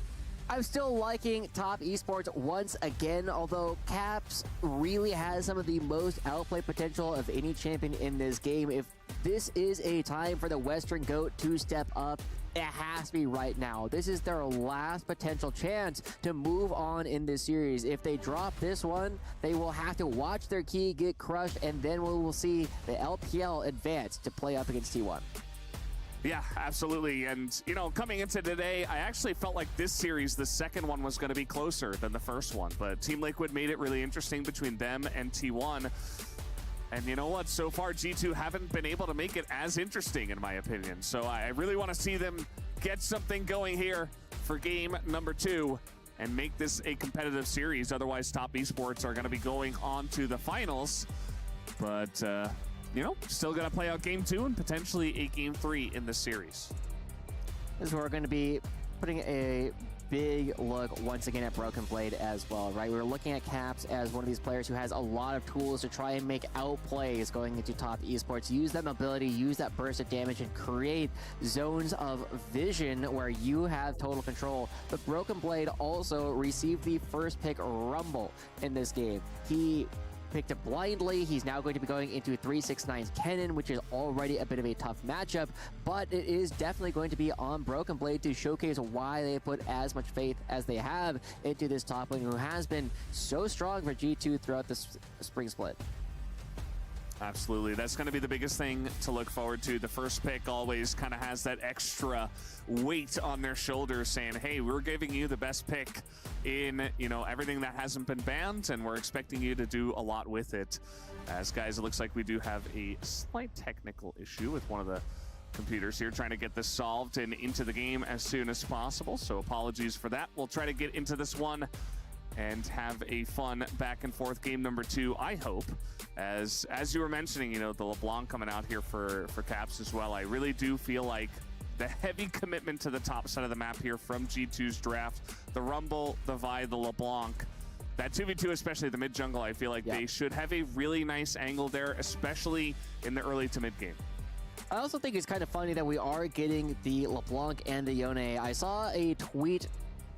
I'm still liking Top Esports once again, although Caps really has some of the most outplay potential of any champion in this game. If this is a time for the Western GOAT to step up, it has to be right now. This is their last potential chance to move on in this series. If they drop this one, they will have to watch their key get crushed, and then we will see the LPL advance to play up against T1. Yeah, absolutely. And, coming into today, I actually felt like this series, the second one, was going to be closer than the first one. But Team Liquid made it really interesting between them and T1. And you know what? So far, G2 haven't been able to make it as interesting, in my opinion. So I really want to see them get something going here for game number 2 and make this a competitive series. Otherwise, Top Esports are going to be going on to the finals. But you know, still going to play out game 2 and potentially a game 3 in this series. This is where we're going to be putting a big look once again at Broken Blade as well, right? We're looking at Caps as one of these players who has a lot of tools to try and make outplays going into top esports. Use that mobility, use that burst of damage, and create zones of vision where you have total control. But Broken Blade also received the first pick Rumble in this game. He picked it blindly. He's now going to be going into 369's Kennen, which is already a bit of a tough matchup, but it is definitely going to be on Broken Blade to showcase why they put as much faith as they have into this top lane who has been so strong for G2 throughout this spring split. Absolutely. That's going to be the biggest thing to look forward to. The first pick always kind of has that extra weight on their shoulders saying, hey, we're giving you the best pick in, you know, everything that hasn't been banned, and we're expecting you to do a lot with it. As guys, it looks like we do have a slight technical issue with one of the computers here, trying to get this solved and into the game as soon as possible. So apologies for that. We'll try to get into this one and have a fun back and forth game number 2, I hope. As you were mentioning, you know, the LeBlanc coming out here for Caps as well. I really do feel like the heavy commitment to the top side of the map here from G2's draft, the Rumble, the Vi, the LeBlanc, that 2v2, especially the mid jungle, I feel like they should have a really nice angle there, especially in the early to mid game. I also think it's kind of funny that we are getting the LeBlanc and the Yone. I saw a tweet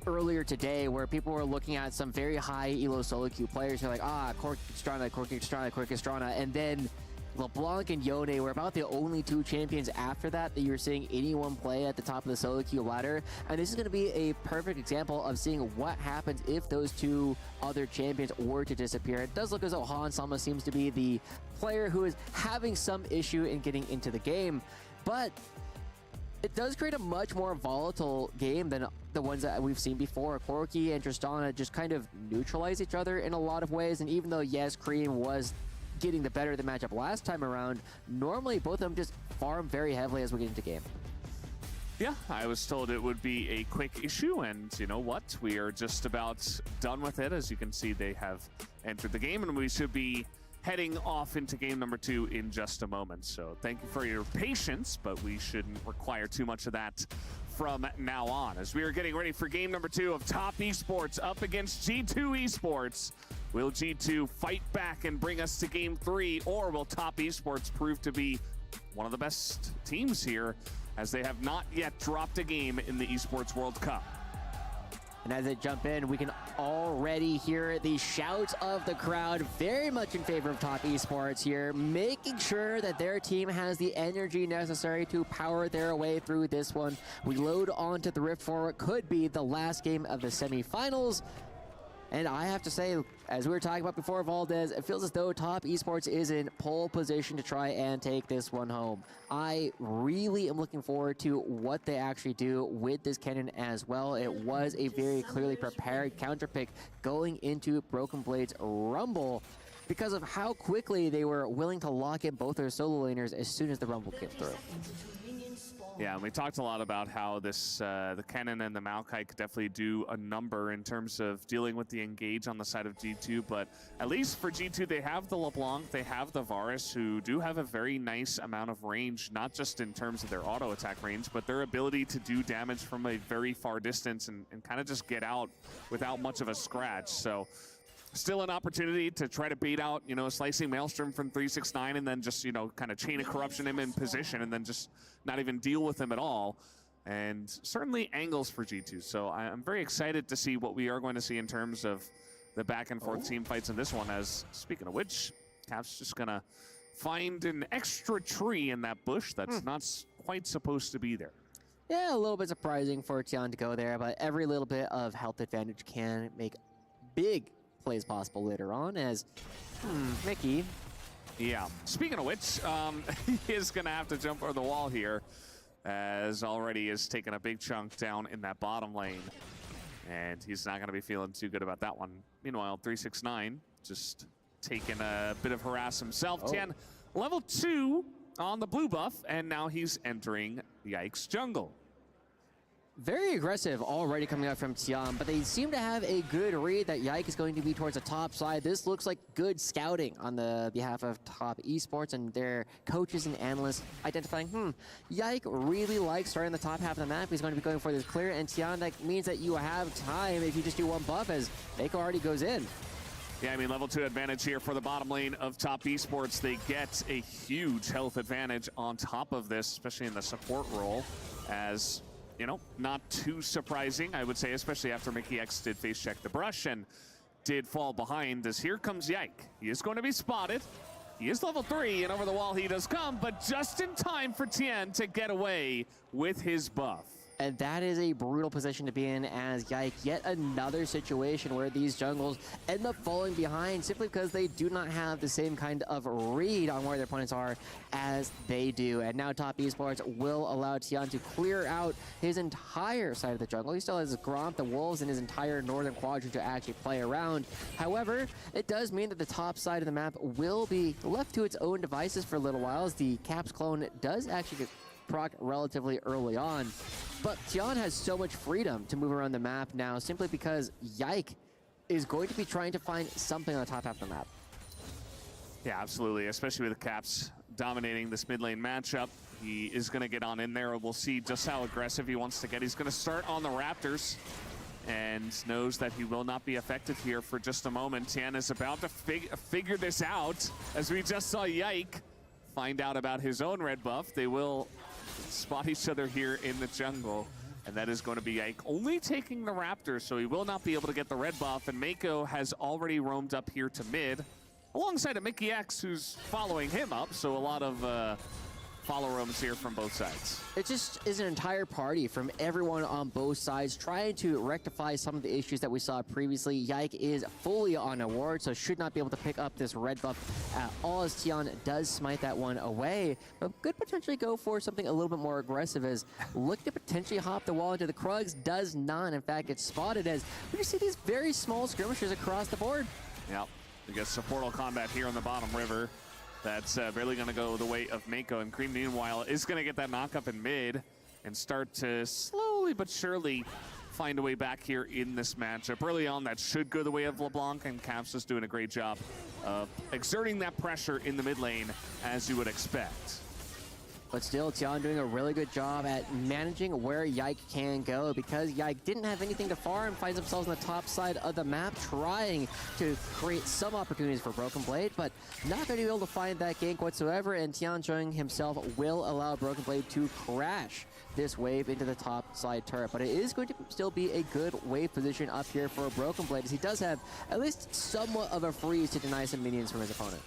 earlier today where people were looking at some very high elo solo queue players who are like, Cork Estrana, and then LeBlanc and Yone were about the only 2 champions after that you're seeing anyone play at the top of the solo queue ladder. And this is going to be a perfect example of seeing what happens if those 2 other champions were to disappear. It does look as though Han Sama seems to be the player who is having some issue in getting into the game, but it does create a much more volatile game than the ones that we've seen before. Corki and Tristana just kind of neutralize each other in a lot of ways, and even though, yes, Cream was getting the better of the matchup last time around, normally both of them just farm very heavily as we get into game. Yeah, I was told it would be a quick issue, and you know what? We are just about done with it. As you can see, they have entered the game, and we should be heading off into game number 2 in just a moment. So thank you for your patience, but we shouldn't require too much of that from now on. As we are getting ready for game number 2 of Top Esports up against G2 Esports. Will G2 fight back and bring us to game 3, or will Top Esports prove to be one of the best teams here, as they have not yet dropped a game in the Esports World Cup? And as they jump in, we can already hear the shouts of the crowd very much in favor of Top Esports here, making sure that their team has the energy necessary to power their way through this one. We load onto the Rift for what could be the last game of the semifinals. And I have to say, as we were talking about before, Valdez, it feels as though Top Esports is in pole position to try and take this one home. I really am looking forward to what they actually do with this Kennen as well. It was a very clearly prepared counter pick going into Broken Blade's Rumble because of how quickly they were willing to lock in both their solo laners as soon as the Rumble came through. Yeah, and we talked a lot about how this the Kennen and the Maokai could definitely do a number in terms of dealing with the engage on the side of G2, but at least for G2, they have the LeBlanc, they have the Varus, who do have a very nice amount of range, not just in terms of their auto attack range, but their ability to do damage from a very far distance and kind of just get out without much of a scratch. So still an opportunity to try to bait out, you know, Slicing Maelstrom from 369 and then just, you know, kind of Chain of Corruption him in position and then just not even deal with him at all. And certainly angles for G2. So I'm very excited to see what we are going to see in terms of the back and forth team fights in this one. As speaking of which, Cap's just going to find an extra tree in that bush that's not quite supposed to be there. Yeah, a little bit surprising for Tian to go there, but every little bit of health advantage can make big plays possible later on. As Mickey. Yeah. Speaking of which, he is going to have to jump over the wall here, as already is taking a big chunk down in that bottom lane. And he's not going to be feeling too good about that one. Meanwhile, 369 just taking a bit of harass himself. Tian, level 2 on the blue buff, and now he's entering Yikes Jungle. Very aggressive already coming out from Tian, but they seem to have a good read that Yike is going to be towards the top side. This looks like good scouting on the behalf of Top Esports and their coaches and analysts identifying, Yike really likes starting the top half of the map. He's going to be going for this clear, and Tian, that means that you have time if you just do one buff as Mako already goes in. Yeah, I mean, level 2 advantage here for the bottom lane of Top Esports. They get a huge health advantage on top of this, especially in the support role, as, you know, not too surprising, I would say, especially after Mickey X did face check the brush and did fall behind, as here comes Yike. He is going to be spotted. He is level 3, and over the wall he does come, but just in time for Tian to get away with his buff. And that is a brutal position to be in as Yike. Yet another situation where these jungles end up falling behind simply because they do not have the same kind of read on where their opponents are as they do. And now Top Esports will allow Tian to clear out his entire side of the jungle. He still has Gromp, the Wolves, and his entire northern quadrant to actually play around. However, it does mean that the top side of the map will be left to its own devices for a little while, as the Caps clone does actually get proc relatively early on. But Tian has so much freedom to move around the map now simply because Yike is going to be trying to find something on the top half of the map. Yeah, absolutely, especially with the Caps dominating this mid lane matchup. He is going to get on in there. We'll see just how aggressive he wants to get. He's going to start on the Raptors and knows that he will not be affected here for just a moment. Tian is about to figure this out, as we just saw Yike find out about his own red buff. They will spot each other here in the jungle, and that is going to be Yike only taking the Raptor, so he will not be able to get the red buff, and Mako has already roamed up here to mid alongside a Mickey X who's following him up, so a lot of follow roams here from both sides. It just is an entire party from everyone on both sides trying to rectify some of the issues that we saw previously. Yike is fully on a ward, so should not be able to pick up this red buff at all, as Tian does smite that one away, but could potentially go for something a little bit more aggressive, as looking to potentially hop the wall into the Krugs, does not in fact get spotted, as we just see these very small skirmishes across the board. Yep, we get supportal combat here on the bottom river. That's really going to go the way of Mako, and Cream, meanwhile, is going to get that knock up in mid and start to slowly but surely find a way back here in this matchup. Early on, that should go the way of LeBlanc, and Caps is doing a great job of exerting that pressure in the mid lane, as you would expect. But still, Tian doing a really good job at managing where Yike can go, because Yike didn't have anything to farm, finds themselves on the top side of the map, trying to create some opportunities for Broken Blade, but not going to be able to find that gank whatsoever, and Tian showing himself will allow Broken Blade to crash this wave into the top side turret. But it is going to still be a good wave position up here for Broken Blade, as he does have at least somewhat of a freeze to deny some minions from his opponent.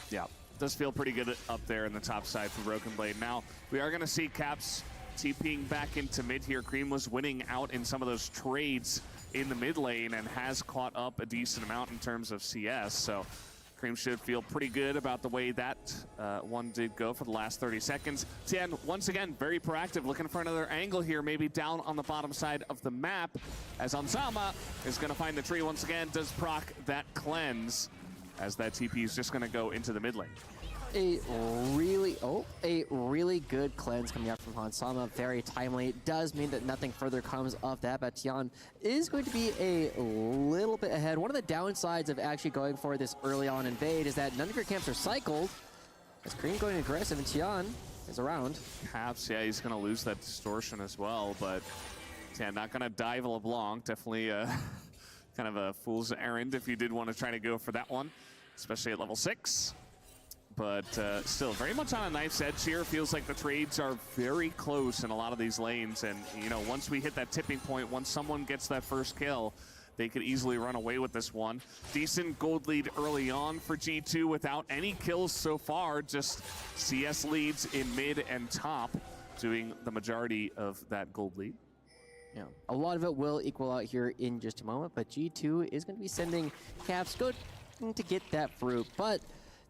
Yeah. Does feel pretty good up there in the top side for Broken Blade. Now, we are going to see Caps TPing back into mid here. Cream was winning out in some of those trades in the mid lane and has caught up a decent amount in terms of CS. So Cream should feel pretty good about the way that one did go for the last 30 seconds. Tian, once again, very proactive, looking for another angle here, maybe down on the bottom side of the map, as Ansama is going to find the tree once again, does proc that cleanse, as that TP is just going to go into the mid lane. A really good cleanse coming out from Hansama, very timely. Does mean that nothing further comes of that, but Tian is going to be a little bit ahead. One of the downsides of actually going for this early on invade is that none of your camps are cycled. As Cream going aggressive, and Tian is around. Caps, yeah, he's going to lose that distortion as well, but Tian not going to dive LeBlanc. Definitely kind of a fool's errand if you did want to try to go for that one, especially at level 6. But still very much on a knife's edge here. Feels like the trades are very close in a lot of these lanes, and you know, once we hit that tipping point, once someone gets that first kill, they could easily run away with this one. Decent gold lead early on for G2 without any kills so far, just CS leads in mid and top, doing the majority of that gold lead. Yeah, a lot of it will equal out here in just a moment, but G2 is going to be sending Caps good to get that fruit. But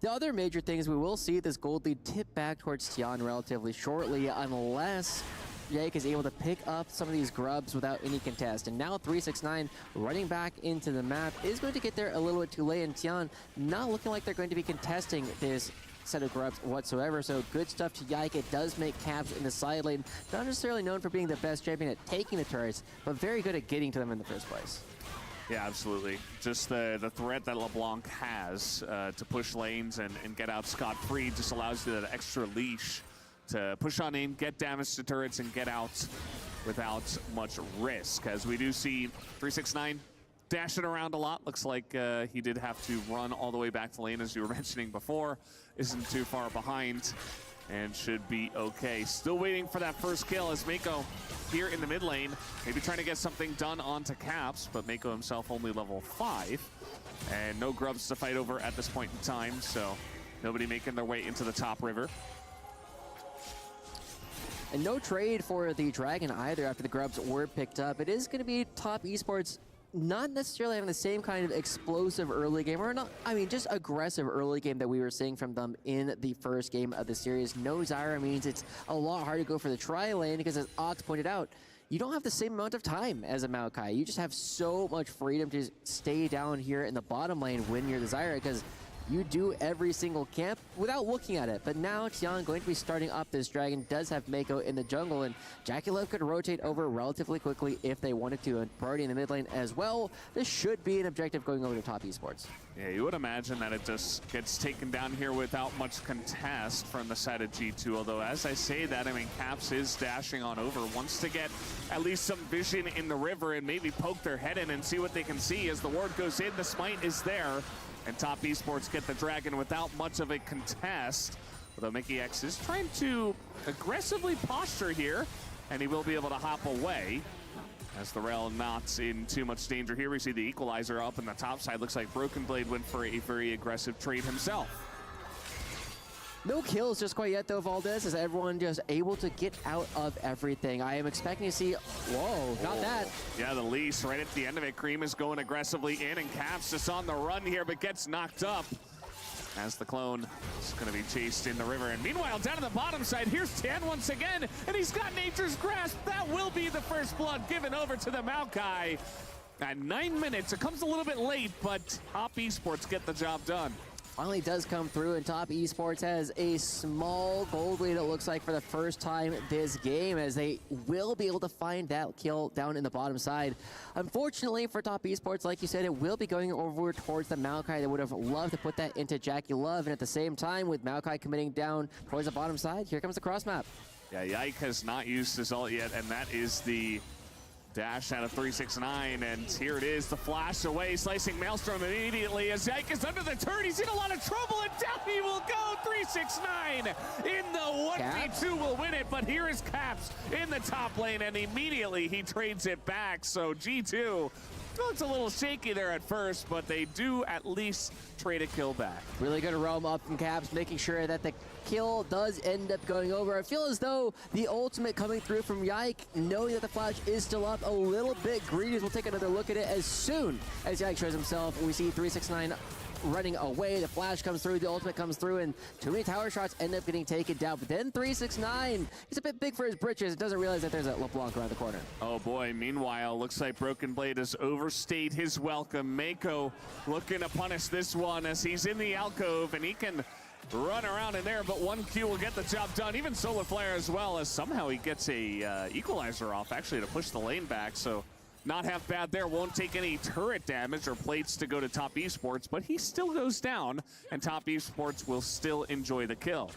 the other major thing is we will see this gold lead tip back towards Tian relatively shortly, unless Yike is able to pick up some of these grubs without any contest. And now 369 running back into the map is going to get there a little bit too late, and Tian not looking like they're going to be contesting this set of grubs whatsoever. So good stuff to Yike. It does make Caps in the side lane not necessarily known for being the best champion at taking the turrets, but very good at getting to them in the first place. Yeah, absolutely. Just the threat that LeBlanc has to push lanes and get out scot-free just allows you that extra leash to push on in, get damage to turrets, and get out without much risk. As we do see 369 dashing around a lot. Looks like he did have to run all the way back to lane, as you were mentioning before. Isn't too far behind and should be okay. Still waiting for that first kill as Mako here in the mid lane. Maybe trying to get something done onto Caps, but Mako himself only level 5. And no grubs to fight over at this point in time, so nobody making their way into the top river. And no trade for the Dragon either after the grubs were picked up. It is going to be top esports not necessarily having the same kind of explosive early game, or not, I mean, just aggressive early game that we were seeing from them in the first game of the series. No Zyra means it's a lot harder to go for the tri lane because, as Ox pointed out, you don't have the same amount of time as a Maokai. You just have so much freedom to stay down here in the bottom lane when you're the Zyra, because you do every single camp without looking at it. But now Tian going to be starting up this Dragon, does have Mako in the jungle, and Jackie Love could rotate over relatively quickly if they wanted to, and Priority in the mid lane as well. This should be an objective going over to top esports. Yeah, you would imagine that it just gets taken down here without much contest from the side of G2, although as I say that, I mean, Caps is dashing on over, wants to get at least some vision in the river and maybe poke their head in and see what they can see. As the ward goes in, the smite is there. And top esports get the Dragon without much of a contest. Although Mickey X is trying to aggressively posture here, and he will be able to hop away. As the Rel not in too much danger here. We see the equalizer up in the top side. Looks like Broken Blade went for a very aggressive trade himself. No kills just quite yet, though, Valdez, as everyone just able to get out of everything. I am expecting to see, whoa, not that. Yeah, the leash right at the end of it. Cream is going aggressively in, and Caps just on the run here, but gets knocked up as the clone is going to be chased in the river. And meanwhile, down on the bottom side, here's Tan once again, and he's got Nature's Grasp. That will be the first blood given over to the Maokai. At 9 minutes, it comes a little bit late, but top esports get the job done. Finally does come through, and top esports has a small gold lead, it looks like, for the first time this game, as they will be able to find that kill down in the bottom side. Unfortunately for top esports, like you said, it will be going over towards the Maokai. They would have loved to put that into Jackie Love, and at the same time, with Maokai committing down towards the bottom side, here comes the cross map. Yeah, Yike has not used his ult yet, and that is the dash out of 369, and here it is, the flash away, slicing Maelstrom immediately as Yike is under the turret. He's in a lot of trouble, and down he will go. 369 in the 1v2 will win it, but here is Caps in the top lane, and immediately he trades it back. So G2 looks a little shaky there at first, but they do at least trade a kill back. Really good roam up from Caps, making sure that the kill does end up going over. I feel as though the ultimate coming through from Yike, knowing that the flash is still up, a little bit greedy. We'll take another look at it as soon as Yike shows himself. We see 369 running away. The flash comes through, the ultimate comes through, and too many tower shots end up getting taken down. But then 369, he's a bit big for his britches. Doesn't realize that there's a LeBlanc around the corner. Oh boy, meanwhile, looks like Broken Blade has overstayed his welcome. Mako looking to punish this one as he's in the alcove, and he can run around in there, but 1Q will get the job done. Even Solar Flare as well, as somehow he gets a equalizer off, actually, to push the lane back. So not half bad there. Won't take any turret damage or plates to go to top esports, but he still goes down, and top esports will still enjoy the kill.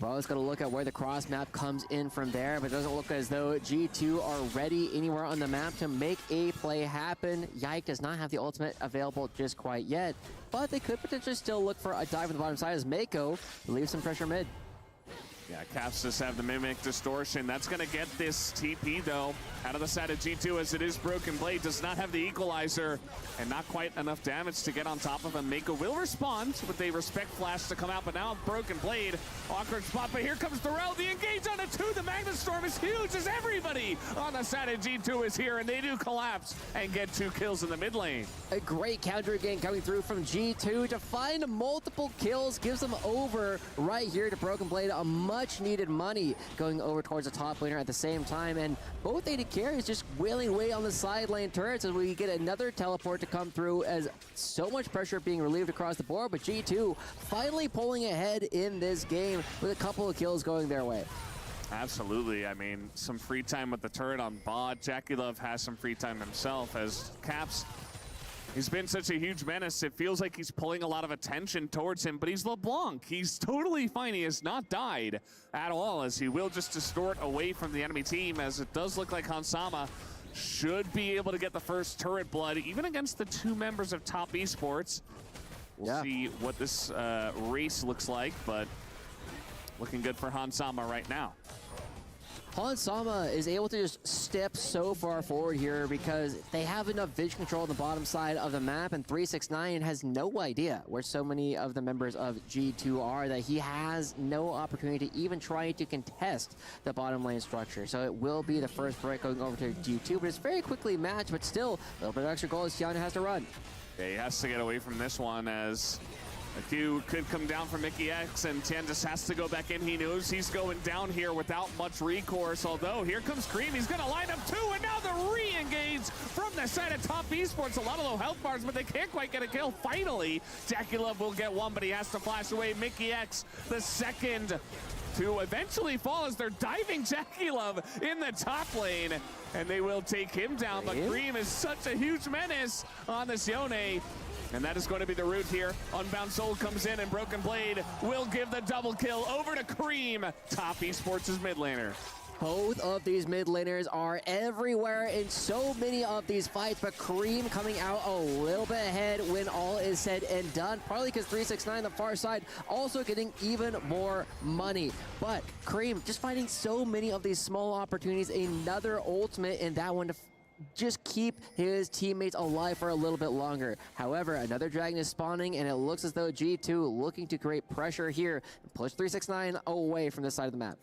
We're always going to look at where the cross map comes in from there, but it doesn't look as though G2 are ready anywhere on the map to make a play happen. Yike does not have the ultimate available just quite yet, but they could potentially still look for a dive on the bottom side as Mako leaves some pressure mid. Yeah, Caps just have the Mimic Distortion. That's going to get this TP, though, out of the side of G2, as it is Broken Blade. Does not have the equalizer, and not quite enough damage to get on top of him. Mako will respond with a Respect Flash to come out, but now Broken Blade. Awkward spot, but here comes Darrell. The engage on a 2. The Magnet Storm is huge, as everybody on the side of G2 is here, and they do collapse and get 2 kills in the mid lane. A great counter again coming through from G2 to find multiple kills. Gives them over right here to Broken Blade. A much much needed money going over towards the top laner at the same time. And both AD carries just wailing away on the side lane turrets as we get another teleport to come through, as so much pressure being relieved across the board. But G2 finally pulling ahead in this game with a couple of kills going their way. Absolutely. I mean, some free time with the turret on bot. JackeyLove has some free time himself as Caps. He's been such a huge menace. It feels like he's pulling a lot of attention towards him, but he's LeBlanc. He's totally fine. He has not died at all, as he will just distort away from the enemy team, as it does look like Hansama should be able to get the first turret blood, even against the two members of Top Esports. We'll see what this race looks like, but looking good for Hansama right now. Hansama is able to just step so far forward here because they have enough vision control on the bottom side of the map, and 369 has no idea where so many of the members of G2 are, that he has no opportunity to even try to contest the bottom lane structure. So it will be the first break going over to G2, but it's very quickly matched, but still a little bit of extra gold as Tiana has to run. Yeah, he has to get away from this one, as a Q could come down from Mickey X, and Tien just has to go back in. He knows he's going down here without much recourse, although here comes Cream. He's going to line up two, and now the re-engage from the side of Top Esports. A lot of low health bars, but they can't quite get a kill. Finally, JackeyLove will get one, but he has to flash away. Mickey X, the second to eventually fall, as they're diving JackeyLove in the top lane, and they will take him down. But Cream is such a huge menace on this Yone. And that is going to be the route here. Unbound Soul comes in, and Broken Blade will give the double kill over to Cream, Top Esports' mid laner. Both of these mid laners are everywhere in so many of these fights, but Cream coming out a little bit ahead when all is said and done, probably because 369 on the far side also getting even more money. But Cream just finding so many of these small opportunities, another ultimate in that one to just keep his teammates alive for a little bit longer. However, another dragon is spawning, and it looks as though G2 looking to create pressure here and push 369 away from this side of the map.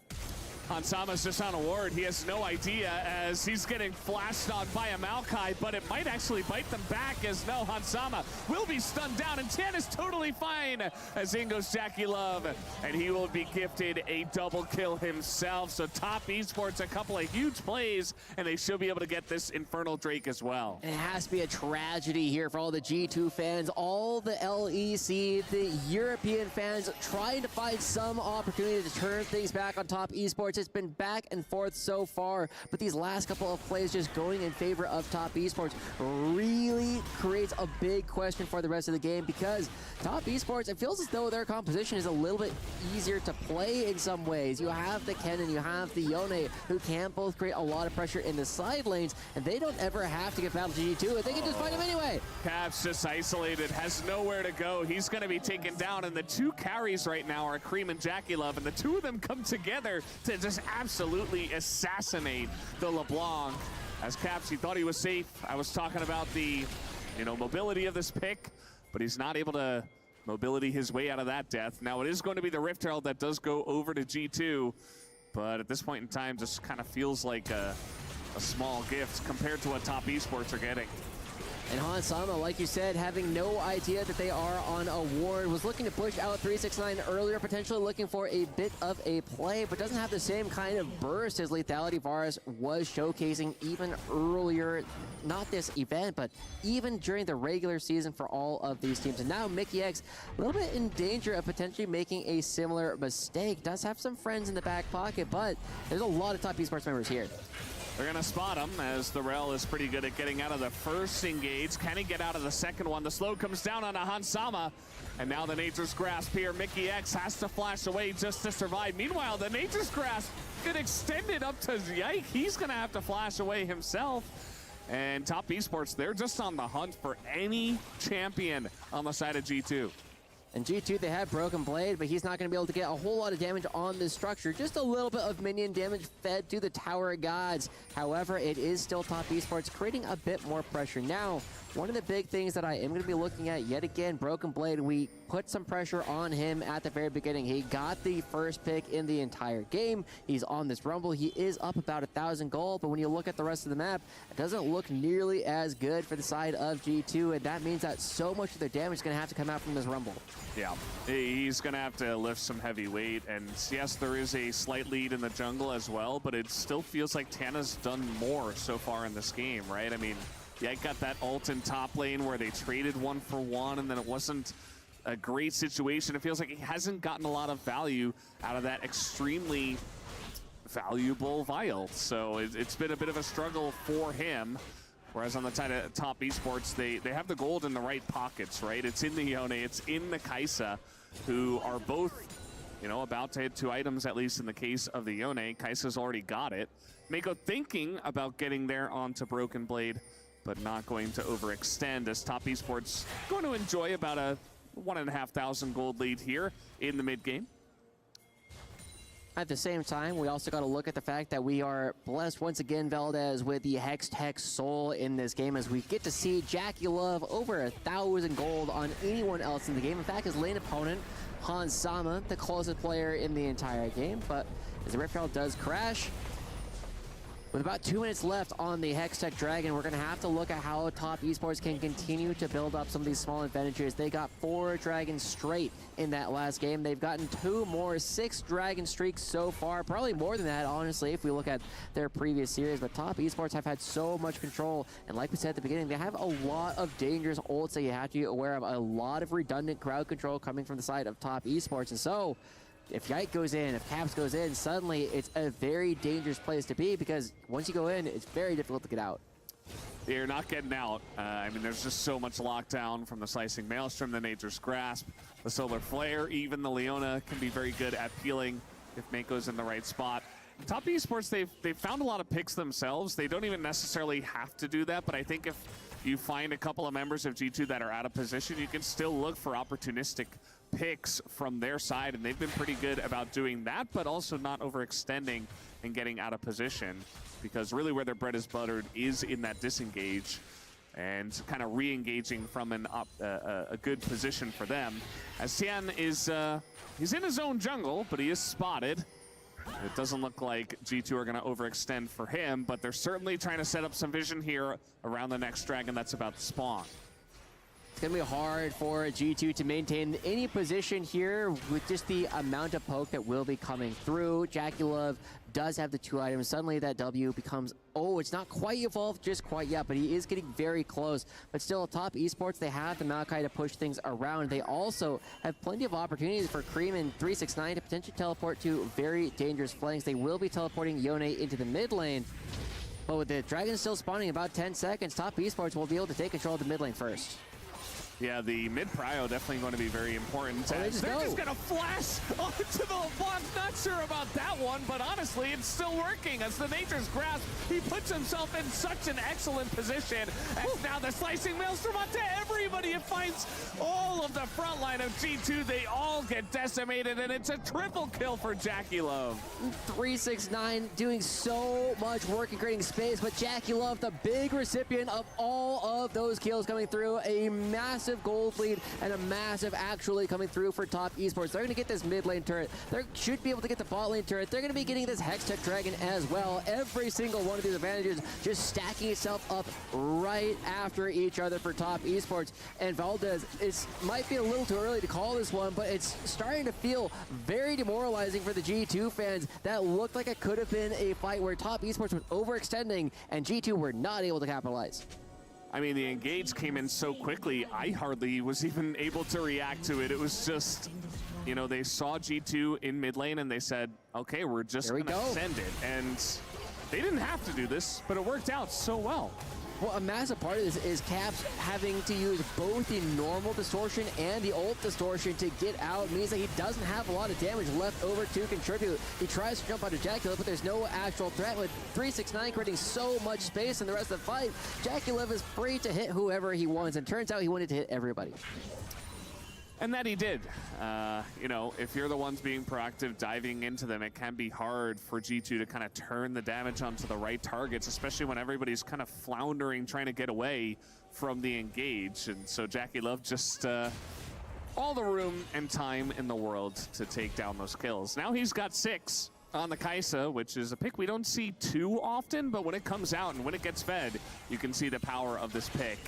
Hansama's just on a ward. He has no idea, as he's getting flashed on by a Maokai, but it might actually bite them back, as no, Hansama will be stunned down, and Tien is totally fine as in goes JackeyLove, and he will be gifted a double kill himself. So Top Esports, a couple of huge plays, and they should be able to get this Infernal Drake as well. And it has to be a tragedy here for all the G2 fans, all the LEC, the European fans trying to find some opportunity to turn things back on Top Esports. It's been back and forth so far, but these last couple of plays just going in favor of Top Esports really creates a big question for the rest of the game, because Top Esports, it feels as though their composition is a little bit easier to play in some ways. You have the Ken and you have the Yone, who can both create a lot of pressure in the side lanes, and they don't ever have to get battle to G2, they can just fight him anyway. Caps just isolated, has nowhere to go. He's going to be taken down, and the two carries right now are Cream and JackeyLove, and the two of them come together to just absolutely assassinate the LeBlanc. As Caps, he thought he was safe. I was talking about the, mobility of this pick, but he's not able to mobility his way out of that death. Now it is going to be the Rift Herald that does go over to G2, but at this point in time, just kind of feels like a small gift compared to what Top Esports are getting. And Hansama, like you said, having no idea that they are on a ward, was looking to push out 369 earlier, potentially looking for a bit of a play, but doesn't have the same kind of burst as Lethality Varus was showcasing even earlier, not this event, but even during the regular season for all of these teams. And now Mickey X, a little bit in danger of potentially making a similar mistake. Does have some friends in the back pocket, but there's a lot of Top Esports members here. They're going to spot him, as the Rel is pretty good at getting out of the first engage. Can he get out of the second one? The slow comes down on a Hansama, and now the Nature's Grasp here. Mickey X has to flash away just to survive. Meanwhile, the Nature's Grasp get extended up to Yike. He's going to have to flash away himself. And Top Esports, they're just on the hunt for any champion on the side of G2. And G2, they have Broken Blade, but he's not going to be able to get a whole lot of damage on this structure. Just a little bit of minion damage fed to the Tower Gods. However, it is still Top Esports creating a bit more pressure. Now, One of the big things that I am going to be looking at yet again, Broken Blade, we put some pressure on him at the very beginning. He got the first pick in the entire game. He's on this rumble. He is up about 1,000 gold, but when you look at the rest of the map, it doesn't look nearly as good for the side of G2, and that means that so much of their damage is going to have to come out from this rumble. Yeah, he's going to have to lift some heavy weight, and yes, there is a slight lead in the jungle as well, but it still feels like Tana's done more so far in this game, right? I mean, yeah, I got that ult in top lane where they traded 1 for 1, and then it wasn't a great situation. It feels like he hasn't gotten a lot of value out of that extremely valuable vial. So it's been a bit of a struggle for him. Whereas on the side of Top Esports, they have the gold in the right pockets, right? It's in the Yone, it's in the Kai'Sa, who are both, you know, about to hit 2 items, at least in the case of the Yone. Kai'Sa's already got it. Mako thinking about getting there onto Broken Blade, but not going to overextend, as Top Esports going to enjoy about a 1,500 gold lead here in the mid game. At the same time, we also got to look at the fact that we are blessed once again, Valdez, with the Hex Tech Soul in this game, as we get to see Jackie Love over 1,000 gold on anyone else in the game. In fact, his lane opponent, Hans Sama, the closest player in the entire game. But as the Rift Herald does crash, with about 2 minutes left on the Hextech Dragon, we're going to have to look at how Top Esports can continue to build up some of these small advantages. They got 4 dragons straight in that last game. They've gotten 2 more, 6 dragon streaks so far. Probably more than that, honestly, if we look at their previous series. But Top Esports have had so much control. And like we said at the beginning, they have a lot of dangerous ults that you have to be aware of. A lot of redundant crowd control coming from the side of Top Esports. And so, if Yike goes in, if Caps goes in, suddenly it's a very dangerous place to be, because once you go in, it's very difficult to get out. You're not getting out. I mean, there's just so much lockdown from the Slicing Maelstrom, the Nature's Grasp, the Solar Flare. Even the Leona can be very good at peeling if Mako's in the right spot. Top Esports, they've found a lot of picks themselves. They don't even necessarily have to do that, but I think if you find a couple of members of G2 that are out of position, you can still look for opportunistic picks from their side, and they've been pretty good about doing that, but also not overextending and getting out of position, because really where their bread is buttered is in that disengage and kind of re-engaging from a good position for them. As Tian is he's in his own jungle, but he is spotted. It doesn't look like G2 are going to overextend for him, but they're certainly trying to set up some vision here around the next dragon that's about to spawn. It's going to be hard for G2 to maintain any position here with just the amount of poke that will be coming through. Jackie Love does have the 2 items. Suddenly that W becomes, oh, it's not quite evolved just quite yet, but he is getting very close. But still, Top Esports, they have the Maokai to push things around. They also have plenty of opportunities for Cream and 369 to potentially teleport to very dangerous flanks. They will be teleporting Yone into the mid lane. But with the Dragon still spawning in about 10 seconds, Top Esports will be able to take control of the mid lane first. Yeah, the mid-prio definitely going to be very important. Oh, They're just going to flash onto the LeBlanc. Not sure about that one, but honestly, it's still working. As the Nature's Grasp, he puts himself in such an excellent position. As now the Slicing Maelstrom onto everybody. It finds all of the front line of G2. They all get decimated, and it's a triple kill for Jackie Love. 369 doing so much work and creating space, but Jackie Love, the big recipient of all of those kills coming through. A massive gold lead and a massive actually coming through for Top Esports. They're going to get this mid lane turret. They should be able to get the bot lane turret. They're going to be getting this Hextech Dragon as well. Every single one of these advantages just stacking itself up right after each other for Top Esports. And Valdez, it might be a little too early to call this one, but it's starting to feel very demoralizing for the G2 fans. That looked like it could have been a fight where Top Esports was overextending and G2 were not able to capitalize. I mean, the engage came in so quickly, I hardly was even able to react to it. It was just, you know, they saw G2 in mid lane and they said, okay, we're just going to send it. And they didn't have to do this, but it worked out so well. Well, a massive part of this is Caps having to use both the normal distortion and the ult distortion to get out. Means that he doesn't have a lot of damage left over to contribute. He tries to jump onto Jackie Love, but there's no actual threat with 369 creating so much space in the rest of the fight. Jackie Love is free to hit whoever he wants, and turns out he wanted to hit everybody. And that he did. You know, if you're the ones being proactive, diving into them, it can be hard for G2 to kind of turn the damage onto the right targets, especially when everybody's kind of floundering, trying to get away from the engage. And so Jackie Love just all the room and time in the world to take down those kills. Now he's got 6 on the Kai'Sa, which is a pick we don't see too often, but when it comes out and when it gets fed, you can see the power of this pick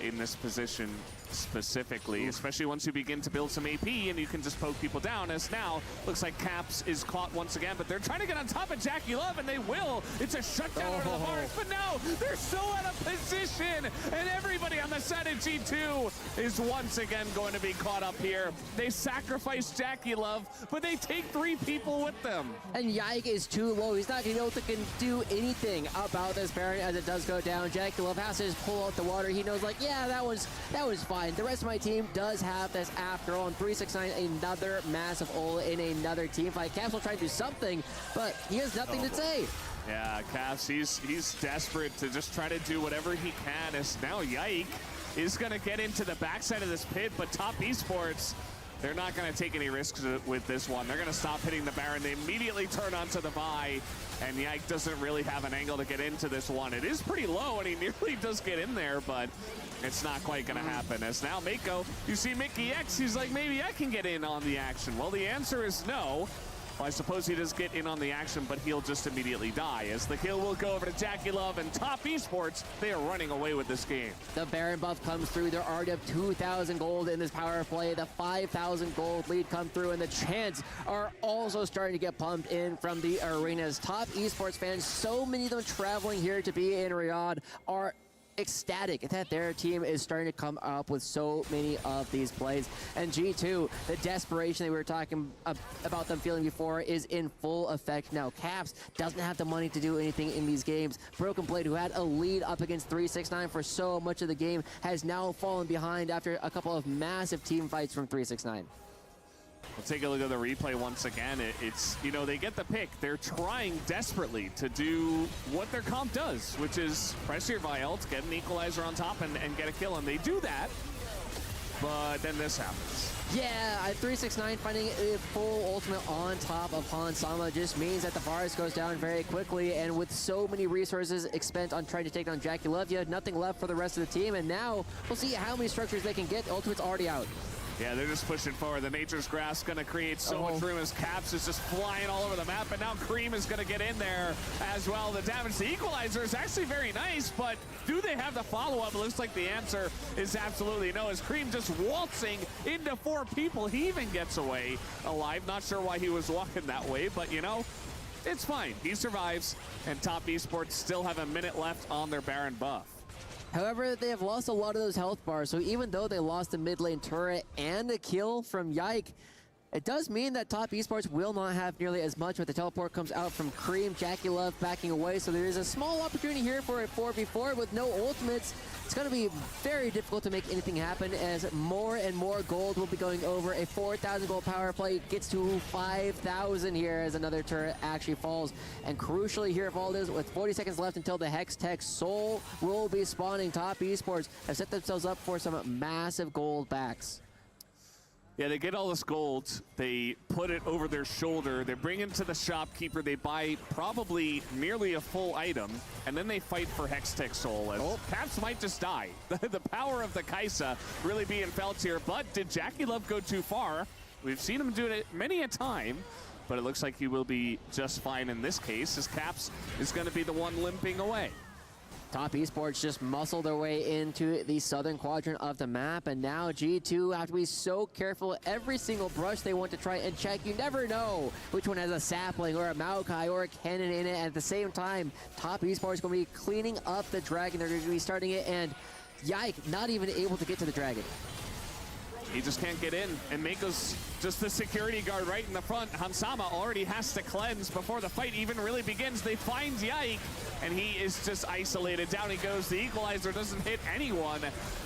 in this position specifically, especially once you begin to build some AP and you can just poke people down. As now looks like Caps is caught once again, but they're trying to get on top of Jackie Love, and they will. It's a shutdown over the bars, but no, they're so out of position, and everybody on the side of G2 is once again going to be caught up here. They sacrifice Jackie Love, but they take 3 people with them. And Yike is too low. He's not going to be able to do anything about this Baron as it does go down. Jackie Love has to just pull out the water. He knows, like, yeah, that was fine. The rest of my team does have this after all. And 369, another massive ult in another team fight. Caps will try to do something, but he has nothing to say. Yeah, Caps, he's desperate to just try to do whatever he can, as now Yike is going to get into the backside of this pit, but Top Esports, they're not going to take any risks with this one. They're going to stop hitting the Baron. They immediately turn onto the Vi, and Yike doesn't really have an angle to get into this one. It is pretty low, and he nearly does get in there, but it's not quite going to happen. As now Mako, you see Mickey X, he's like, maybe I can get in on the action. Well, the answer is no. Well, I suppose he does get in on the action, but he'll just immediately die, as the kill will go over to Jackie Love, and Top Esports, they are running away with this game. The Baron buff comes through. They're already up 2,000 gold in this power play. The 5,000 gold lead come through, and the chants are also starting to get pumped in from the arenas. Top Esports fans, so many of them traveling here to be in Riyadh, are ecstatic that their team is starting to come up with so many of these plays. And G2, the desperation that we were talking about them feeling before, is in full effect now. Caps doesn't have the money to do anything in these games. Broken Blade, who had a lead up against 369 for so much of the game, has now fallen behind after a couple of massive team fights from 369. We'll take a look at the replay once again. It's, you know, they get the pick. They're trying desperately to do what their comp does, which is press your Vi ult, get an equalizer on top, and get a kill. And they do that, but then this happens. Yeah, 369 finding a full ultimate on top of Han Sama just means that the Varus goes down very quickly, and with so many resources expended on trying to take down Jackie Love, you have nothing left for the rest of the team, and now we'll see how many structures they can get. The ultimate's already out. Yeah, they're just pushing forward. The Nature's Grasp going to create so much room as Caps is just flying all over the map, and now Cream is going to get in there as well. The damage, the equalizer is actually very nice, but do they have the follow-up? It looks like the answer is absolutely no, as Cream just waltzing into 4 people. He even gets away alive. Not sure why he was walking that way, but you know, it's fine. He survives, and Top Esports still have a minute left on their Baron buff. However, they have lost a lot of those health bars, so even though they lost the mid lane turret and a kill from Yike, it does mean that Top Esports will not have nearly as much, but the teleport comes out from Cream. Jackie Love backing away, so there is a small opportunity here for a 4v4 with no ultimates. It's going to be very difficult to make anything happen, as more and more gold will be going over. A 4,000 gold power play gets to 5,000 here as another turret actually falls. And crucially here, Valdez, with 40 seconds left until the Hex Tech Soul will be spawning, Top Esports have set themselves up for some massive gold backs. Yeah, they get all this gold, they put it over their shoulder, they bring it to the shopkeeper, they buy probably nearly a full item, and then they fight for Hextech Soul. As Caps might just die. The power of the Kai'Sa really being felt here, but did Jackie Love go too far? We've seen him do it many a time, but it looks like he will be just fine in this case, as Caps is going to be the one limping away. Top Esports just muscle their way into the southern quadrant of the map, and now G2 have to be so careful. Every single brush they want to try and check, you never know which one has a sapling or a Maokai or a cannon in it. At the same time, Top Esports is going to be cleaning up the dragon. They're going to be starting it, and Yike not even able to get to the dragon. He just can't get in, and Mako's just the security guard right in the front. Hansama already has to cleanse before the fight even really begins. They find Yike, and he is just isolated. Down he goes. The equalizer doesn't hit anyone,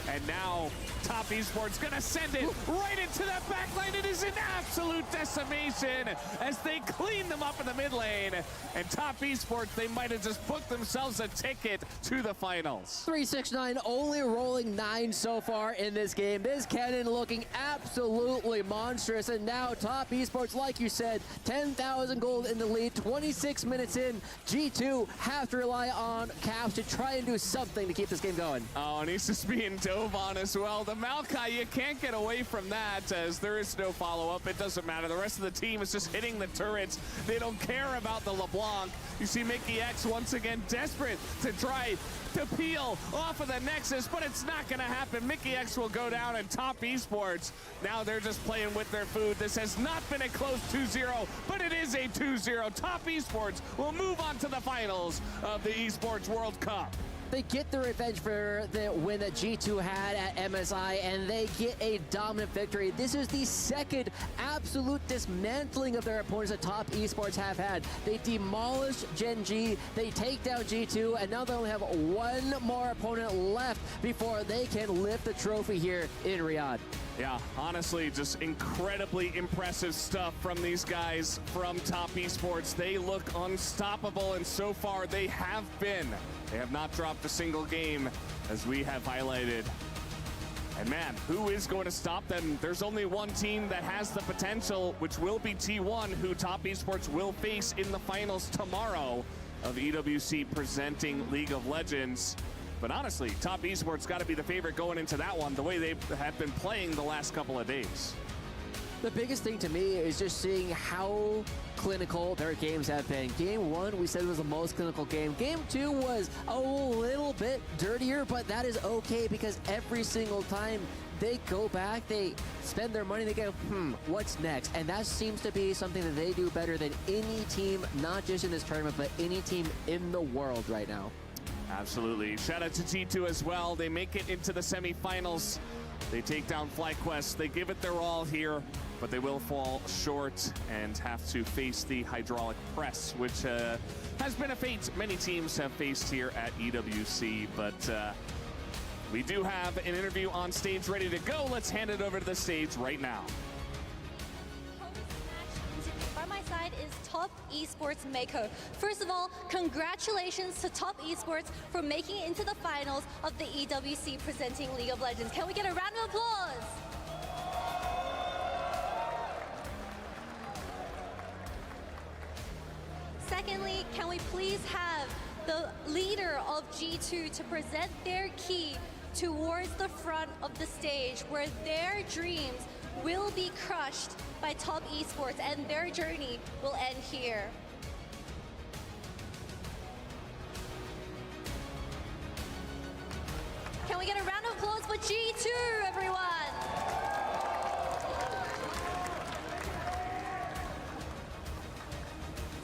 and now Top Esports gonna send it right into that back line. It is an absolute decimation as they clean them up in the mid lane, and Top Esports, they might have just booked themselves a ticket to the finals. 369 only rolling 9 so far in this game. This cannon looking looking absolutely monstrous. And now Top Esports, like you said, 10,000 gold in the lead, 26 minutes in. G2 have to rely on Caps to try and do something to keep this game going. Oh, and he's just being dove on as well. The Maokai, you can't get away from that as there is no follow-up. It doesn't matter. The rest of the team is just hitting the turrets. They don't care about the LeBlanc. You see Mickey X once again desperate to try to peel off of the Nexus, but it's not going to happen. Mickey X will go down, and Top Esports, now they're just playing with their food. This has not been a close 2-0, but it is a 2-0. Top Esports will move on to the finals of the Esports World Cup. They get the revenge for the win that G2 had at MSI, and they get a dominant victory. This is the second absolute dismantling of their opponents that Top Esports have had. They demolish Gen G, they take down G2, and now they only have one more opponent left before they can lift the trophy here in Riyadh. Yeah, honestly, just incredibly impressive stuff from these guys from Top Esports. They look unstoppable, and so far they have been. They have not dropped a single game, as we have highlighted. And man, who is going to stop them? There's only one team that has the potential, which will be T1, who Top Esports will face in the finals tomorrow of EWC presenting League of Legends. But honestly, Top Esports got to be the favorite going into that one, the way they have been playing the last couple of days. The biggest thing to me is just seeing how clinical their games have been. Game 1, we said was the most clinical game. Game 2 was a little bit dirtier, but that is okay because every single time they go back, they spend their money, they go, what's next? And that seems to be something that they do better than any team, not just in this tournament, but any team in the world right now. Absolutely. Shout out to G2 as well. They make it into the semifinals. They take down FlyQuest. They give it their all here, but they will fall short and have to face the hydraulic press, which has been a fate many teams have faced here at EWC. But we do have an interview on stage ready to go. Let's hand it over to the stage right now. By my side is Top Esports Mako. First of all, congratulations to Top Esports for making it into the finals of the EWC presenting League of Legends. Can we get a round of applause? Secondly, can we please have the leader of G2 to present their key towards the front of the stage where their dreams will be crushed by Top Esports and their journey will end here. Can we get a round of applause for G2, everyone?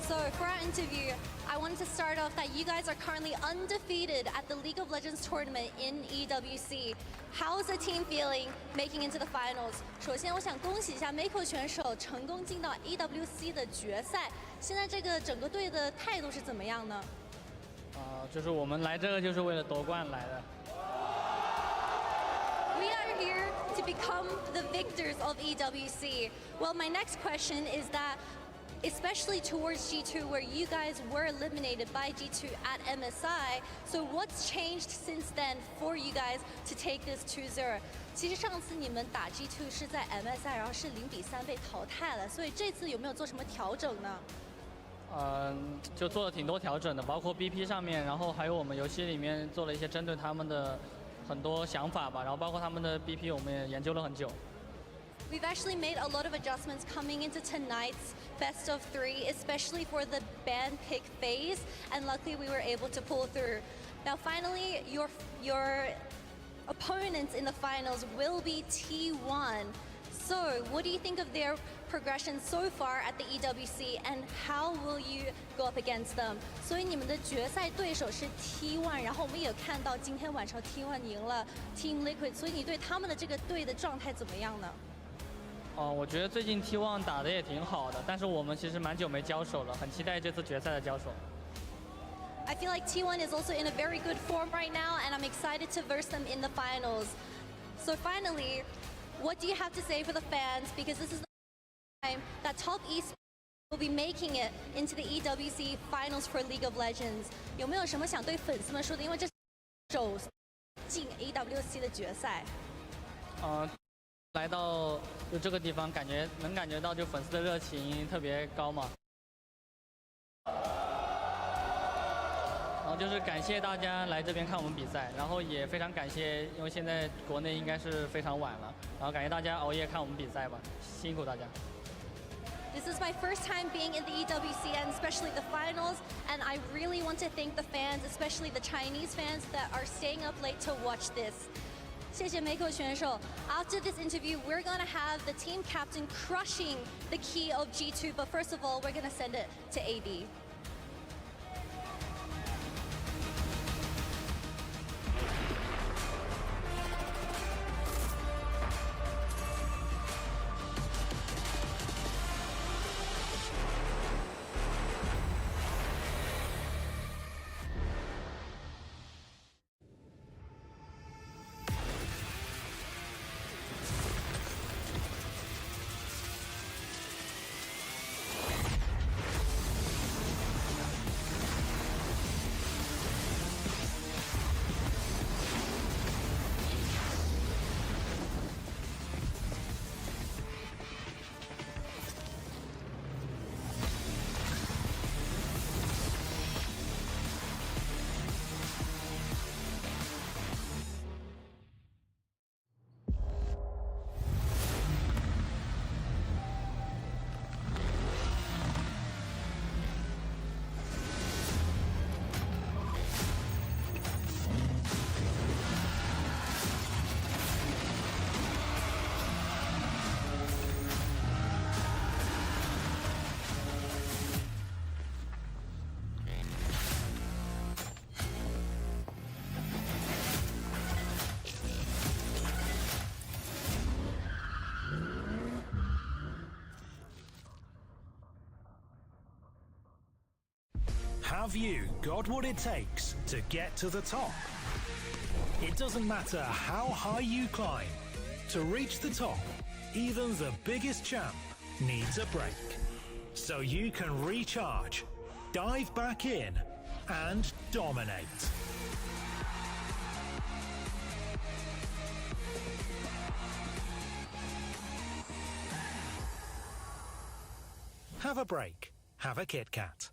So for our interview, I wanted to start off that you guys are currently undefeated at the League of Legends tournament in EWC. How's the team feeling making into the finals? 首先，我想恭喜一下 Mako 选手成功进到 EWC 的决赛。现在这个整个队的态度是怎么样呢？就是我们来这个就是为了夺冠来的。We are here to become the victors of EWC. Well, my next question is that, especially towards G2, where you guys were eliminated by G2 at MSI. So what's changed since then for you guys to take this 2-0? 其实上次你们打 G2 是在 MSI， 然后是0-3被淘汰了，所以这次有没有做什么调整呢？就做了挺多调整的，包括 BP 上面，然后还有我们游戏里面做了一些针对他们的很多想法吧，然后包括他们的 BP 我们也研究了很久。We've actually made a lot of adjustments coming into tonight's best of 3, especially for the ban pick phase, and luckily we were able to pull through. Now finally, your opponents in the finals will be T1. So what do you think of their progression so far at the EWC, and how will you go up against them? 所以你们的决赛对手是 T1， 然后我们也看到今天晚上 T1 赢了 Team Liquid， 所以你对他们的这个队的状态怎么样呢？我觉得最近 T1 打得也挺好的，但是我们其实蛮久没交手了，很期待这次决赛的交手。I feel like T1 is also in a very good form right now, and I'm excited to verse them in the finals. So finally, what do you have to say for the fans? Because this is the time that Top Esports will be making it into the EWC finals for League of Legends. 有没有什么想对粉丝们说的？因为这是首进 EWC 的决赛。来到就这个地方，能感觉到就粉丝的热情特别高嘛。然后就是感谢大家来这边看我们比赛，然后也非常感谢，因为现在国内应该是非常晚了，然后感谢大家熬夜看我们比赛吧，辛苦大家。This is my first time being in the EWC and especially the finals, and I really want to thank the fans, especially the Chinese fans that are staying up late to watch this. 谢谢每个选手. After this interview, we're gonna have the team captain crushing the key of G2, but first of all, we're gonna send it to AB. Have you got what it takes to get to the top? It doesn't matter how high you climb. To reach the top, even the biggest champ needs a break. So you can recharge, dive back in, and dominate. Have a break. Have a Kit Kat.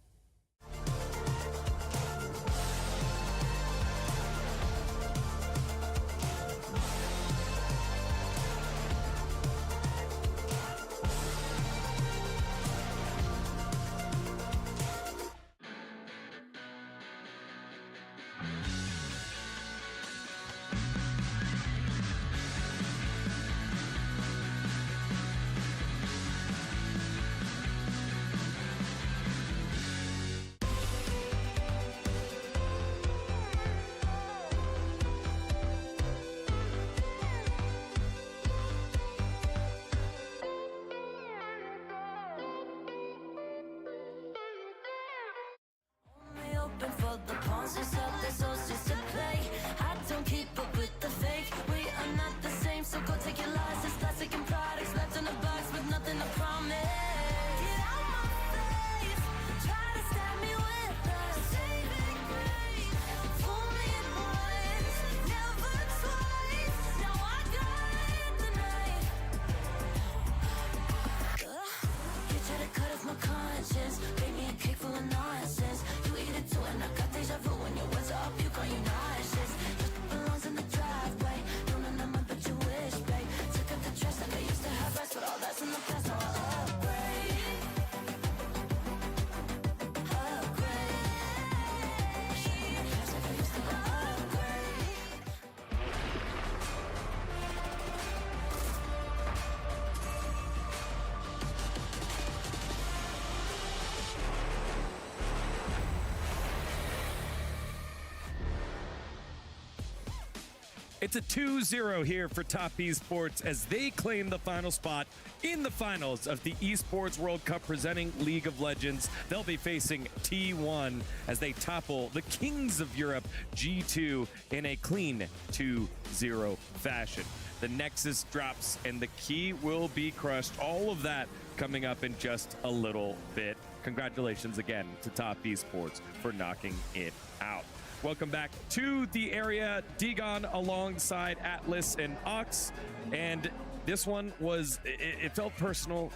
It's a 2-0 here for Top Esports as they claim the final spot in the finals of the Esports World Cup presenting League of Legends. They'll be facing T1 as they topple the Kings of Europe, G2, in a clean 2-0 fashion. The Nexus drops and the key will be crushed. All of that coming up in just a little bit. Congratulations again to Top Esports for knocking it out. Welcome back to the area. Degon alongside Atlas and Ox. And this one was, it felt personal,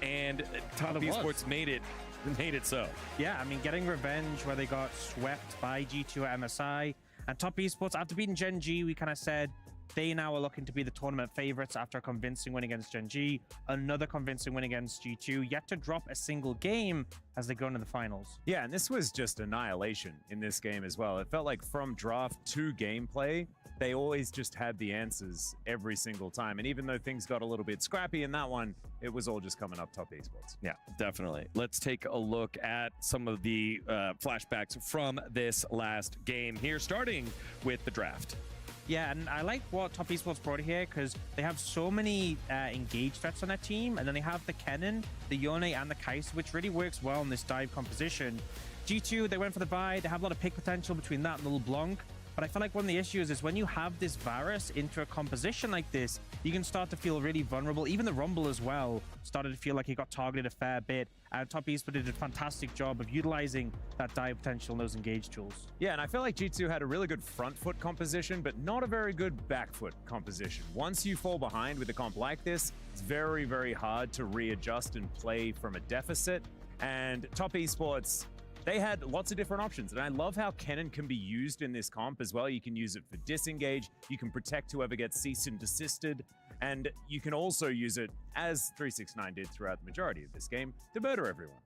and Top Esports made it so. Yeah, I mean, getting revenge where they got swept by G2 at MSI. And Top Esports, after beating Gen G, we kind of said they now are looking to be the tournament favorites after a convincing win against Gen G, another convincing win against G2, yet to drop a single game as they go into the finals. Yeah, and this was just annihilation in this game as well. It felt like from draft to gameplay, they always just had the answers every single time. And even though things got a little bit scrappy in that one, it was all just coming up Top Esports. Yeah, definitely. Let's take a look at some of the flashbacks from this last game here, starting with the draft. Yeah, and I like what Top Esports brought here because they have so many engaged threats on their team, and then they have the Kennen, the Yone, and the Kai'Sa, which really works well in this dive composition. G2, they went for the buy. They have a lot of pick potential between that and the LeBlanc. But I feel like one of the issues is when you have this Varus into a composition like this, you can start to feel really vulnerable. Even the Rumble as well started to feel like he got targeted a fair bit. And Top Esports did a fantastic job of utilizing that dive potential in those engaged tools. Yeah, and I feel like G2 had a really good front foot composition, but not a very good back foot composition. Once you fall behind with a comp like this, it's very, very hard to readjust and play from a deficit. And Top Esports, they had lots of different options, and I love how Kennen can be used in this comp as well. You can use it for disengage, you can protect whoever gets cease and desisted, and you can also use it, as 369 did throughout the majority of this game, to murder everyone.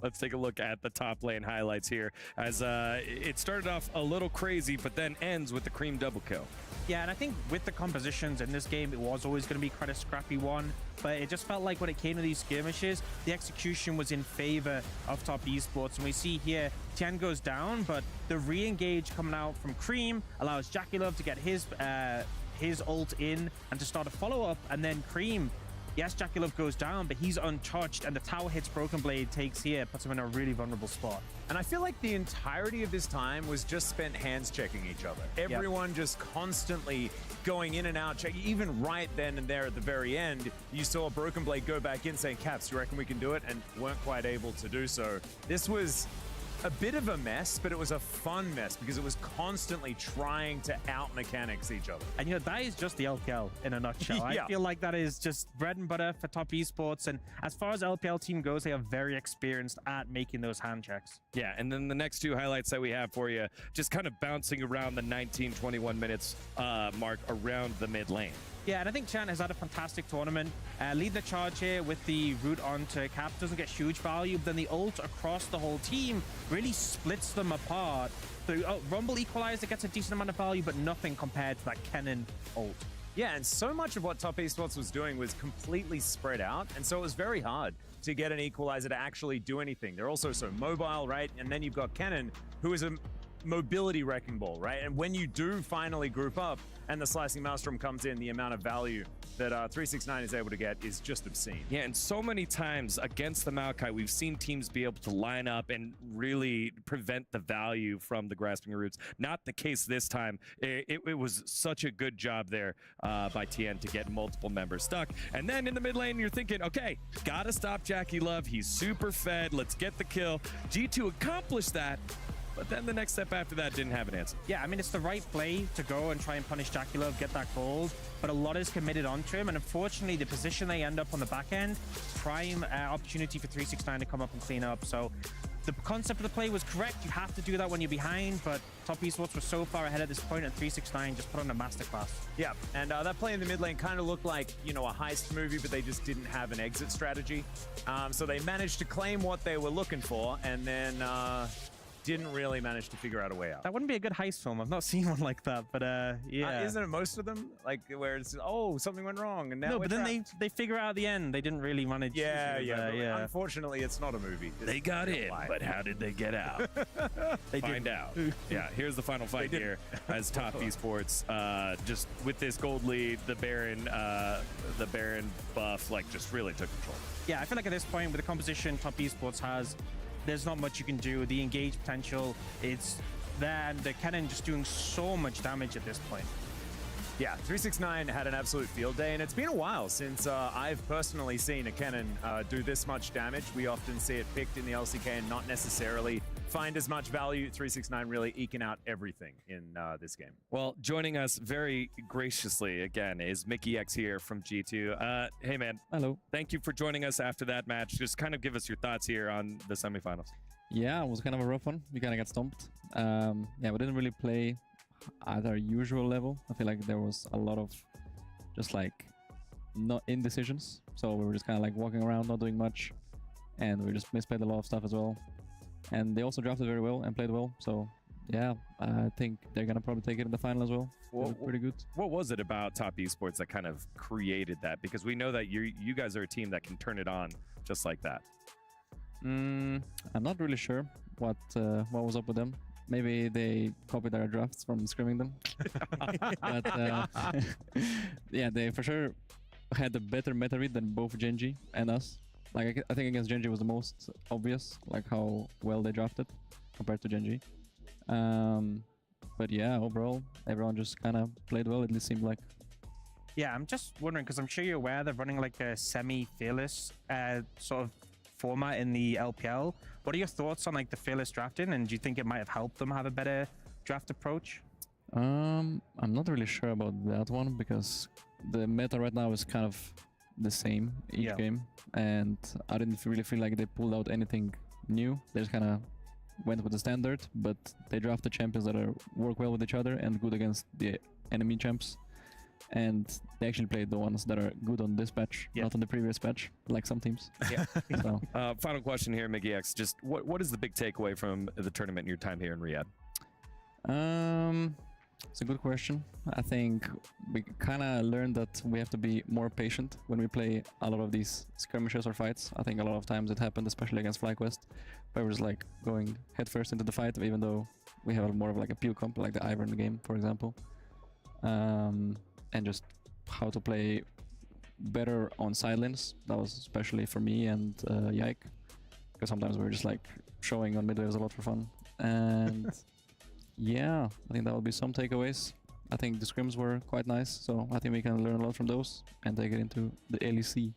Let's take a look at the top lane highlights here, as it started off a little crazy, but then ends with the cream double kill. Yeah, and I think with the compositions in this game, it was always going to be quite a scrappy one, but it just felt like when it came to these skirmishes, the execution was in favor of Top Esports. And we see here, Tian goes down, but the re-engage coming out from Cream allows JackeyLove to get his ult in and to start a follow-up, and then Cream, yes, JackeyLove goes down, but he's untouched, and the tower hits Broken Blade takes here, puts him in a really vulnerable spot. And I feel like the entirety of this time was just spent hands checking each other. Everyone just constantly going in and out, checking. Even right then and there at the very end, you saw Broken Blade go back in saying, Caps, you reckon we can do it? And weren't quite able to do so. This was a bit of a mess, but it was a fun mess because it was constantly trying to out-mechanics each other. And, you know, that is just the LPL in a nutshell. Yeah. I feel like that is just bread and butter for Top Esports. And as far as LPL team goes, they are very experienced at making those hand checks. Yeah, and then the next two highlights that we have for you, just kind of bouncing around the 19-21 minutes mark around the mid lane. Yeah, and I think Chan has had a fantastic tournament. Lead the charge here with the route onto Cap. Doesn't get huge value, but then the ult across the whole team really splits them apart. The Rumble Equalizer gets a decent amount of value, but nothing compared to that Kennen ult. Yeah, and so much of what Top Esports was doing was completely spread out, and so it was very hard to get an Equalizer to actually do anything. They're also so mobile, right? And then you've got Kennen, who is a mobility wrecking ball, right? And when you do finally group up and the Slicing Maelstrom comes in, the amount of value that 369 is able to get is just obscene. Yeah, and so many times against the Maokai, we've seen teams be able to line up and really prevent the value from the Grasping Roots. Not the case this time. It was such a good job there by Tien to get multiple members stuck. And then in the mid lane, you're thinking, okay, gotta stop JackeyLove. He's super fed. Let's get the kill. G2 accomplished that. But then the next step after that didn't have an answer. Yeah, I mean, it's the right play to go and try and punish JackeyLove, get that gold, but a lot is committed onto him, and unfortunately, the position they end up on the back end, prime opportunity for 369 to come up and clean up. So the concept of the play was correct. You have to do that when you're behind, but Top Esports were so far ahead at this point, and 369 just put on a masterclass. Yeah, and that play in the mid lane kind of looked like, you know, a heist movie, but they just didn't have an exit strategy. So they managed to claim what they were looking for, and then didn't really manage to figure out a way out. That wouldn't be a good heist film. I've not seen one like that, but yeah. Isn't it most of them? Like where it's, oh, something went wrong, and now no, but then they figure out at the end. They didn't really manage. Yeah. Yeah. Unfortunately, it's not a movie. They got in, but how did they get out? They find out. Yeah, here's the final fight here as Top Esports, just with this gold lead, the Baron buff, like just really took control. Yeah, I feel like at this point with the composition Top Esports has, there's not much you can do. The engage potential, it's there, and the Kennen just doing so much damage at this point. Yeah, 369 had an absolute field day, and it's been a while since I've personally seen a Kennen do this much damage. We often see it picked in the LCK and not necessarily find as much value. 369 really eking out everything in this game. Well, joining us very graciously again is Mickey X here from G2. Hey, man. Hello. Thank you for joining us after that match. Just kind of give us your thoughts here on the semifinals. Yeah, it was kind of a rough one. We kind of got stomped. Yeah, we didn't really play at our usual level. I feel like there was a lot of just like not indecisions. So we were just kind of like walking around, not doing much. And we just misplayed a lot of stuff as well. And they also drafted very well and played well. So yeah, I think they're going to probably take it in the final as well. Pretty good. What was it about Top Esports that kind of created that? Because we know that you guys are a team that can turn it on just like that. I'm not really sure what was up with them. Maybe they copied our drafts from scrimming them. But yeah, they for sure had a better meta read than both Genji and us. Like I think against Genji was the most obvious, like how well they drafted compared to Genji. But yeah, overall, everyone just kind of played well. At least seemed like. Yeah, I'm just wondering because I'm sure you're aware they're running like a semi-fearless sort of format in the LPL. What are your thoughts on like the fearless drafting, and do you think it might have helped them have a better draft approach? I'm not really sure about that one because the meta right now is kind of the same each game, and I didn't really feel like they pulled out anything new. They just kind of went with the standard, but they drafted champions that work well with each other and good against the enemy champs. And they actually played the ones that are good on this patch, not on the previous patch, like some teams. Yeah. So. Final question here, Mickey X. Just what is the big takeaway from the tournament and your time here in Riyadh? It's a good question. I think we kind of learned that we have to be more patient when we play a lot of these skirmishes or fights. I think a lot of times it happened, especially against FlyQuest, where we're just like going headfirst into the fight, even though we have more of like a pew comp, like the Ivern game, for example. And just how to play better on side lanes. That was especially for me and Yike, because sometimes we were just like showing on mid waves a lot for fun. And yeah, I think that would be some takeaways. I think the scrims were quite nice, so I think we can learn a lot from those and take it into the LEC.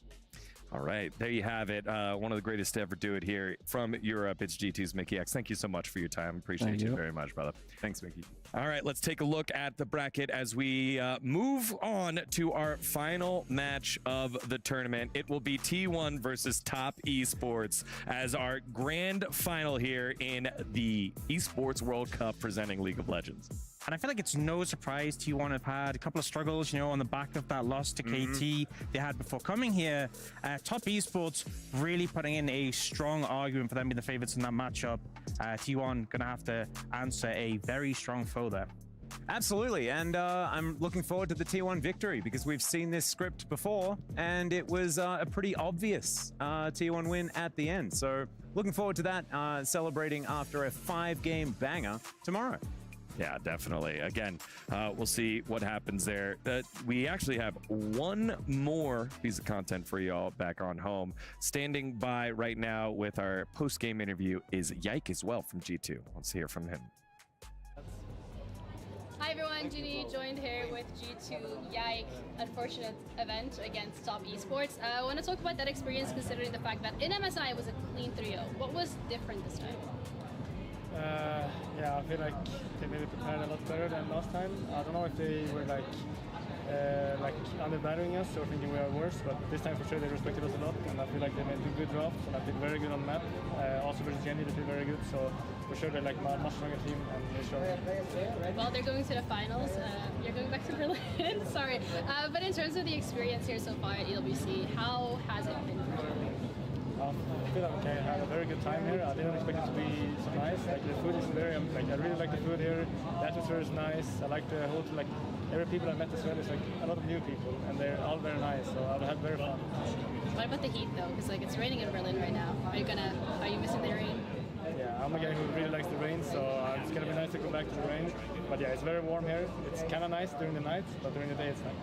All right, there you have it. One of the greatest to ever do it here from Europe. It's G2's Mickey X. Thank you so much for your time. Appreciate you very much, brother. Thanks, Mickey. All right, let's take a look at the bracket as we move on to our final match of the tournament. It will be T1 versus Top Esports as our grand final here in the Esports World Cup presenting League of Legends. And I feel like it's no surprise T1 have had a couple of struggles, you know, on the back of that loss to KT they had before coming here. Top Esports really putting in a strong argument for them being the favorites in that matchup. T1 gonna have to answer a very strong foe there. Absolutely, and I'm looking forward to the T1 victory because we've seen this script before, and it was a pretty obvious T1 win at the end. So looking forward to that, celebrating after a 5-game banger tomorrow. Yeah, definitely. Again, we'll see what happens there. We actually have one more piece of content for y'all back on home. Standing by right now with our post-game interview is Yike as well from G2. Let's hear from him. Hi everyone, Ginny joined here with G2 Yike. Unfortunate event against Top Esports. I want to talk about that experience considering the fact that in MSI it was a clean 3-0. What was different this time? Yeah, I feel like they maybe prepared a lot better than last time. I don't know if they were like under-battering us or thinking we are worse, but this time for sure they respected us a lot, and I feel like they made two good drafts, and I feel very good on the map. Also versus Genji, they feel very good, so for sure they're like a much stronger team, and they're sure. Well, they're going to the finals. You're going back to Berlin, sorry. But in terms of the experience here so far at ELBC, how has it been for you? I feel okay. I had a very good time here. I didn't expect it to be so nice. Like the food is very, like I really like the food here. The atmosphere is nice. I like the whole, like every people I met as well is like a lot of new people, and they're all very nice. So I had very fun. What about the heat though? Because like it's raining in Berlin right now. Are you missing the rain? Yeah, I'm a guy who really likes the rain, so it's gonna be nice to go back to the rain. But yeah, it's very warm here. It's kind of nice during the night, but during the day it's nice.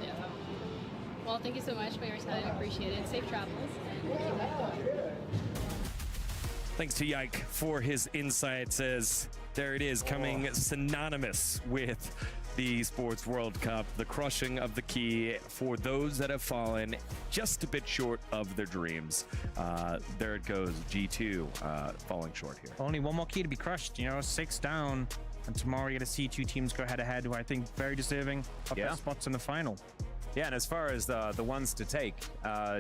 Yeah. Well, thank you so much for your time. Appreciate it. Safe travels. Thanks to Yike for his insights as there it is coming synonymous with the Esports World Cup, the crushing of the key for those that have fallen just a bit short of their dreams. There it goes, G2 falling short here. Only one more key to be crushed, 6 down. And tomorrow you're going to see 2 teams go head-to-head who I think very deserving of their spots in the final. Yeah, and as far as the ones to take,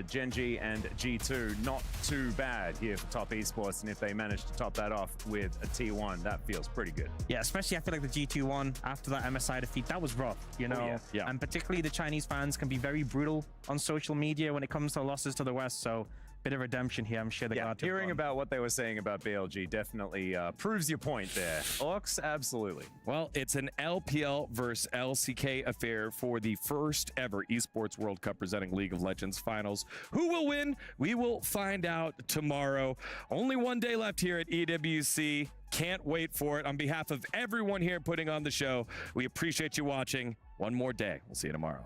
Gen.G and G2, not too bad here for top esports. And if they manage to top that off with a T1, that feels pretty good. Yeah, especially I feel like the G2 one after that MSI defeat, that was rough, Yeah. And particularly the Chinese fans can be very brutal on social media when it comes to losses to the West. So bit of redemption here, I'm sure they got to. Hearing about what they were saying about BLG definitely proves your point there. Orcs, absolutely. Well, it's an LPL versus LCK affair for the first ever Esports World Cup presenting League of Legends finals. Who will win? We will find out tomorrow. Only one day left here at EWC. Can't wait for it. On behalf of everyone here putting on the show, we appreciate you watching. One more day. We'll see you tomorrow.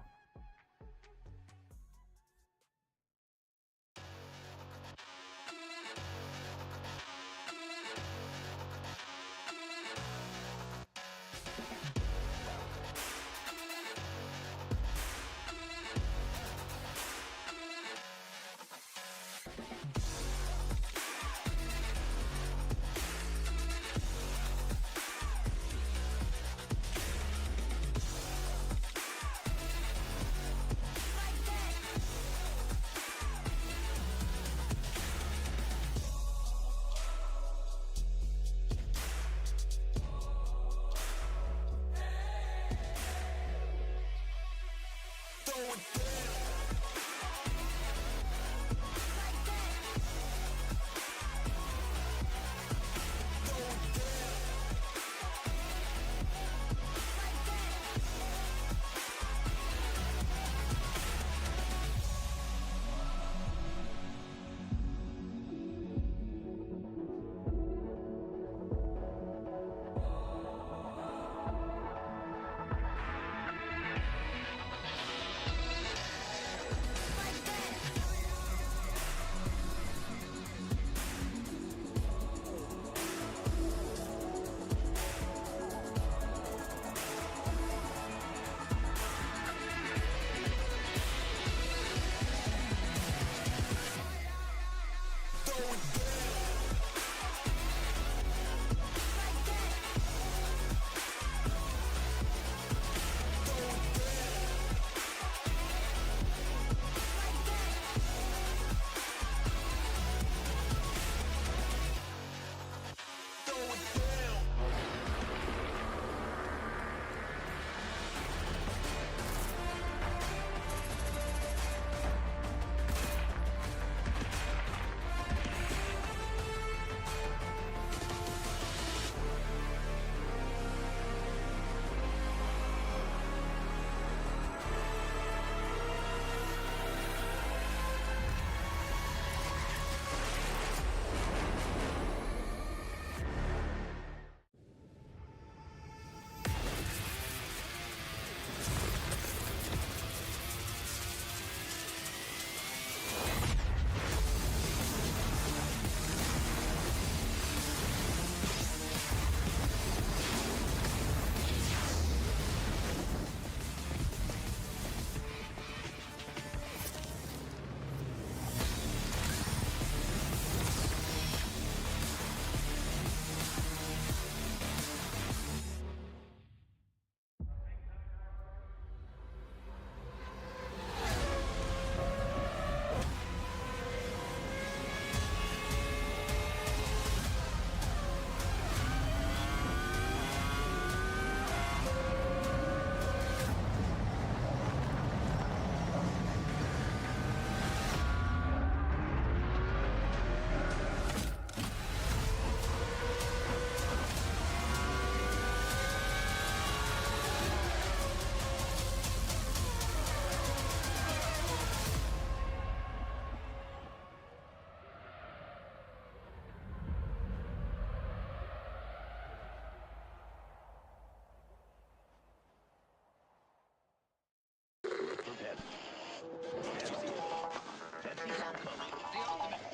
The ultimate